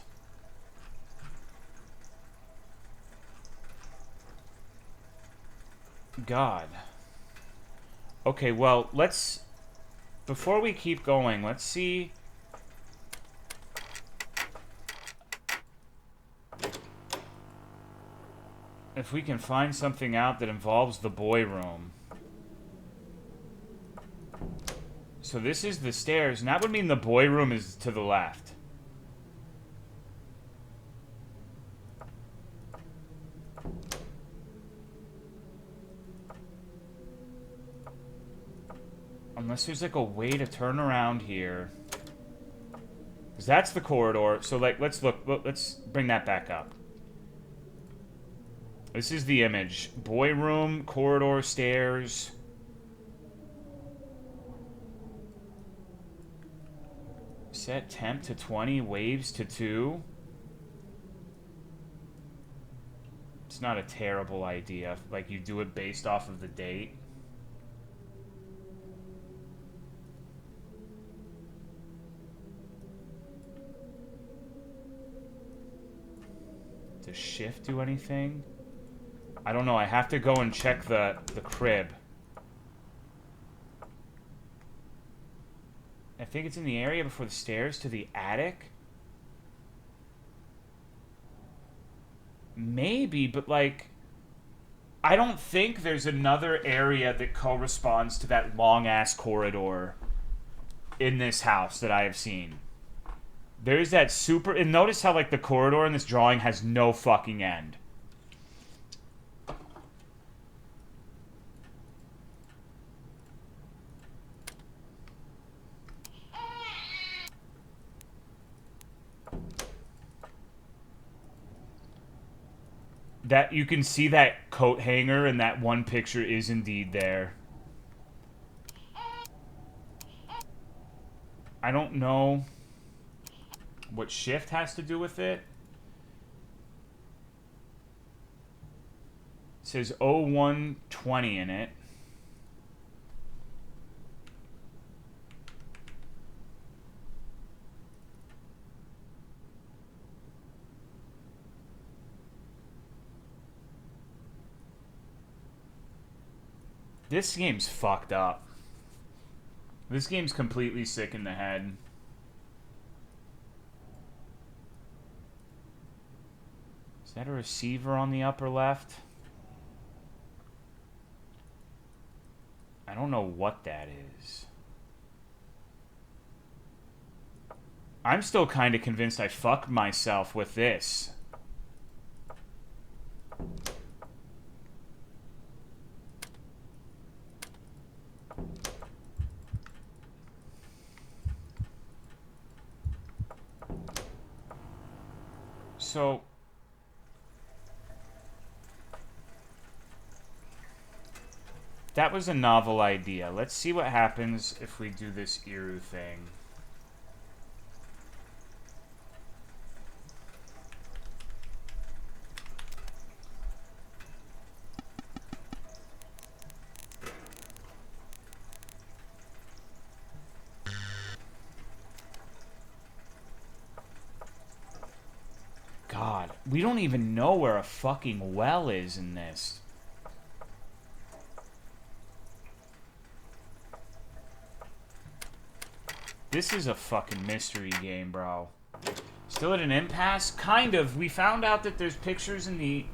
God. Okay, well, let's... Before we keep going, let's see... if we can find something out that involves the boy room. So this is the stairs, and that would mean the boy room is to the left. Unless there's like a way to turn around here. Because that's the corridor. So like, let's look, let's bring that back up. This is the image. Boy room, corridor, stairs. Set temp to 20, waves to 2. It's not a terrible idea. Like, you do it based off of the date. Does shift do anything? I don't know. I have to go and check the crib. I think it's in the area before the stairs to the attic. Maybe, but like... I don't think there's another area that corresponds to that long-ass corridor in this house that I have seen. There's that super... And notice how, like, the corridor in this drawing has no fucking end. That you can see that coat hanger and that one picture is indeed there. I don't know what shift has to do with it. It says 0120 in it. This game's fucked up. This game's completely sick in the head. Is that a receiver on the upper left? I don't know what that is. I'm still kind of convinced I fucked myself with this. So, that was a novel idea. Let's see what happens if we do this Iru thing. We don't even know where a fucking well is in this. This is a fucking mystery game, bro. Still at an impasse? Kind of. We found out that there's pictures in the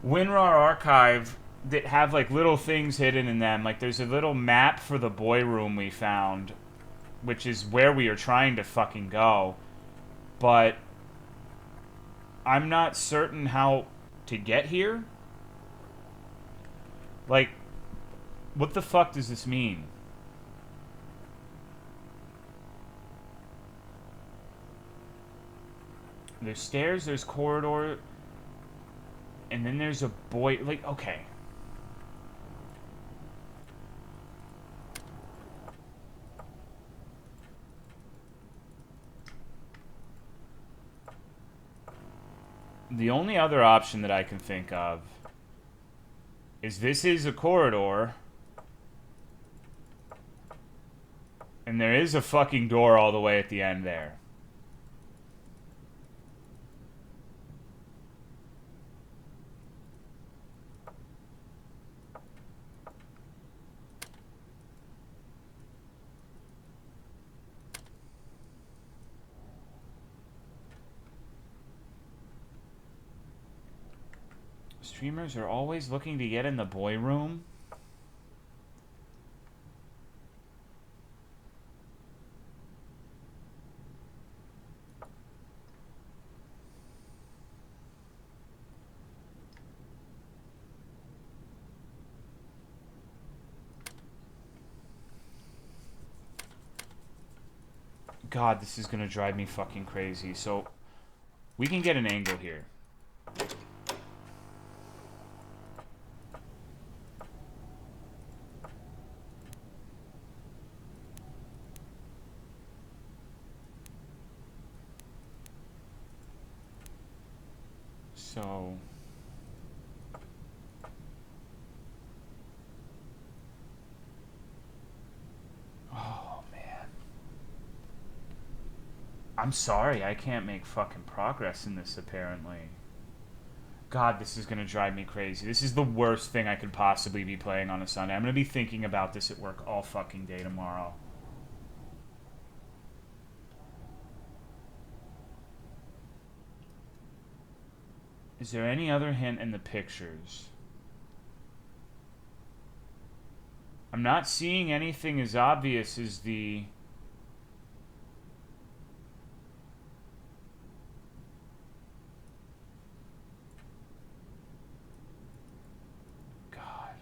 WinRAR archive that have, like, little things hidden in them. Like, there's a little map for the boy room we found, which is where we are trying to fucking go. But I'm not certain how to get here. Like, what the fuck does this mean? There's stairs, there's corridor, and then there's a boy. Like, okay. The only other option that I can think of is this is a corridor, and there is a fucking door all the way at the end there. Streamers are always looking to get in the boy room. God, this is gonna drive me fucking crazy. So, we can get an angle here. So... Oh, man. I'm sorry, I can't make fucking progress in this, apparently. God, this is gonna drive me crazy. This is the worst thing I could possibly be playing on a Sunday. I'm gonna be thinking about this at work all fucking day tomorrow. Is there any other hint in the pictures? I'm not seeing anything as obvious as the... God.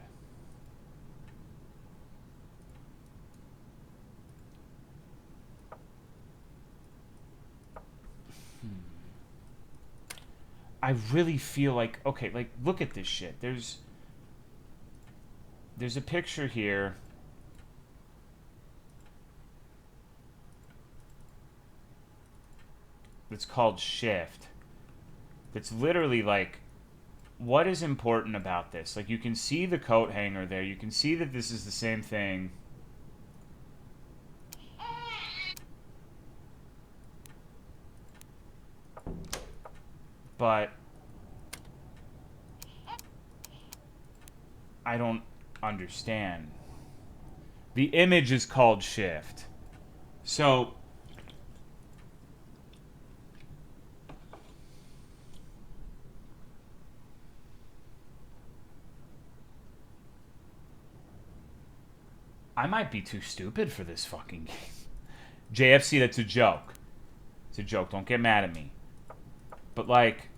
I really feel like, okay, like, look at this shit. There's a picture here. That's called Shift. That's literally like, what is important about this? Like, you can see the coat hanger there. You can see that this is the same thing. But I don't understand. The image is called Shift. So I might be too stupid for this fucking game. JFC, that's a joke. It's a joke. Don't get mad at me. But, like,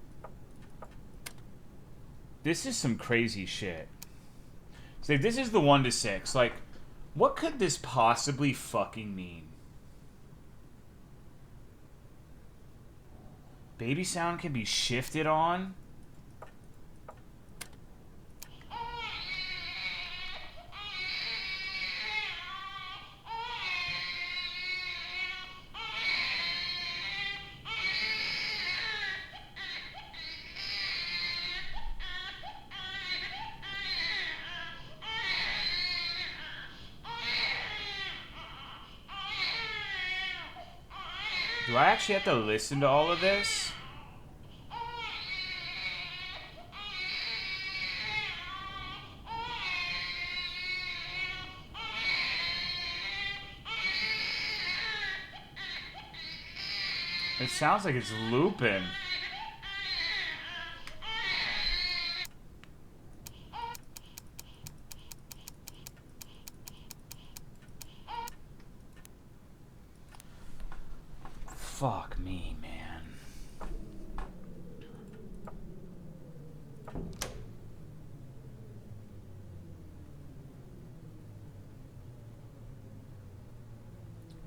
this is some crazy shit. So this is the 1 to 6. Like, what could this possibly fucking mean? Baby sound can be shifted on? Do I actually have to listen to all of this? It sounds like it's looping. Fuck me, man.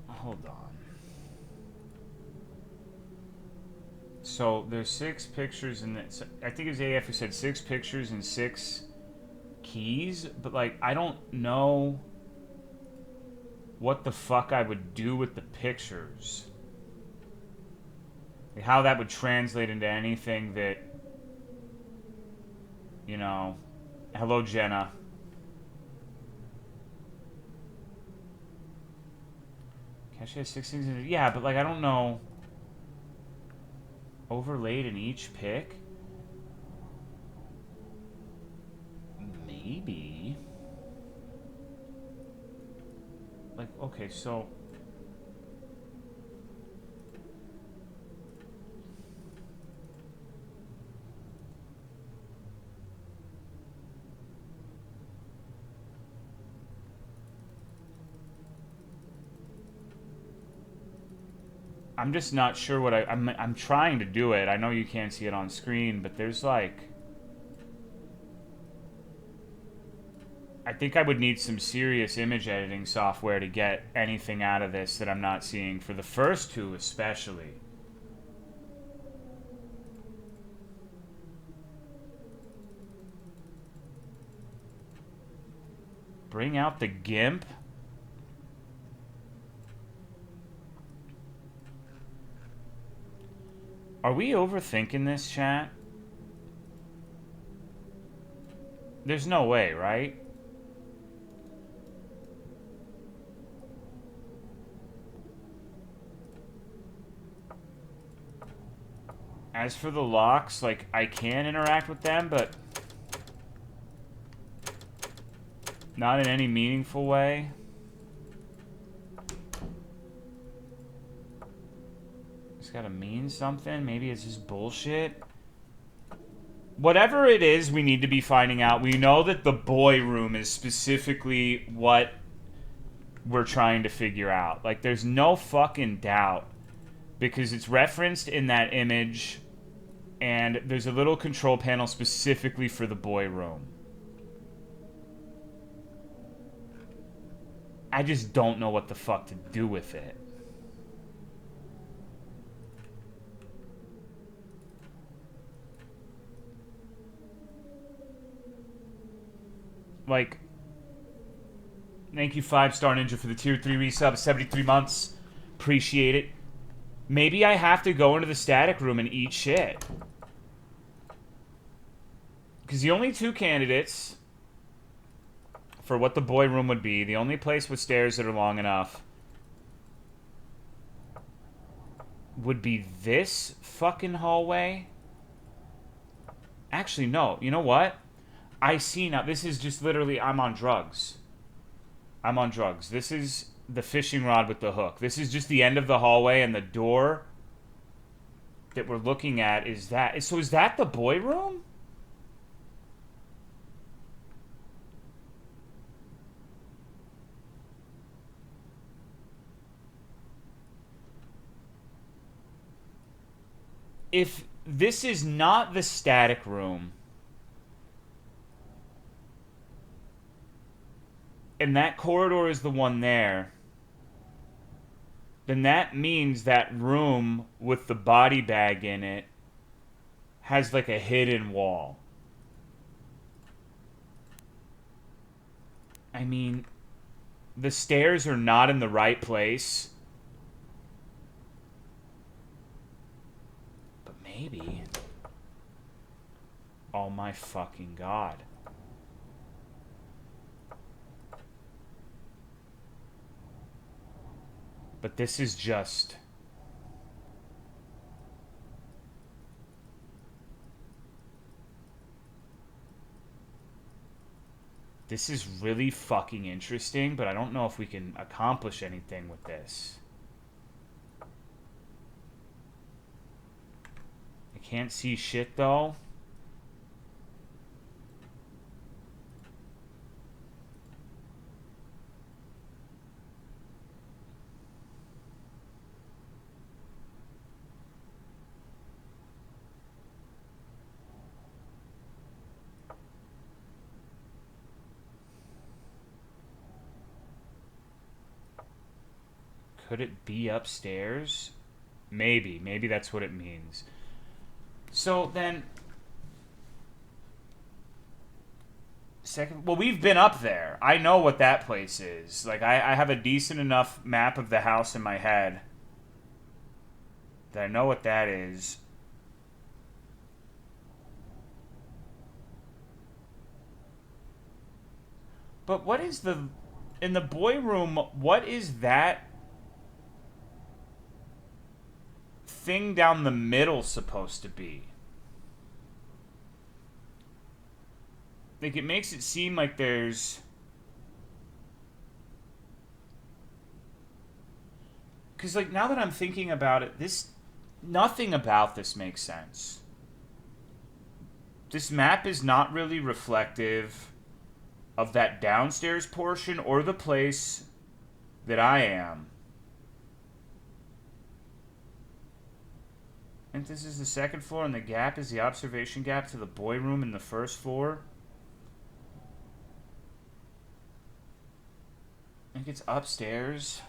Hold on. So there's 6 pictures in this. I think it was AF who said 6 pictures and 6 keys, but like I don't know what the fuck I would do with the pictures. Like how that would translate into anything that, you know. Hello, Jenna. Cache has 6 things in it. Yeah, but like I don't know. Overlaid in each pick? Maybe. Like, okay, so... I'm just not sure what I'm trying to do it. I know you can't see it on screen, but there's like... I think I would need some serious image editing software to get anything out of this that I'm not seeing, for the first 2 especially. Bring out the GIMP? Are we overthinking this, chat? There's no way, right? As for the locks, like, I can interact with them, but not in any meaningful way. It's gotta mean something. Maybe it's just bullshit. Whatever it is, we need to be finding out. We know that the boy room is specifically what we're trying to figure out. Like, there's no fucking doubt. Because it's referenced in that image, and there's a little control panel specifically for the boy room. I just don't know what the fuck to do with it. Like, thank you 5-star Ninja for the tier 3 resub, 73 months. Appreciate it. Maybe I have to go into the static room and eat shit. Because the only 2 candidates for what the boy room would be, the only place with stairs that are long enough, would be this fucking hallway. Actually, no. You know what? I see now. This is just literally, I'm on drugs. I'm on drugs. This is the fishing rod with the hook. This is just the end of the hallway, and the door that we're looking at is that. So is that the boy room? If this is not the static room, and that corridor is the one there, then that means that room with the body bag in it has like a hidden wall. I mean, the stairs are not in the right place. But maybe. Oh my fucking god. But this is just... This is really fucking interesting, but I don't know if we can accomplish anything with this. Can't see shit, though. Could it be upstairs? Maybe. Maybe that's what it means. So then... Well, we've been up there. I know what that place is. Like, I have a decent enough map of the house in my head that I know what that is. But what is the... In the boy room, what is that thing down the middle supposed to be? Like, it makes it seem like there's... Because, like, now that I'm thinking about it, nothing about this makes sense. This map is not really reflective of that downstairs portion or the place that I am. And this is the second floor, and the gap is the observation gap to the boy room in the first floor. I think it's upstairs.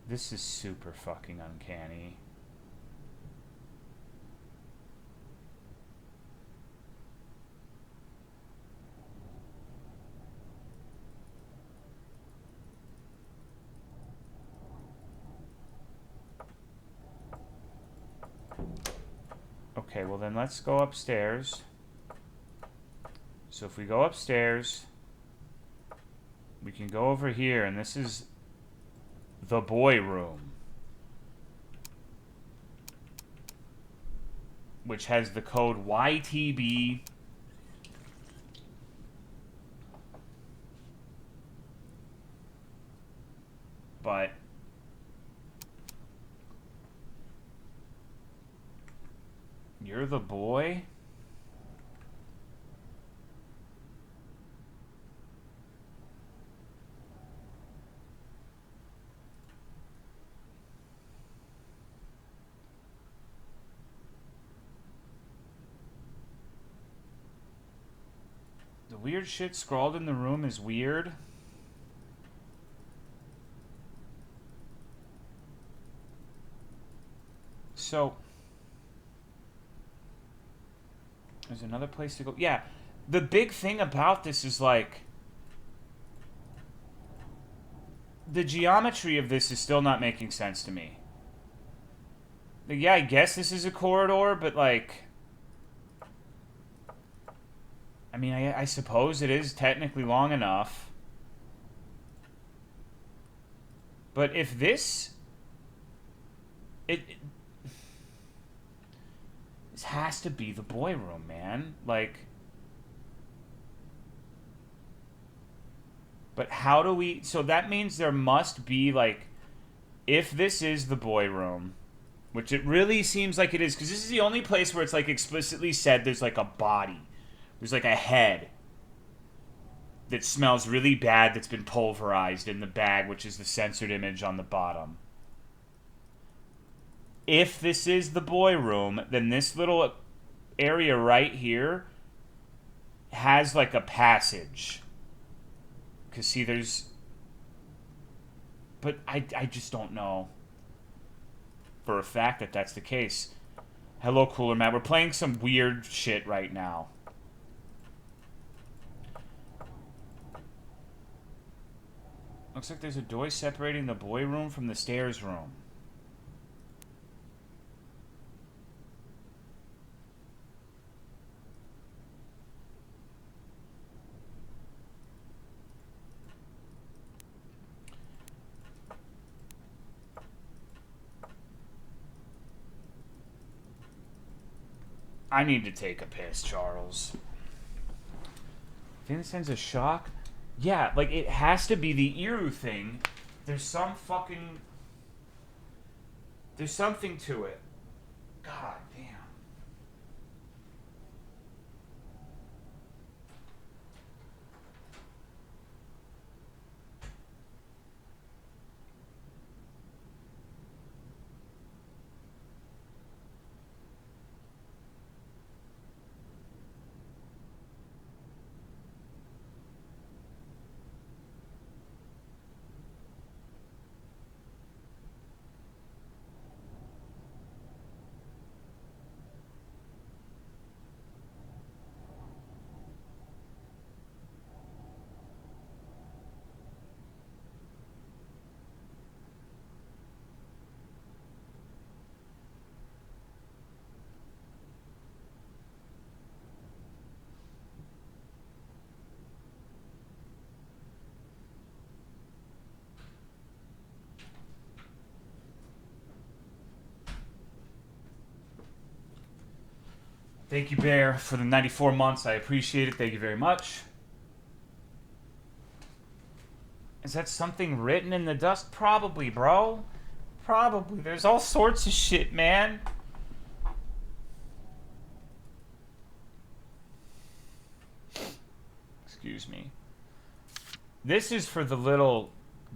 This is super fucking uncanny. Okay, well then let's go upstairs. So if we go upstairs, we can go over here, and this is the boy room, which has the code YTB. But you're the boy? The weird shit scrawled in the room is weird. So there's another place to go. Yeah, the big thing about this is, like, the geometry of this is still not making sense to me. Like, yeah, I guess this is a corridor, but, like, I mean, I suppose it is technically long enough. But if this... This has to be the boy room, man. Like... But how do we... So that means there must be, like... If this is the boy room, which it really seems like it is, because this is the only place where it's, like, explicitly said there's, like, a body. There's, like, a head that smells really bad that's been pulverized in the bag, which is the censored image on the bottom. If this is the boy room, then this little area right here has, like, a passage. Because, see, there's... But I just don't know for a fact that that's the case. Hello, Cooler Matt. We're playing some weird shit right now. Looks like there's a door separating the boy room from the stairs room. I need to take a piss, Charles. Thing that sends a shock? Yeah, like, it has to be the Iru thing. There's some fucking... There's something to it. God damn. Thank you, Bear, for the 94 months. I appreciate it. Thank you very much. Is that something written in the dust? Probably, bro. Probably. There's all sorts of shit, man. Excuse me. This is for the little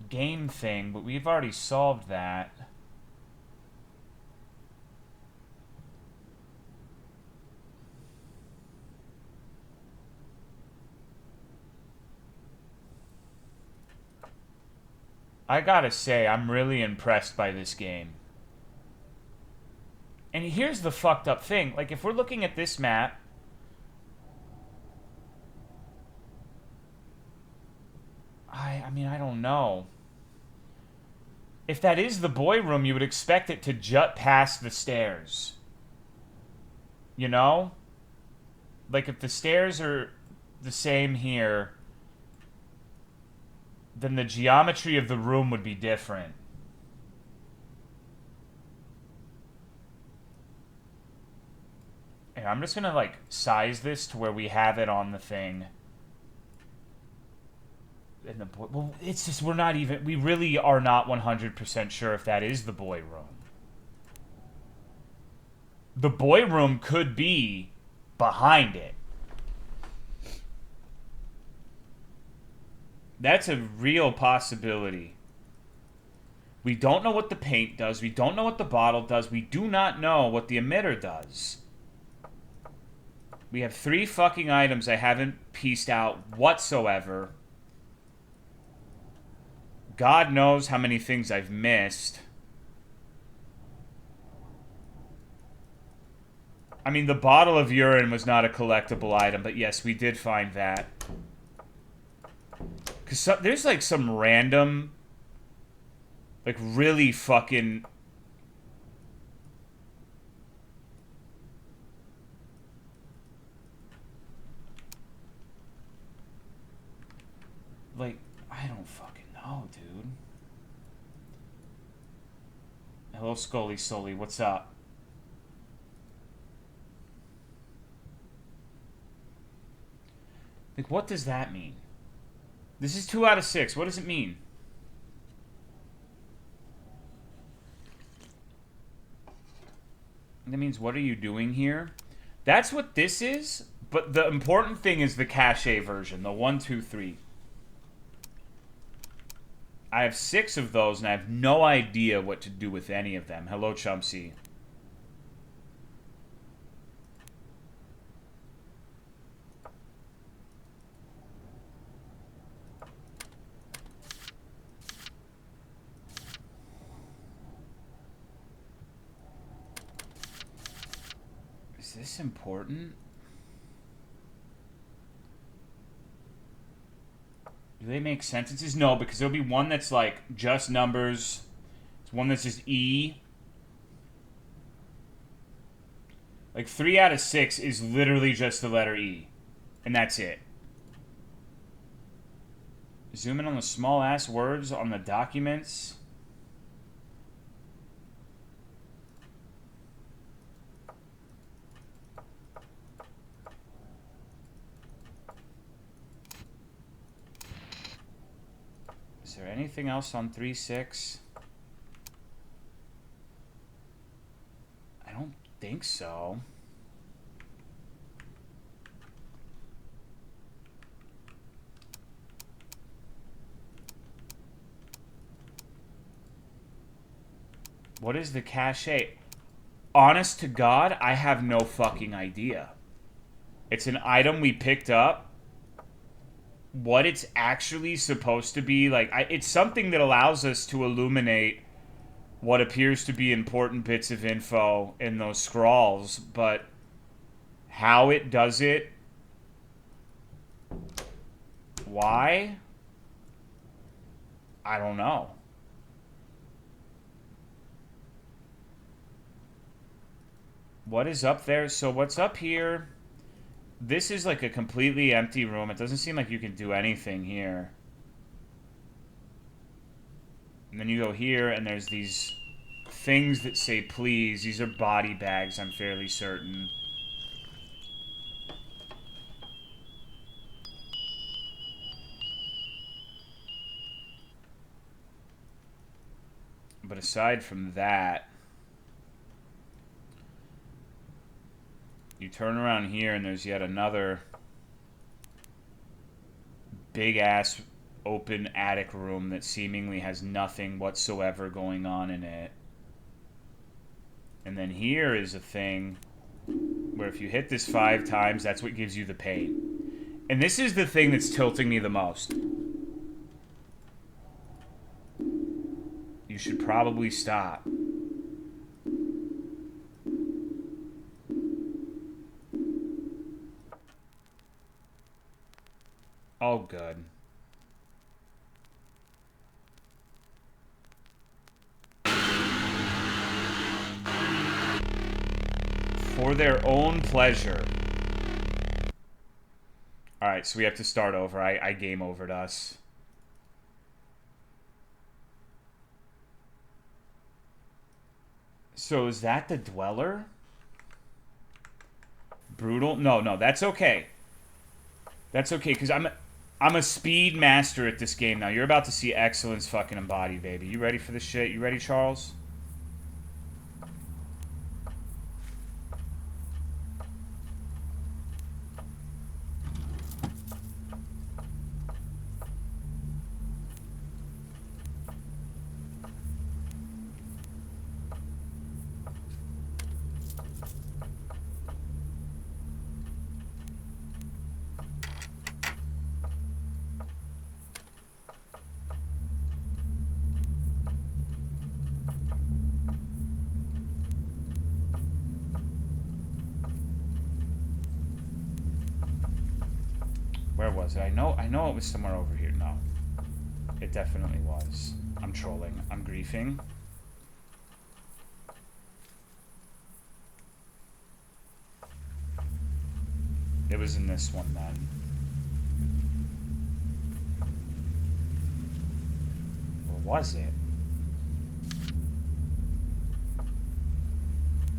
game thing, but we've already solved that. I gotta say, I'm really impressed by this game. And here's the fucked up thing. Like, if we're looking at this map... I mean, I don't know. If that is the boy room, you would expect it to jut past the stairs. You know? Like, if the stairs are the same here... then the geometry of the room would be different. And I'm just gonna, like, size this to where we have it on the thing. And the boy... Well, it's just, we're not even... We really are not 100% sure if that is the boy room. The boy room could be behind it. That's a real possibility. We don't know what the paint does. We don't know what the bottle does. We do not know what the emitter does. We have 3 fucking items I haven't pieced out whatsoever. God knows how many things I've missed. I mean, the bottle of urine was not a collectible item, but yes, we did find that. Because there's, like, some random, like, really fucking... Like, I don't fucking know, dude. Hello, Scully Sully, what's up? Like, what does that mean? This is 2 out of 6. What does it mean? That means, what are you doing here? That's what this is, but the important thing is the cache version, the 1, 2, 3. I have 6 of those, and I have no idea what to do with any of them. Hello, Chumsy. Is this important? Do they make sentences? No, because there'll be one that's like just numbers. It's one that's just E. Like 3 out of 6 is literally just the letter E. And that's it. Zoom in on the small ass words on the documents. Is there anything else on 3.6? I don't think so. What is the cachet? Honest to God, I have no fucking idea. It's an item we picked up. What it's actually supposed to be, like, it's something that allows us to illuminate what appears to be important bits of info in those scrawls, but how it does it, why, I don't know. What is up there? So what's up here? This is like a completely empty room. It doesn't seem like you can do anything here. And then you go here, and there's these things that say please. These are body bags, I'm fairly certain. But aside from that, you turn around here, and there's yet another big-ass open attic room that seemingly has nothing whatsoever going on in it. And then here is a thing where if you hit this 5 times, that's what gives you the pain. And this is the thing that's tilting me the most. You should probably stop. Oh, good. For their own pleasure. Alright, so we have to start over. I game overed us. So is that the Dweller? Brutal? No, that's okay. That's okay, because I'm a speed master at this game now. You're about to see excellence fucking embodied, baby. You ready for this shit? You ready, Charles? Where was it? I know it was somewhere over here. No. It definitely was. I'm trolling. I'm griefing. It was in this one then. Or was it? How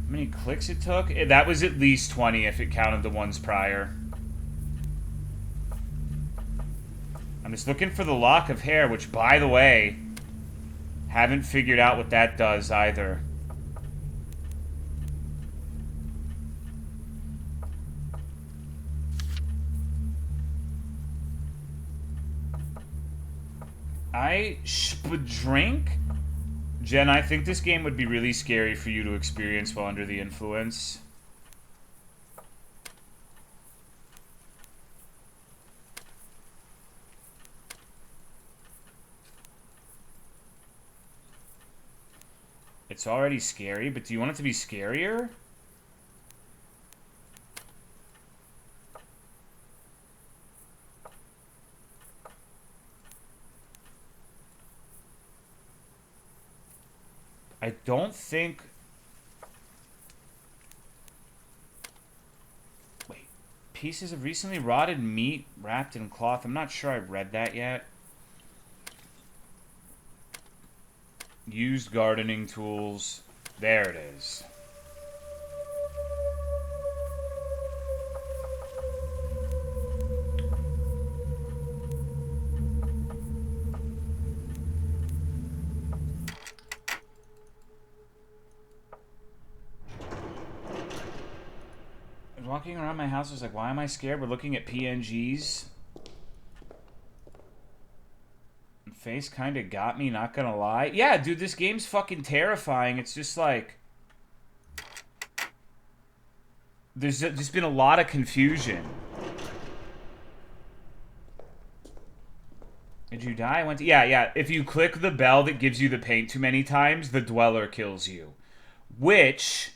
many clicks it took? That was at least 20 if it counted the ones prior. I'm just looking for the lock of hair, which, by the way, haven't figured out what that does either. Drink? Jen, I think this game would be really scary for you to experience while under the influence. It's already scary, but do you want it to be scarier? I don't think... Wait. Pieces of recently rotted meat wrapped in cloth. I'm not sure I read that yet. Used gardening tools. There it is. walking around my house. I was like, why am I scared? We're looking at PNGs. Face kind of got me, not gonna lie. Yeah, dude, this game's fucking terrifying. It's just like... There's just been a lot of confusion. Did you die? I went to... Yeah. If you click the bell that gives you the paint too many times, the Dweller kills you. Which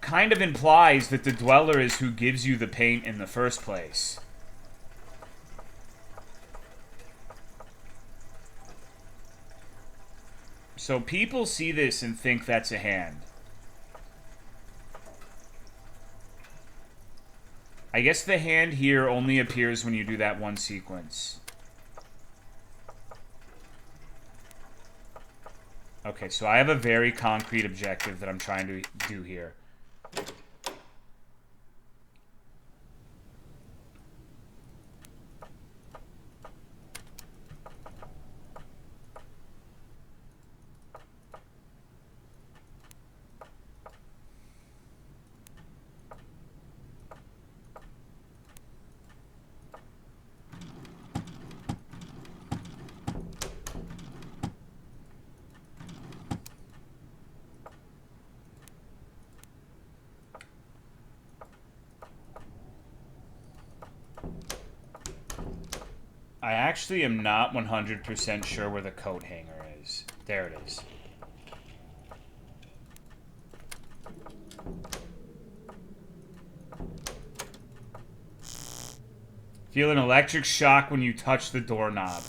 kind of implies that the Dweller is who gives you the paint in the first place. So people see this and think that's a hand. I guess the hand here only appears when you do that one sequence. Okay, so I have a very concrete objective that I'm trying to do here. I actually am not 100% sure where the coat hanger is. There it is. Feel an electric shock when you touch the doorknob.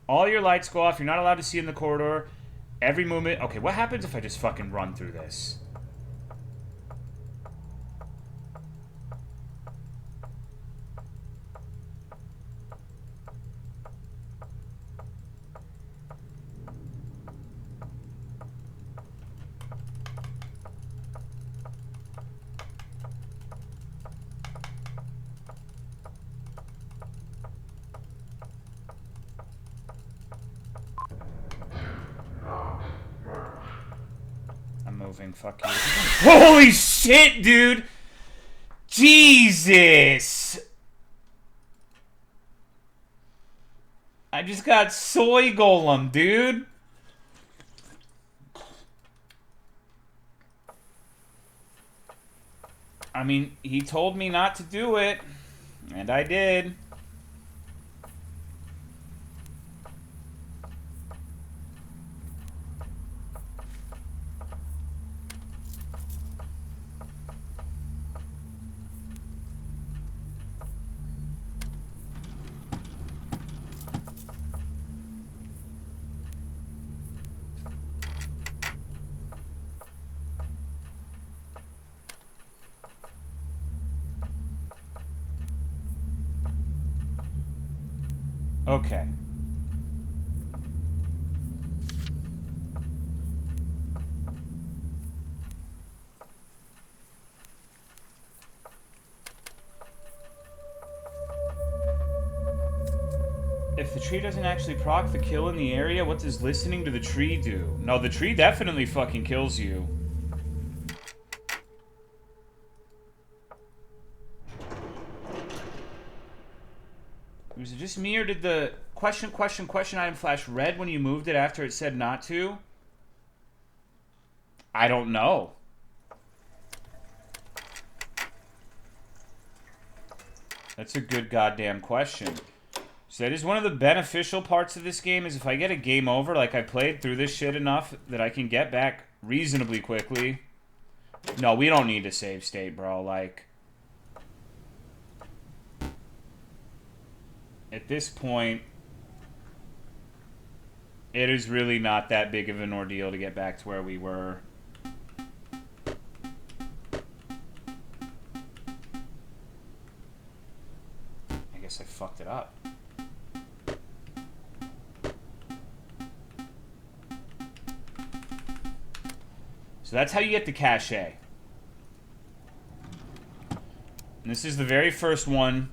All your lights go off. You're not allowed to see in the corridor. Every movement... Okay, what happens if I just fucking run through this? Fuck you. Holy shit, dude! Jesus! I just got soy golem, dude. I mean, he told me not to do it, and I did. Okay. If the tree doesn't actually proc the kill in the area, what does listening to the tree do? No, the tree definitely fucking kills you. Was it just me, or did the question item flash red when you moved it after it said not to? I don't know. That's a good goddamn question. So that is one of the beneficial parts of this game, is if I get a game over, like I played through this shit enough that I can get back reasonably quickly. No, we don't need to save state, bro. Like... At this point, it is really not that big of an ordeal to get back to where we were. I guess I fucked it up. So that's how you get the cache. And this is the very first one.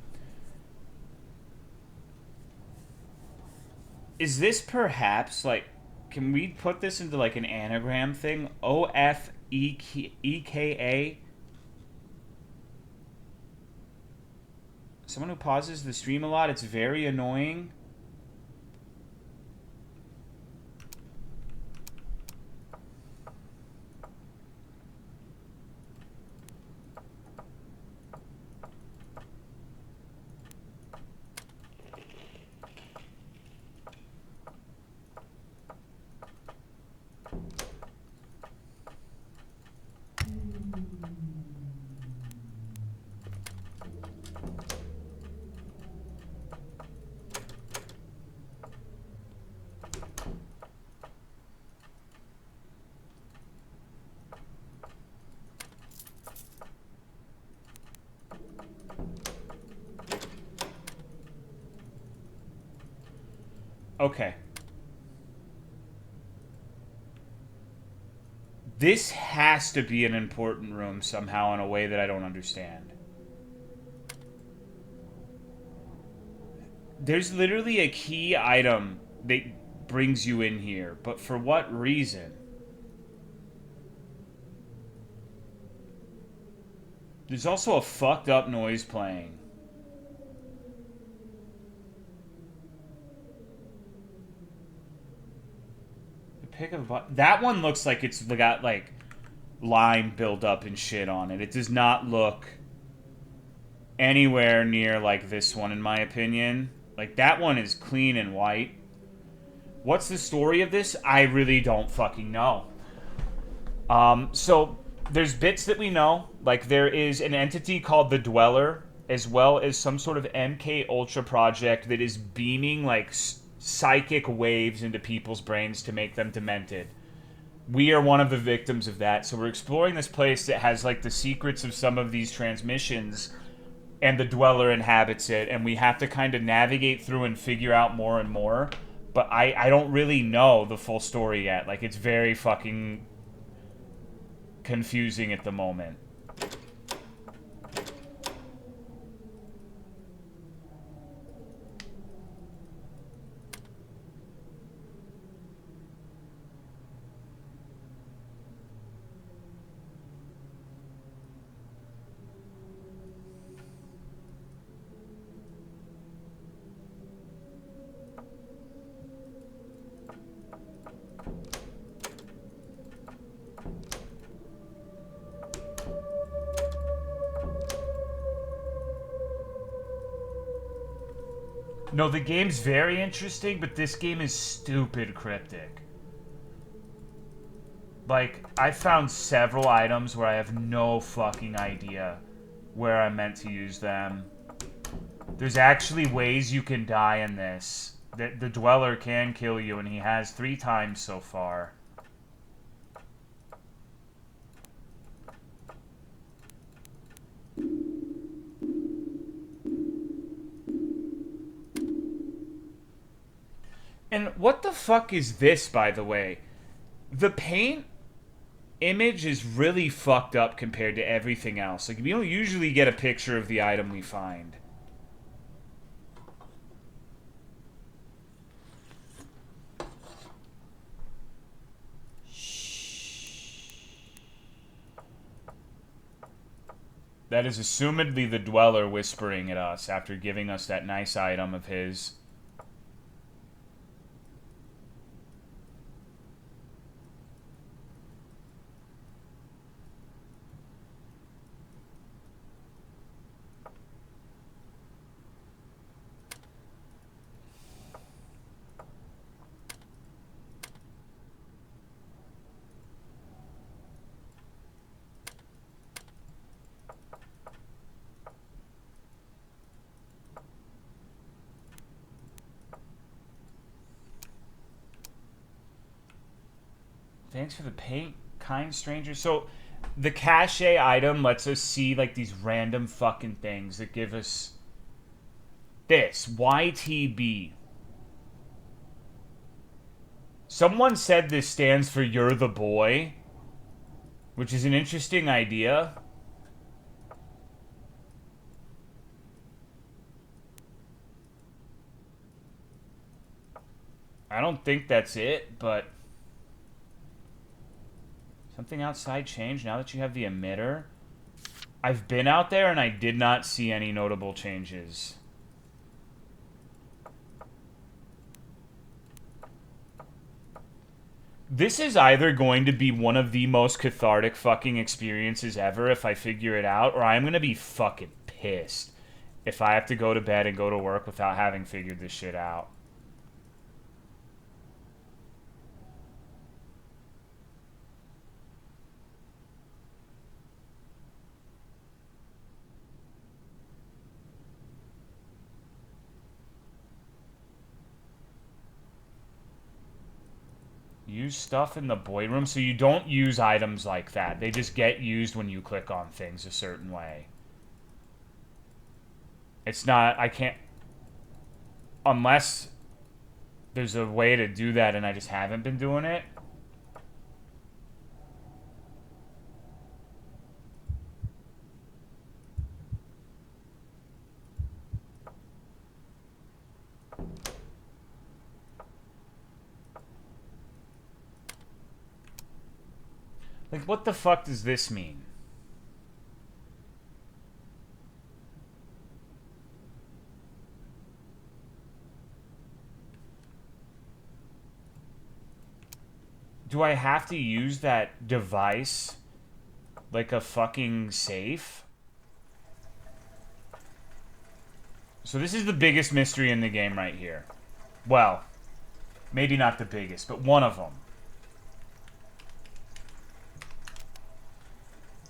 Is this perhaps, like, can we put this into, like, an anagram thing? OFE EKA. Someone who pauses the stream a lot. It's very annoying. Okay. This has to be an important room somehow in a way that I don't understand. There's literally a key item that brings you in here, but for what reason? There's also a fucked up noise playing. That one looks like it's got like lime buildup and shit on it. It does not look anywhere near like this one in my opinion. Like that one is clean and white. What's the story of this? I really don't fucking know. So there's bits that we know. Like there is an entity called the Dweller, as well as some sort of MK Ultra project that is beaming like psychic waves into people's brains to make them demented. We are one of the victims of that. So we're exploring this place that has like the secrets of some of these transmissions, and the Dweller inhabits it, and we have to kind of navigate through and figure out more and more. But I don't really know the full story yet. Like, it's very fucking confusing at the moment. No, the game's very interesting, but this game is stupid cryptic. Like, I found several items where I have no fucking idea where I'm meant to use them. There's actually ways you can die in this. The Dweller can kill you, and he has 3 times so far. And what the fuck is this, by the way? The paint image is really fucked up compared to everything else. Like, we don't usually get a picture of the item we find. That is assumedly the Dweller whispering at us after giving us that nice item of his. Thanks for the paint, kind stranger. So, the cache item lets us see, like, these random fucking things that give us this. YTB. Someone said this stands for You're the Boy, which is an interesting idea. I don't think that's it, but Something outside changed now that you have the emitter? I've been out there and I did not see any notable changes. This is either going to be one of the most cathartic fucking experiences ever if I figure it out, or I'm going to be fucking pissed if I have to go to bed and go to work without having figured this shit out. Use stuff in the boy room. So you don't use items like that. They just get used when you click on things a certain way. It's not... I can't... Unless there's a way to do that and I just haven't been doing it. Like, what the fuck does this mean? Do I have to use that device like a fucking safe? So this is the biggest mystery in the game right here. Well, maybe not the biggest, but one of them.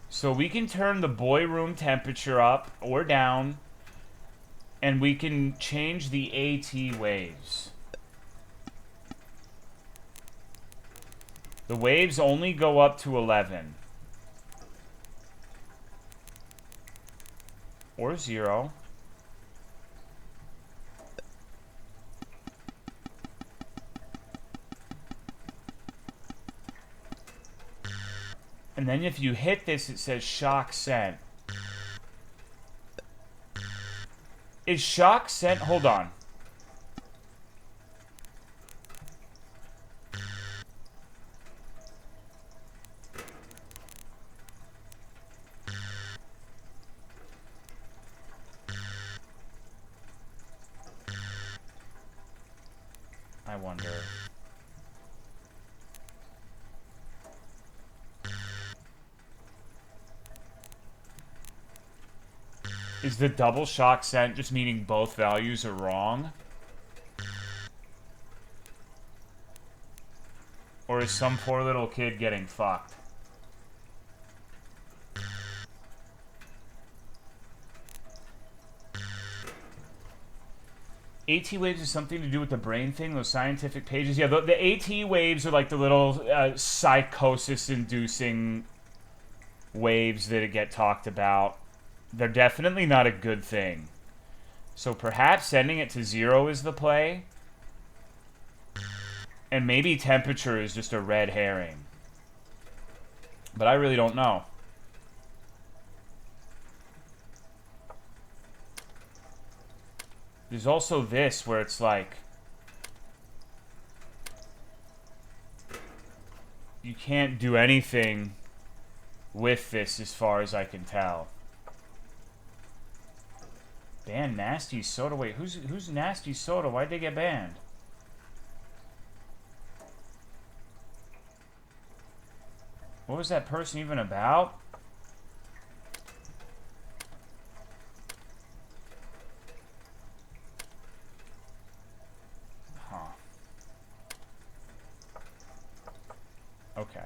So we can turn the boy room temperature up or down, and we can change the AT waves. The waves only go up to 11. Or 0. And then if you hit this, it says shock sent. Is shock sent? Hold on. I wonder. Is the double shock sent just meaning both values are wrong? Or is some poor little kid getting fucked? AT waves is something to do with the brain thing, those scientific pages. Yeah, the AT waves are like the little psychosis-inducing waves that get talked about. They're definitely not a good thing. So perhaps sending it to 0 is the play. And maybe temperature is just a red herring. But I really don't know. There's also this where it's like... you can't do anything with this as far as I can tell. Ban Nasty Soda. Wait, who's Nasty Soda? Why'd they get banned? What was that person even about? Huh. Okay.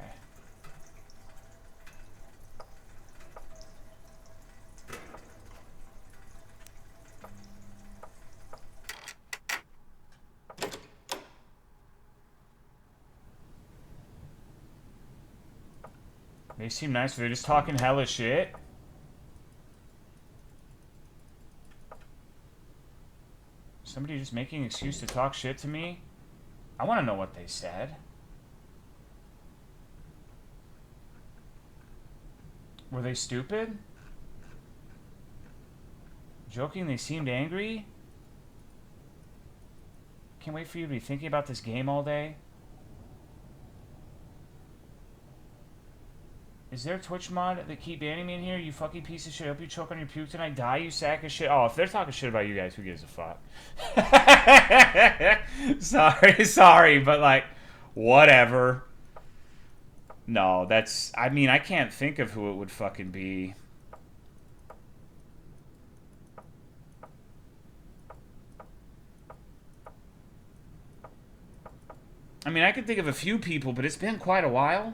They seem nice, but they're just talking hella shit. Somebody just making an excuse to talk shit to me? I want to know what they said. Were they stupid? Joking, they seemed angry? Can't wait for you to be thinking about this game all day. Is there a Twitch mod that keep banning me in here? You fucking piece of shit. I hope you choke on your puke tonight. Die, you sack of shit. Oh, if they're talking shit about you guys, who gives a fuck? sorry, but like, whatever. No, that's... I mean, I can't think of who it would fucking be. I mean, I can think of a few people, but it's been quite a while.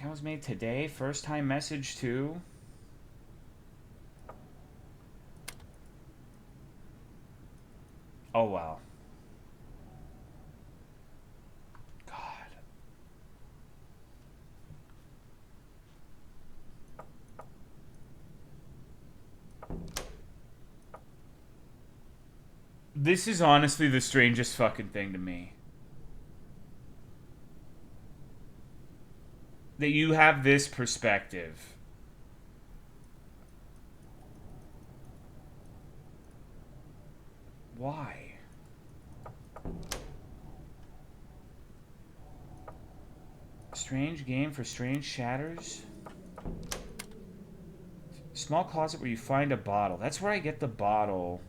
That was made today. First time message too. Oh wow. God. This is honestly the strangest fucking thing to me. That you have this perspective. Why? Strange game for strange shatters? Small closet where you find a bottle. That's where I get the bottle.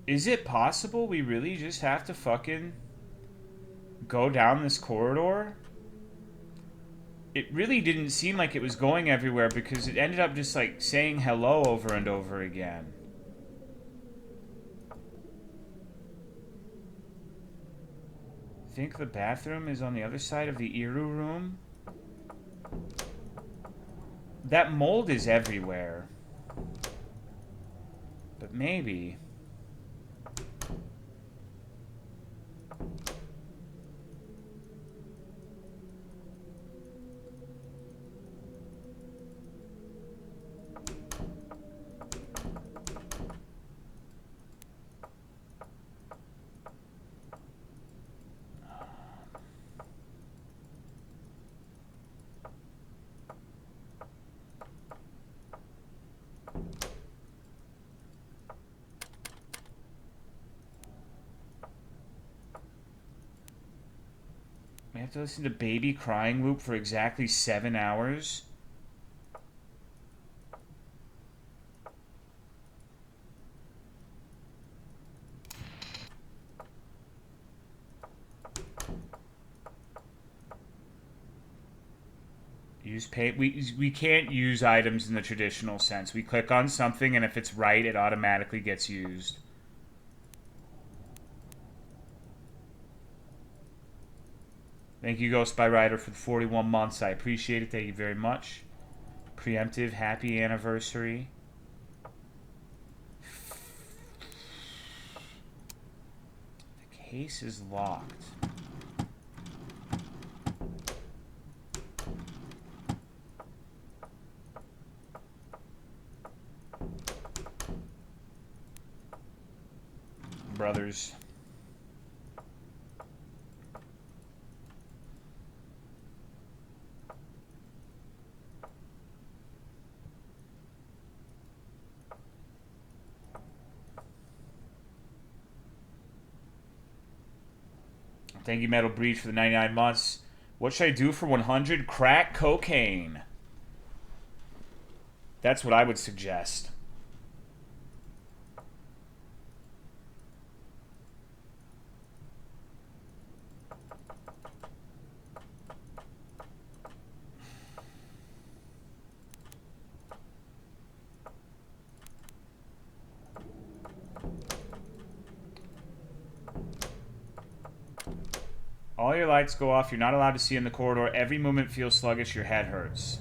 Is it possible we really just have to fucking go down this corridor? It really didn't seem like it was going everywhere because it ended up just like saying hello over and over again. I think the bathroom is on the other side of the Iru room. That mold is everywhere. But maybe... We have to listen to baby crying loop for exactly 7 hours. Use pay. We can't use items in the traditional sense. We click on something, and if it's right, it automatically gets used. Thank you, Ghost by Rider, for the 41 months. I appreciate it. Thank you very much. Preemptive, happy anniversary. The case is locked. Brothers. Thank you, Metal Breach, for the 99 months. What should I do for 100? Crack cocaine. That's what I would suggest. All your lights go off. You're not allowed to see in the corridor. Every movement feels sluggish. Your head hurts.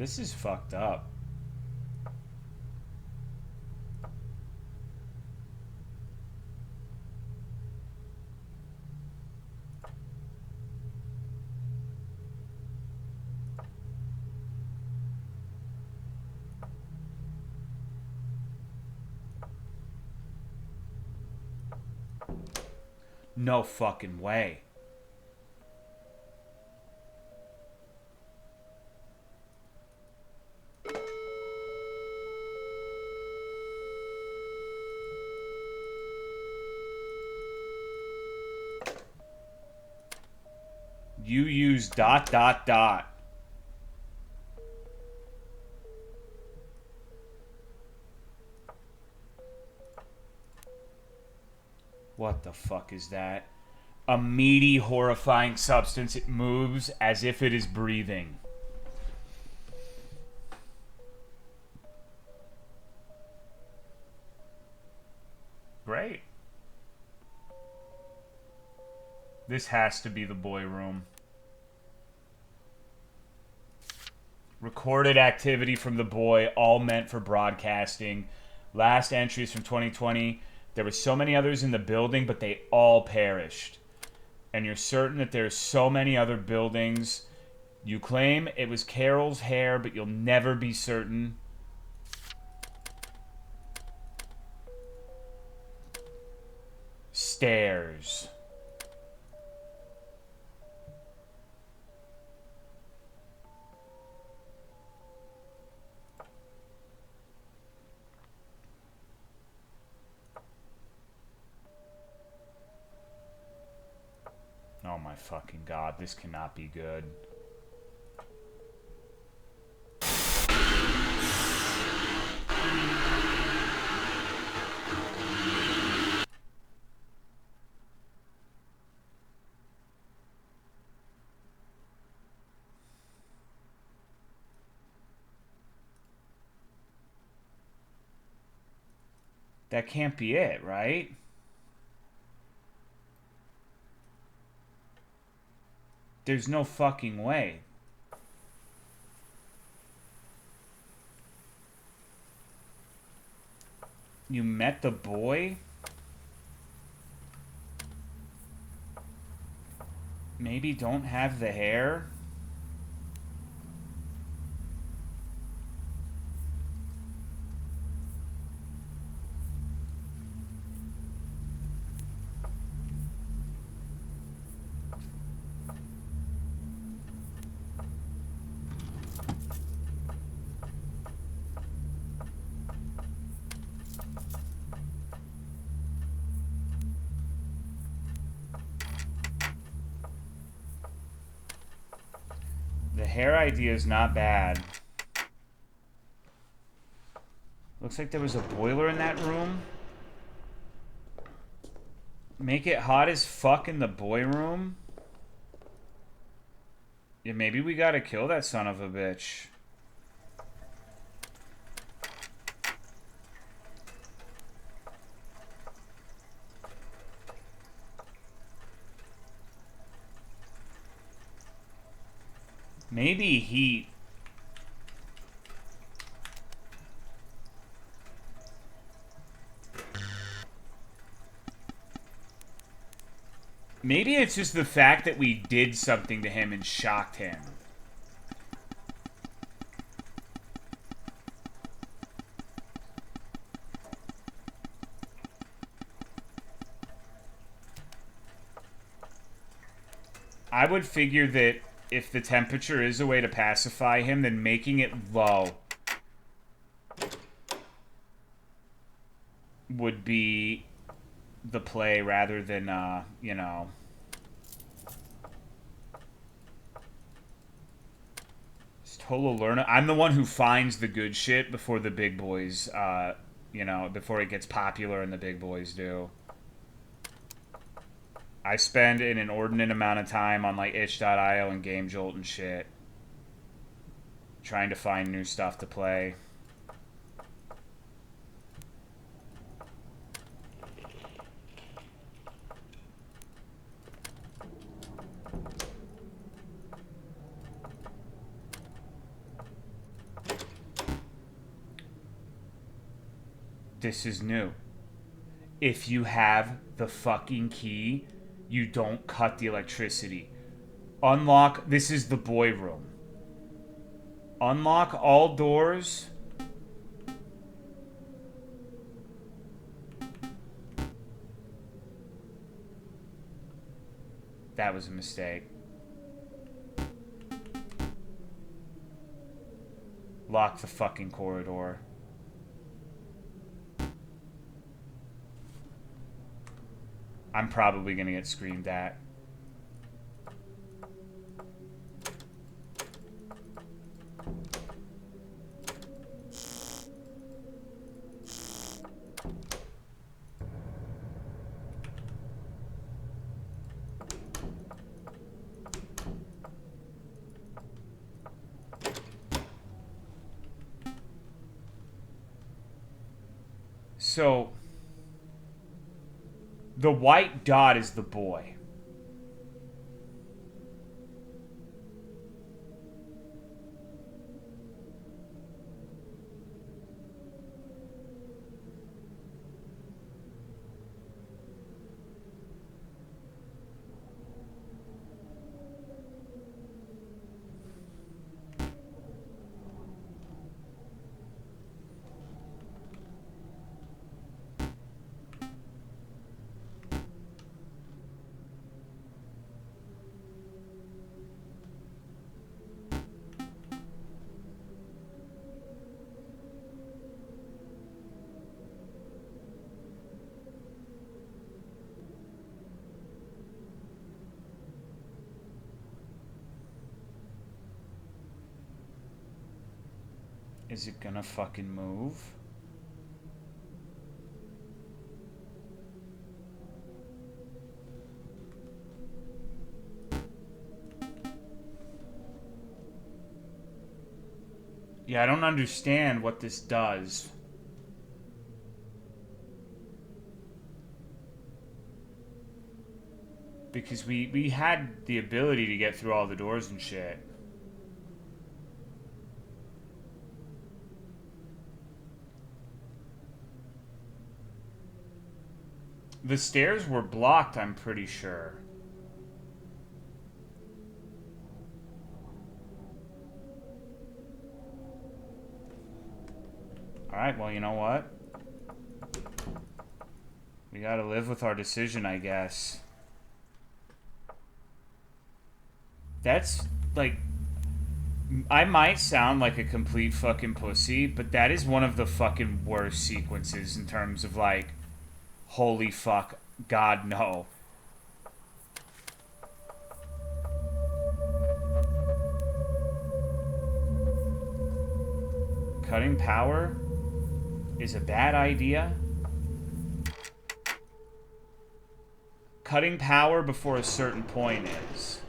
This is fucked up. No fucking way. You use ... What the fuck is that? A meaty, horrifying substance. It moves as if it is breathing. Great. This has to be the boy room. Recorded activity from the boy, all meant for broadcasting. Last entries from 2020. There were so many others in the building, but they all perished. And you're certain that there's so many other buildings. You claim it was Carol's hair, but you'll never be certain. Stairs. Oh my fucking god, this cannot be good. That can't be it, right? There's no fucking way. You met the boy? Maybe don't have the hair? The hair idea is not bad. Looks like there was a boiler in that room. Make it hot as fuck in the boy room. Yeah, maybe we gotta kill that son of a bitch. Maybe heat. Maybe it's just the fact that we did something to him and shocked him. I would figure that if the temperature is a way to pacify him, then making it low would be the play rather than, you know. It's total learner. I'm the one who finds the good shit before the big boys, you know, before it gets popular and the big boys do. I spend an inordinate amount of time on like itch.io and gamejolt and shit, trying to find new stuff to play. This is new. If you have the fucking key, you don't cut the electricity. Unlock, this is the boy room. Unlock all doors. That was a mistake. Lock the fucking corridor. I'm probably gonna get screamed at. So, the white dot is the boy. Is it gonna fucking move? Yeah, I don't understand what this does. Because we had the ability to get through all the doors and shit. The stairs were blocked, I'm pretty sure. Alright, well, you know what? We gotta live with our decision, I guess. That's, like... I might sound like a complete fucking pussy, but that is one of the fucking worst sequences in terms of, like... Holy fuck. God, no. Cutting power is a bad idea. Cutting power before a certain point is.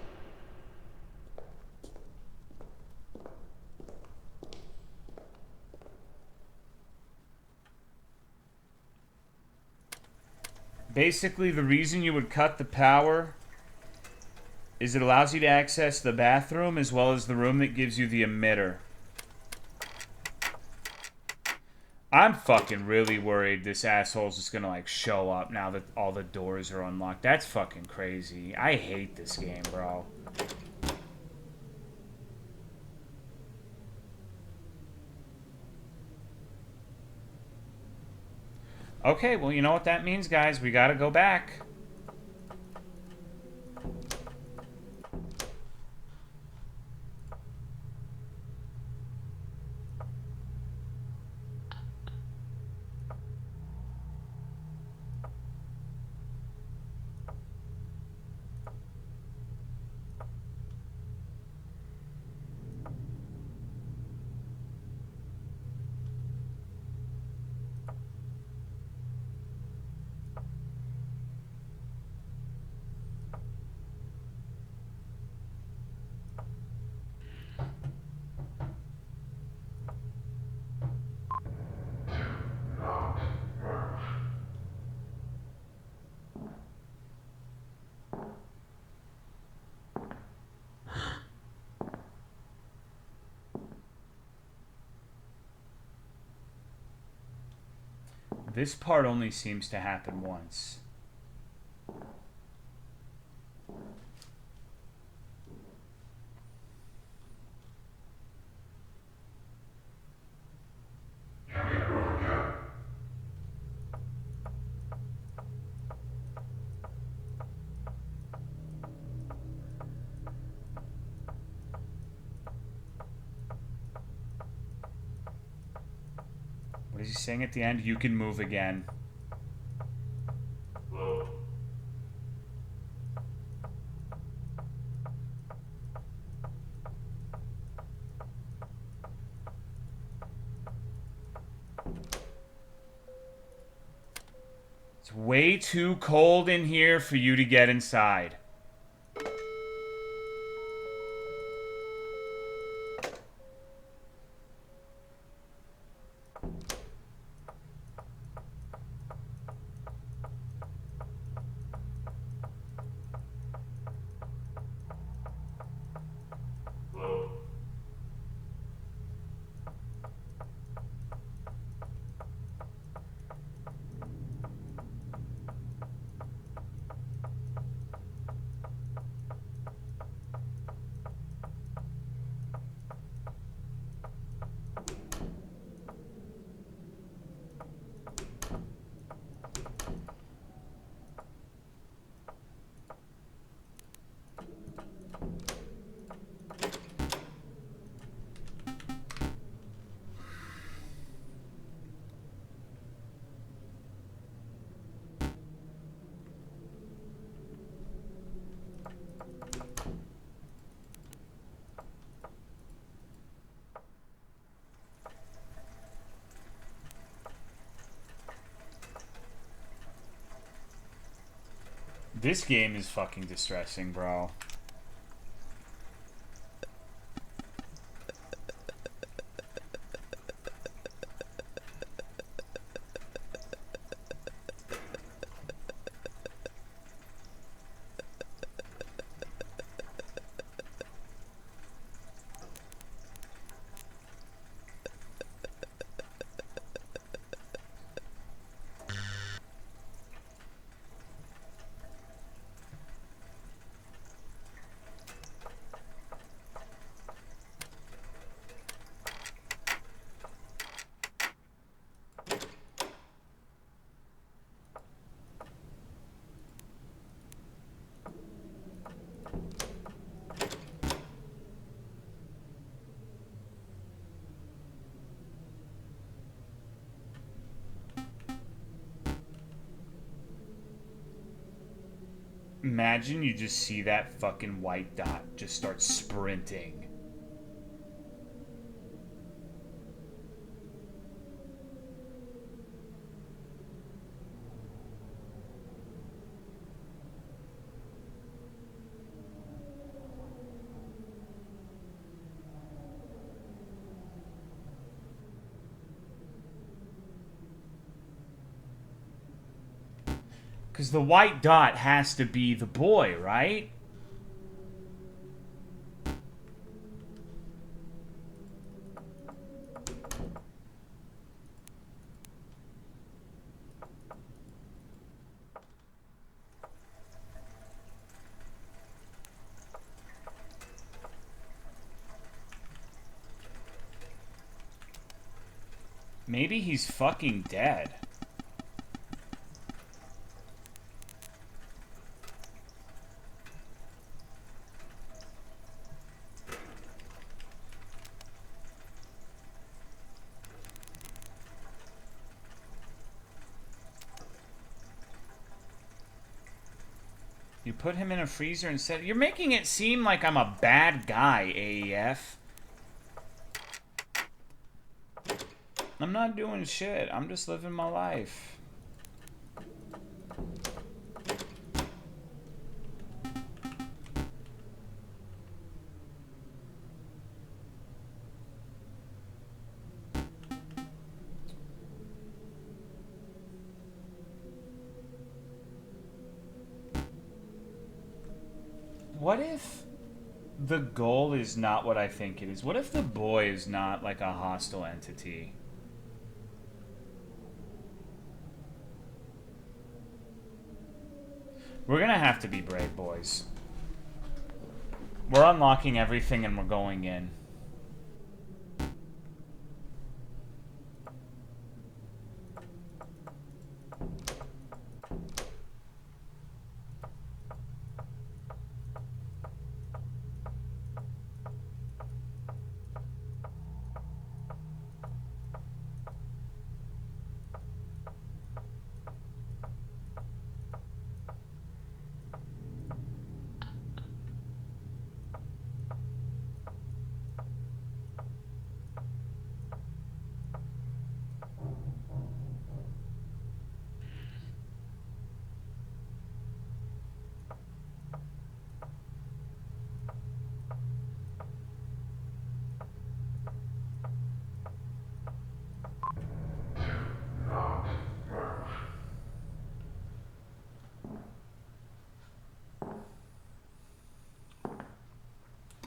Basically, the reason you would cut the power is it allows you to access the bathroom as well as the room that gives you the emitter. I'm fucking really worried this asshole's just gonna, like, show up now that all the doors are unlocked. That's fucking crazy. I hate this game, bro. Okay, well, you know what that means, guys. We gotta go back. this part only seems to happen once. What is he saying at the end? You can move again. It's way too cold in here for you to get inside. This game is fucking distressing, bro. Imagine you just see that fucking white dot just start sprinting. Because the white dot has to be the boy, right? Maybe he's fucking dead. You put him in a freezer instead. You're making it seem like I'm a bad guy, AEF. I'm not doing shit. I'm just living my life. What if the goal is not what I think it is? What if the boy is not like a hostile entity? We're gonna have to be brave, boys. We're unlocking everything and we're going in.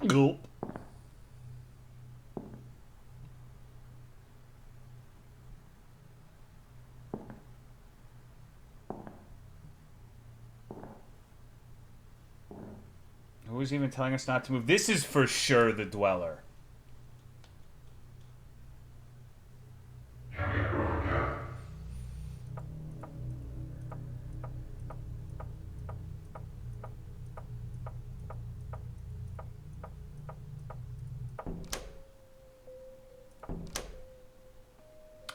Gulp. Who's even telling us not to move? This is for sure the Dweller.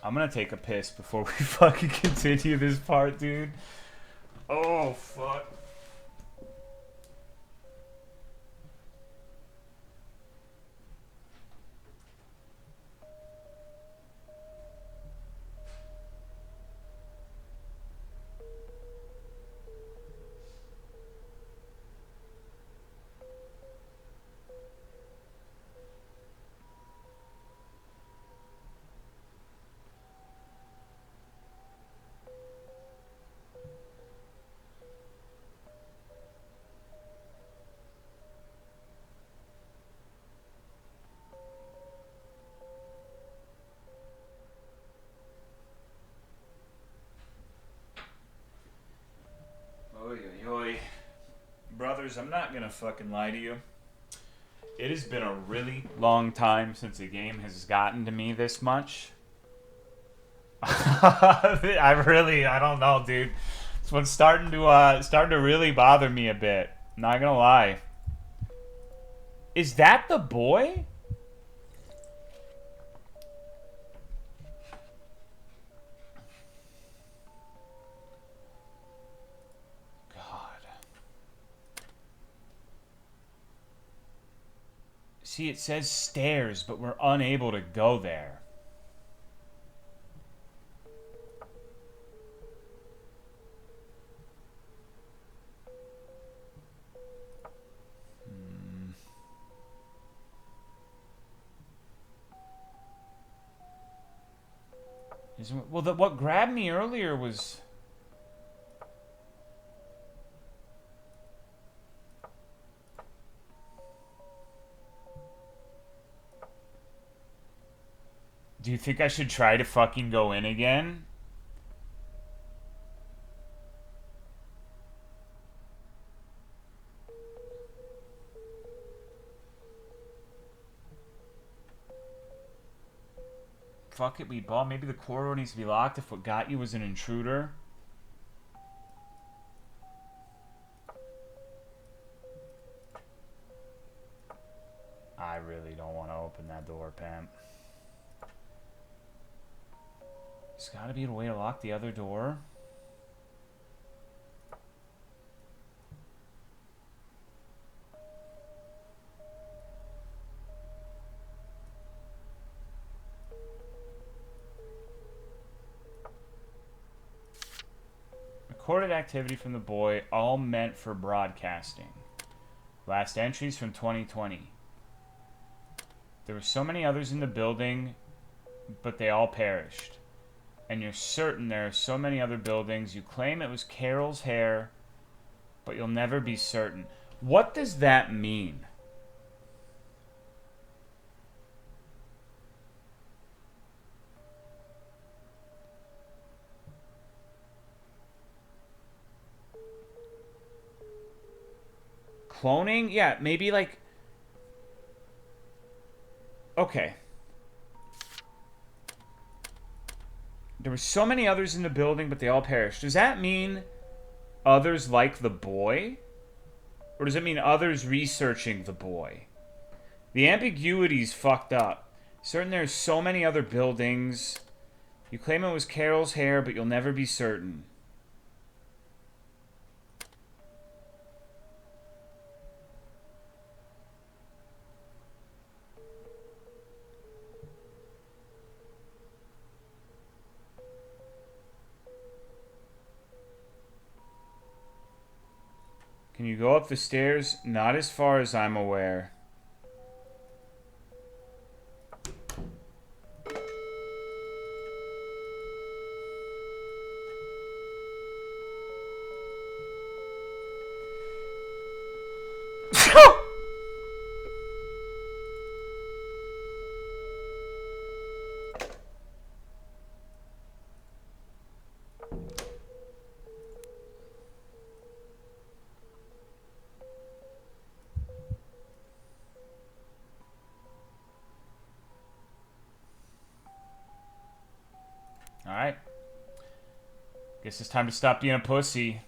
I'm gonna take a piss before we fucking continue this part, dude. Oh, fuck. Oy, oy, oy. Brothers, I'm not gonna fucking lie to you. It has been a really long time since a game has gotten to me this much. I don't know, dude. This one's starting to really bother me a bit. Not gonna lie. Is that the boy? See, it says stairs, but we're unable to go there. Well, what grabbed me earlier was... Do you think I should try to fucking go in again? Fuck it, we ball. Maybe the corridor needs to be locked if what got you was an intruder. I really don't want to open that door, Pam. There's gotta be a way to lock the other door. Recorded activity from the boy, all meant for broadcasting. Last entries from 2020. There were so many others in the building, but they all perished. And you're certain there are so many other buildings. You claim it was Carol's hair, but you'll never be certain. What does that mean? cloning? Yeah, maybe like... Okay. There were so many others in the building, but they all perished. Does that mean others like the boy? Or does it mean others researching the boy? The ambiguity's fucked up. Certain there's so many other buildings. You claim it was Carol's hair, but you'll never be certain. Can you go up the stairs? Not as far as I'm aware. Alright. Guess it's time to stop being a pussy.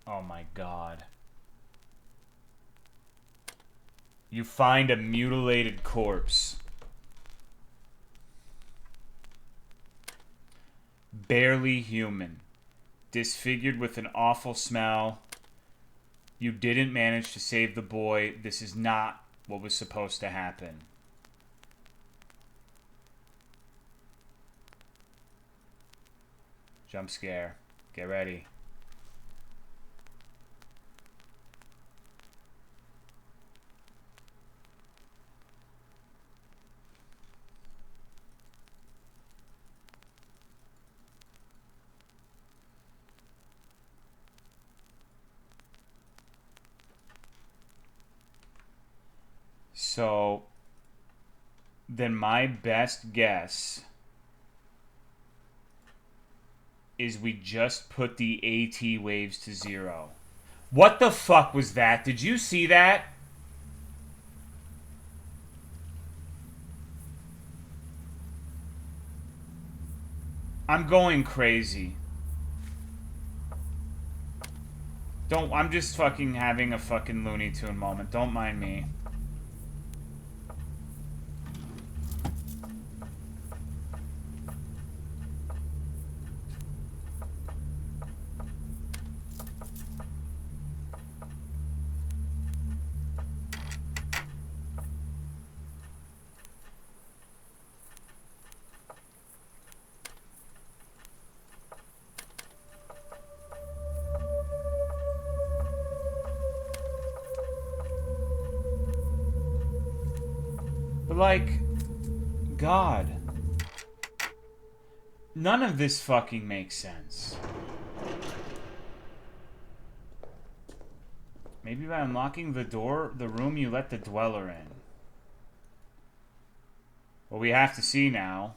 Oh my god. You find a mutilated corpse. Barely human. Disfigured with an awful smell. You didn't manage to save the boy. This is not what was supposed to happen. Jump scare. Get ready. So, then my best guess is we just put the AT waves to 0. What the fuck was that? Did you see that? I'm going crazy. I'm just fucking having a fucking Looney Tune moment. Don't mind me. Like, God. None of this fucking makes sense. Maybe by unlocking the door, the room you let the dweller in. Well, we have to see now.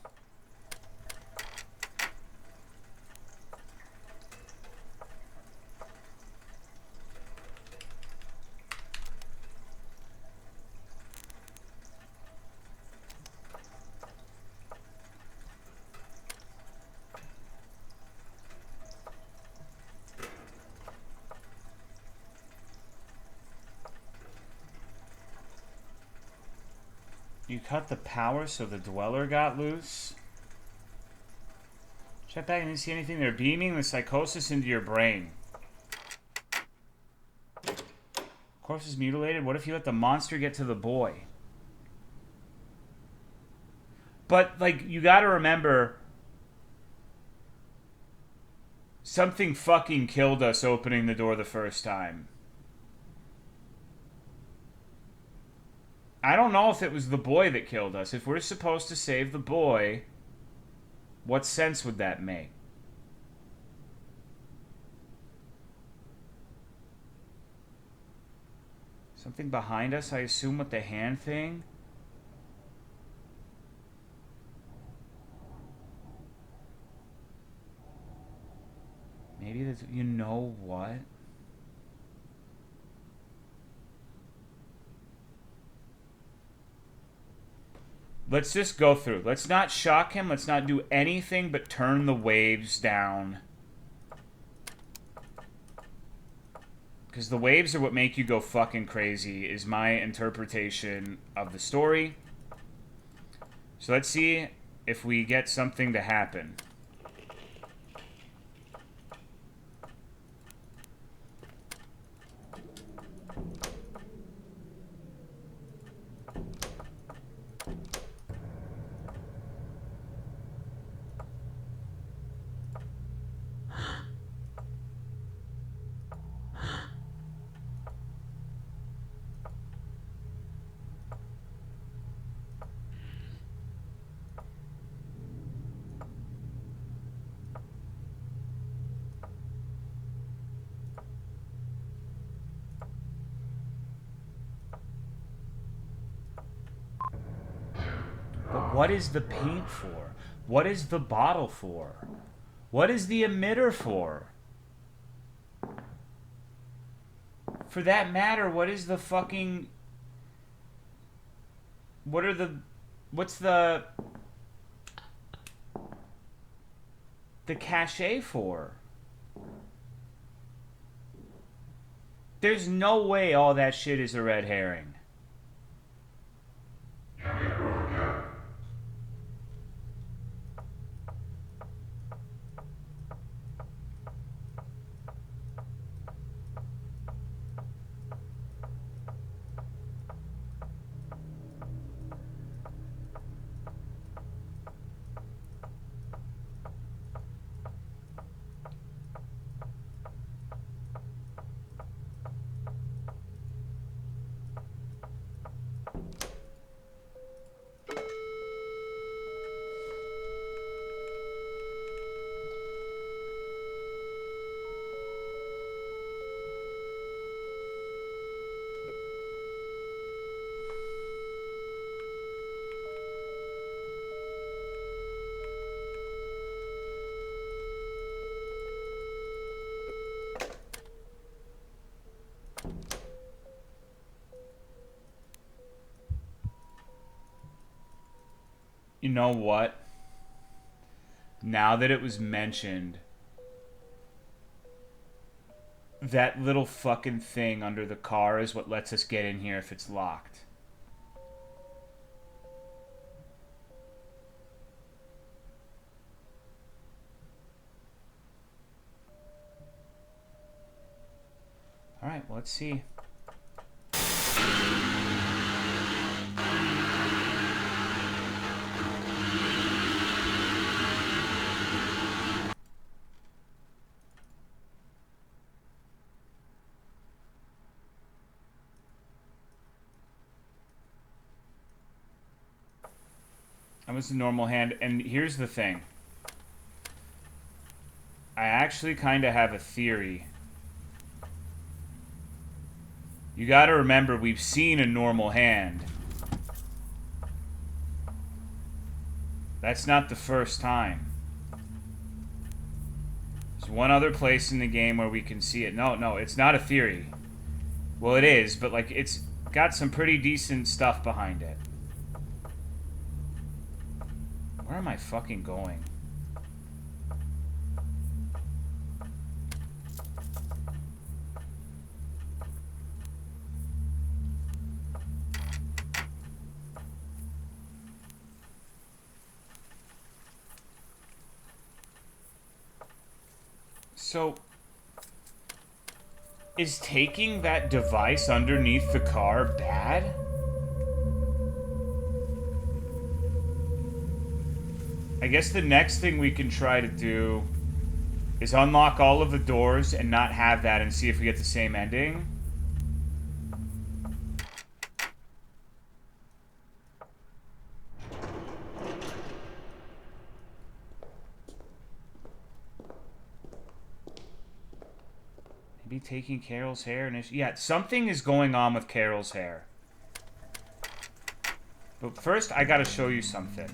You cut the power so the dweller got loose? Check back, I didn't see anything. They're beaming the psychosis into your brain. Corpse is mutilated. What if you let the monster get to the boy? But, like, you gotta remember, something fucking killed us opening the door the first time. I don't know if it was the boy that killed us. If we're supposed to save the boy, What sense would that make? Something behind us, I assume, with the hand thing? Maybe that's... You know what? Let's just go through. Let's not shock him. Let's not do anything but turn the waves down. Because the waves are what make you go fucking crazy, is my interpretation of the story. So let's see if we get something to happen. But what is the paint for? What is the bottle for? What is the emitter for? For that matter, what is the fucking... What are the... What's the... The cachet for? There's no way all that shit is a red herring. You know what? Now that it was mentioned, that little fucking thing under the car is what lets us get in here if it's locked. Alright, well, let's see. That was a normal hand, and here's the thing. I actually kind of have a theory. You gotta remember, we've seen a normal hand. That's not the first time. There's one other place in the game where we can see it. No, it's not a theory. Well, it is, but like, it's got some pretty decent stuff behind it. Where am I fucking going? So, is taking that device underneath the car bad? I guess the next thing we can try to do is unlock all of the doors and not have that and see if we get the same ending. Be taking Carol's hair and yeah, something is going on with Carol's hair. But first, I gotta show you something.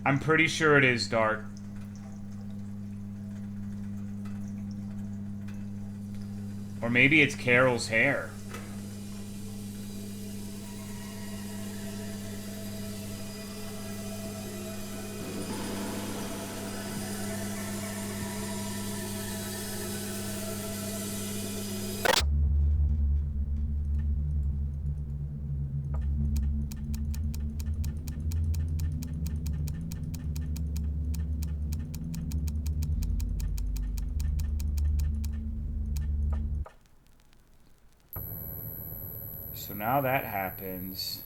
I'm pretty sure it is dark. Or maybe it's Carol's hair. So now that happens.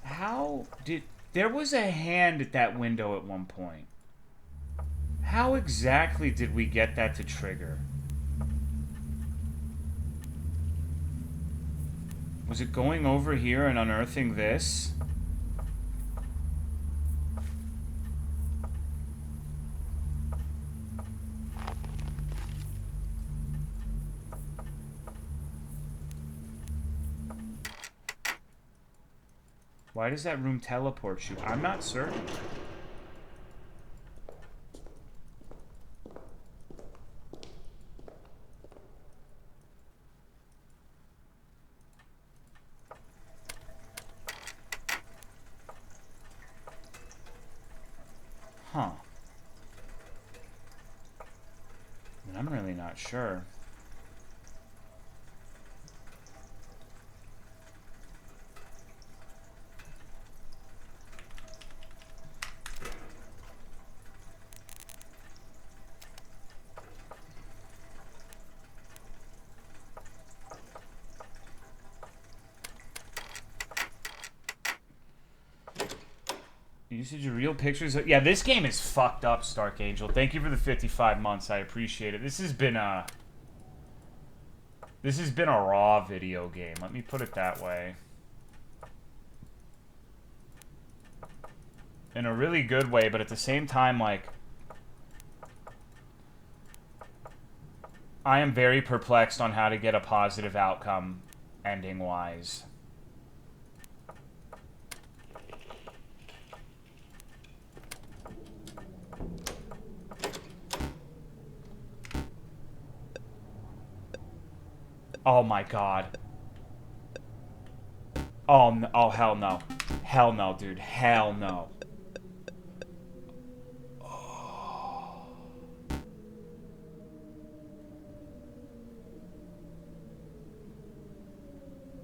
How did... There was a hand at that window at one point. How exactly did we get that to trigger? Was it going over here and unearthing this? Why does that room teleport you? I'm not certain. Huh. I'm really not sure. Usage of real pictures. Yeah, this game is fucked up, Stark Angel. Thank you for the 55 months. I appreciate it. This has been a raw video game. Let me put it that way. In a really good way, but at the same time, like, I am very perplexed on how to get a positive outcome ending-wise. Oh my god. Oh, no, oh hell no. Hell no, dude. Hell no.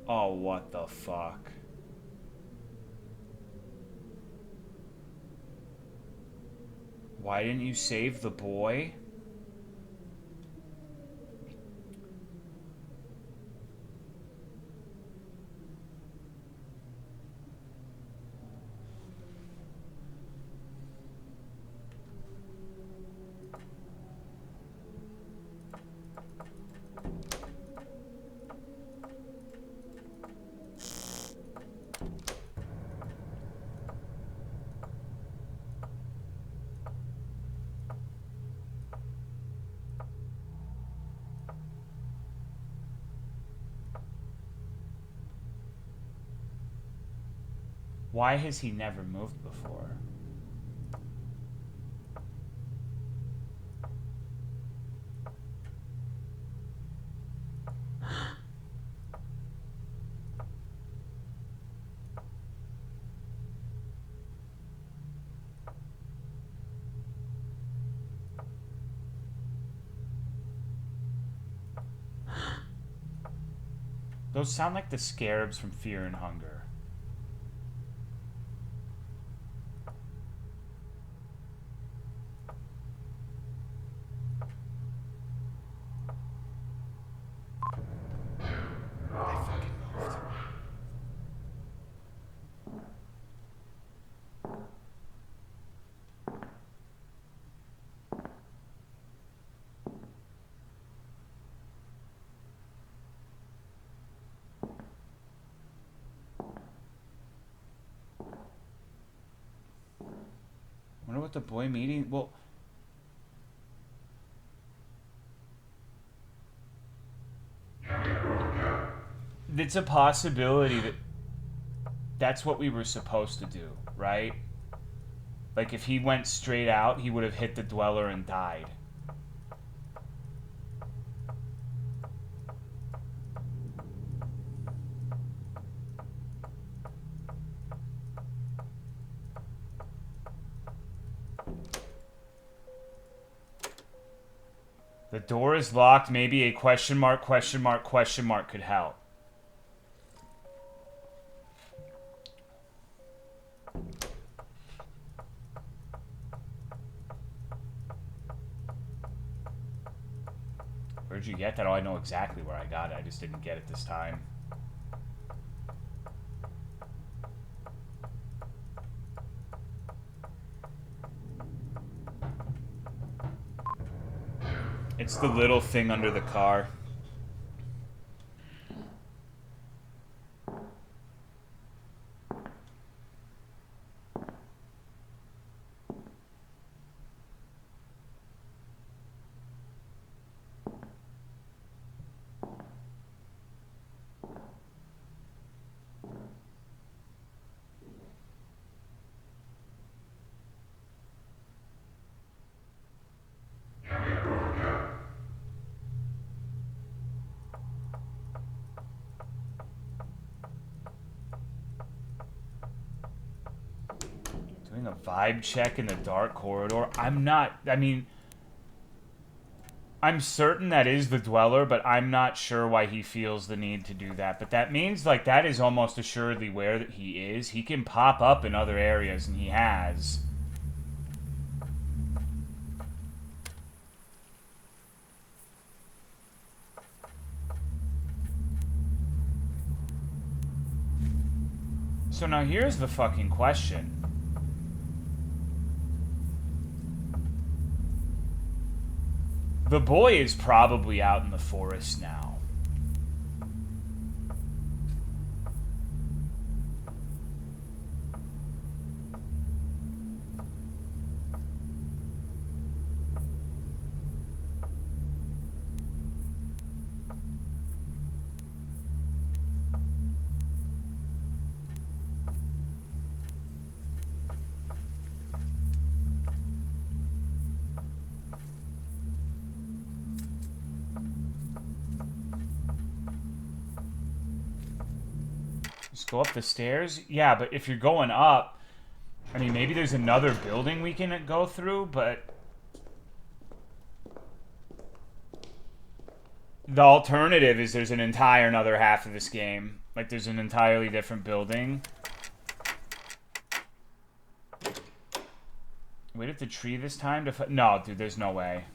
Oh, what the fuck? Why didn't you save the boy? Why has he never moved before? Those sound like the scarabs from Fear and Hunger. with the boy meeting? Well, it's a possibility that that's what we were supposed to do, right? Like, if he went straight out, he would have hit the dweller and died. The door is locked. Maybe a question mark, question mark, question mark could help. Where'd you get that? Oh, I know exactly where I got it. I just didn't get it this time. It's the little thing under the car. Doing a vibe check in the dark corridor. I'm not, I mean, I'm certain that is the dweller, but I'm not sure why he feels the need to do that. But that means, like, that is almost assuredly where that he is. He can pop up in other areas, and he has. So now here's the fucking question. The boy is probably out in the forest now. Just go up the stairs? Yeah, but if you're going up, I mean, maybe there's another building we can go through, but the alternative is there's an entire another half of this game. Like, there's an entirely different building. Wait at the tree this time to no, dude, there's no way.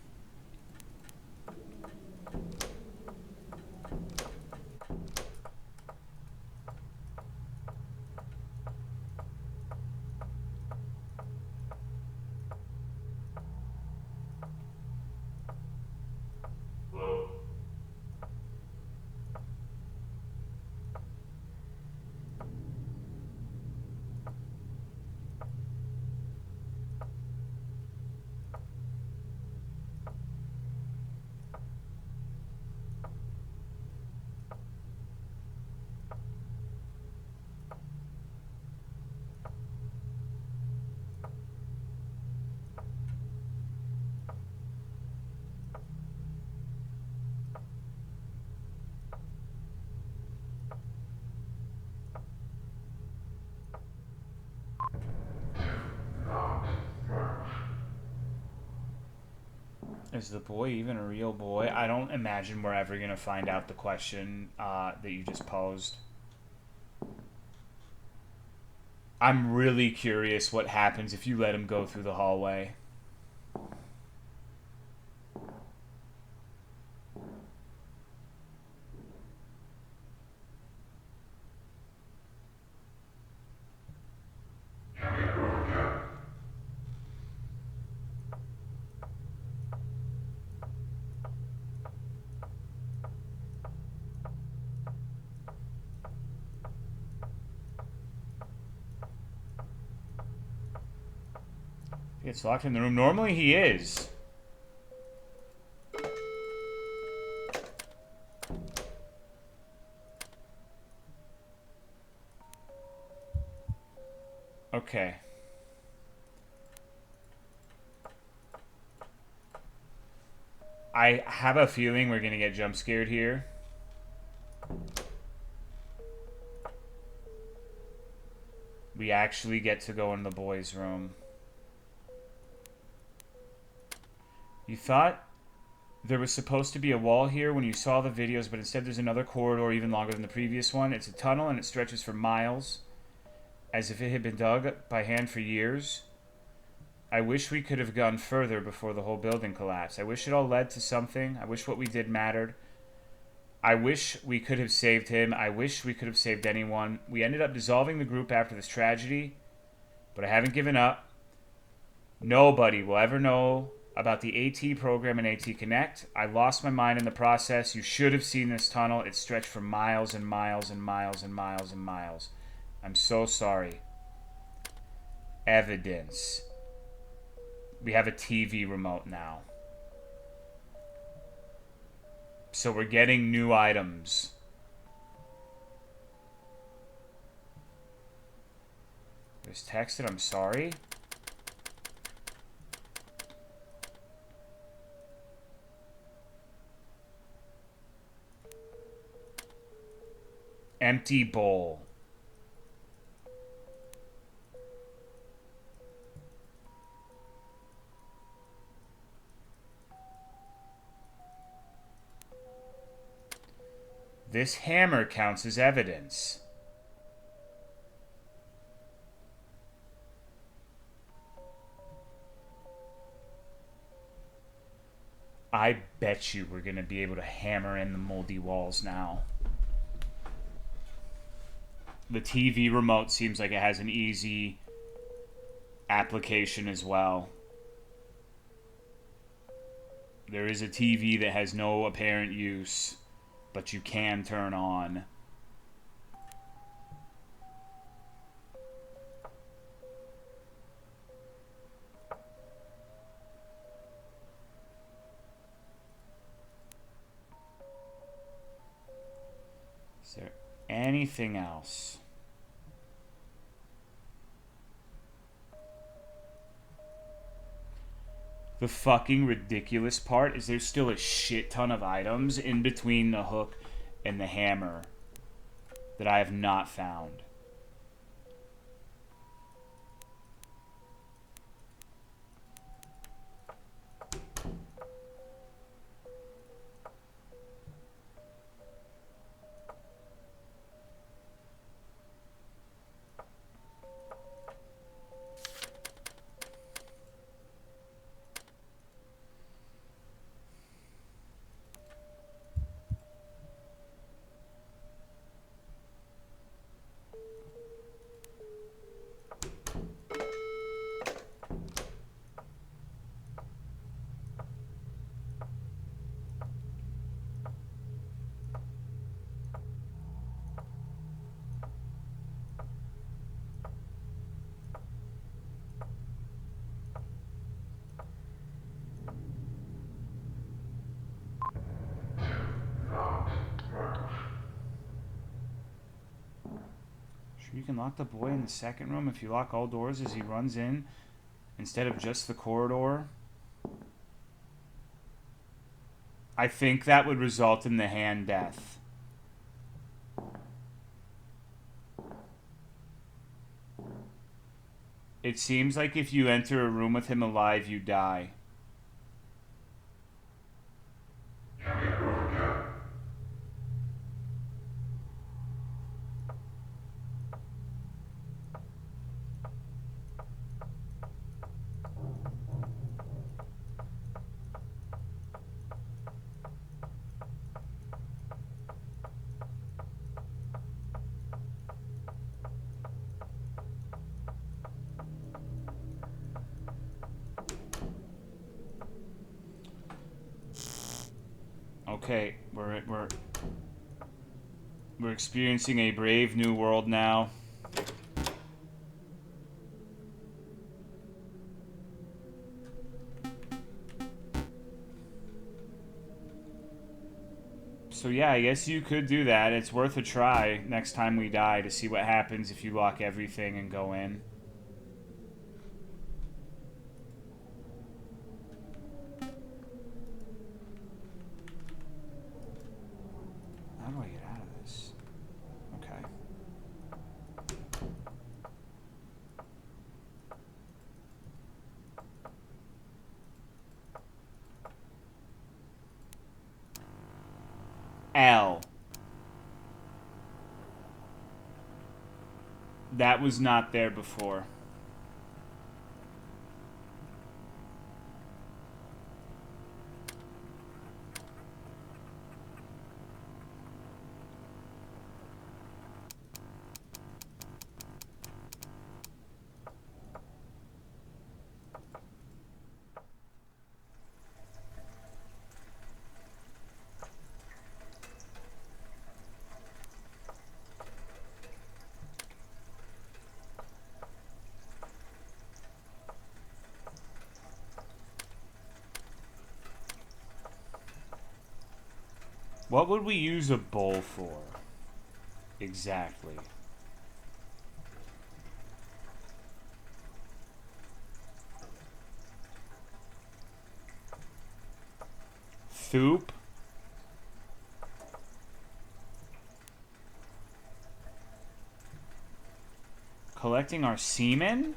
Is the boy even a real boy? I don't imagine we're ever going to find out the question that you just posed. I'm really curious what happens if you let him go through the hallway. gets locked in the room. Normally he is. Okay. I have a feeling we're gonna get jump scared here. We actually get to go in the boys' room. You thought there was supposed to be a wall here when you saw the videos, but instead there's another corridor even longer than the previous one. It's a tunnel and it stretches for miles, as if it had been dug by hand for years. I wish we could have gone further before the whole building collapsed. I wish it all led to something. I wish what we did mattered. I wish we could have saved him. I wish we could have saved anyone. We ended up dissolving the group after this tragedy, but I haven't given up. Nobody will ever know about the AT program and AT Connect. I lost my mind in the process. You should have seen this tunnel. It stretched for miles and miles and miles and miles and miles. I'm so sorry. Evidence. We have a TV remote now. So we're getting new items. There's text that I'm sorry. Empty bowl. This hammer counts as evidence. I bet you we're going to be able to hammer in the moldy walls now. The TV remote seems like it has an easy application as well. There is a TV that has no apparent use, but you can turn on. Is there anything else? The fucking ridiculous part is there's still a shit ton of items in between the hook and the hammer that I have not found. You can lock the boy in the second room if you lock all doors as he runs in instead of just the corridor. I think that would result in the hand death. It seems like if you enter a room with him alive, you die. Okay, we're experiencing a brave new world now. So yeah, I guess you could do that. It's worth a try next time we die to see what happens if you lock everything and go in. How do I get out of this? Okay. L. That was not there before. What would we use a bowl for? Exactly. Thoop? Collecting our semen?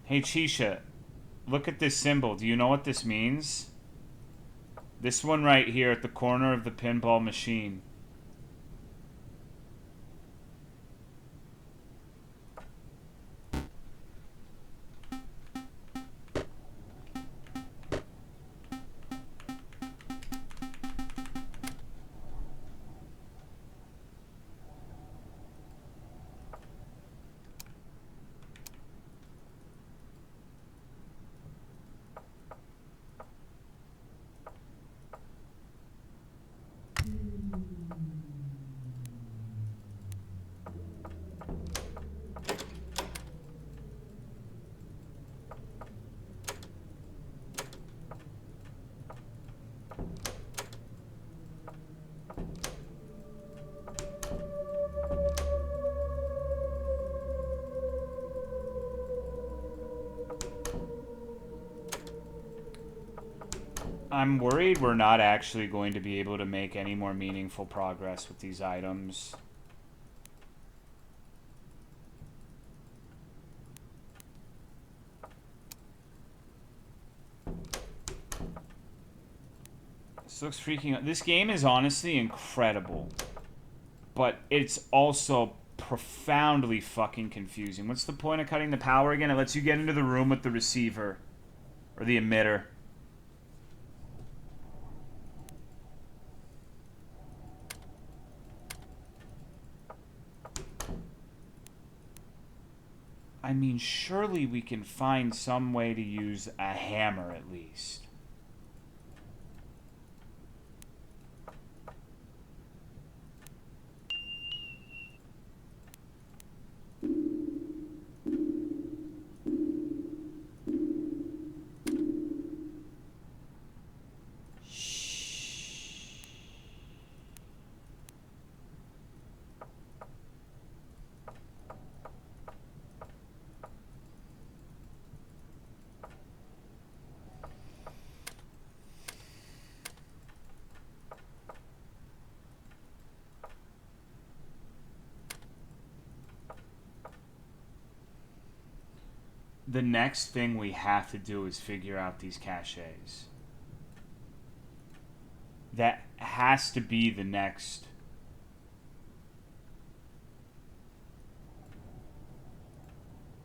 Hey Chisha, look at this symbol. Do you know what this means? This one right here at the corner of the pinball machine. I'm worried we're not actually going to be able to make any more meaningful progress with these items. This looks freaking out. This game is honestly incredible, but it's also profoundly fucking confusing. What's the point of cutting the power again? It lets you get into the room with the receiver or the emitter. I mean, surely we can find some way to use a hammer at least. The next thing we have to do is figure out these caches. That has to be the next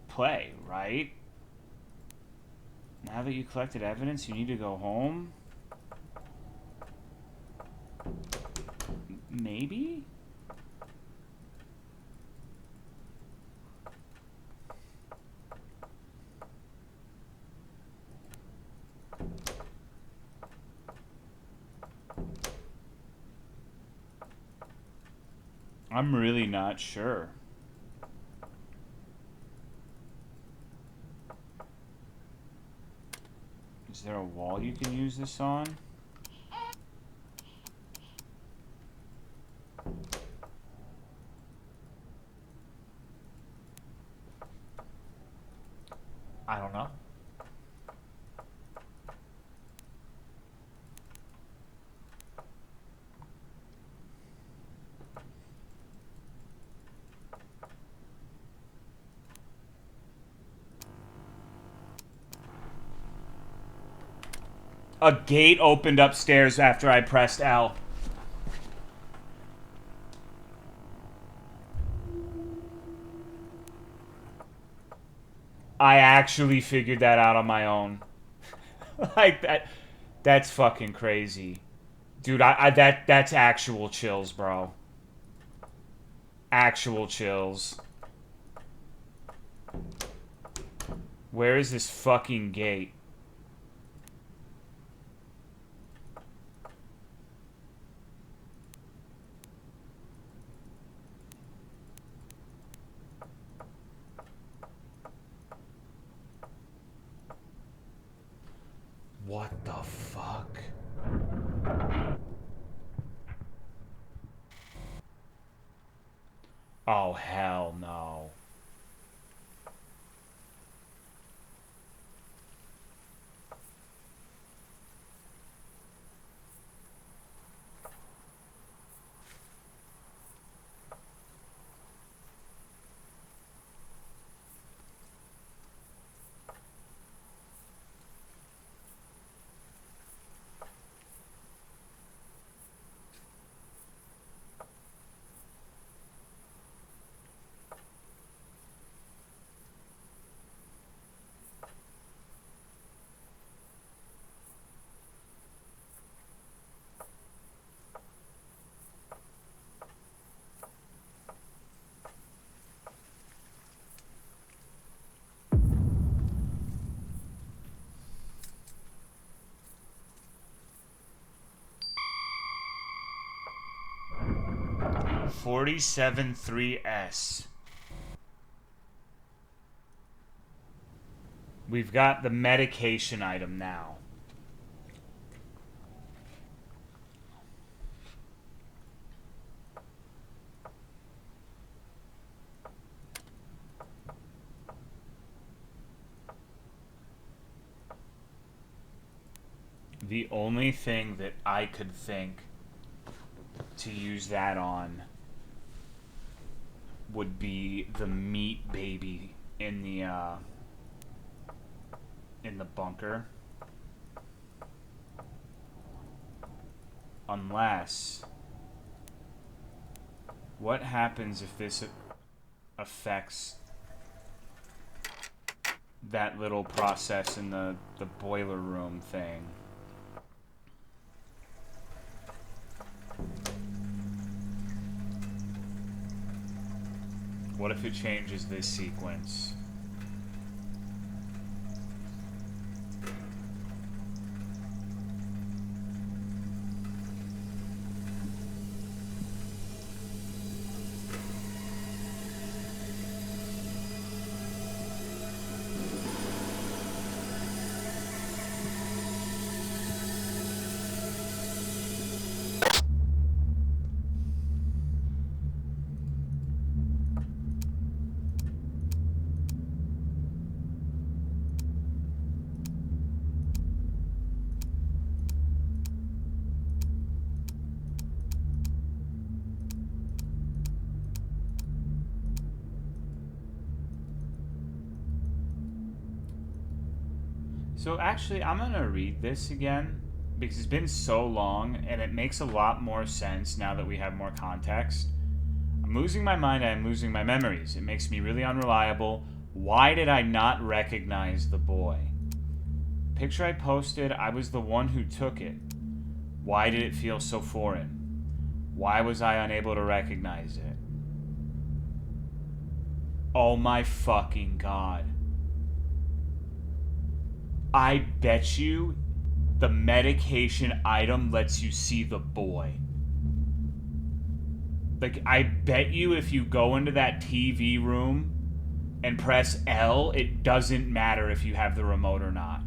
play, right? Now that you collected evidence, you need to go home? Maybe? I'm really not sure. Is there a wall you can use this on? I don't know. A gate opened upstairs after I pressed L. I actually figured that out on my own. Like that's fucking crazy. Dude, that's actual chills, bro. Actual chills. Where is this fucking gate? What the fuck? Oh, hell no. $47,300. We've got the medication item now. The only thing that I could think to use that on would be the meat baby in the bunker. Unless, what happens if this affects that little process in the boiler room thing? What if it changes this sequence? So actually, I'm gonna read this again because it's been so long and it makes a lot more sense now that we have more context. I'm losing my mind and I'm losing my memories. It makes me really unreliable. Why did I not recognize the boy? Picture I posted, I was the one who took it. Why did it feel so foreign? Why was I unable to recognize it? Oh my fucking god. I bet you the medication item lets you see the boy. Like, I bet you if you go into that TV room and press L, it doesn't matter if you have the remote or not.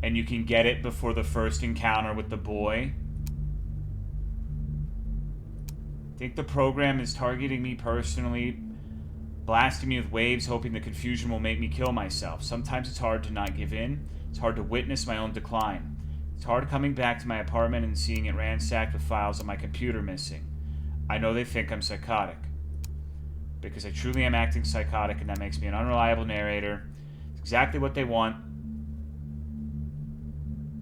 And you can get it before the first encounter with the boy. I think the program is targeting me personally, blasting me with waves, hoping the confusion will make me kill myself. Sometimes it's hard to not give in. It's hard to witness my own decline. It's hard coming back to my apartment and seeing it ransacked with files on my computer missing. I know they think I'm psychotic. Because I truly am acting psychotic, and that makes me an unreliable narrator. It's exactly what they want.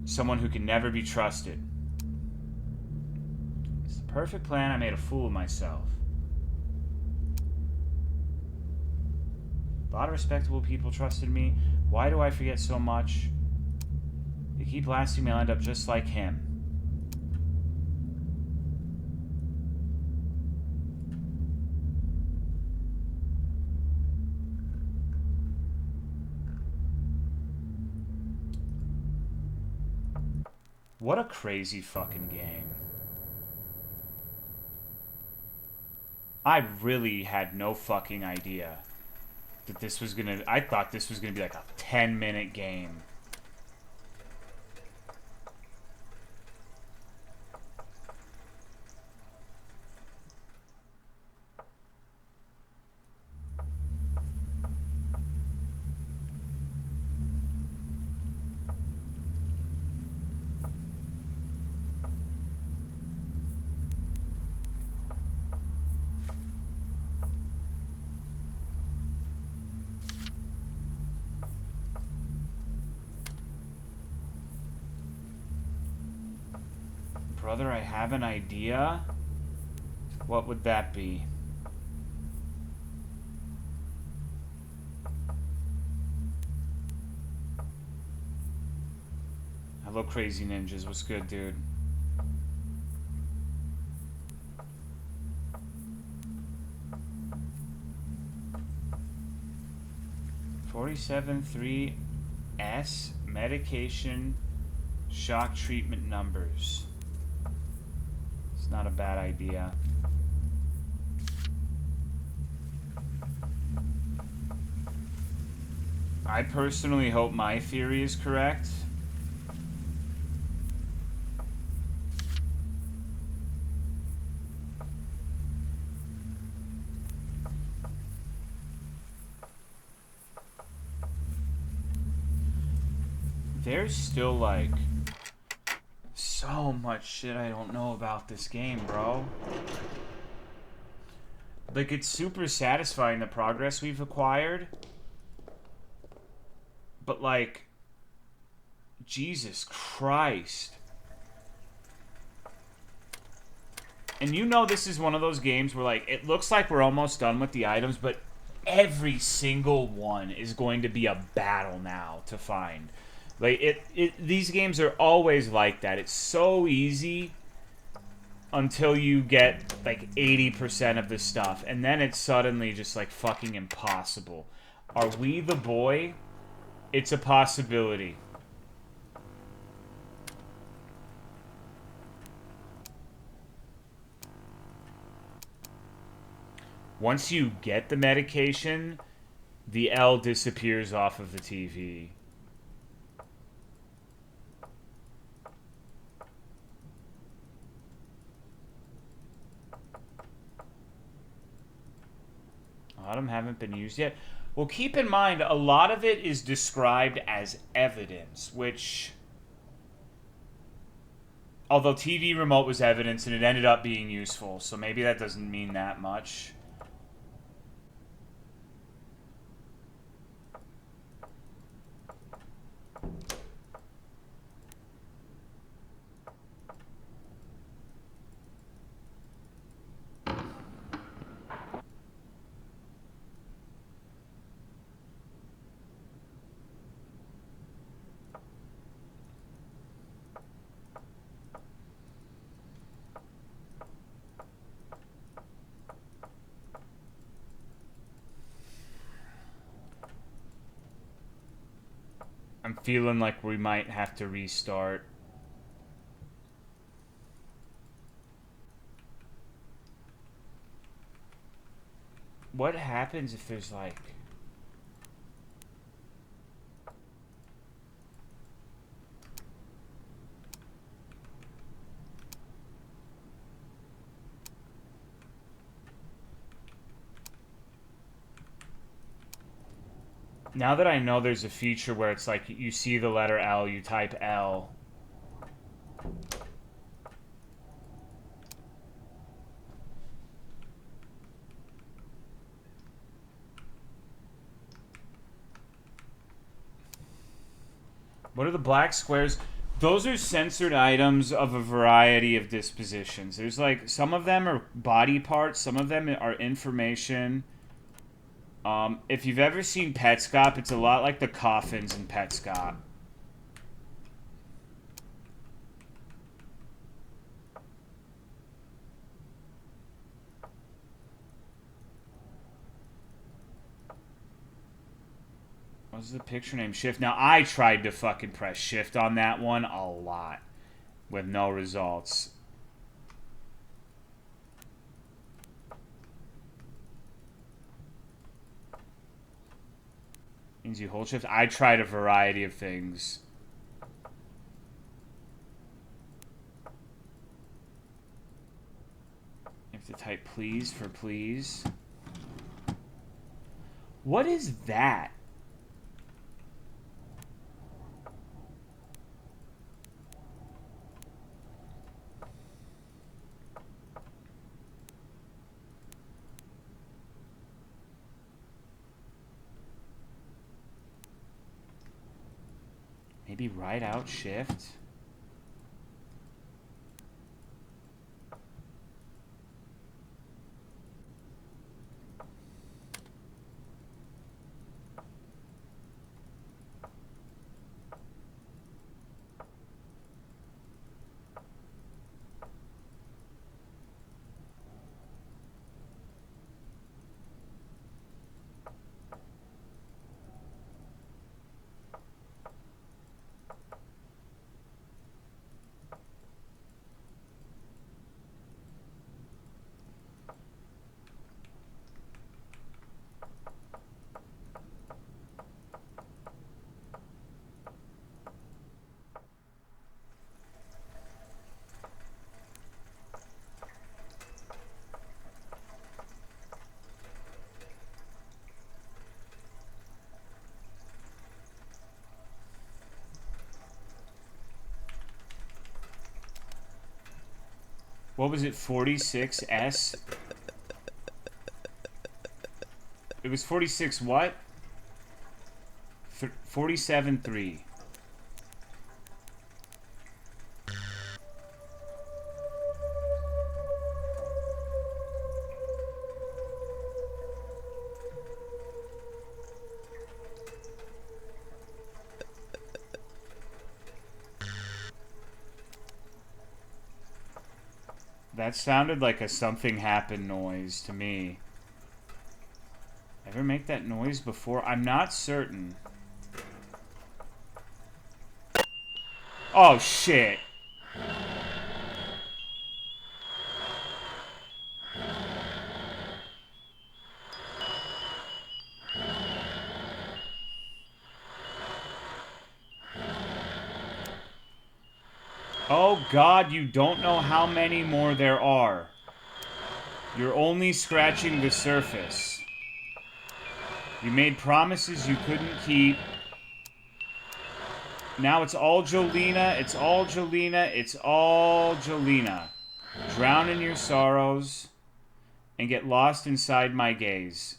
Someone who can never be trusted. It's the perfect plan. I made a fool of myself. A lot of respectable people trusted me. Why do I forget so much? They keep blasting me, I'll end up just like him. What a crazy fucking game. I really had no fucking idea that this was gonna... I thought this was gonna be like a 10-minute game. Brother, I have an idea. What would that be? Hello, Crazy Ninjas. What's good, dude? $47.3S medication shock treatment numbers. It's not a bad idea. I personally hope my theory is correct. There's still, like, so much shit I don't know about this game, bro. Like, it's super satisfying, the progress we've acquired. But, like, Jesus Christ. And you know this is one of those games where, like, it looks like we're almost done with the items, but every single one is going to be a battle now to find. Like, these games are always like that. It's so easy until you get, like, 80% of the stuff. And then it's suddenly just, like, fucking impossible. Are we the boy? It's a possibility. Once you get the medication, the L disappears off of the TV. A lot of them haven't been used yet. Well, keep in mind, a lot of it is described as evidence, which... Although TV remote was evidence, and it ended up being useful, so maybe that doesn't mean that much. I'm feeling like we might have to restart. What happens if there's like... Now that I know there's a feature where it's like you see the letter L, you type L. What are the black squares? Those are censored items of a variety of dispositions. There's like, some of them are body parts, some of them are information. If you've ever seen Petscop, it's a lot like the coffins in Petscop. What's the picture name? Shift. Now, I tried to fucking press shift on that one a lot with no results. Means you hold shift. I tried a variety of things. You have to type please for please. What is that? Maybe right out shift. What was it, 46S? It was 46 what? 47.3. That sounded like a something happened noise to me. Ever make that noise before? I'm not certain. Oh, shit. Oh God, you don't know how many more there are. You're only scratching the surface. You made promises you couldn't keep. Now it's all Jolena, it's all Jolena, it's all Jolena. Drown in your sorrows and get lost inside my gaze.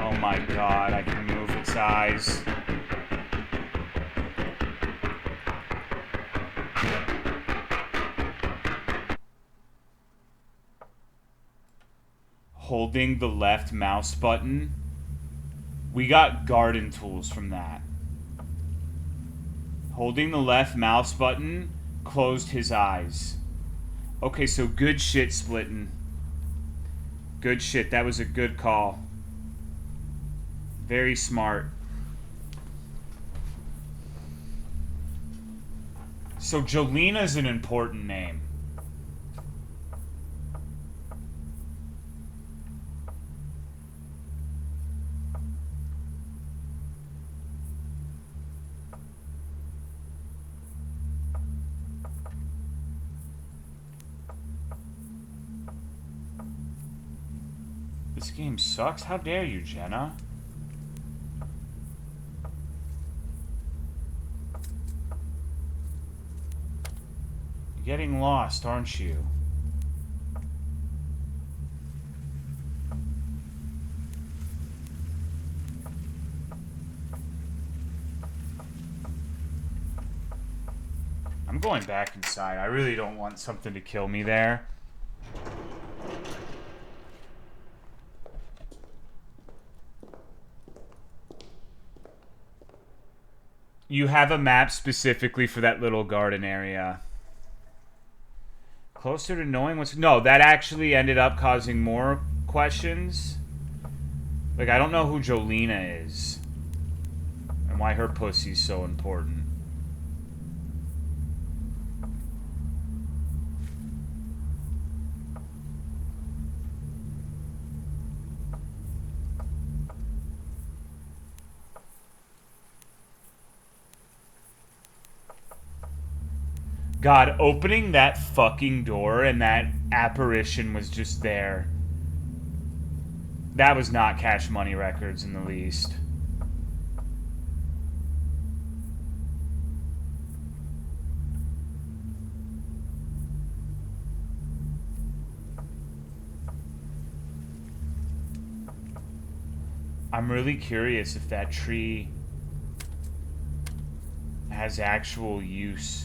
Oh my God, I can move its eyes. Holding the left mouse button. We got garden tools from that. Holding the left mouse button closed his eyes. Okay, so good shit, Splittin'. Good shit. That was a good call. Very smart. So Jolina's an important name. This game sucks. How dare you, Jenna? You're getting lost, aren't you? I'm going back inside. I really don't want something to kill me there. You have a map specifically for that little garden area. Closer to knowing what's... No, that actually ended up causing more questions. Like, I don't know who Jolina is. And why her pussy's so important. God, opening that fucking door and that apparition was just there. That was not Cash Money Records in the least. I'm really curious if that tree has actual use.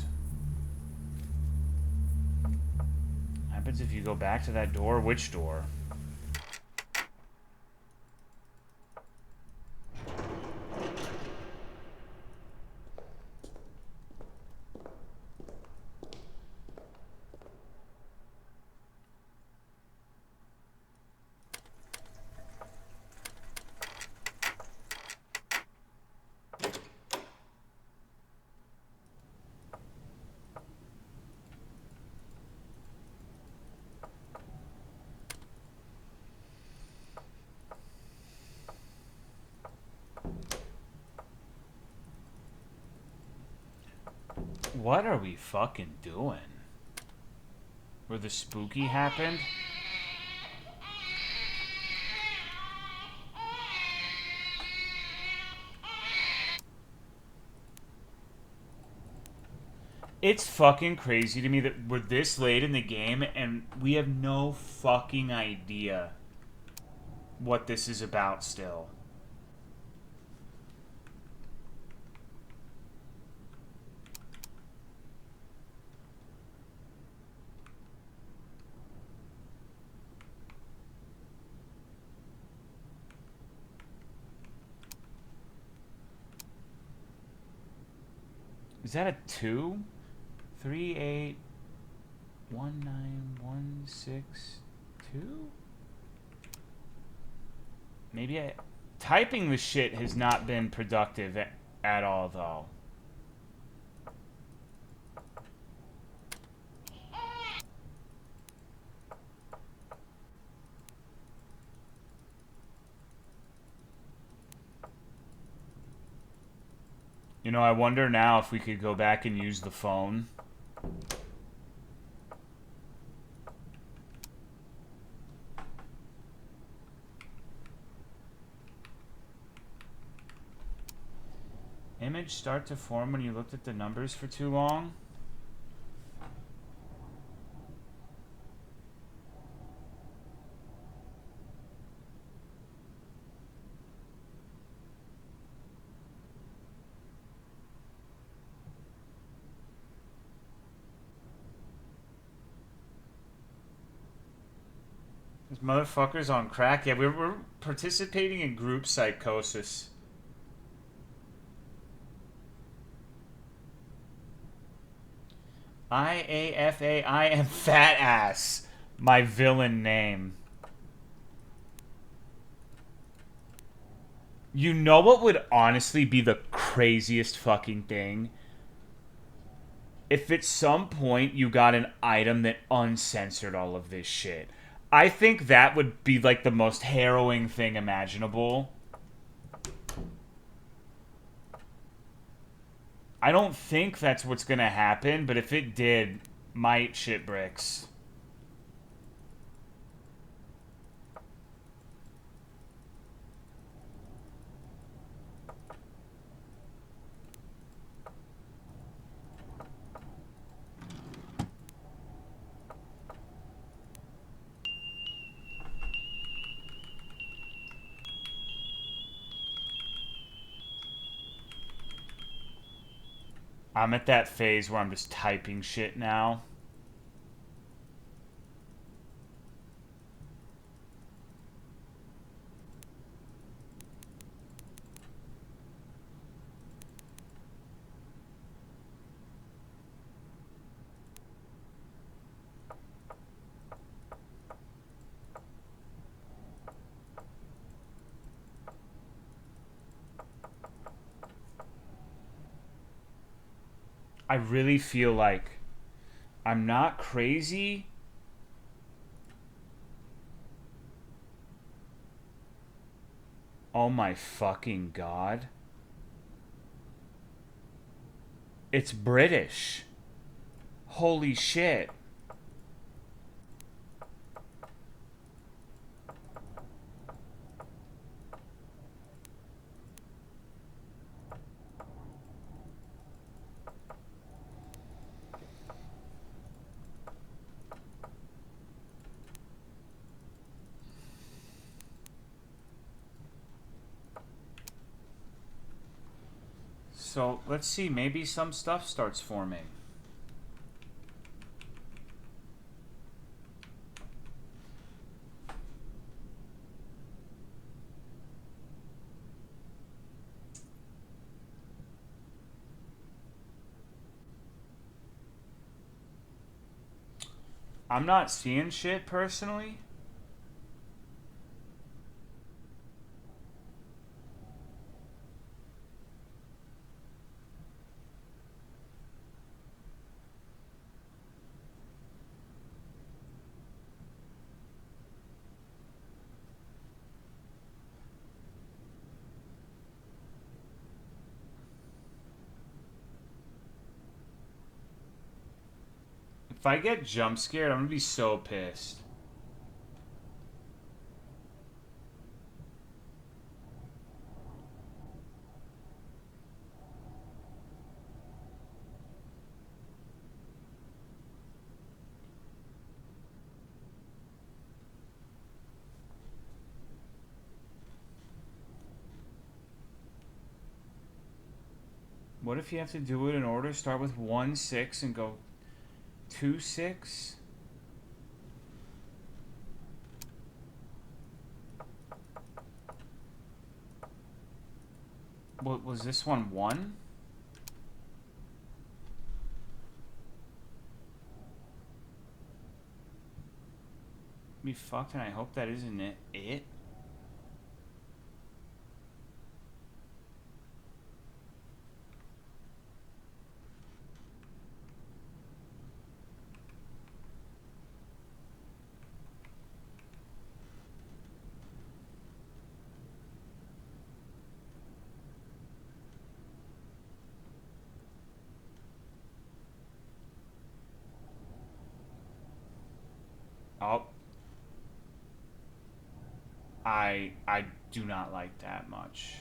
What happens if you go back to that door? Which door? What are we fucking doing? Where the spooky happened? It's fucking crazy to me that we're this late in the game and we have no fucking idea what this is about still. Is that a 2? 3, 8, 1, 9, 1, 6, 2? Maybe typing the shit has not been productive at all, though. You know, I wonder now if we could go back and use the phone. Image start to form when you looked at the numbers for too long? These motherfuckers on crack. Yeah, we're participating in group psychosis. IAFA, I am fat ass. My villain name. You know what would honestly be the craziest fucking thing? If at some point you got an item that uncensored all of this shit. I think that would be like the most harrowing thing imaginable. I don't think that's what's gonna happen, but if it did, might shit bricks. I'm at that phase where I'm just typing shit now. I really feel like I'm not crazy. Oh my fucking god. It's British. Holy shit. So, let's see. Maybe some stuff starts forming. I'm not seeing shit personally. If I get jump scared, I'm gonna be so pissed. What if you have to do it in order? Start with 1-6 and go 2-6? What was this one 1? Be fucked, and I hope that isn't it. Oh. I do not like that much.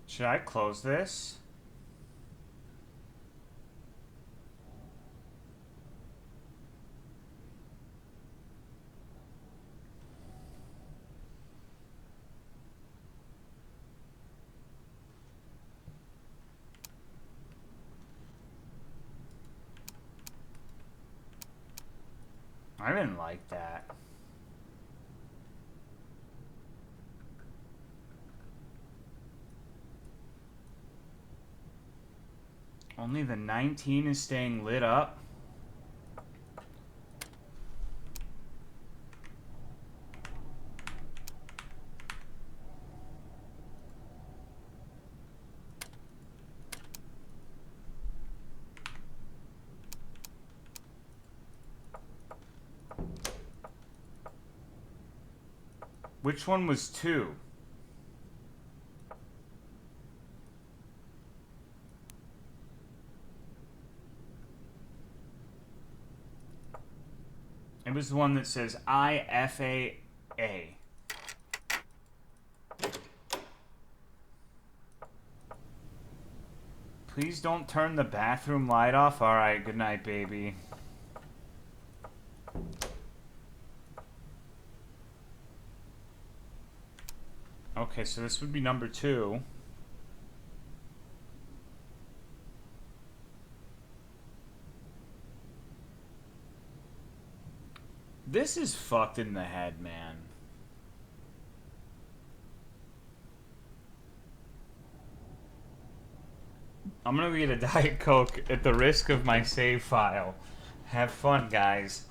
Should I close this? I didn't like that. Only the 19 is staying lit up. Which one was 2? It was the one that says IFAA. Please don't turn the bathroom light off. Alright, good night, baby. Okay, so this would be number 2. This is fucked in the head, man. I'm gonna get a Diet Coke at the risk of my save file. Have fun, guys.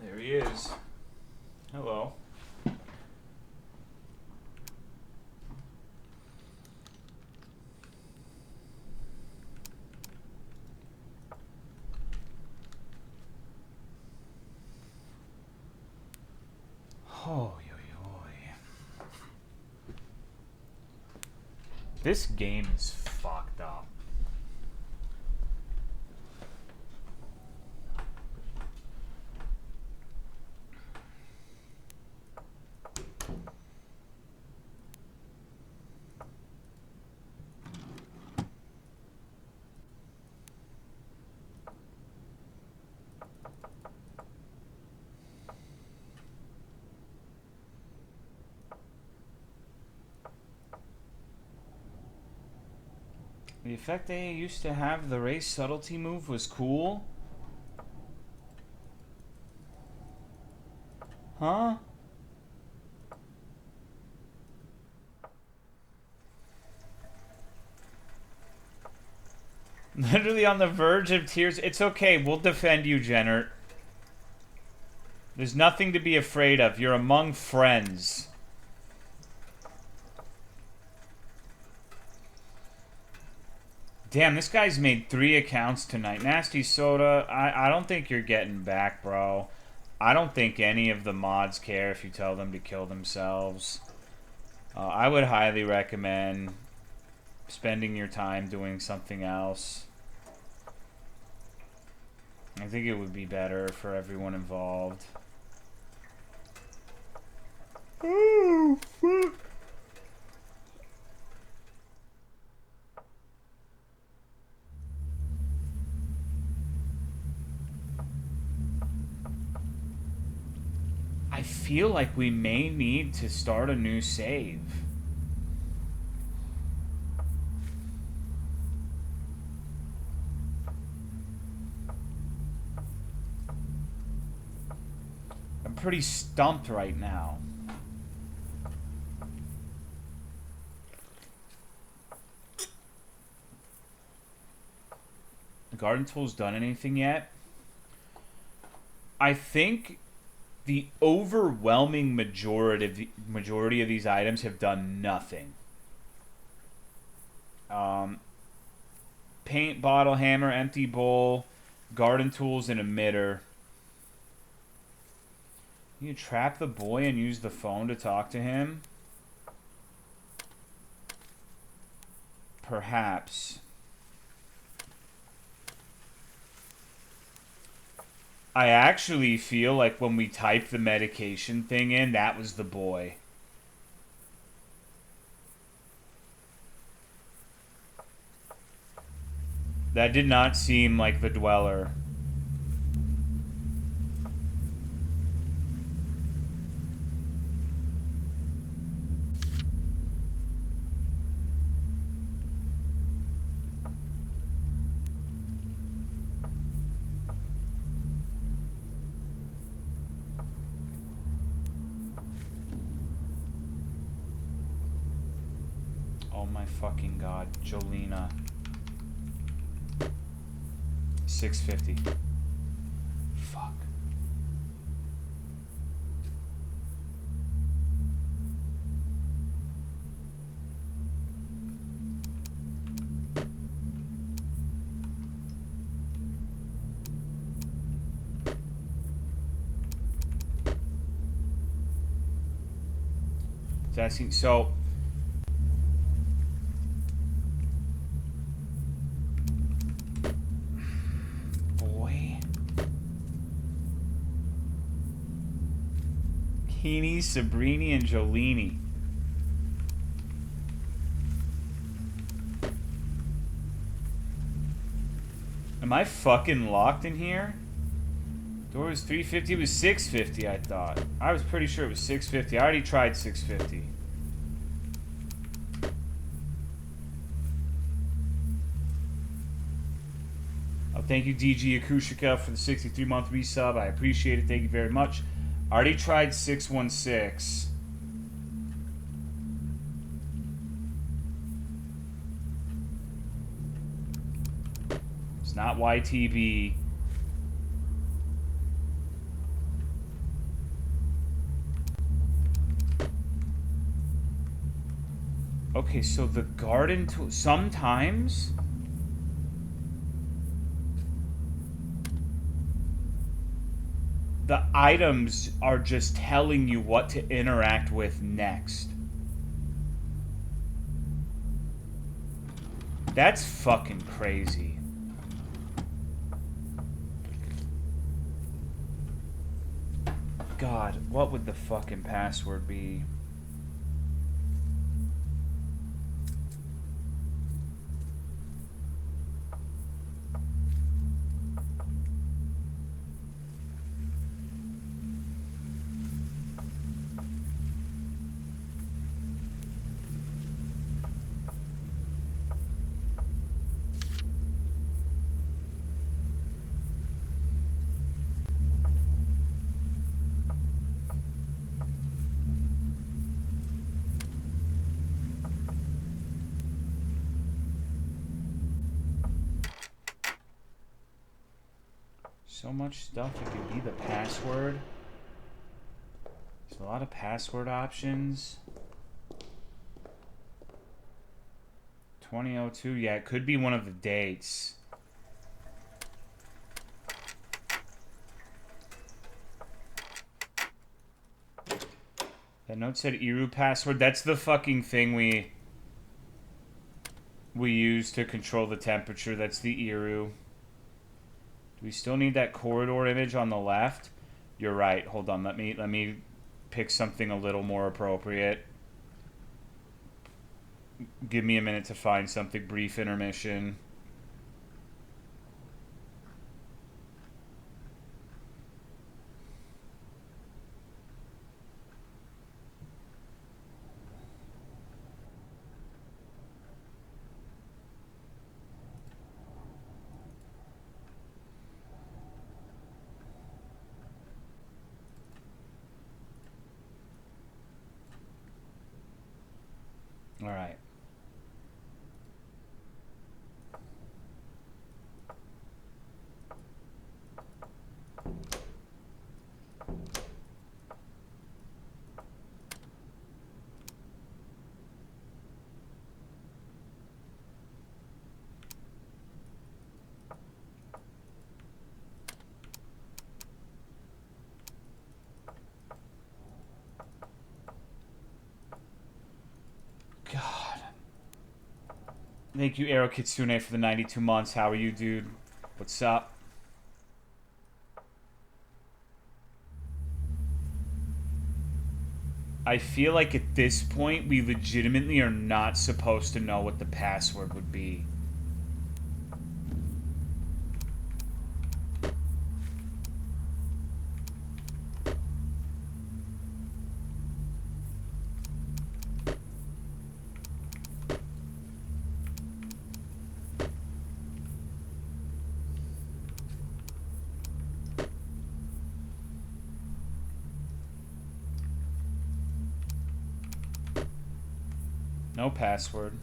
There he is. Hello. Oh, yo, yo. This game is fucked up. The effect they used to have, the race subtlety move, was cool. Huh? Literally on the verge of tears. It's okay, we'll defend you, Jenner. There's nothing to be afraid of. You're among friends. Damn, this guy's made 3 accounts tonight. Nasty Soda, I don't think you're getting back, bro. I don't think any of the mods care if you tell them to kill themselves. I would highly recommend spending your time doing something else. I think it would be better for everyone involved. Oh, fuck. I feel like we may need to start a new save. I'm pretty stumped right now. The garden tool's done anything yet? I think the overwhelming majority of these items have done nothing. Paint bottle, hammer, empty bowl, garden tools, and emitter. You trap the boy and use the phone to talk to him? Perhaps. I actually feel like when we typed the medication thing in, that was the boy. That did not seem like the dweller. Oh my fucking god, Jolena. 650. Fuck. It's asking, so Heaney, Sabrini, and Jolini. Am I fucking locked in here? Door was 350. It was 650, I thought. I was pretty sure it was 650. I already tried 650. Oh, thank you, DG Akushika, for the 63-month resub. I appreciate it. Thank you very much. I already tried 616. It's not YTB. Okay, so the garden tool... Sometimes... the items are just telling you what to interact with next. That's fucking crazy. God, what would the fucking password be? So much stuff. It could be the password. There's a lot of password options. 2002. Yeah, it could be one of the dates. That note said Iru password. That's the fucking thing we use to control the temperature. That's the Iru. Do we still need that corridor image on the left? You're right. Hold on. Let me pick something a little more appropriate. Give me a minute to find something. Brief intermission. All right. God. Thank you, Aero Kitsune, for the 92 months. How are you, dude? What's up? I feel like at this point, we legitimately are not supposed to know what the password would be. No password.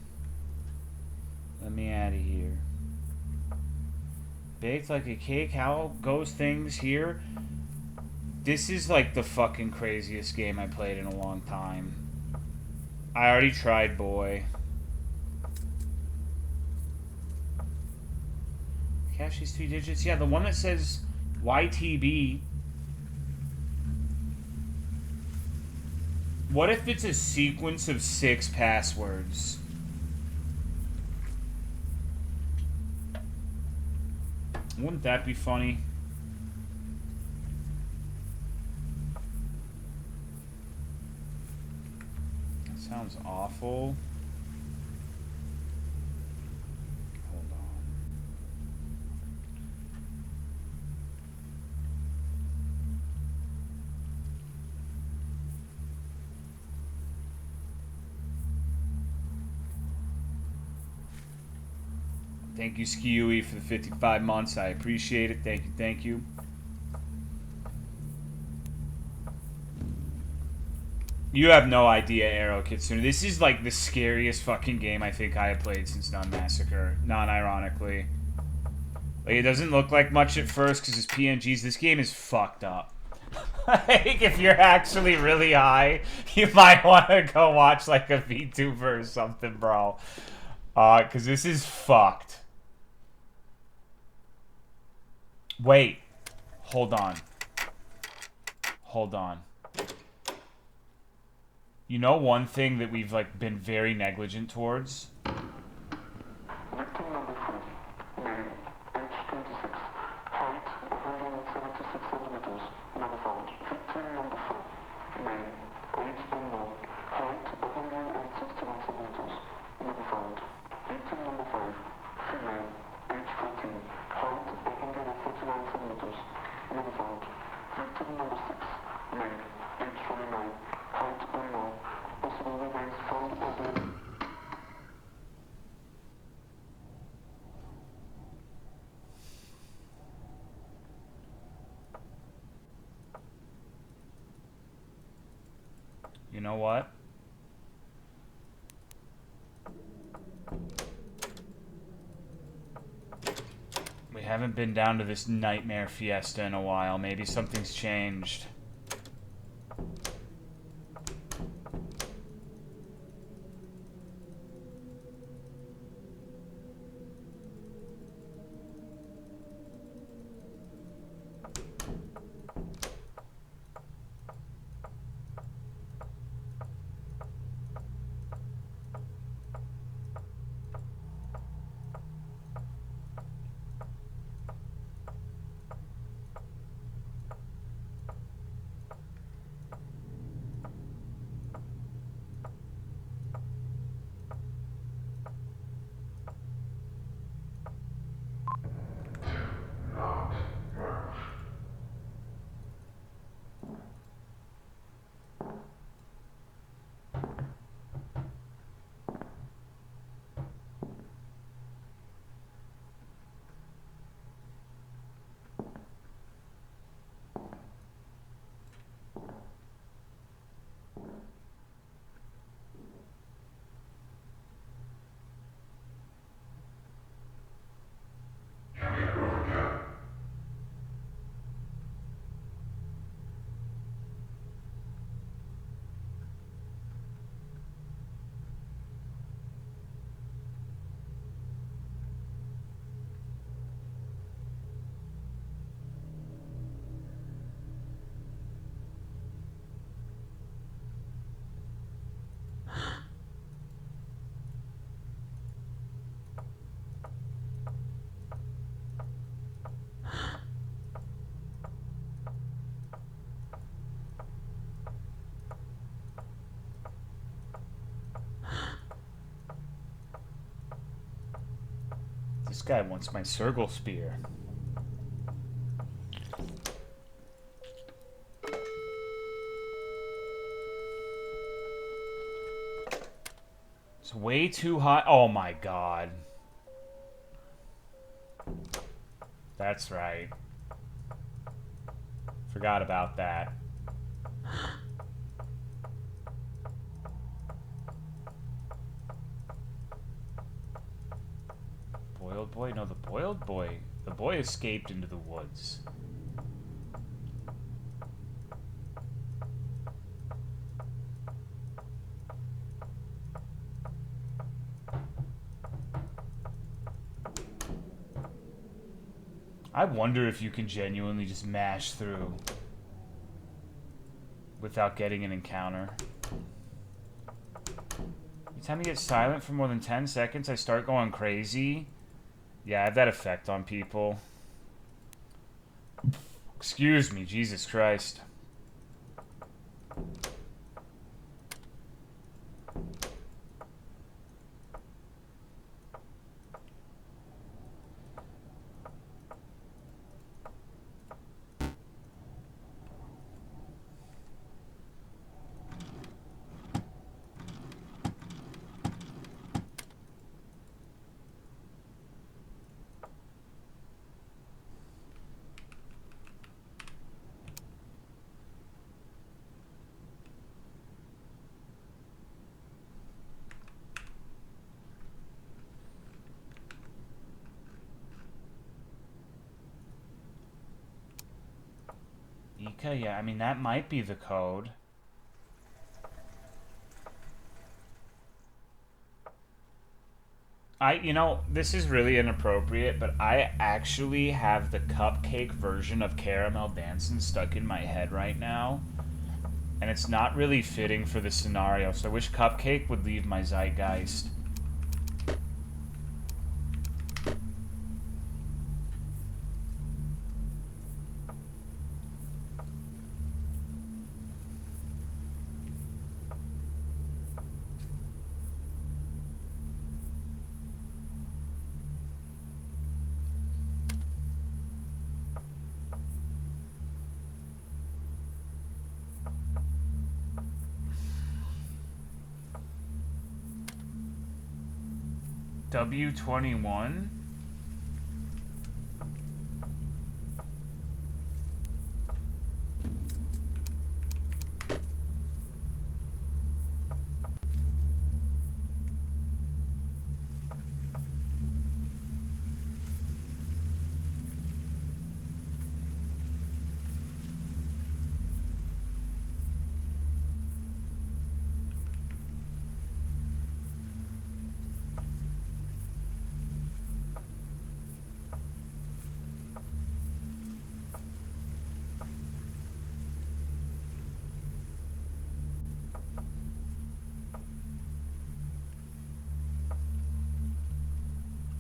Let me out of here. Baked like a cake. How goes things here? This is like the fucking craziest game I played in a long time. I already tried, boy. Cache these 3 digits. Yeah, the one that says YTB. What if it's a sequence of 6 passwords? Wouldn't that be funny? That sounds awful. Hold on. Thank you, Skiui, for the 55 months. I appreciate it. Thank you, thank you. You have no idea, Arrow Kitsune. This is like the scariest fucking game I think I have played since Nun Massacre. Non-ironically. Like, it doesn't look like much at first because it's PNGs. This game is fucked up. Like, if you're actually really high, you might want to go watch like a VTuber or something, bro. Because this is fucked. Wait. Hold on. Hold on. You know one thing that we've like been very negligent towards? You know what? We haven't been down to this nightmare fiesta in a while. Maybe something's changed. This guy wants my Sergal Spear. It's way too high. Oh my god. That's right. Forgot about that. Boiled boy? No, the boiled boy. The boy escaped into the woods. I wonder if you can genuinely just mash through without getting an encounter. Anytime you get silent for more than 10 seconds, I start going crazy. Yeah, I have that effect on people. Excuse me, Jesus Christ. Ika, yeah, I mean, that might be the code. You know, this is really inappropriate, but I actually have the cupcake version of Caramel Dancing stuck in my head right now. And it's not really fitting for the scenario, so I wish Cupcake would leave my zeitgeist. W21?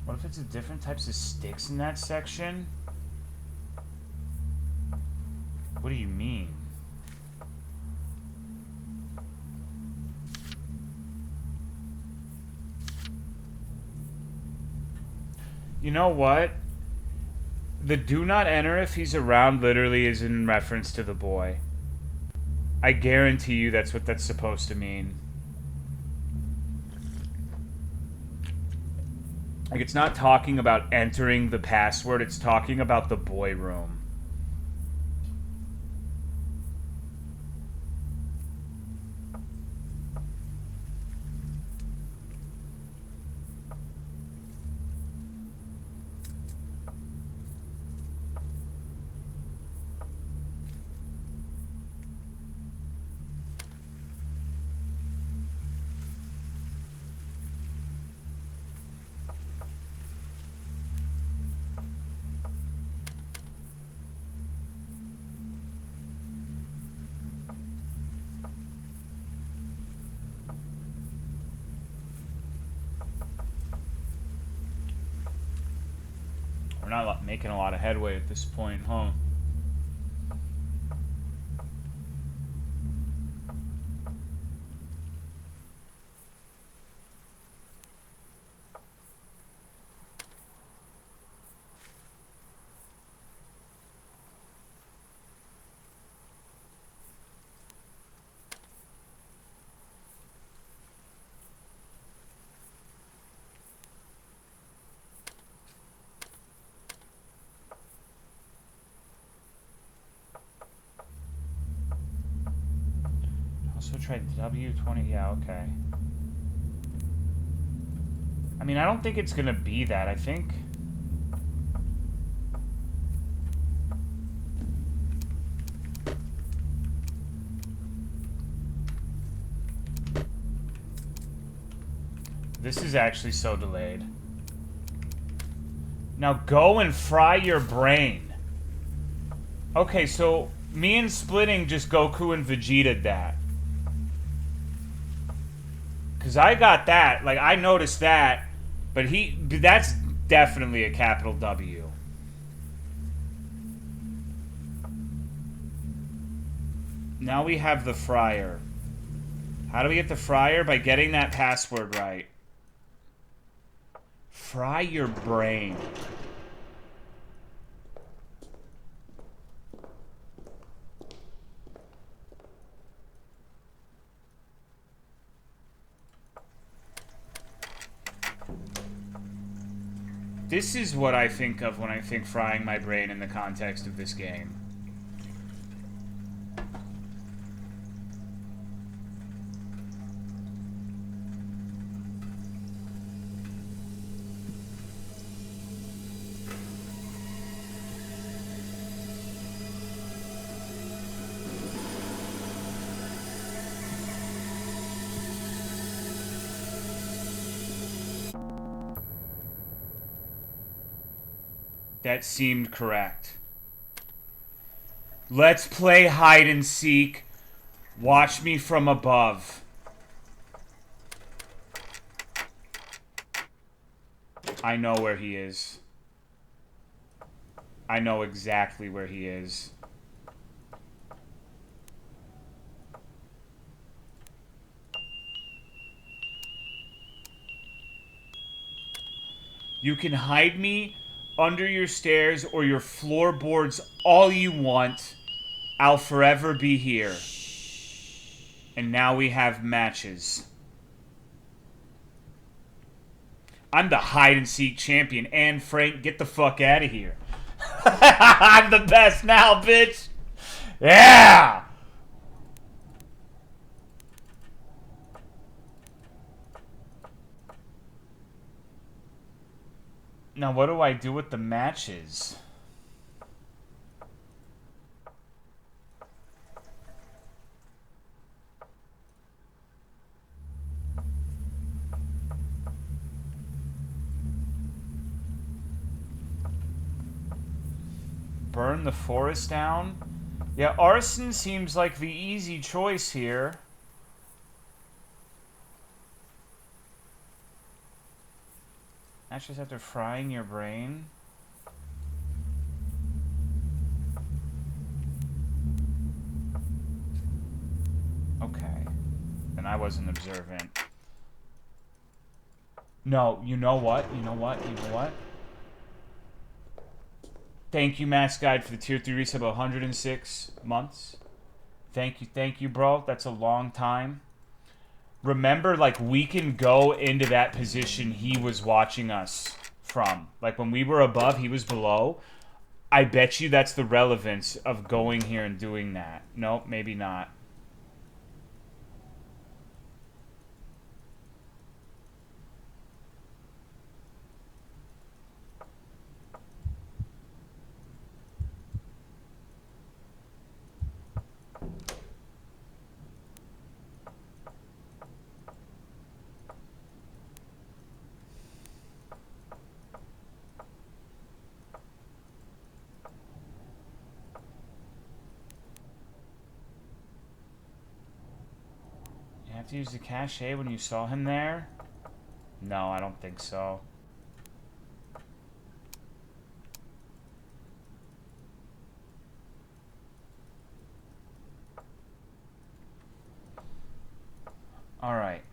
What if it's a different types of sticks in that section? What do you mean? You know what? The do not enter if he's around literally is in reference to the boy. I guarantee you that's what that's supposed to mean. Like, it's not talking about entering the password, it's talking about the boy room. We're not making a lot of headway at this point, huh? try W20. Yeah, okay. I mean, I don't think it's gonna be that. I think... This is actually so delayed. Now go and fry your brain. Okay, so me and Splitting just Goku and Vegeta that. Because I got that. Like, I noticed that. But that's definitely a capital W. Now we have the fryer. How do we get the fryer? By getting that password right. Fry your brain. This is what I think of when I think frying my brain in the context of this game. That seemed correct. Let's play hide and seek. Watch me from above. I know where he is. I know exactly where he is. You can hide me under your stairs or your floorboards all you want. I'll forever be here. And now we have matches. I'm the hide and seek champion. And Frank, get the fuck out of here. I'm the best now, bitch. Yeah. Now, what do I do with the matches? Burn the forest down? Yeah, arson seems like the easy choice here. That's just after frying your brain. Okay. Then I wasn't observant. No, you know what? You know what? You know what? Thank you, Max Guide, for the tier 3 resub of 106 months. Thank you, bro. That's a long time. Remember, like, we can go into that position he was watching us from. Like, when we were above, he was below. I bet you that's the relevance of going here and doing that. Nope, maybe not. You have to use the cache when you saw him there? No, I don't think so. Alright.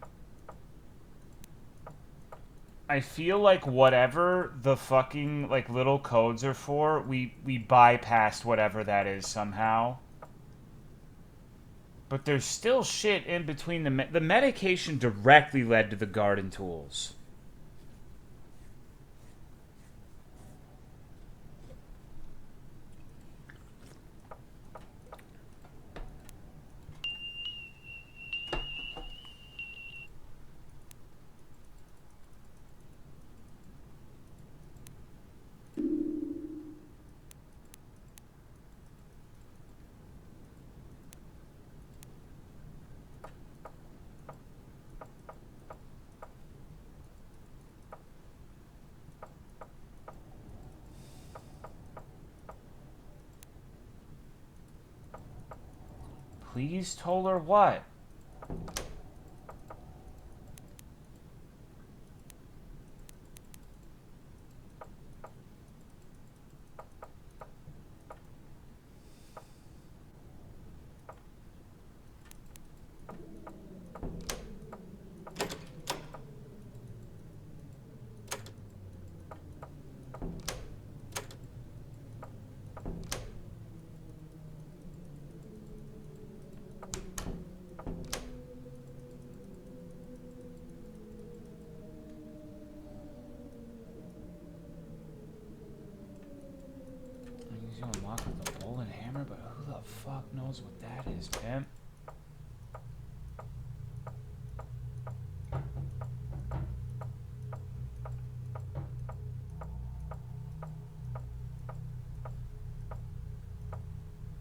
I feel like whatever the fucking, like, little codes are for, we bypassed whatever that is somehow. But there's still shit in between the medication directly led to the garden tools. Please, Toller, what? You unlock with the bowl and hammer, but who the fuck knows what that is, pimp?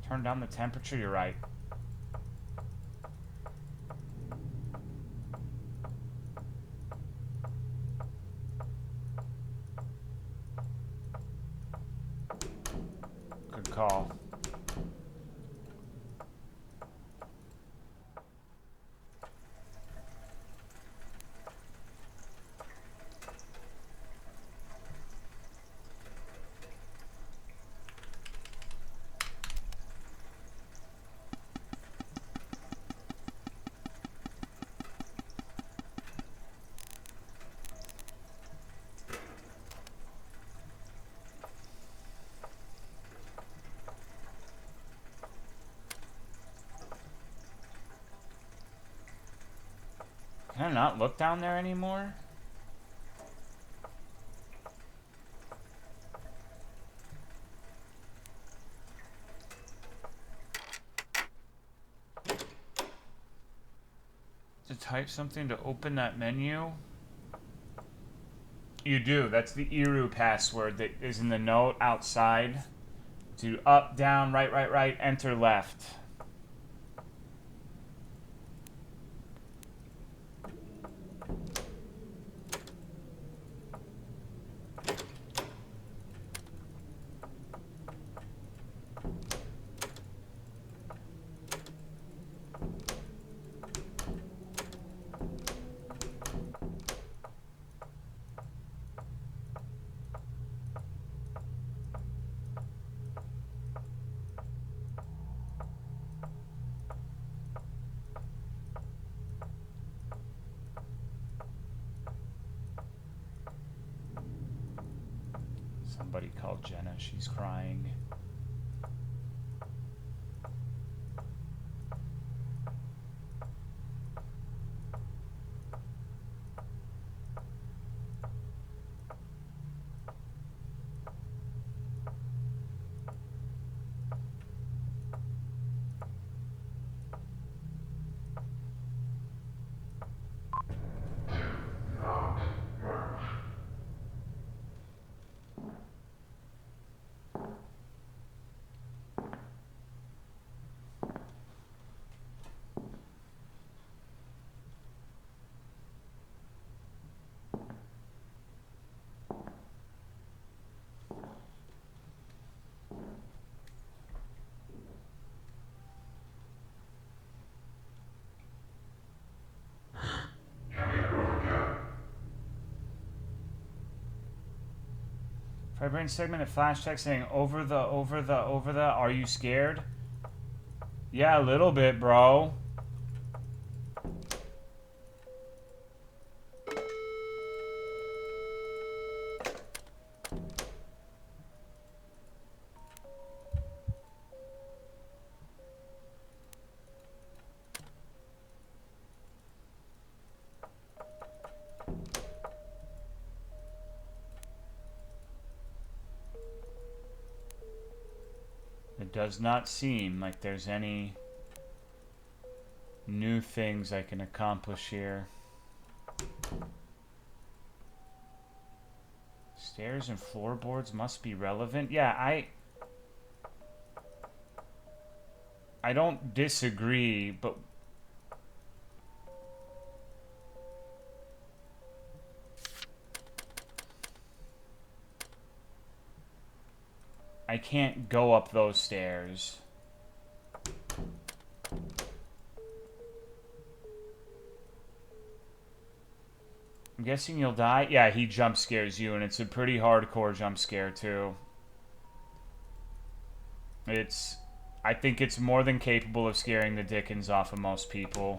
Turn down the temperature, you're right. Good call. Can I not look down there anymore? To type something to open that menu? You do. That's the Eru password that is in the note outside. To up, down, right, right, right, enter left. Somebody called Jenna. She's crying. Vibrating segment of flash text saying over the, are you scared? Yeah, a little bit, bro. It does not seem like there's any new things I can accomplish here. Stairs and floorboards must be relevant. Yeah, I don't disagree, but I can't go up those stairs. I'm guessing you'll die. Yeah, he jump scares you, and it's a pretty hardcore jump scare too. I think it's more than capable of scaring the dickens off of most people.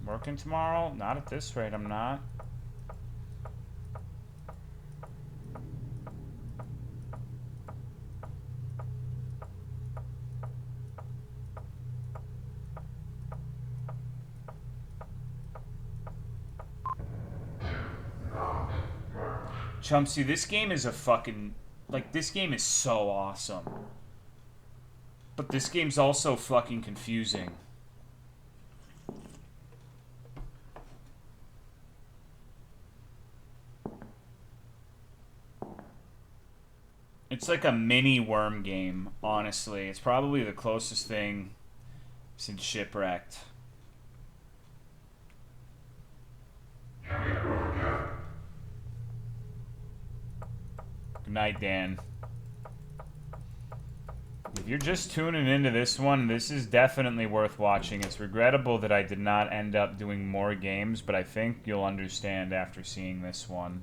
Working tomorrow? Not at this rate, I'm not. Chumpsy, this game is a fucking... Like, this game is so awesome. But this game's also fucking confusing. It's like a mini worm game, honestly. It's probably the closest thing since Shipwrecked. Good night, Dan. If you're just tuning into this one, this is definitely worth watching. It's regrettable that I did not end up doing more games, but I think you'll understand after seeing this one.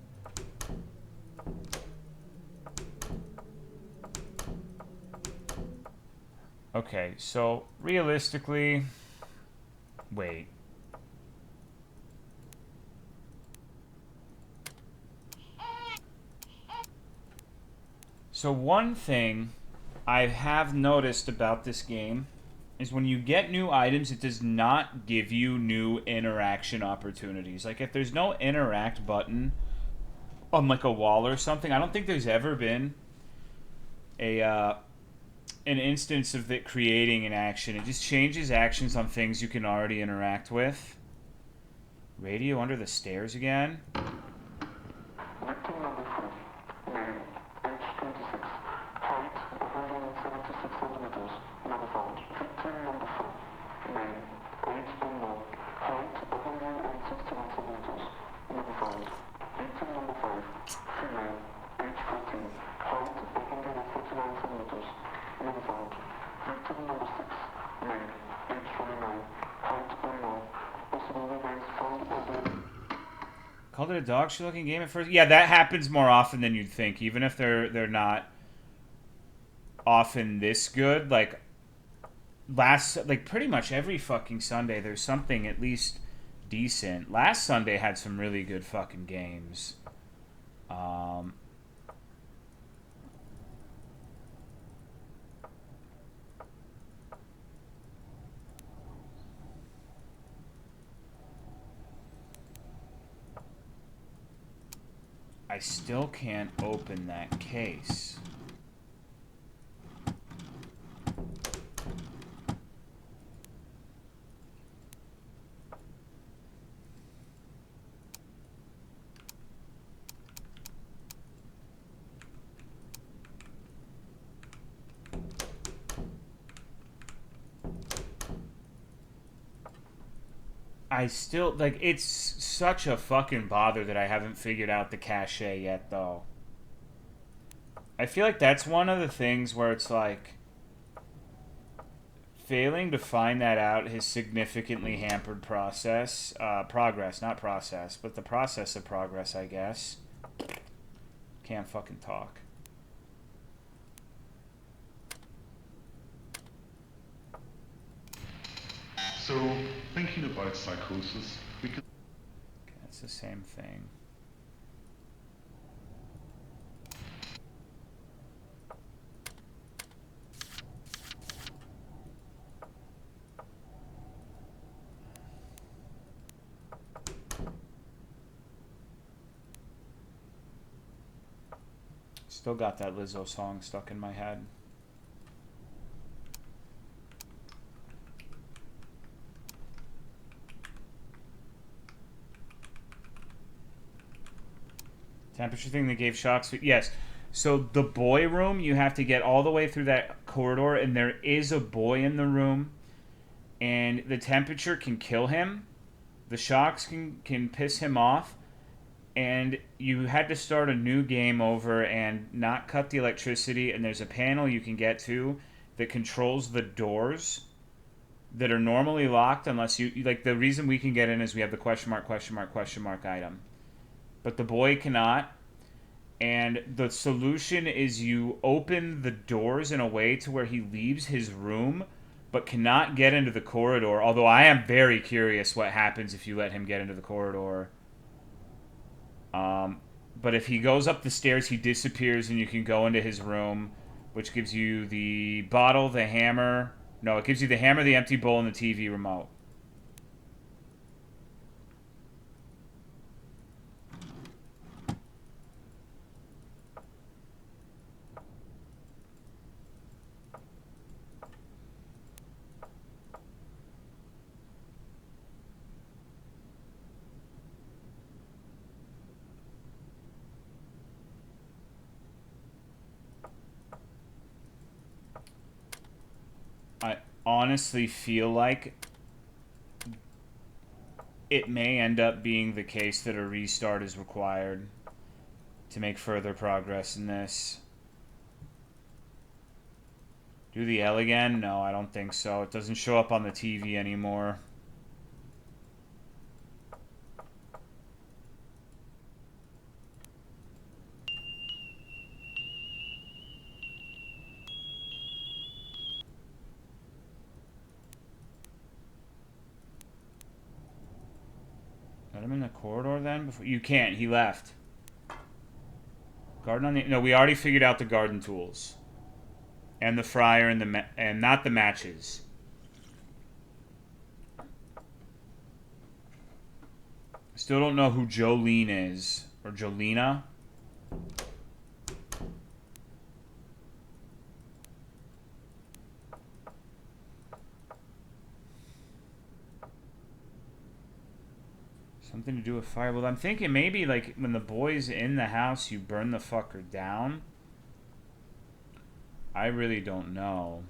Okay, so realistically... Wait. So one thing I have noticed about this game is when you get new items, it does not give you new interaction opportunities. Like, if there's no interact button on, like, a wall or something, I don't think there's ever been an instance of it creating an action. It just changes actions on things you can already interact with. Radio under the stairs again? Called it a dog shit looking game at first? Yeah, that happens more often than you'd think. Even if they're not often this good. Like pretty much every fucking Sunday there's something at least decent. Last Sunday had some really good fucking games. I still can't open that case. I still, like, it's such a fucking bother that I haven't figured out the cache yet, though. I feel like that's one of the things where it's like, failing to find that out has significantly hampered progress, not process, but the process of progress, I guess. Can't fucking talk. So, thinking about psychosis, we can... Okay, that's the same thing. Still got that Lizzo song stuck in my head. Temperature thing that gave shocks. Yes. So the boy room, you have to get all the way through that corridor, and there is a boy in the room, and the temperature can kill him. The shocks can piss him off, and you had to start a new game over and not cut the electricity, and there's a panel you can get to that controls the doors that are normally locked unless you like. The reason we can get in is we have the question mark item, but the boy cannot. And the solution is you open the doors in a way to where he leaves his room but cannot get into the corridor, although I am very curious what happens if you let him get into the corridor. But if he goes up the stairs, he disappears and you can go into his room, which gives you the bottle, the hammer. No, it gives you the hammer, the empty bowl, and the TV remote. I honestly feel like it may end up being the case that a restart is required to make further progress in this. Do the L again? No, I don't think so. It doesn't show up on the TV anymore. Let him in the corridor then? Before you can't. He left. Garden on the... No, we already figured out the garden tools. And the fryer and the... and not the matches. Still don't know who Jolene is. Or Jolena. Something to do with fire. Well, I'm thinking maybe, like, when the boy's in the house, you burn the fucker down. I really don't know.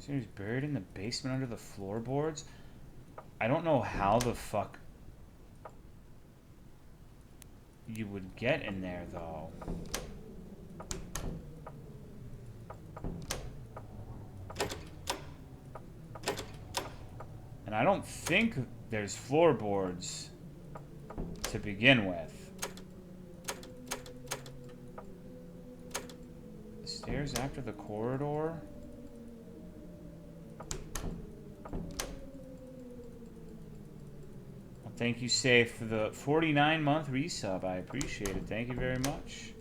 So he's buried in the basement under the floorboards? I don't know how the fuck you would get in there, though. And I don't think there's floorboards to begin with. The stairs after the corridor? Thank you, Safe, for the 49-month resub. I appreciate it. Thank you very much.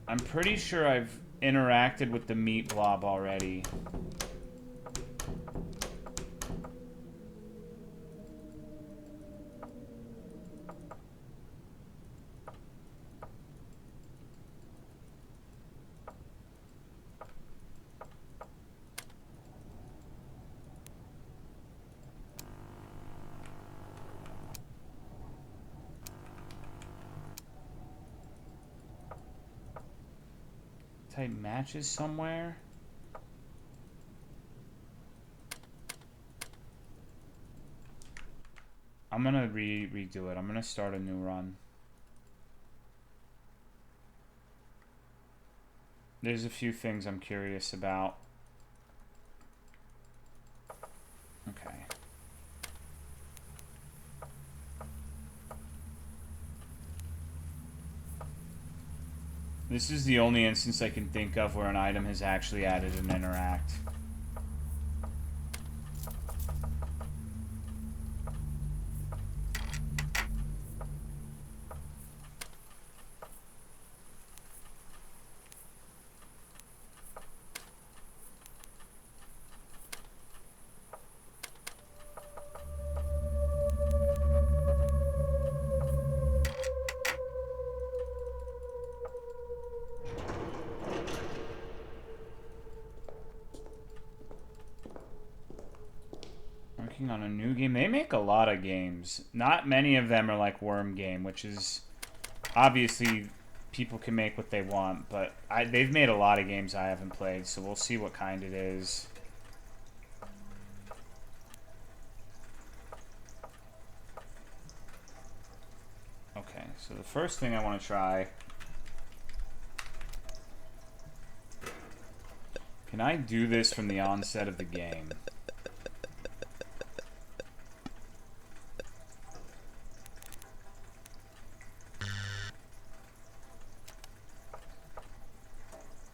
I'm pretty sure I've interacted with the meat blob already. Type matches somewhere. I'm gonna redo it. I'm gonna start a new run. There's a few things I'm curious about. Okay. This is the only instance I can think of where an item has actually added an interact. on a new game. They make a lot of games. Not many of them are like Worm Game, which is obviously people can make what they want, but they've made a lot of games I haven't played, so we'll see what kind it is. Okay, so the first thing I want to try... Can I do this from the onset of the game?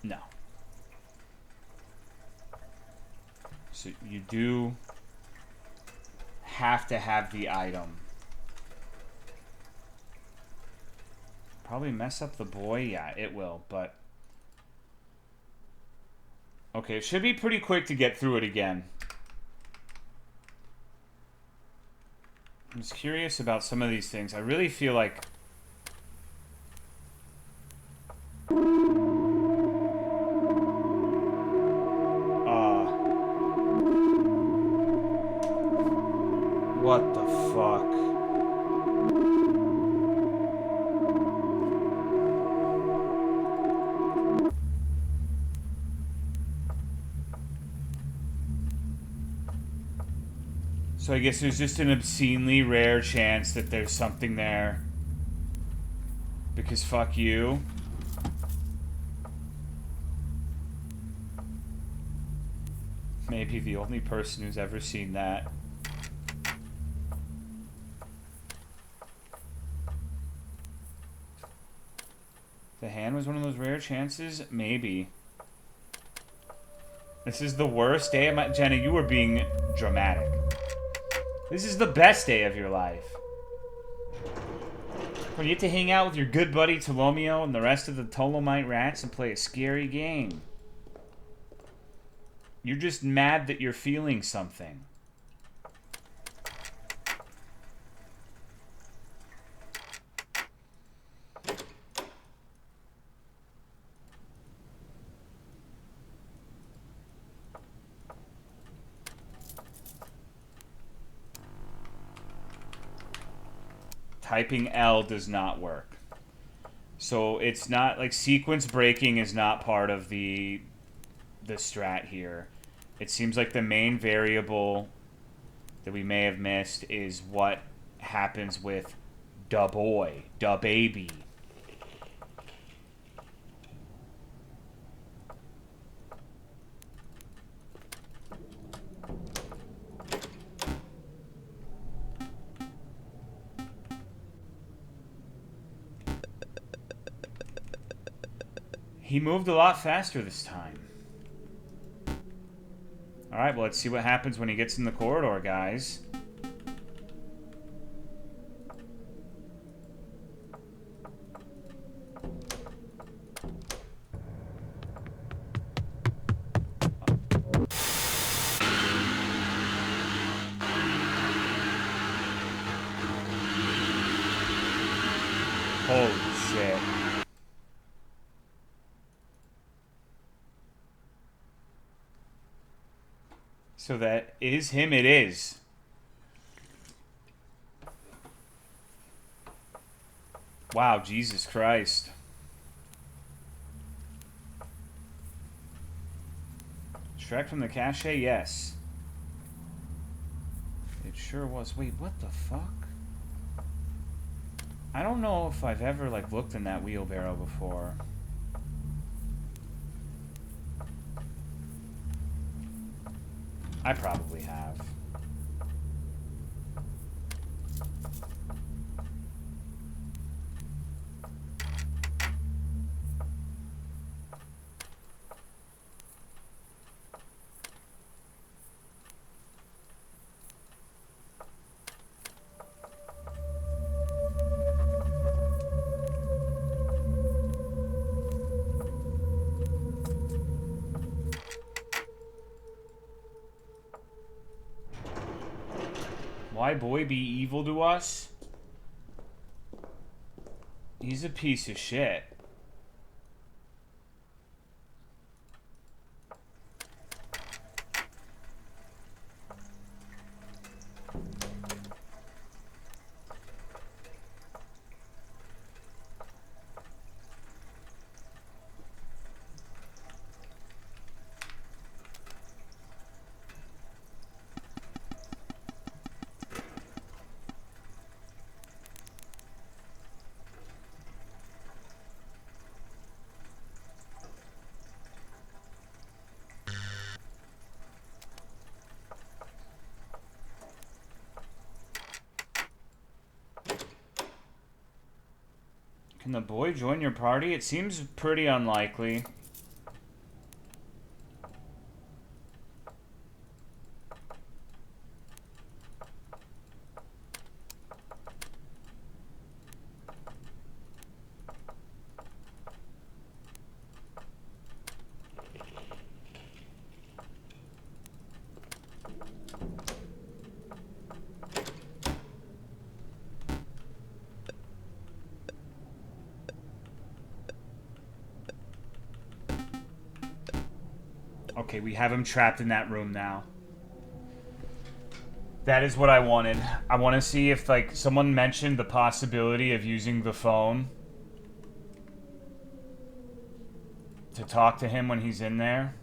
No. So you do have to have the item. Probably mess up the boy? Yeah, it will, but... Okay, it should be pretty quick to get through it again. I'm just curious about some of these things. I really feel like... What the fuck? So I guess there's just an obscenely rare chance that there's something there. Because fuck you. Maybe the only person who's ever seen that. The hand was one of those rare chances? Maybe. This is the worst day of my... Jenna, you were being dramatic. This is the best day of your life. When you get to hang out with your good buddy Tolomeo and the rest of the Tolomite rats and play a scary game. You're just mad that you're feeling something. Typing L does not work. So it's not like sequence breaking is not part of the strat here. It seems like the main variable that we may have missed is what happens with da boy, da baby. He moved a lot faster this time. Alright, well, let's see what happens when he gets in the corridor, guys. Holy shit. So that is him, it is. Wow, Jesus Christ. Extract from the cache? Yes. It sure was. Wait, what the fuck? I don't know if I've ever, like, looked in that wheelbarrow before. I probably have. Why boy be evil to us? He's a piece of shit. Can the boy join your party? It seems pretty unlikely. Okay, we have him trapped in that room now. That is what I wanted. I want to see if, like, someone mentioned the possibility of using the phone to talk to him when he's in there.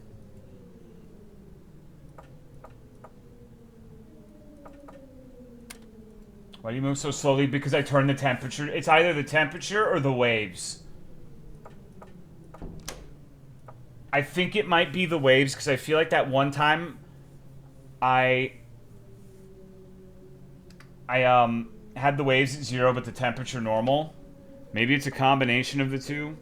Why do you move so slowly? Because I turned the temperature. It's either the temperature or the waves. I think it might be the waves, because I feel like that one time I had the waves at 0 but the temperature normal. Maybe it's a combination of the two.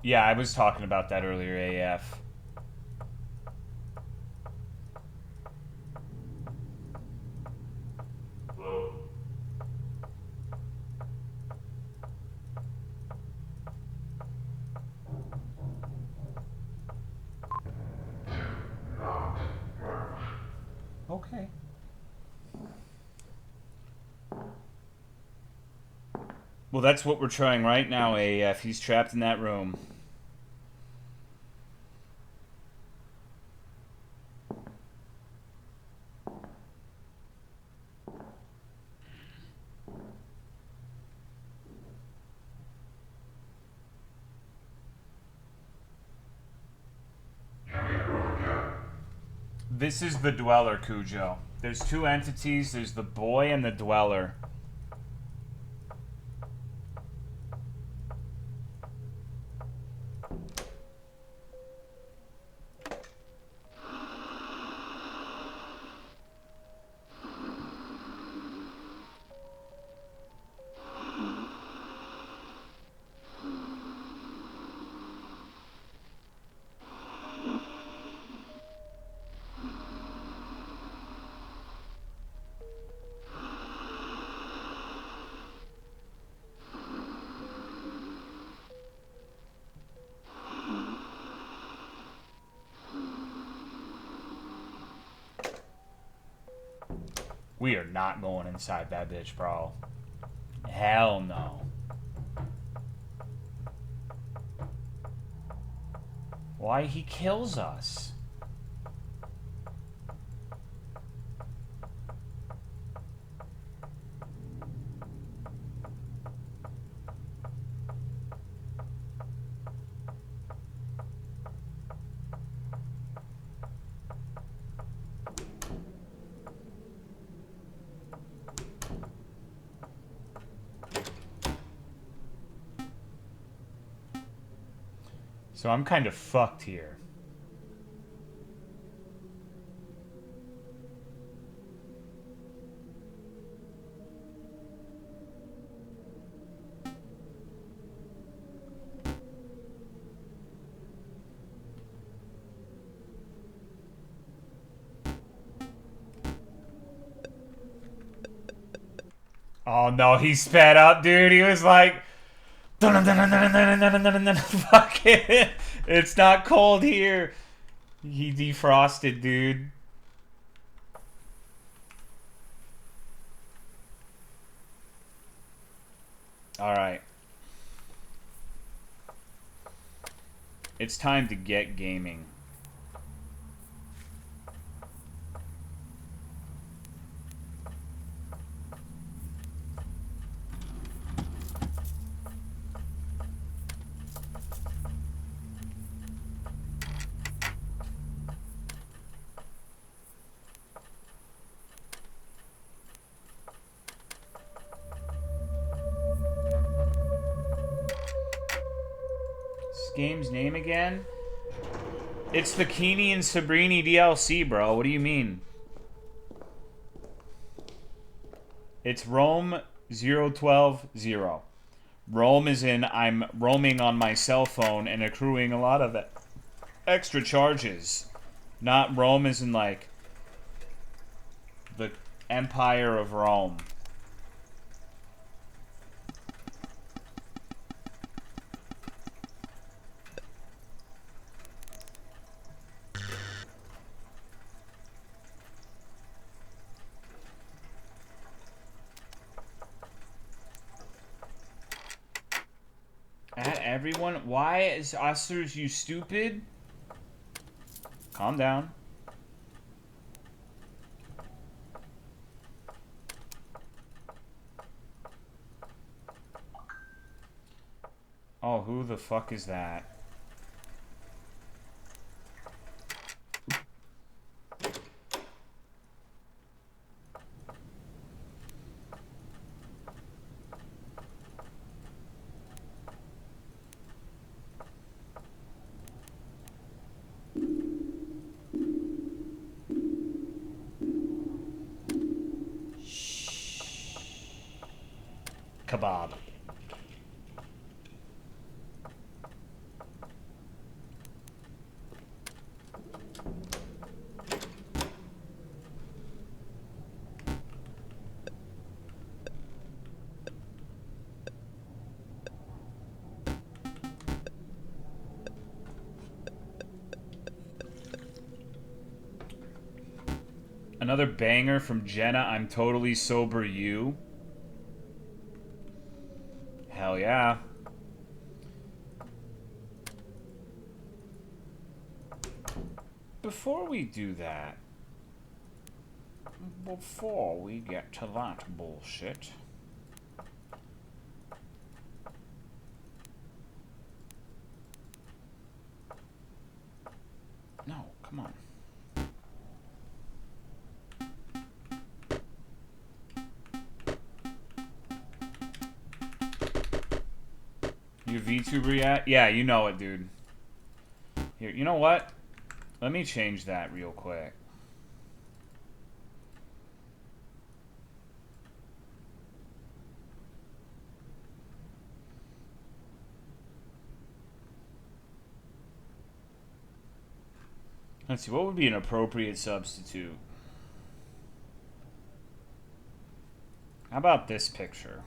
Yeah, I was talking about that earlier, AF. Okay. Well, that's what we're trying right now, AF. He's trapped in that room. This is the Dweller, Cujo. There's two entities. There's the boy and the Dweller. We are not going inside that bitch, bro. Hell no. Why he kills us? So I'm kind of fucked here. Oh no, he sped up, dude. He was like, fuck it. It's not cold here. He defrosted, dude. Alright. It's time to get gaming. game's name again? It's the Keeny and Sabrini DLC, bro. What do you mean? It's Rome 0120. Roam is in I'm roaming on my cell phone and accruing a lot of extra charges. Not Rome as in like the Empire of Rome. At everyone? Why is Oscars you stupid? Calm down. Oh, who the fuck is that? Kebab. Another banger from Jenna, I'm Totally Sober You. Hell yeah. Before we do that, before we get to that bullshit, no, come on. You VTuber yet? Yeah, you know it, dude. Here, you know what? Let me change that real quick. Let's see, what would be an appropriate substitute? How about this picture?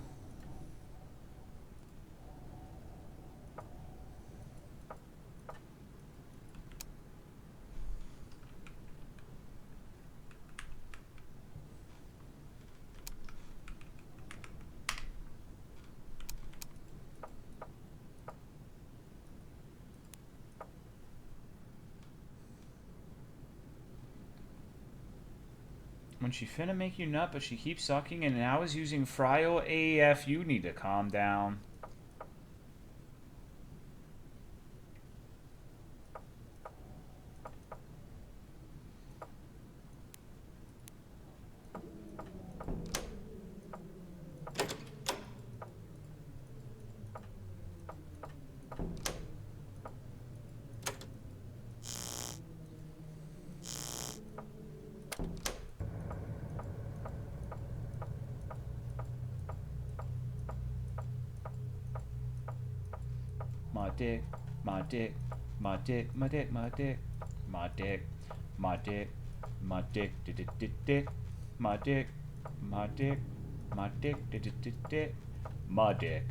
When she finna make you nut, but she keeps sucking and now is using Fryo AF, you need to calm down. My dick, my dick, my dick, my dick, my dick, my dick, my dick, my dick, dick, dick, dick, my dick, my dick, my dick, dick, dick, dick, my dick,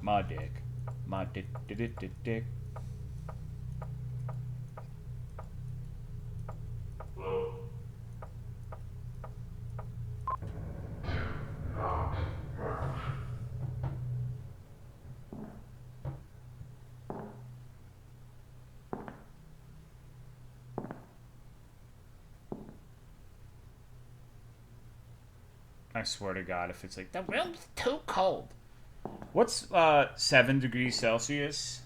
my dick, my dick, dick, dick, dick. I swear to God, if it's like, the room's too cold. What's 7 degrees Celsius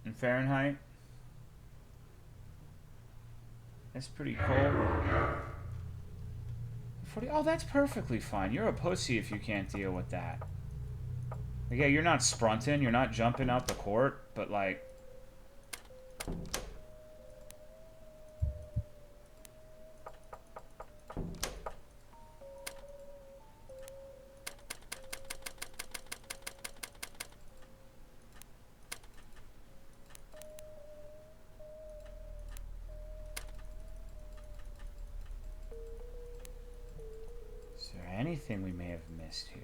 in Fahrenheit? That's pretty cold. 40. Oh, that's perfectly fine. You're a pussy if you can't deal with that. Like, yeah, you're not sprinting, you're not jumping out the court, but like... Is there anything we may have missed here?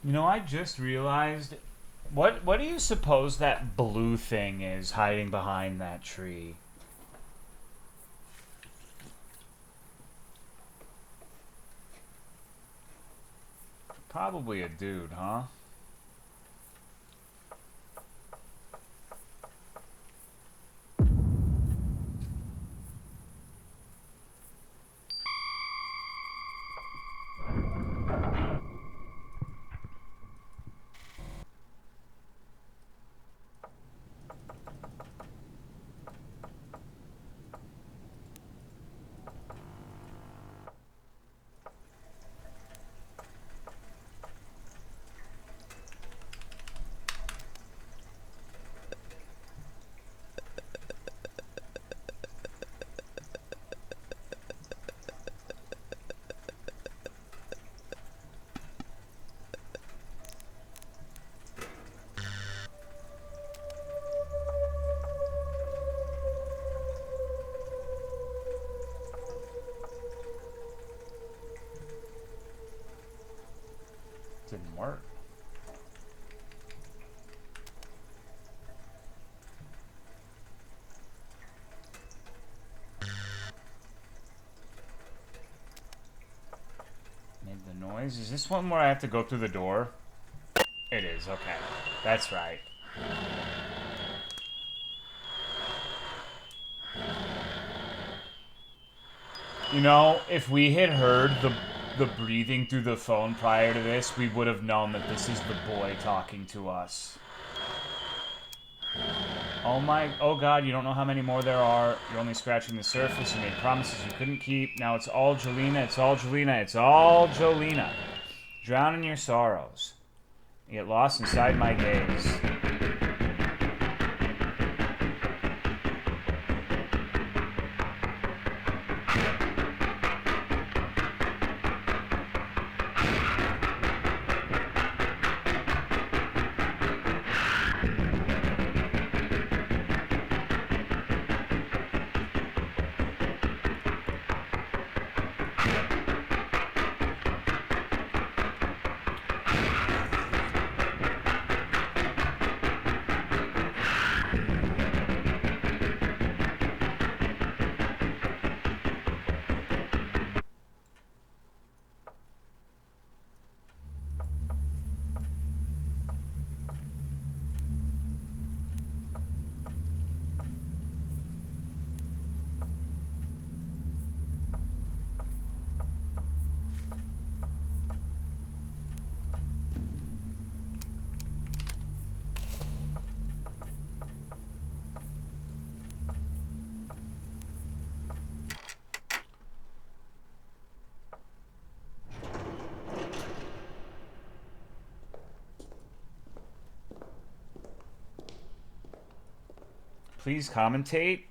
You know, I just realized, what do you suppose that blue thing is hiding behind that tree? Probably a dude, huh? Didn't work. Made the noise. Is this one where I have to go through the door? It is, okay. That's right. You know, if we had heard the breathing through the phone prior to this, we would have known that this is the boy talking to us. Oh god, you don't know how many more there are. You're only scratching the surface. You made promises you couldn't keep. Now it's all Jolena, it's all Jolena, it's all Jolena. Drown in your sorrows. You get lost inside my gaze. Please commentate.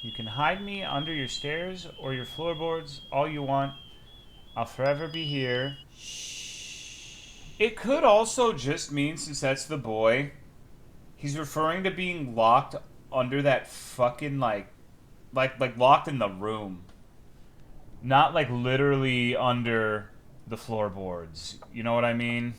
You can hide me under your stairs or your floorboards all you want. I'll forever be here. It could also just mean, since that's the boy, he's referring to being locked under that fucking, like locked in the room. Not, like, literally under the floorboards. You know what I mean?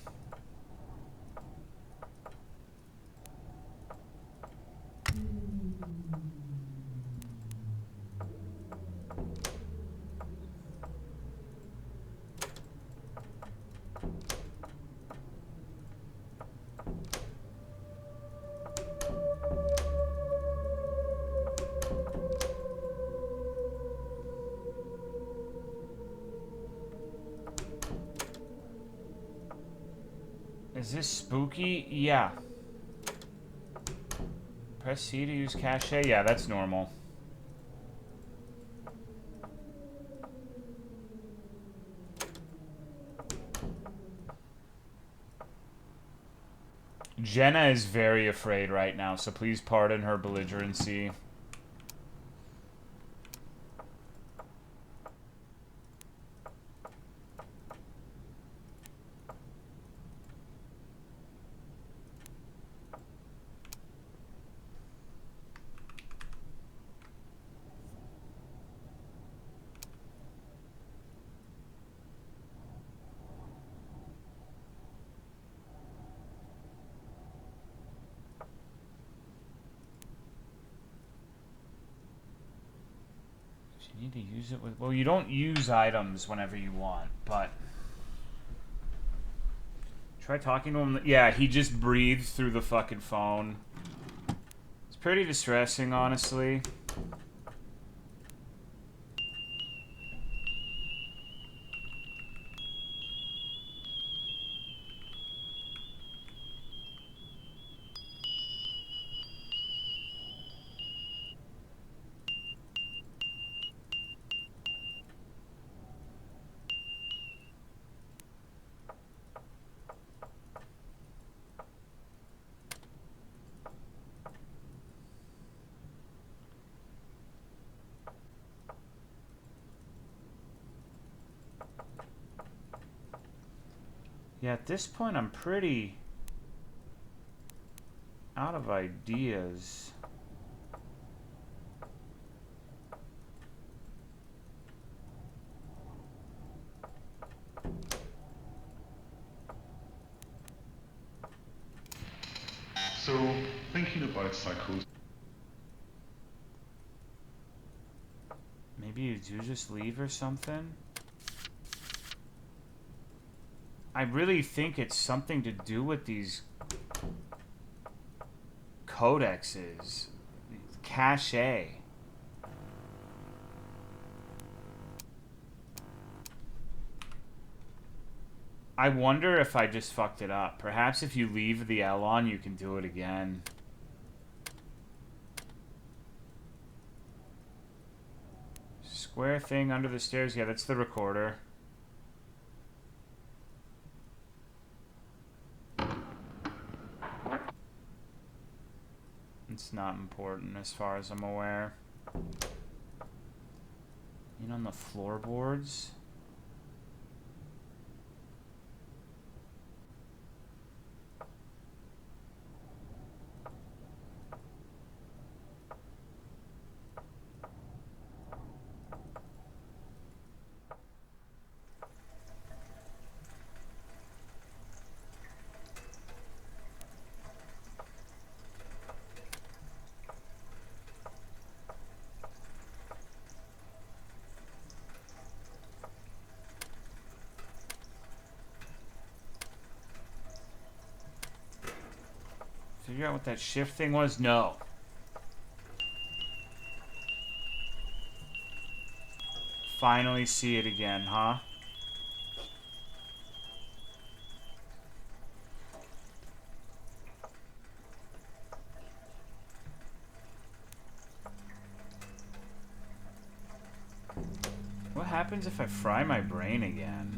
Is this spooky? Yeah. Press C to use cache? Yeah, that's normal. Jenna is very afraid right now, so please pardon her belligerency. You need to use it with... Well, you don't use items whenever you want, but... Try talking to him. Yeah, he just breathed through the fucking phone. It's pretty distressing, honestly. Yeah, at this point, I'm pretty out of ideas. So, thinking about psychosis. Maybe you do just leave or something? I really think it's something to do with these codexes. Cache. I wonder if I just fucked it up. Perhaps if you leave the L on, you can do it again. Square thing under the stairs. Yeah, that's the recorder. It's not important as far as I'm aware. You know, on the floorboards. Figure out what that shift thing was? No. Finally see it again, huh? What happens if I fry my brain again?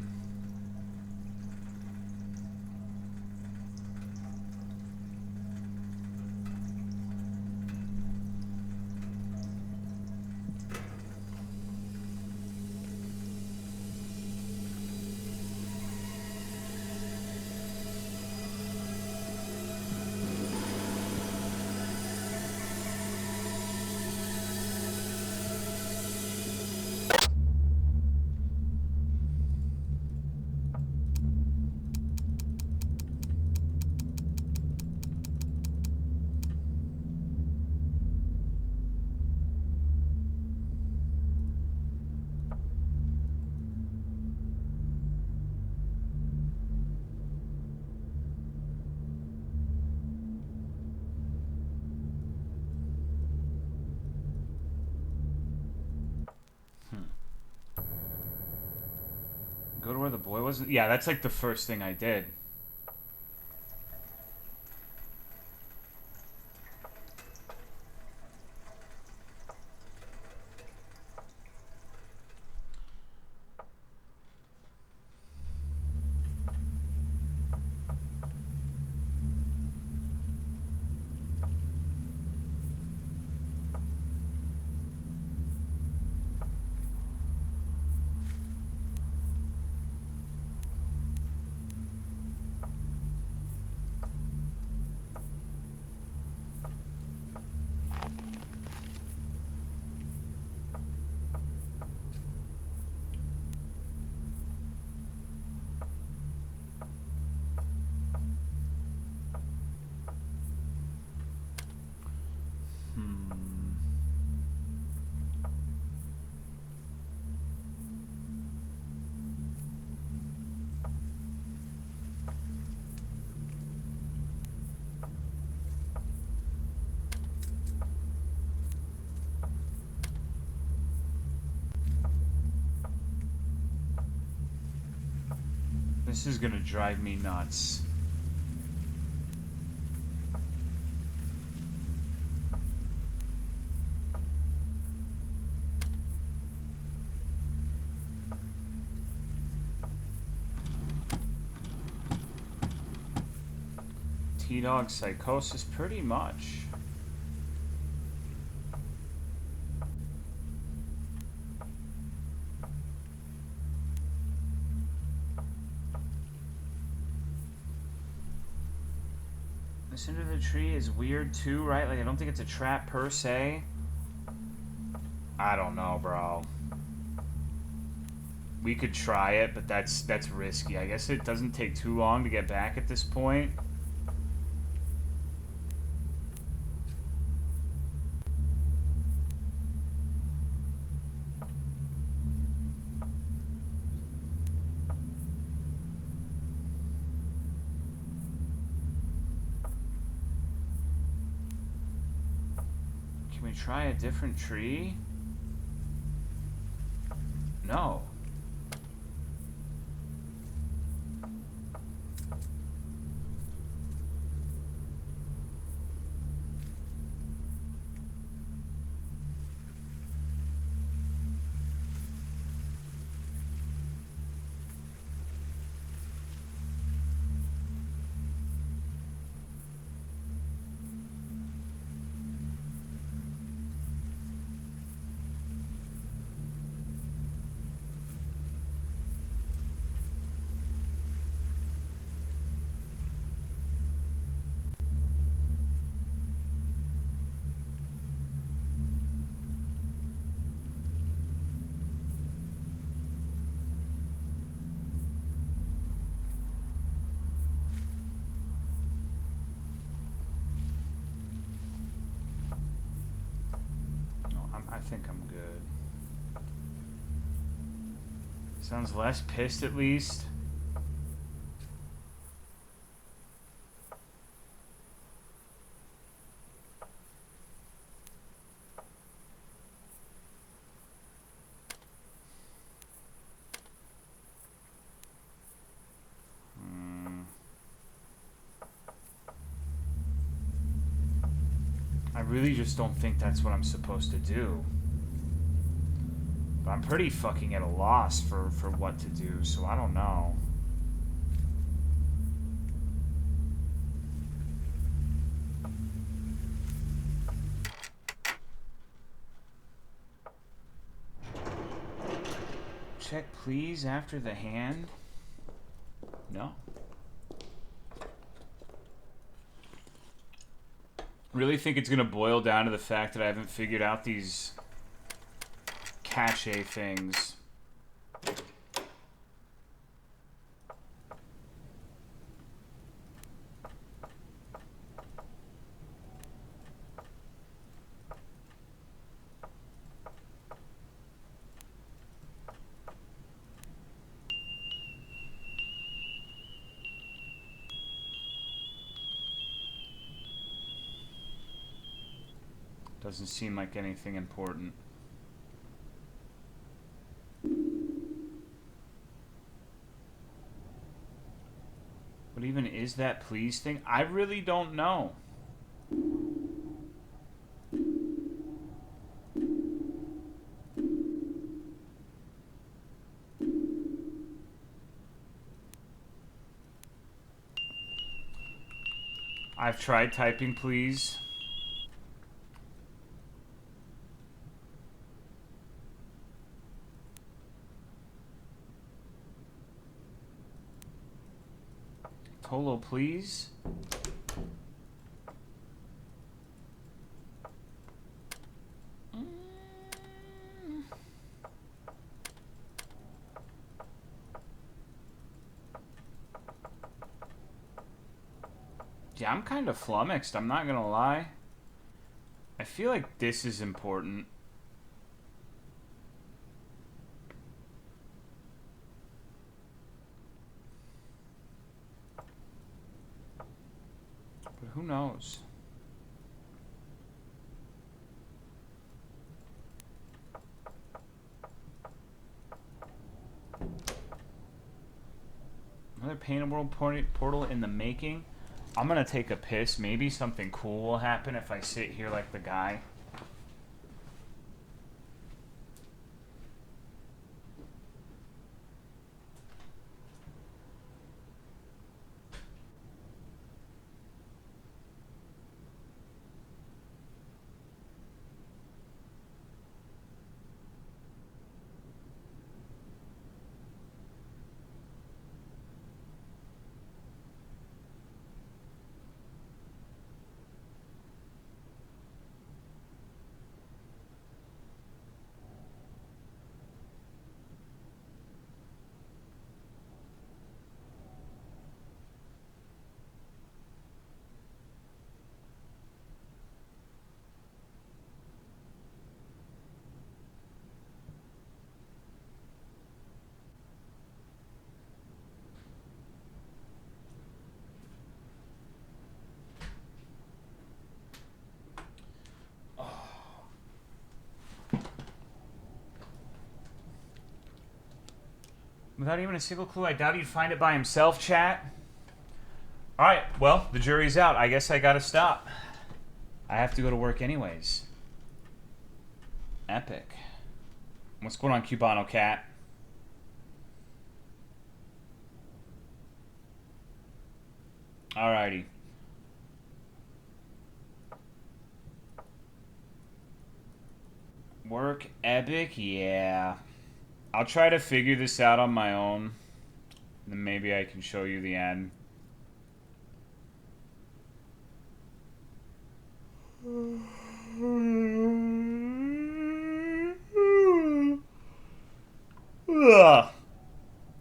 Go to where the boy was? Yeah, that's like the first thing I did. This is gonna drive me nuts. T-Dog Psychosis, pretty much. This under the tree is weird too, right? Like, I don't think it's a trap per se. I don't know, bro. We could try it, but that's risky. I guess it doesn't take too long to get back at this point. Can we try a different tree? No. I think I'm good. Sounds less pissed at least. really just don't think that's what I'm supposed to do. But I'm pretty fucking at a loss for what to do, so I don't know. Check please after the hand. No. Really think it's gonna boil down to the fact that I haven't figured out these cache things. Doesn't seem like anything important. What even is that please thing? I really don't know. I've tried typing please. Tolo, please. Yeah, I'm kind of flummoxed, I'm not gonna lie. I feel like this is important. But who knows? Another Painted World portal in the making. I'm gonna take a piss. Maybe something cool will happen if I sit here like the guy. Without even a single clue, I doubt he'd find it by himself, chat. Alright, well, the jury's out. I guess I gotta stop. I have to go to work anyways. Epic. What's going on, Cubano Cat? Alrighty. Work epic? Yeah. I'll try to figure this out on my own. Then maybe I can show you the end.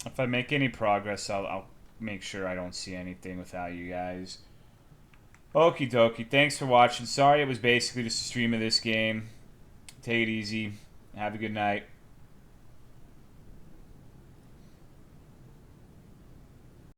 If I make any progress, I'll make sure I don't see anything without you guys. Okie dokie. Thanks for watching. Sorry it was basically just a stream of this game. Take it easy. Have a good night.